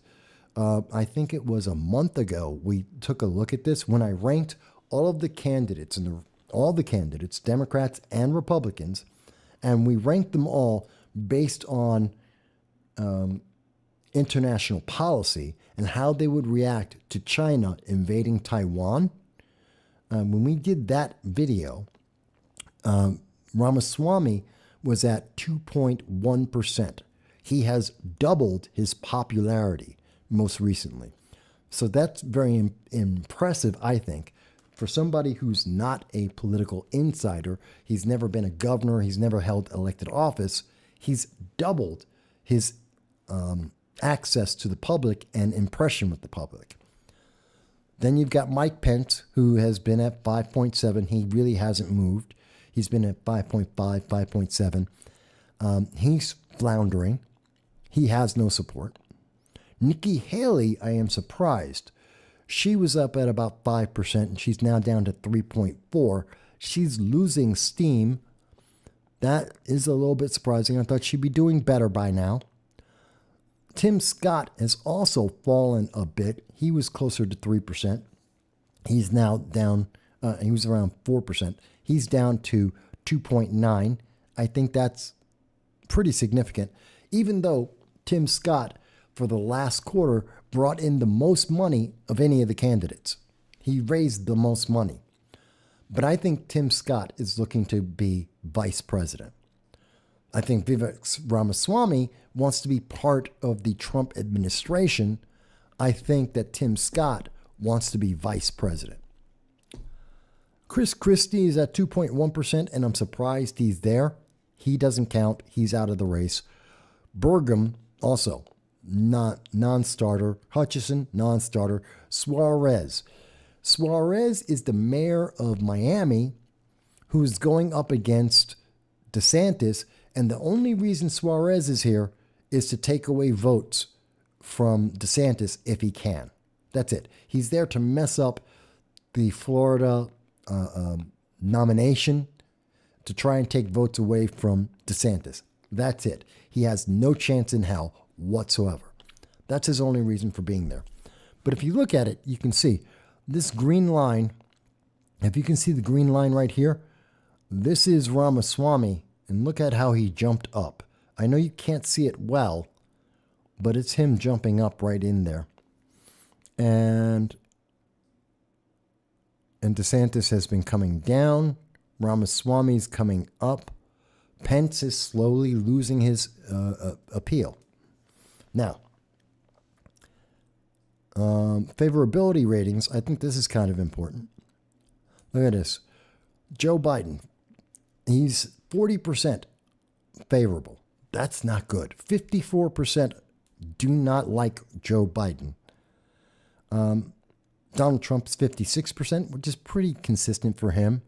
I think it was a month ago, we took a look at this when I ranked all of the candidates Democrats and Republicans, and we ranked them all based on international policy and how they would react to China invading Taiwan. When we did that video, Ramaswamy was at 2.1%. He has doubled his popularity most recently. So that's very impressive, I think. For somebody who's not a political insider, he's never been a governor, he's never held elected office, he's doubled his access to the public and impression with the public. Then you've got Mike Pence, who has been at 5.7. He really hasn't moved. He's been at 5.5, 5.7. He's floundering. He has no support. Nikki Haley, I am surprised. She was up at about 5%, and she's now down to 3.4. She's losing steam. That is a little bit surprising. I thought she'd be doing better by now. Tim Scott has also fallen a bit. He was closer to 3%. He's now down, he was around 4%. He's down to 2.9. I think that's pretty significant, even though Tim Scott, for the last quarter, brought in the most money of any of the candidates. He raised the most money. But I think Tim Scott is looking to be vice president. I think Vivek Ramaswamy wants to be part of the Trump administration. I think that Tim Scott wants to be vice president. Chris Christie is at 2.1%, and I'm surprised he's there. He doesn't count. He's out of the race. Burgum, also non-starter. Hutchison, non-starter. Suarez is the mayor of Miami who's going up against DeSantis, and the only reason Suarez is here is to take away votes from DeSantis if he can. That's it. He's there to mess up the Florida nomination, to try and take votes away from DeSantis. That's it. He has no chance in hell whatsoever. That's his only reason for being there. But if you look at it, you can see this green line. If you can see the green line right here, this is Ramaswamy, and look at how he jumped up. I know you can't see it well, but it's him jumping up right in there. And DeSantis has been coming down. Ramaswamy's coming up. Pence is slowly losing his appeal. Now, favorability ratings, I think this is kind of important. Look at this. Joe Biden, he's 40% favorable. That's not good. 54% do not like Joe Biden. Donald Trump's 56%, which is pretty consistent for him.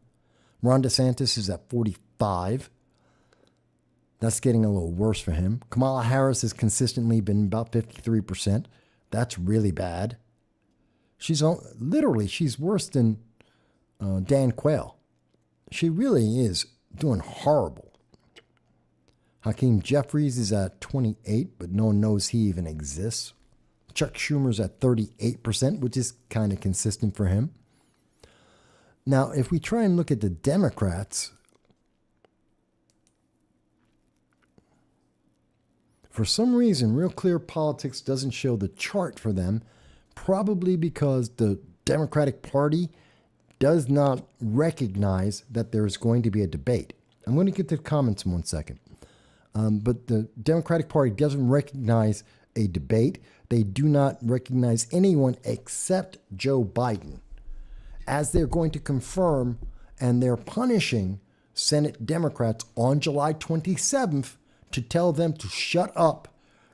Ron DeSantis is at 45%. That's getting a little worse for him. Kamala Harris has consistently been about 53%. That's really bad. She's worse than Dan Quayle. She really is doing horrible. Hakeem Jeffries is at 28%, but no one knows he even exists. Chuck Schumer's at 38%, which is kind of consistent for him. Now, if we try and look at the Democrats, for some reason, Real Clear Politics doesn't show the chart for them, probably because the Democratic Party does not recognize that there is going to be a debate. I'm going to get to the comments in 1 second. But the Democratic Party doesn't recognize a debate. They do not recognize anyone except Joe Biden, as they're going to confirm, and they're punishing Senate Democrats on July 27th to tell them to shut up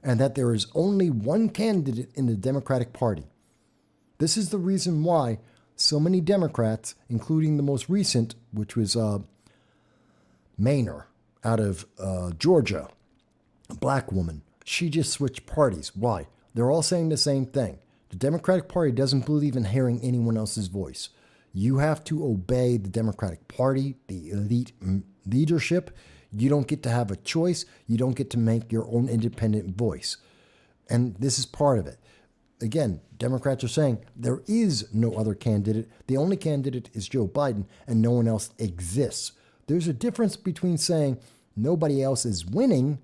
and that there is only one candidate in the Democratic Party. This is the reason why so many Democrats, including the most recent, which was Maynor out of Georgia, a black woman, she just switched parties. Why? They're all saying the same thing. The Democratic Party doesn't believe in hearing anyone else's voice. You have to obey the Democratic Party, the elite leadership. You don't get to have a choice. You don't get to make your own independent voice. And this is part of it. Again, Democrats are saying there is no other candidate. The only candidate is Joe Biden, and no one else exists. There's a difference between saying nobody else is winning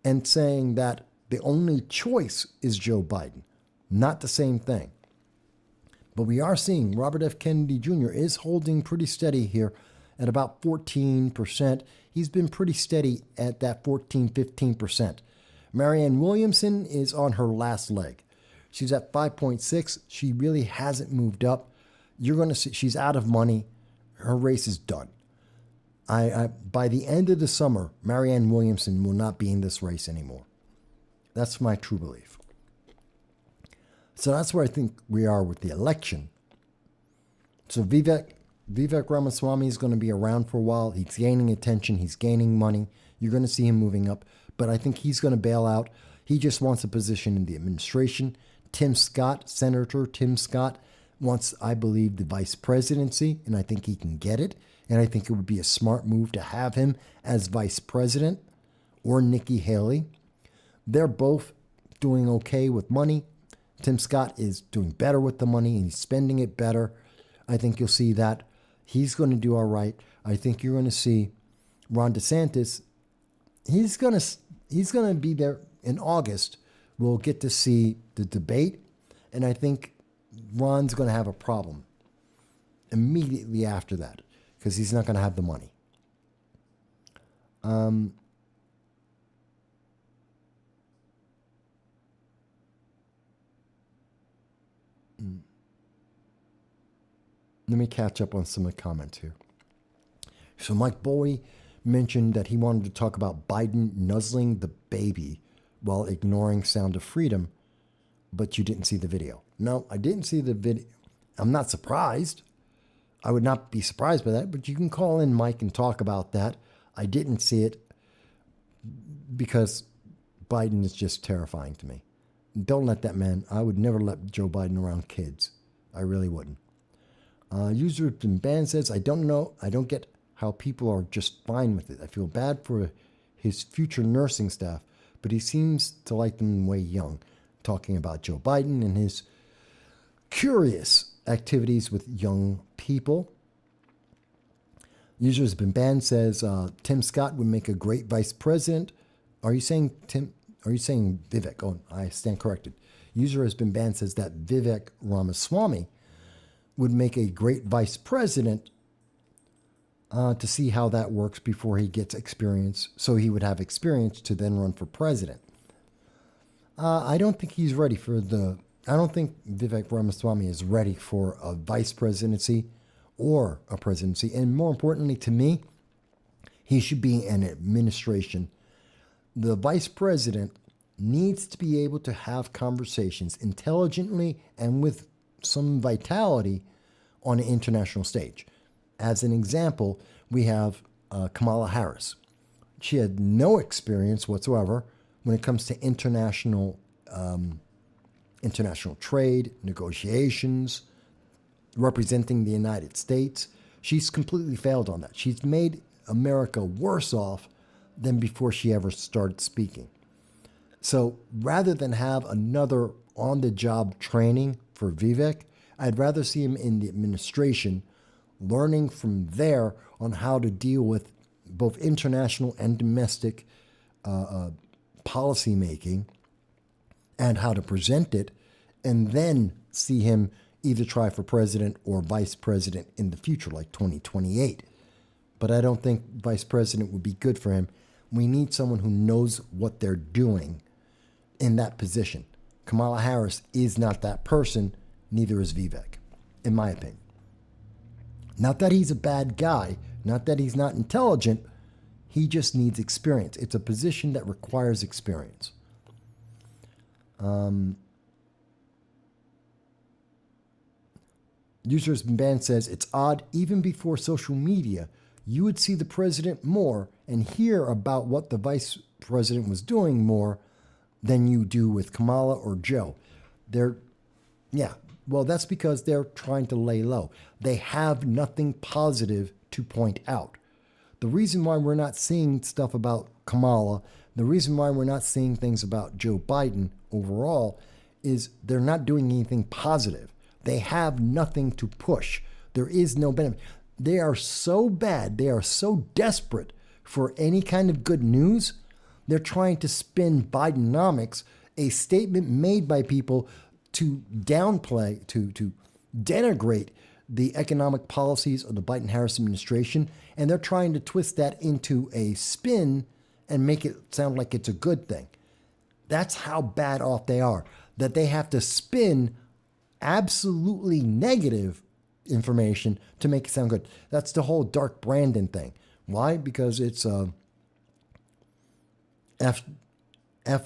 and saying that the only choice is Joe Biden. Not the same thing. But we are seeing Robert F. Kennedy Jr. is holding pretty steady here at about 14%. He's been pretty steady at that 14, 15%. Marianne Williamson is on her last leg. She's at 5.6. She really hasn't moved up. You're going to see she's out of money. Her race is done. By the end of the summer, Marianne Williamson will not be in this race anymore. That's my true belief. So that's where I think we are with the election. So Vivek Ramaswamy is going to be around for a while. He's gaining attention. He's gaining money. You're going to see him moving up. But I think he's going to bail out. He just wants a position in the administration. Tim Scott, Senator Tim Scott, wants, I believe, the vice presidency, and I think he can get it. And I think it would be a smart move to have him as vice president, or Nikki Haley. They're both doing okay with money. Tim Scott is doing better with the money, and he's spending it better. I think you'll see that. He's going to do all right. I think you're going to see Ron DeSantis. He's going to be there in August. We'll get to see the debate, and I think Ron's going to have a problem immediately after that because he's not going to have the money. Let me catch up on some of the comments here. So Mike Bowie mentioned that he wanted to talk about Biden nuzzling the baby while ignoring Sound of Freedom, but you didn't see the video. No, I didn't see the video. I'm not surprised. I would not be surprised by that, but you can call in, Mike, and talk about that. I didn't see it because Biden is just terrifying to me. Don't let that man. I would never let Joe Biden around kids. I really wouldn't. User in band says, I don't know. I don't get how people are just fine with it. I feel bad for his future nursing staff, but he seems to like them way young. Talking about Joe Biden and his curious activities with young people. User has been banned says Tim Scott would make a great vice president. Are you saying Tim? Are you saying Vivek? Oh, I stand corrected. User has been banned says that Vivek Ramaswamy would make a great vice president to see how that works before he gets experience. So he would have experience to then run for president. I don't think he's ready for I don't think Vivek Ramaswamy is ready for a vice presidency or a presidency. And more importantly to me, he should be an administration. The vice president needs to be able to have conversations intelligently and with some vitality on an international stage. As an example, we have Kamala Harris. She had no experience whatsoever when it comes to international trade, negotiations, representing the United States. She's completely failed on that. She's made America worse off than before she ever started speaking. So rather than have another on-the-job training for Vivek, I'd rather see him in the administration, learning from there on how to deal with both international and domestic policy making and how to present it, and then see him either try for president or vice president in the future, like 2028. But I don't think vice president would be good for him. We need someone who knows what they're doing in that position. Kamala Harris is not that person, neither is Vivek, in my opinion. Not that he's a bad guy, not that he's not intelligent, he just needs experience. It's a position that requires experience. Users Band says, it's odd, even before social media, you would see the president more and hear about what the vice president was doing more than you do with Kamala or Joe. Well, that's because they're trying to lay low. They have nothing positive to point out. The reason why we're not seeing stuff about Kamala, the reason why we're not seeing things about Joe Biden overall is they're not doing anything positive. They have nothing to push. There is no benefit. They are so bad. They are so desperate for any kind of good news. They're trying to spin Bidenomics, a statement made by people to downplay, to denigrate the economic policies of the Biden-Harris administration. And they're trying to twist that into a spin and make it sound like it's a good thing. That's how bad off they are, that they have to spin absolutely negative information to make it sound good. That's the whole Dark Brandon thing. Why? Because it's F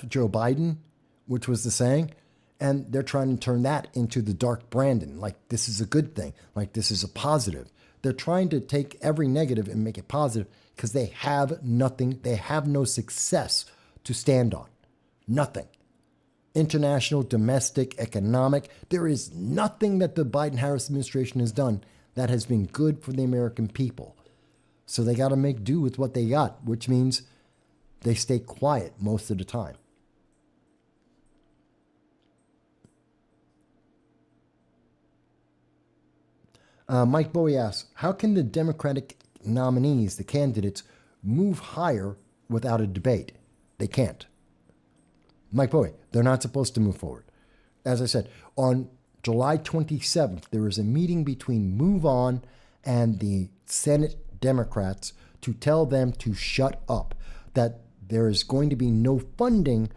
Joe Biden, which was the saying, and they're trying to turn that into the Dark Brandon, like this is a good thing, like this is a positive. They're trying to take every negative and make it positive because they have nothing, they have no success to stand on. Nothing. International, domestic, economic. There is nothing that the Biden-Harris administration has done that has been good for the American people. So they got to make do with what they got, which means they stay quiet most of the time. Mike Bowie asks, how can the Democratic nominees, the candidates, move higher without a debate? They can't. Mike Bowie, they're not supposed to move forward. As I said, on July 27th, there was a meeting between Move On and the Senate Democrats to tell them to shut up, that there is going to be no funding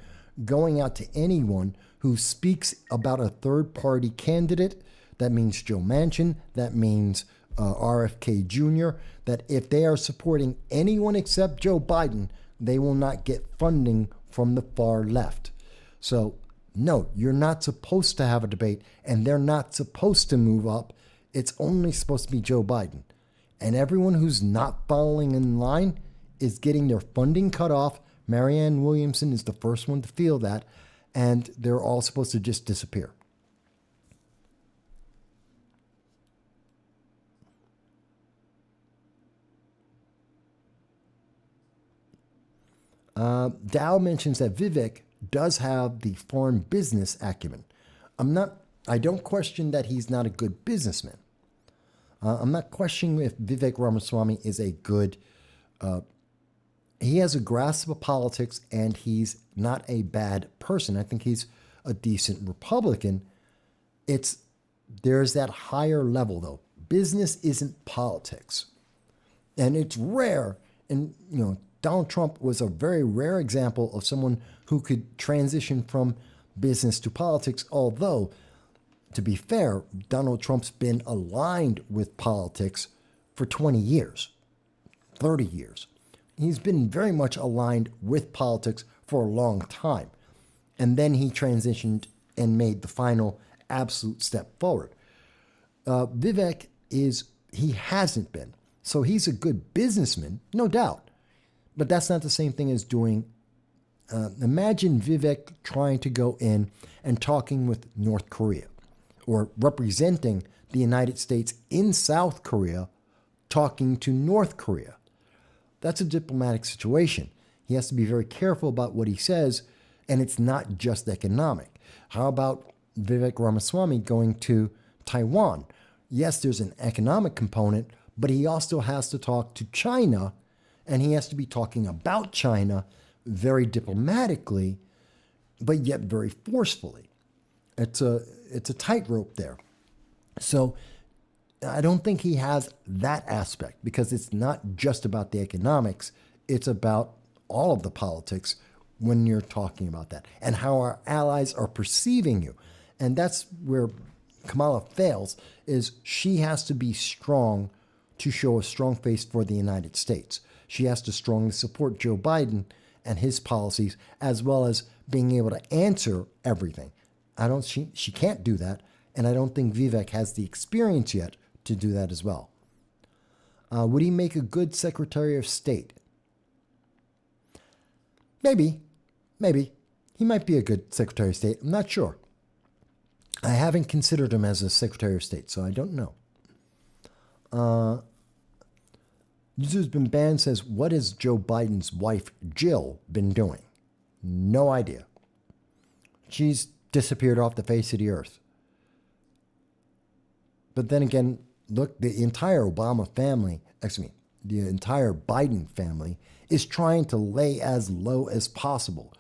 going out to anyone who speaks about a third-party candidate, That means Joe Manchin. That means RFK Jr. That if they are supporting anyone except Joe Biden, they will not get funding from the far left. So, no, you're not supposed to have a debate, and they're not supposed to move up. It's only supposed to be Joe Biden. And everyone who's not following in line is getting their funding cut off. Marianne Williamson is the first one to feel that, and they're all supposed to just disappear. Dow mentions that Vivek does have the foreign business acumen. I don't question that he's not a good businessman. I'm not questioning if Vivek Ramaswamy is a good, he has a grasp of politics and he's not a bad person. I think he's a decent Republican. There's that higher level though. Business isn't politics. And it's rare. And, Donald Trump was a very rare example of someone who could transition from business to politics, although, to be fair, Donald Trump's been aligned with politics for 20 years, 30 years. He's been very much aligned with politics for a long time. And then he transitioned and made the final absolute step forward. Vivek he hasn't been. So he's a good businessman, no doubt. But that's not the same thing as doing. Imagine Vivek trying to go in and talking with North Korea or representing the United States in South Korea, talking to North Korea. That's a diplomatic situation. He has to be very careful about what he says, and it's not just economic. How about Vivek Ramaswamy going to Taiwan? Yes, there's an economic component, but he also has to talk to China, and he has to be talking about China very diplomatically, but yet very forcefully. It's a tightrope there. So I don't think he has that aspect because it's not just about the economics. It's about all of the politics when you're talking about that and how our allies are perceiving you. And that's where Kamala fails, is she has to be strong to show a strong face for the United States. She has to strongly support Joe Biden and his policies, as well as being able to answer everything. She can't do that, and I don't think Vivek has the experience yet to do that as well. Would he make a good Secretary of State? Maybe. He might be a good Secretary of State. I'm not sure. I haven't considered him as a Secretary of State, so I don't know. User's been banned says, what has Joe Biden's wife, Jill, been doing? No idea. She's disappeared off the face of the earth. But then again, look, the entire the entire Biden family is trying to lay as low as possible.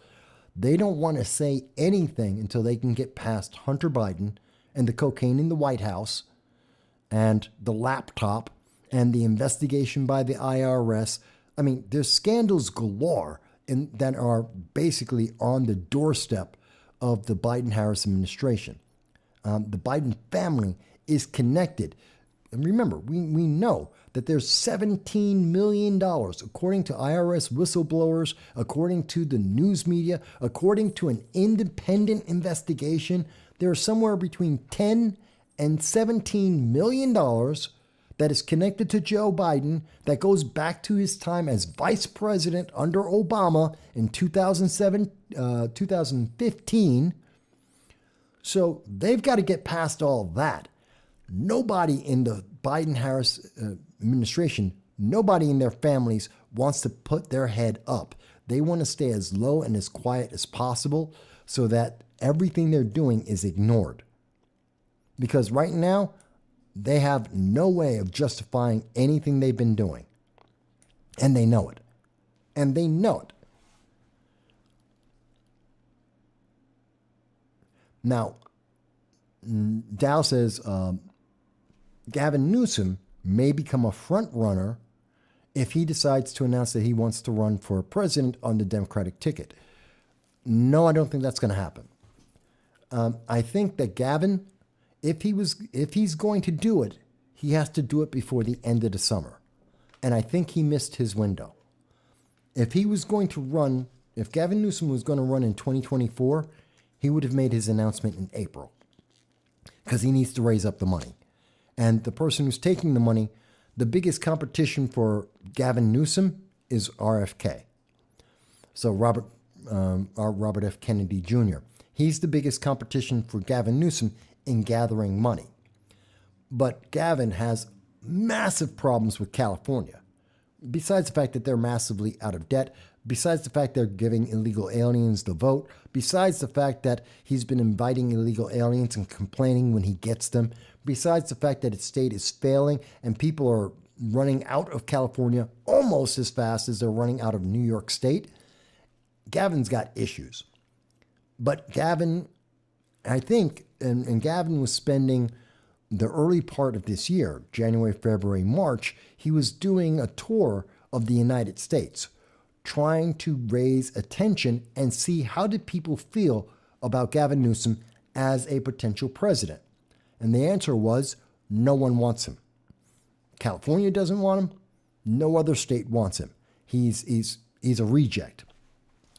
They don't want to say anything until they can get past Hunter Biden and the cocaine in the White House and the laptop and the investigation by the IRS. I mean, there's scandals galore that are basically on the doorstep of the Biden-Harris administration. The Biden family is connected. And remember, we know that there's $17 million, according to IRS whistleblowers, according to the news media, according to an independent investigation, there's somewhere between $10 and $17 million that is connected to Joe Biden that goes back to his time as vice president under Obama in 2015. So they've got to get past all that. Nobody in the Biden-Harris administration, nobody in their families wants to put their head up. They want to stay as low and as quiet as possible so that everything they're doing is ignored. Because right now, they have no way of justifying anything they've been doing. And they know it. And they know it. Now, Dow says Gavin Newsom may become a front runner if he decides to announce that he wants to run for president on the Democratic ticket. No, I don't think that's going to happen. I think that Gavin if he's going to do it, he has to do it before the end of the summer. And I think he missed his window. If Gavin Newsom was going to run in 2024, he would have made his announcement in April because he needs to raise up the money. And the person who's taking the money, the biggest competition for Gavin Newsom is RFK. So Robert F. Kennedy Jr. He's the biggest competition for Gavin Newsom in gathering money. But Gavin has massive problems with California. Besides the fact that they're massively out of debt, besides the fact they're giving illegal aliens the vote, besides the fact that he's been inviting illegal aliens and complaining when he gets them, besides the fact that its state is failing and people are running out of California almost as fast as they're running out of New York State, Gavin's got issues. But Gavin, I think, and Gavin was spending the early part of this year, January, February, March, he was doing a tour of the United States, trying to raise attention and see how did people feel about Gavin Newsom as a potential president. And the answer was, no one wants him. California doesn't want him. No other state wants him. He's a reject.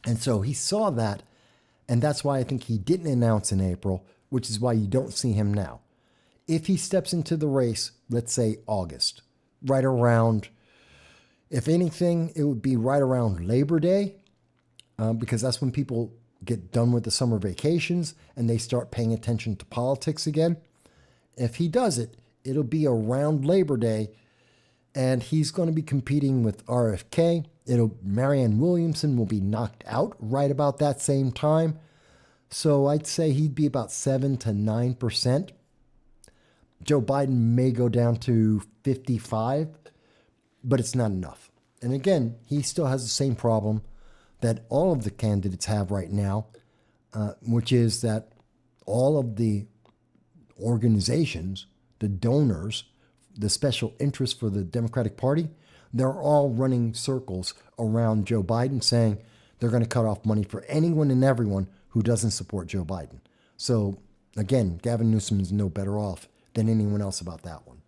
And so he saw that, and that's why I think he didn't announce in April, which is why you don't see him now. If he steps into the race, let's say August, right around, if anything, it would be right around Labor Day, because that's when people get done with the summer vacations and they start paying attention to politics again. If he does it, it'll be around Labor Day, and he's going to be competing with RFK. Marianne Williamson will be knocked out right about that same time. So I'd say he'd be about 7 to 9%. Joe Biden may go down to 55, but it's not enough. And again, he still has the same problem that all of the candidates have right now, which is that all of the organizations, the donors, the special interests for the Democratic Party, they're all running circles around Joe Biden saying they're going to cut off money for anyone and everyone who doesn't support Joe Biden. So again, Gavin Newsom is no better off than anyone else about that one.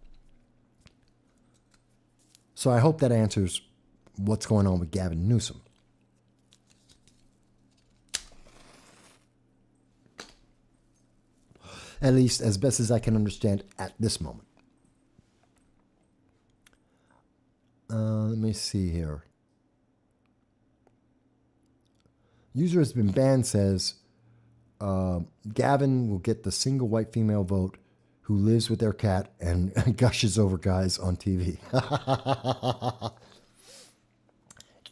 So I hope that answers what's going on with Gavin Newsom. At least as best as I can understand at this moment. Let me see here. User has been banned says Gavin will get the single white female vote who lives with their cat and gushes over guys on TV.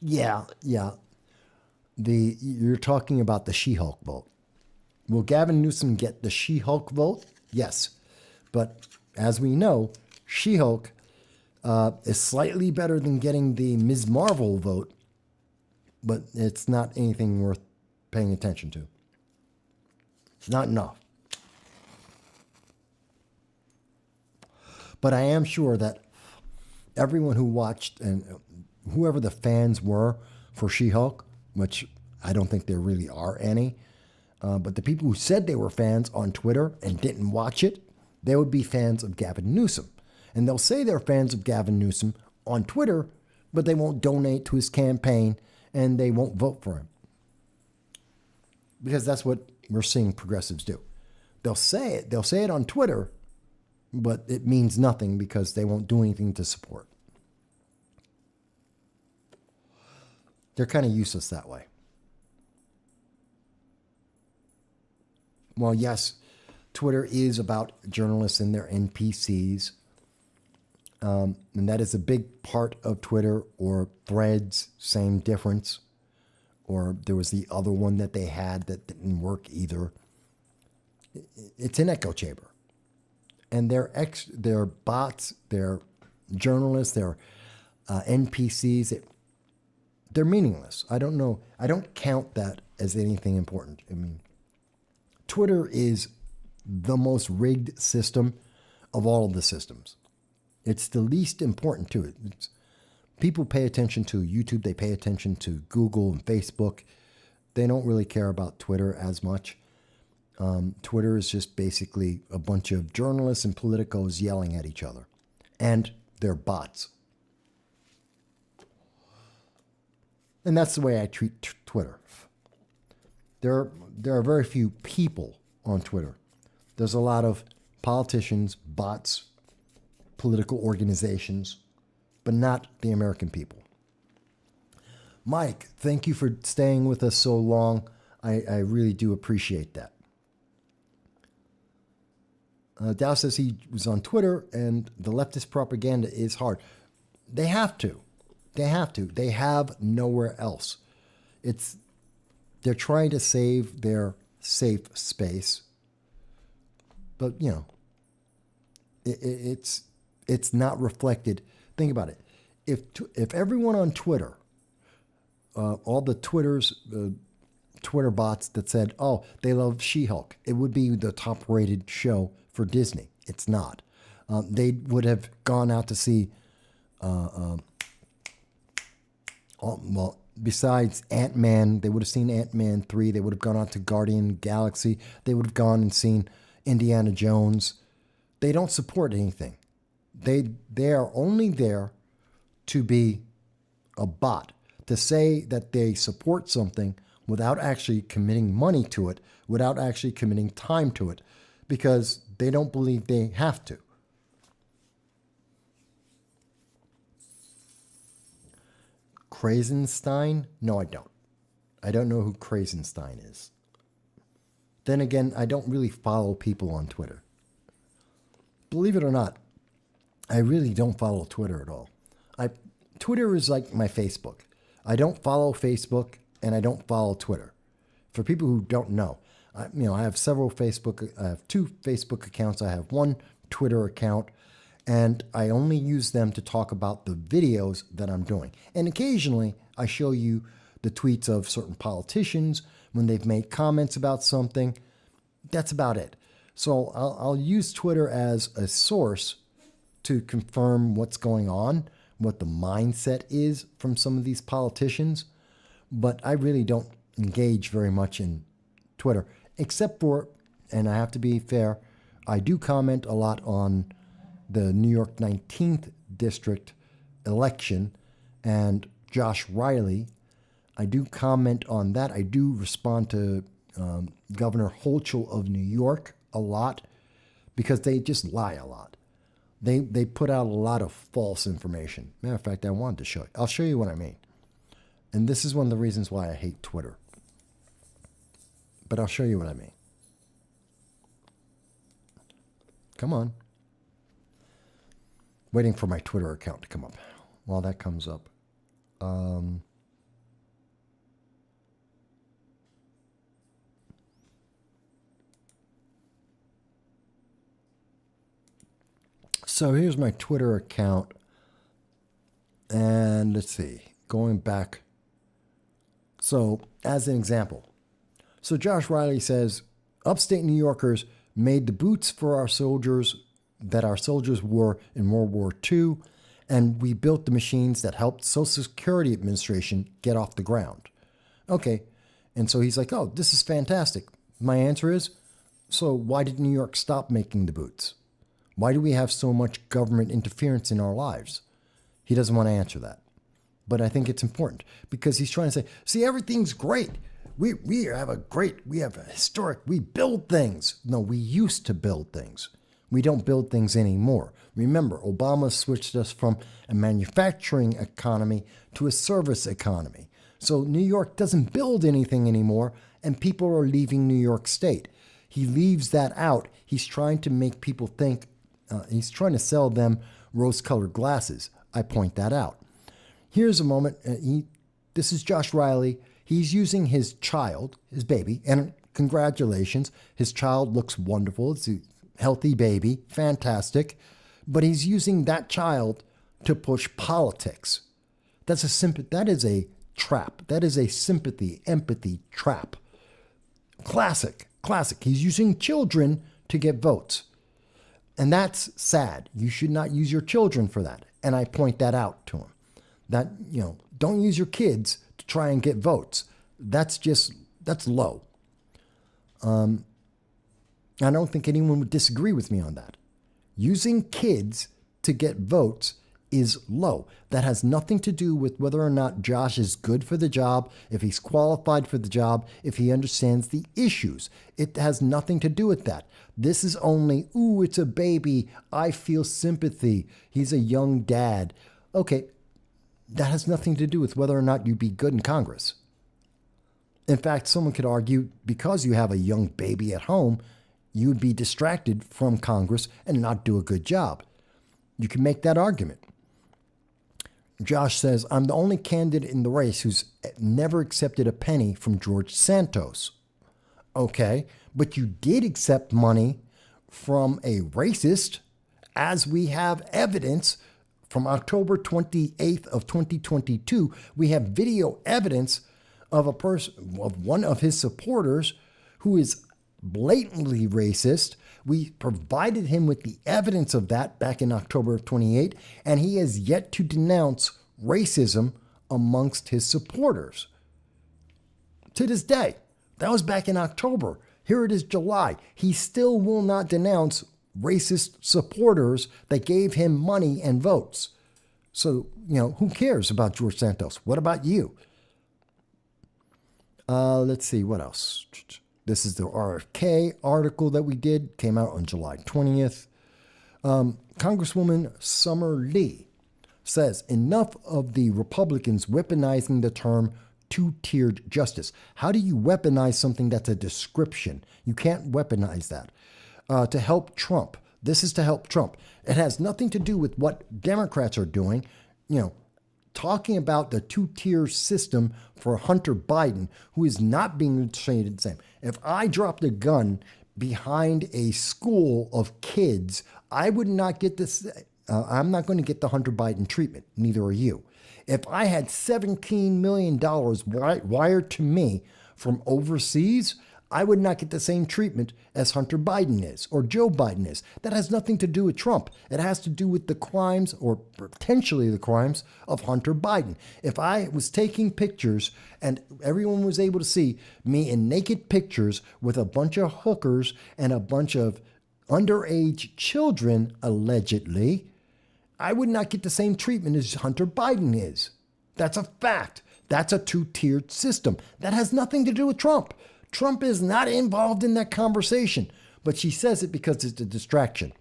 Yeah. You're talking about the She-Hulk vote. Will Gavin Newsom get the She-Hulk vote? Yes. But as we know, She-Hulk is slightly better than getting the Ms. Marvel vote, but it's not anything worth paying attention to. It's not enough. But I am sure that everyone who watched and whoever the fans were for She-Hulk, which I don't think there really are any, but the people who said they were fans on Twitter and didn't watch it, they would be fans of Gavin Newsom. And they'll say they're fans of Gavin Newsom on Twitter, but they won't donate to his campaign and they won't vote for him. Because that's what we're seeing progressives do. They'll say it on Twitter, but it means nothing because they won't do anything to support. They're kind of useless that way. Well, yes, Twitter is about journalists and their NPCs. And that is a big part of Twitter, or Threads, same difference. Or there was the other one that they had that didn't work either. It's an echo chamber. And they're bots, they're journalists, they're NPCs. They're meaningless. I don't know. I don't count that as anything important. I mean, Twitter is the most rigged system of all of the systems. It's the least important to it. People pay attention to YouTube. They pay attention to Google and Facebook. They don't really care about Twitter as much. Twitter is just basically a bunch of journalists and politicos yelling at each other. And they're bots. And that's the way I treat Twitter. There are very few people on Twitter. There's a lot of politicians, bots, political organizations, but not the American people. Mike, thank you for staying with us so long. I really do appreciate that. Dow says he was on Twitter and the leftist propaganda is hard. They have to. They have to. They have nowhere else. They're trying to save their safe space. But, you know, it's not reflected. Think about it. If everyone on Twitter, all the Twitter bots that said, oh, they love She-Hulk, it would be the top-rated show for Disney. It's not. They would have gone out to see, well, besides Ant-Man, they would have seen Ant-Man 3. They would have gone out to Guardian Galaxy. They would have gone and seen Indiana Jones. They don't support anything. They are only there to be a bot, to say that they support something without actually committing money to it, without actually committing time to it, because they don't believe they have to. Krasenstein? No, I don't. I don't know who Krasenstein is. Then again, I don't really follow people on Twitter. Believe it or not, I really don't follow Twitter at all. Twitter is like my Facebook. I don't follow Facebook and I don't follow Twitter. For people who don't know, I have I have 2 Facebook accounts. I have 1 Twitter account, and I only use them to talk about the videos that I'm doing. And occasionally I show you the tweets of certain politicians when they've made comments about something. That's about it. So I'll use Twitter as a source to confirm what's going on, what the mindset is from some of these politicians. But I really don't engage very much in Twitter, except for, and I have to be fair, I do comment a lot on the New York 19th district election and Josh Riley. I do comment on that. I do respond to Governor Hochul of New York a lot because they just lie a lot. They put out a lot of false information. Matter of fact, I wanted to show you. I'll show you what I mean. And this is one of the reasons why I hate Twitter. But I'll show you what I mean. Come on. Waiting for my Twitter account to come up. While that comes up. So here's my Twitter account. And let's see. Going back. So as an example. So Josh Riley says, upstate New Yorkers made the boots for our soldiers that our soldiers wore in World War II, and we built the machines that helped Social Security Administration get off the ground. Okay, and so he's like, oh, this is fantastic. My answer is, so why did New York stop making the boots? Why do we have so much government interference in our lives? He doesn't want to answer that. But I think it's important because he's trying to say, see, everything's great. We have a historic, we build things. No, we used to build things. We don't build things anymore. Remember, Obama switched us from a manufacturing economy to a service economy. So New York doesn't build anything anymore, and people are leaving New York State. He leaves that out. He's trying to make people think, he's trying to sell them rose-colored glasses. I point that out. Here's a moment. This is Josh Riley. He's using his child, his baby, and congratulations. His child looks wonderful. It's a healthy baby, fantastic. But he's using that child to push politics. That is a trap. That is a sympathy, empathy trap. Classic. He's using children to get votes. And that's sad. You should not use your children for that. And I point that out to him. That, don't use your kids to try and get votes. That's low. I don't think anyone would disagree with me on that. Using kids to get votes is low. That has nothing to do with whether or not Josh is good for the job, if he's qualified for the job, if he understands the issues. It has nothing to do with that. This is only, ooh, it's a baby. I feel sympathy. He's a young dad. Okay, that has nothing to do with whether or not you'd be good in Congress. In fact, someone could argue because you have a young baby at home, you would be distracted from Congress and not do a good job. You can make that argument. Josh says, I'm the only candidate in the race who's never accepted a penny from George Santos. Okay, but you did accept money from a racist, as we have evidence from October 28th of 2022. We have video evidence of one of his supporters who is blatantly racist. We provided him with the evidence of that back in October of 28, and he has yet to denounce racism amongst his supporters. To this day, that was back in October. Here it is July. He still will not denounce racist supporters that gave him money and votes. So, who cares about George Santos? What about you? Let's see, what else? This is the RFK article that we did, came out on July 20th. Congresswoman Summer Lee says, enough of the Republicans weaponizing the term two-tiered justice. How do you weaponize something that's a description? You can't weaponize that. To help Trump. This is to help Trump. It has nothing to do with what Democrats are doing. Talking about the two-tier system for Hunter Biden, who is not being treated the same. If I dropped a gun behind a school of kids, I would not get this. I'm not going to get the Hunter Biden treatment. Neither are you. If I had $17 million wired to me from overseas, I would not get the same treatment as Hunter Biden is or Joe Biden is. That has nothing to do with Trump. It has to do with the crimes or potentially the crimes of Hunter Biden. If I was taking pictures and everyone was able to see me in naked pictures with a bunch of hookers and a bunch of underage children, allegedly, I would not get the same treatment as Hunter Biden is. That's a fact. That's a two-tiered system. That has nothing to do with Trump. Trump is not involved in that conversation, but she says it because it's a distraction.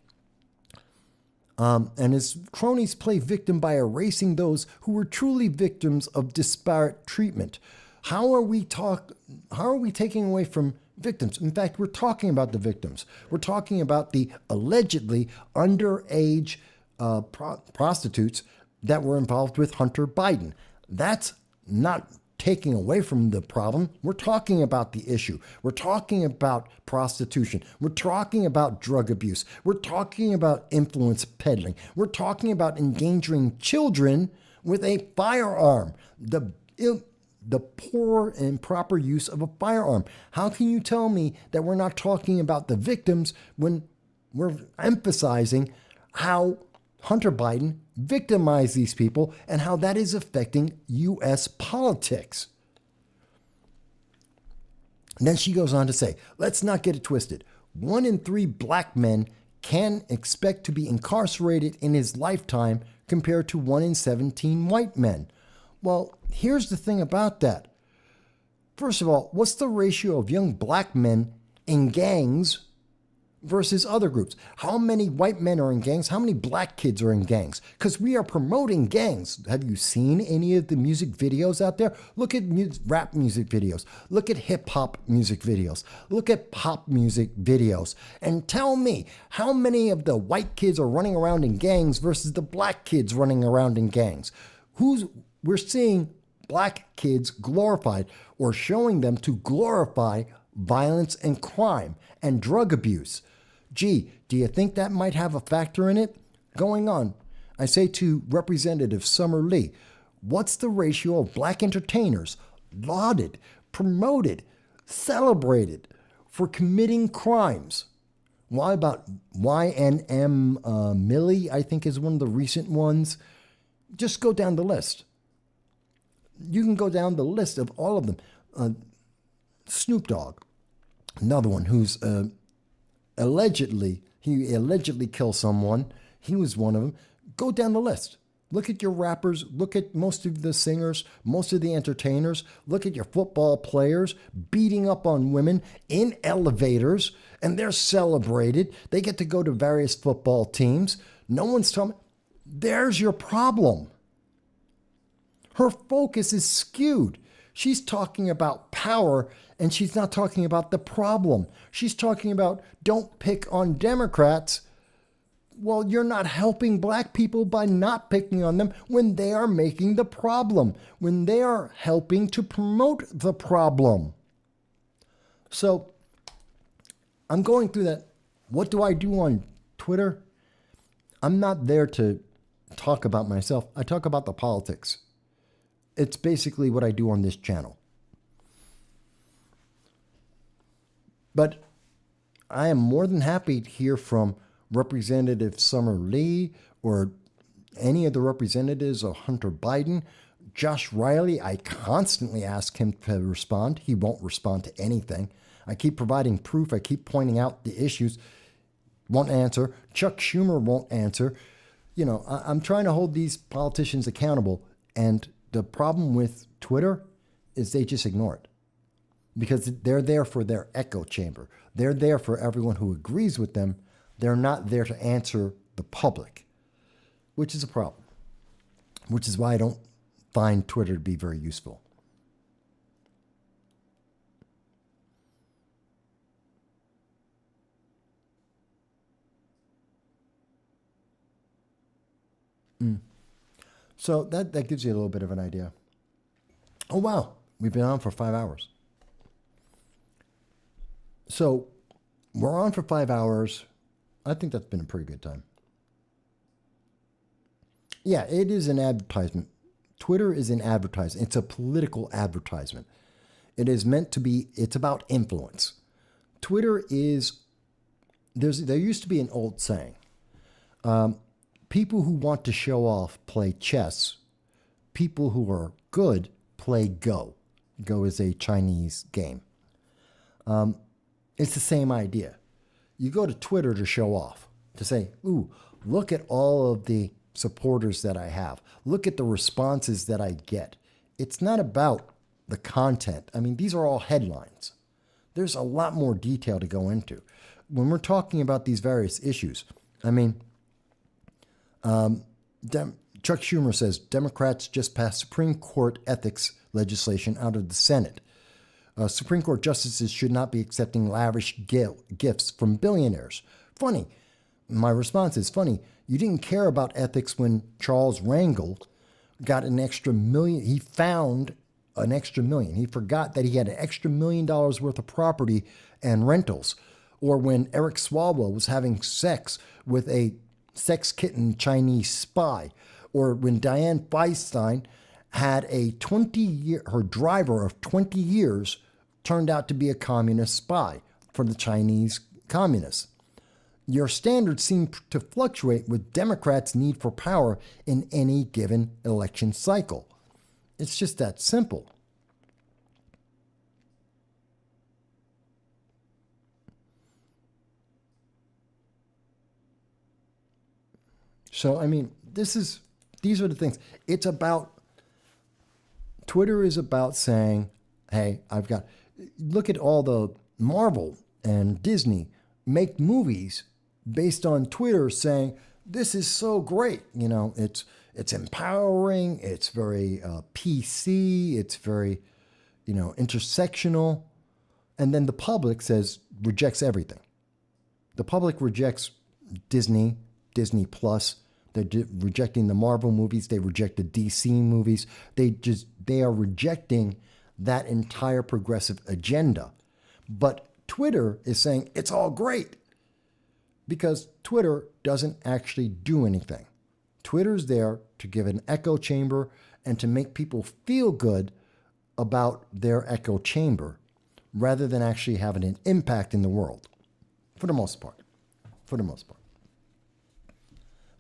And his cronies play victim by erasing those who were truly victims of disparate treatment. How are we taking away from victims? In fact, we're talking about the victims. We're talking about the allegedly underage prostitutes that were involved with Hunter Biden. That's not taking away from the problem. We're talking about the issue. We're talking about prostitution. We're talking about drug abuse. We're talking about influence peddling. We're talking about endangering children with a firearm. The poor and improper use of a firearm. How can you tell me that we're not talking about the victims when we're emphasizing how Hunter Biden victimized these people and how that is affecting U.S. politics? And then she goes on to say, let's not get it twisted. 1 in 3 black men can expect to be incarcerated in his lifetime compared to 1 in 17 white men. Well, here's the thing about that. First of all, what's the ratio of young black men in gangs versus other groups? How many white men are in gangs? How many black kids are in gangs? Because we are promoting gangs. Have you seen any of the music videos out there? Look at rap music videos. Look at hip hop music videos. Look at pop music videos. And tell me how many of the white kids are running around in gangs versus the black kids running around in gangs. We're seeing black kids glorified or showing them to glorify violence and crime and drug abuse. Gee, do you think that might have a factor in it? Going on, I say to Representative Summer Lee, what's the ratio of black entertainers lauded, promoted, celebrated for committing crimes? Why about YNM Millie, I think is one of the recent ones. Just go down the list. You can go down the list of all of them. Snoop Dogg, another one who's he allegedly killed someone. He was one of them. Go down the list. Look at your rappers. Look at most of the singers, most of the entertainers. Look at your football players beating up on women in elevators, and they're celebrated. They get to go to various football teams. No one's talking. There's your problem. Her focus is skewed. She's talking about power, and she's not talking about the problem. She's talking about don't pick on Democrats. Well, you're not helping black people by not picking on them when they are making the problem, when they are helping to promote the problem. So I'm going through that. What do I do on Twitter? I'm not there to talk about myself. I talk about the politics. It's basically what I do on this channel. But I am more than happy to hear from Representative Summer Lee or any of the representatives of Hunter Biden. Josh Riley, I constantly ask him to respond. He won't respond to anything. I keep providing proof. I keep pointing out the issues. Won't answer. Chuck Schumer won't answer. You know, I'm trying to hold these politicians accountable. And the problem with Twitter is they just ignore it. Because they're there for their echo chamber. They're there for everyone who agrees with them. They're not there to answer the public, which is a problem, which is why I don't find Twitter to be very useful. So that gives you a little bit of an idea. Oh, wow. We've been on for 5 hours. So we're on for 5 hours. I think that's been a pretty good time. Yeah, it is an advertisement. Twitter is an advertisement. It's a political advertisement. It is meant to be, it's about influence. Twitter is, there used to be an old saying. People who want to show off play chess. People who are good play Go. Go is a Chinese game. It's the same idea. You go to Twitter to show off, to say, ooh, look at all of the supporters that I have. Look at the responses that I get. It's not about the content. I mean, these are all headlines. There's a lot more detail to go into. When we're talking about these various issues, I mean, Chuck Schumer says Democrats just passed Supreme Court ethics legislation out of the Senate. Supreme Court justices should not be accepting lavish gifts from billionaires. Funny. My response is funny. You didn't care about ethics when Charles Rangel got an extra million. He found an extra million. He forgot that he had an extra $1 million worth of property and rentals. Or when Eric Swalwell was having sex with a sex kitten Chinese spy. Or when Dianne Feinstein had a 20-year, her driver of 20 years turned out to be a communist spy for the Chinese communists. Your standards seem to fluctuate with Democrats' need for power in any given election cycle. It's just that simple. So, I mean, these are the things. It's about, Twitter is about saying, hey, look at all the Marvel and Disney make movies based on Twitter saying, this is so great. You know, it's empowering. It's very PC. It's very, intersectional. And then the public rejects everything. The public rejects Disney Plus. They're rejecting the Marvel movies. They reject the DC movies. They are rejecting that entire progressive agenda. But Twitter is saying it's all great because Twitter doesn't actually do anything. Twitter's there to give an echo chamber and to make people feel good about their echo chamber rather than actually having an impact in the world, for the most part.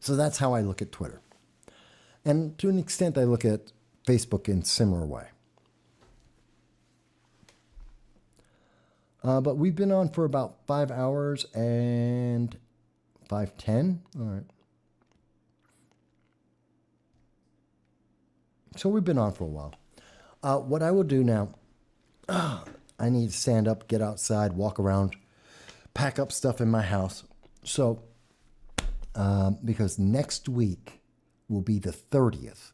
So that's how I look at Twitter. And to an extent, I look at Facebook in a similar way. But we've been on for about 5 hours and 5:10. All right. So we've been on for a while. What I will do now, I need to stand up, get outside, walk around, pack up stuff in my house. So, because next week will be the 30th.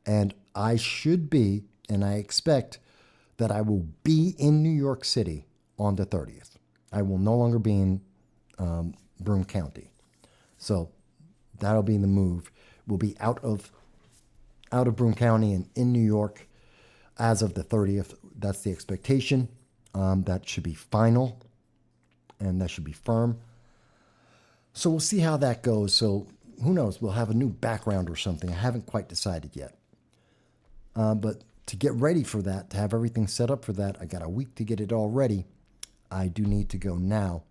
And I should be, and I expect that I will be in New York City on the 30th. I will no longer be in Broome County. So that'll be the move. We'll be out of Broome County and in New York as of the 30th. That's the expectation. That should be final, and that should be firm. So we'll see how that goes. So who knows? We'll have a new background or something. I haven't quite decided yet. But to get ready for that, to have everything set up for that, I got a week to get it all ready. I do need to go now.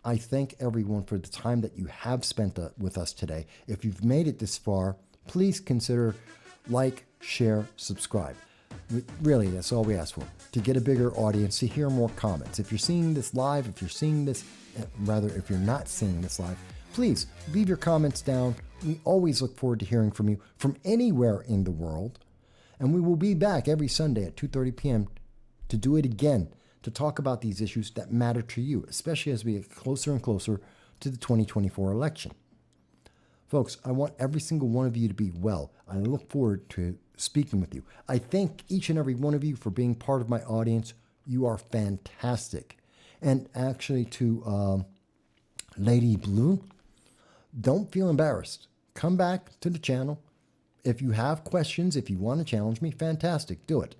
I thank everyone for the time that you have spent with us today. If you've made it this far, please consider like, share, subscribe. Really, that's all we ask for. To get a bigger audience, to hear more comments. If you're seeing this live, if you're not seeing this live, please leave your comments down. We always look forward to hearing from you from anywhere in the world. And we will be back every Sunday at 2:30 p.m. to do it again, to talk about these issues that matter to you, especially as we get closer and closer to the 2024 election. Folks, I want every single one of you to be well. I look forward to speaking with you. I thank each and every one of you for being part of my audience. You are fantastic. And actually to Lady Blue, don't feel embarrassed. Come back to the channel. If you have questions, if you want to challenge me, fantastic, do it.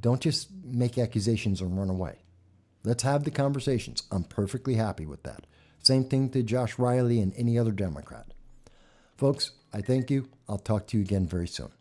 Don't just make accusations and run away. Let's have the conversations. I'm perfectly happy with that. Same thing to Josh Riley and any other Democrat. Folks, I thank you. I'll talk to you again very soon.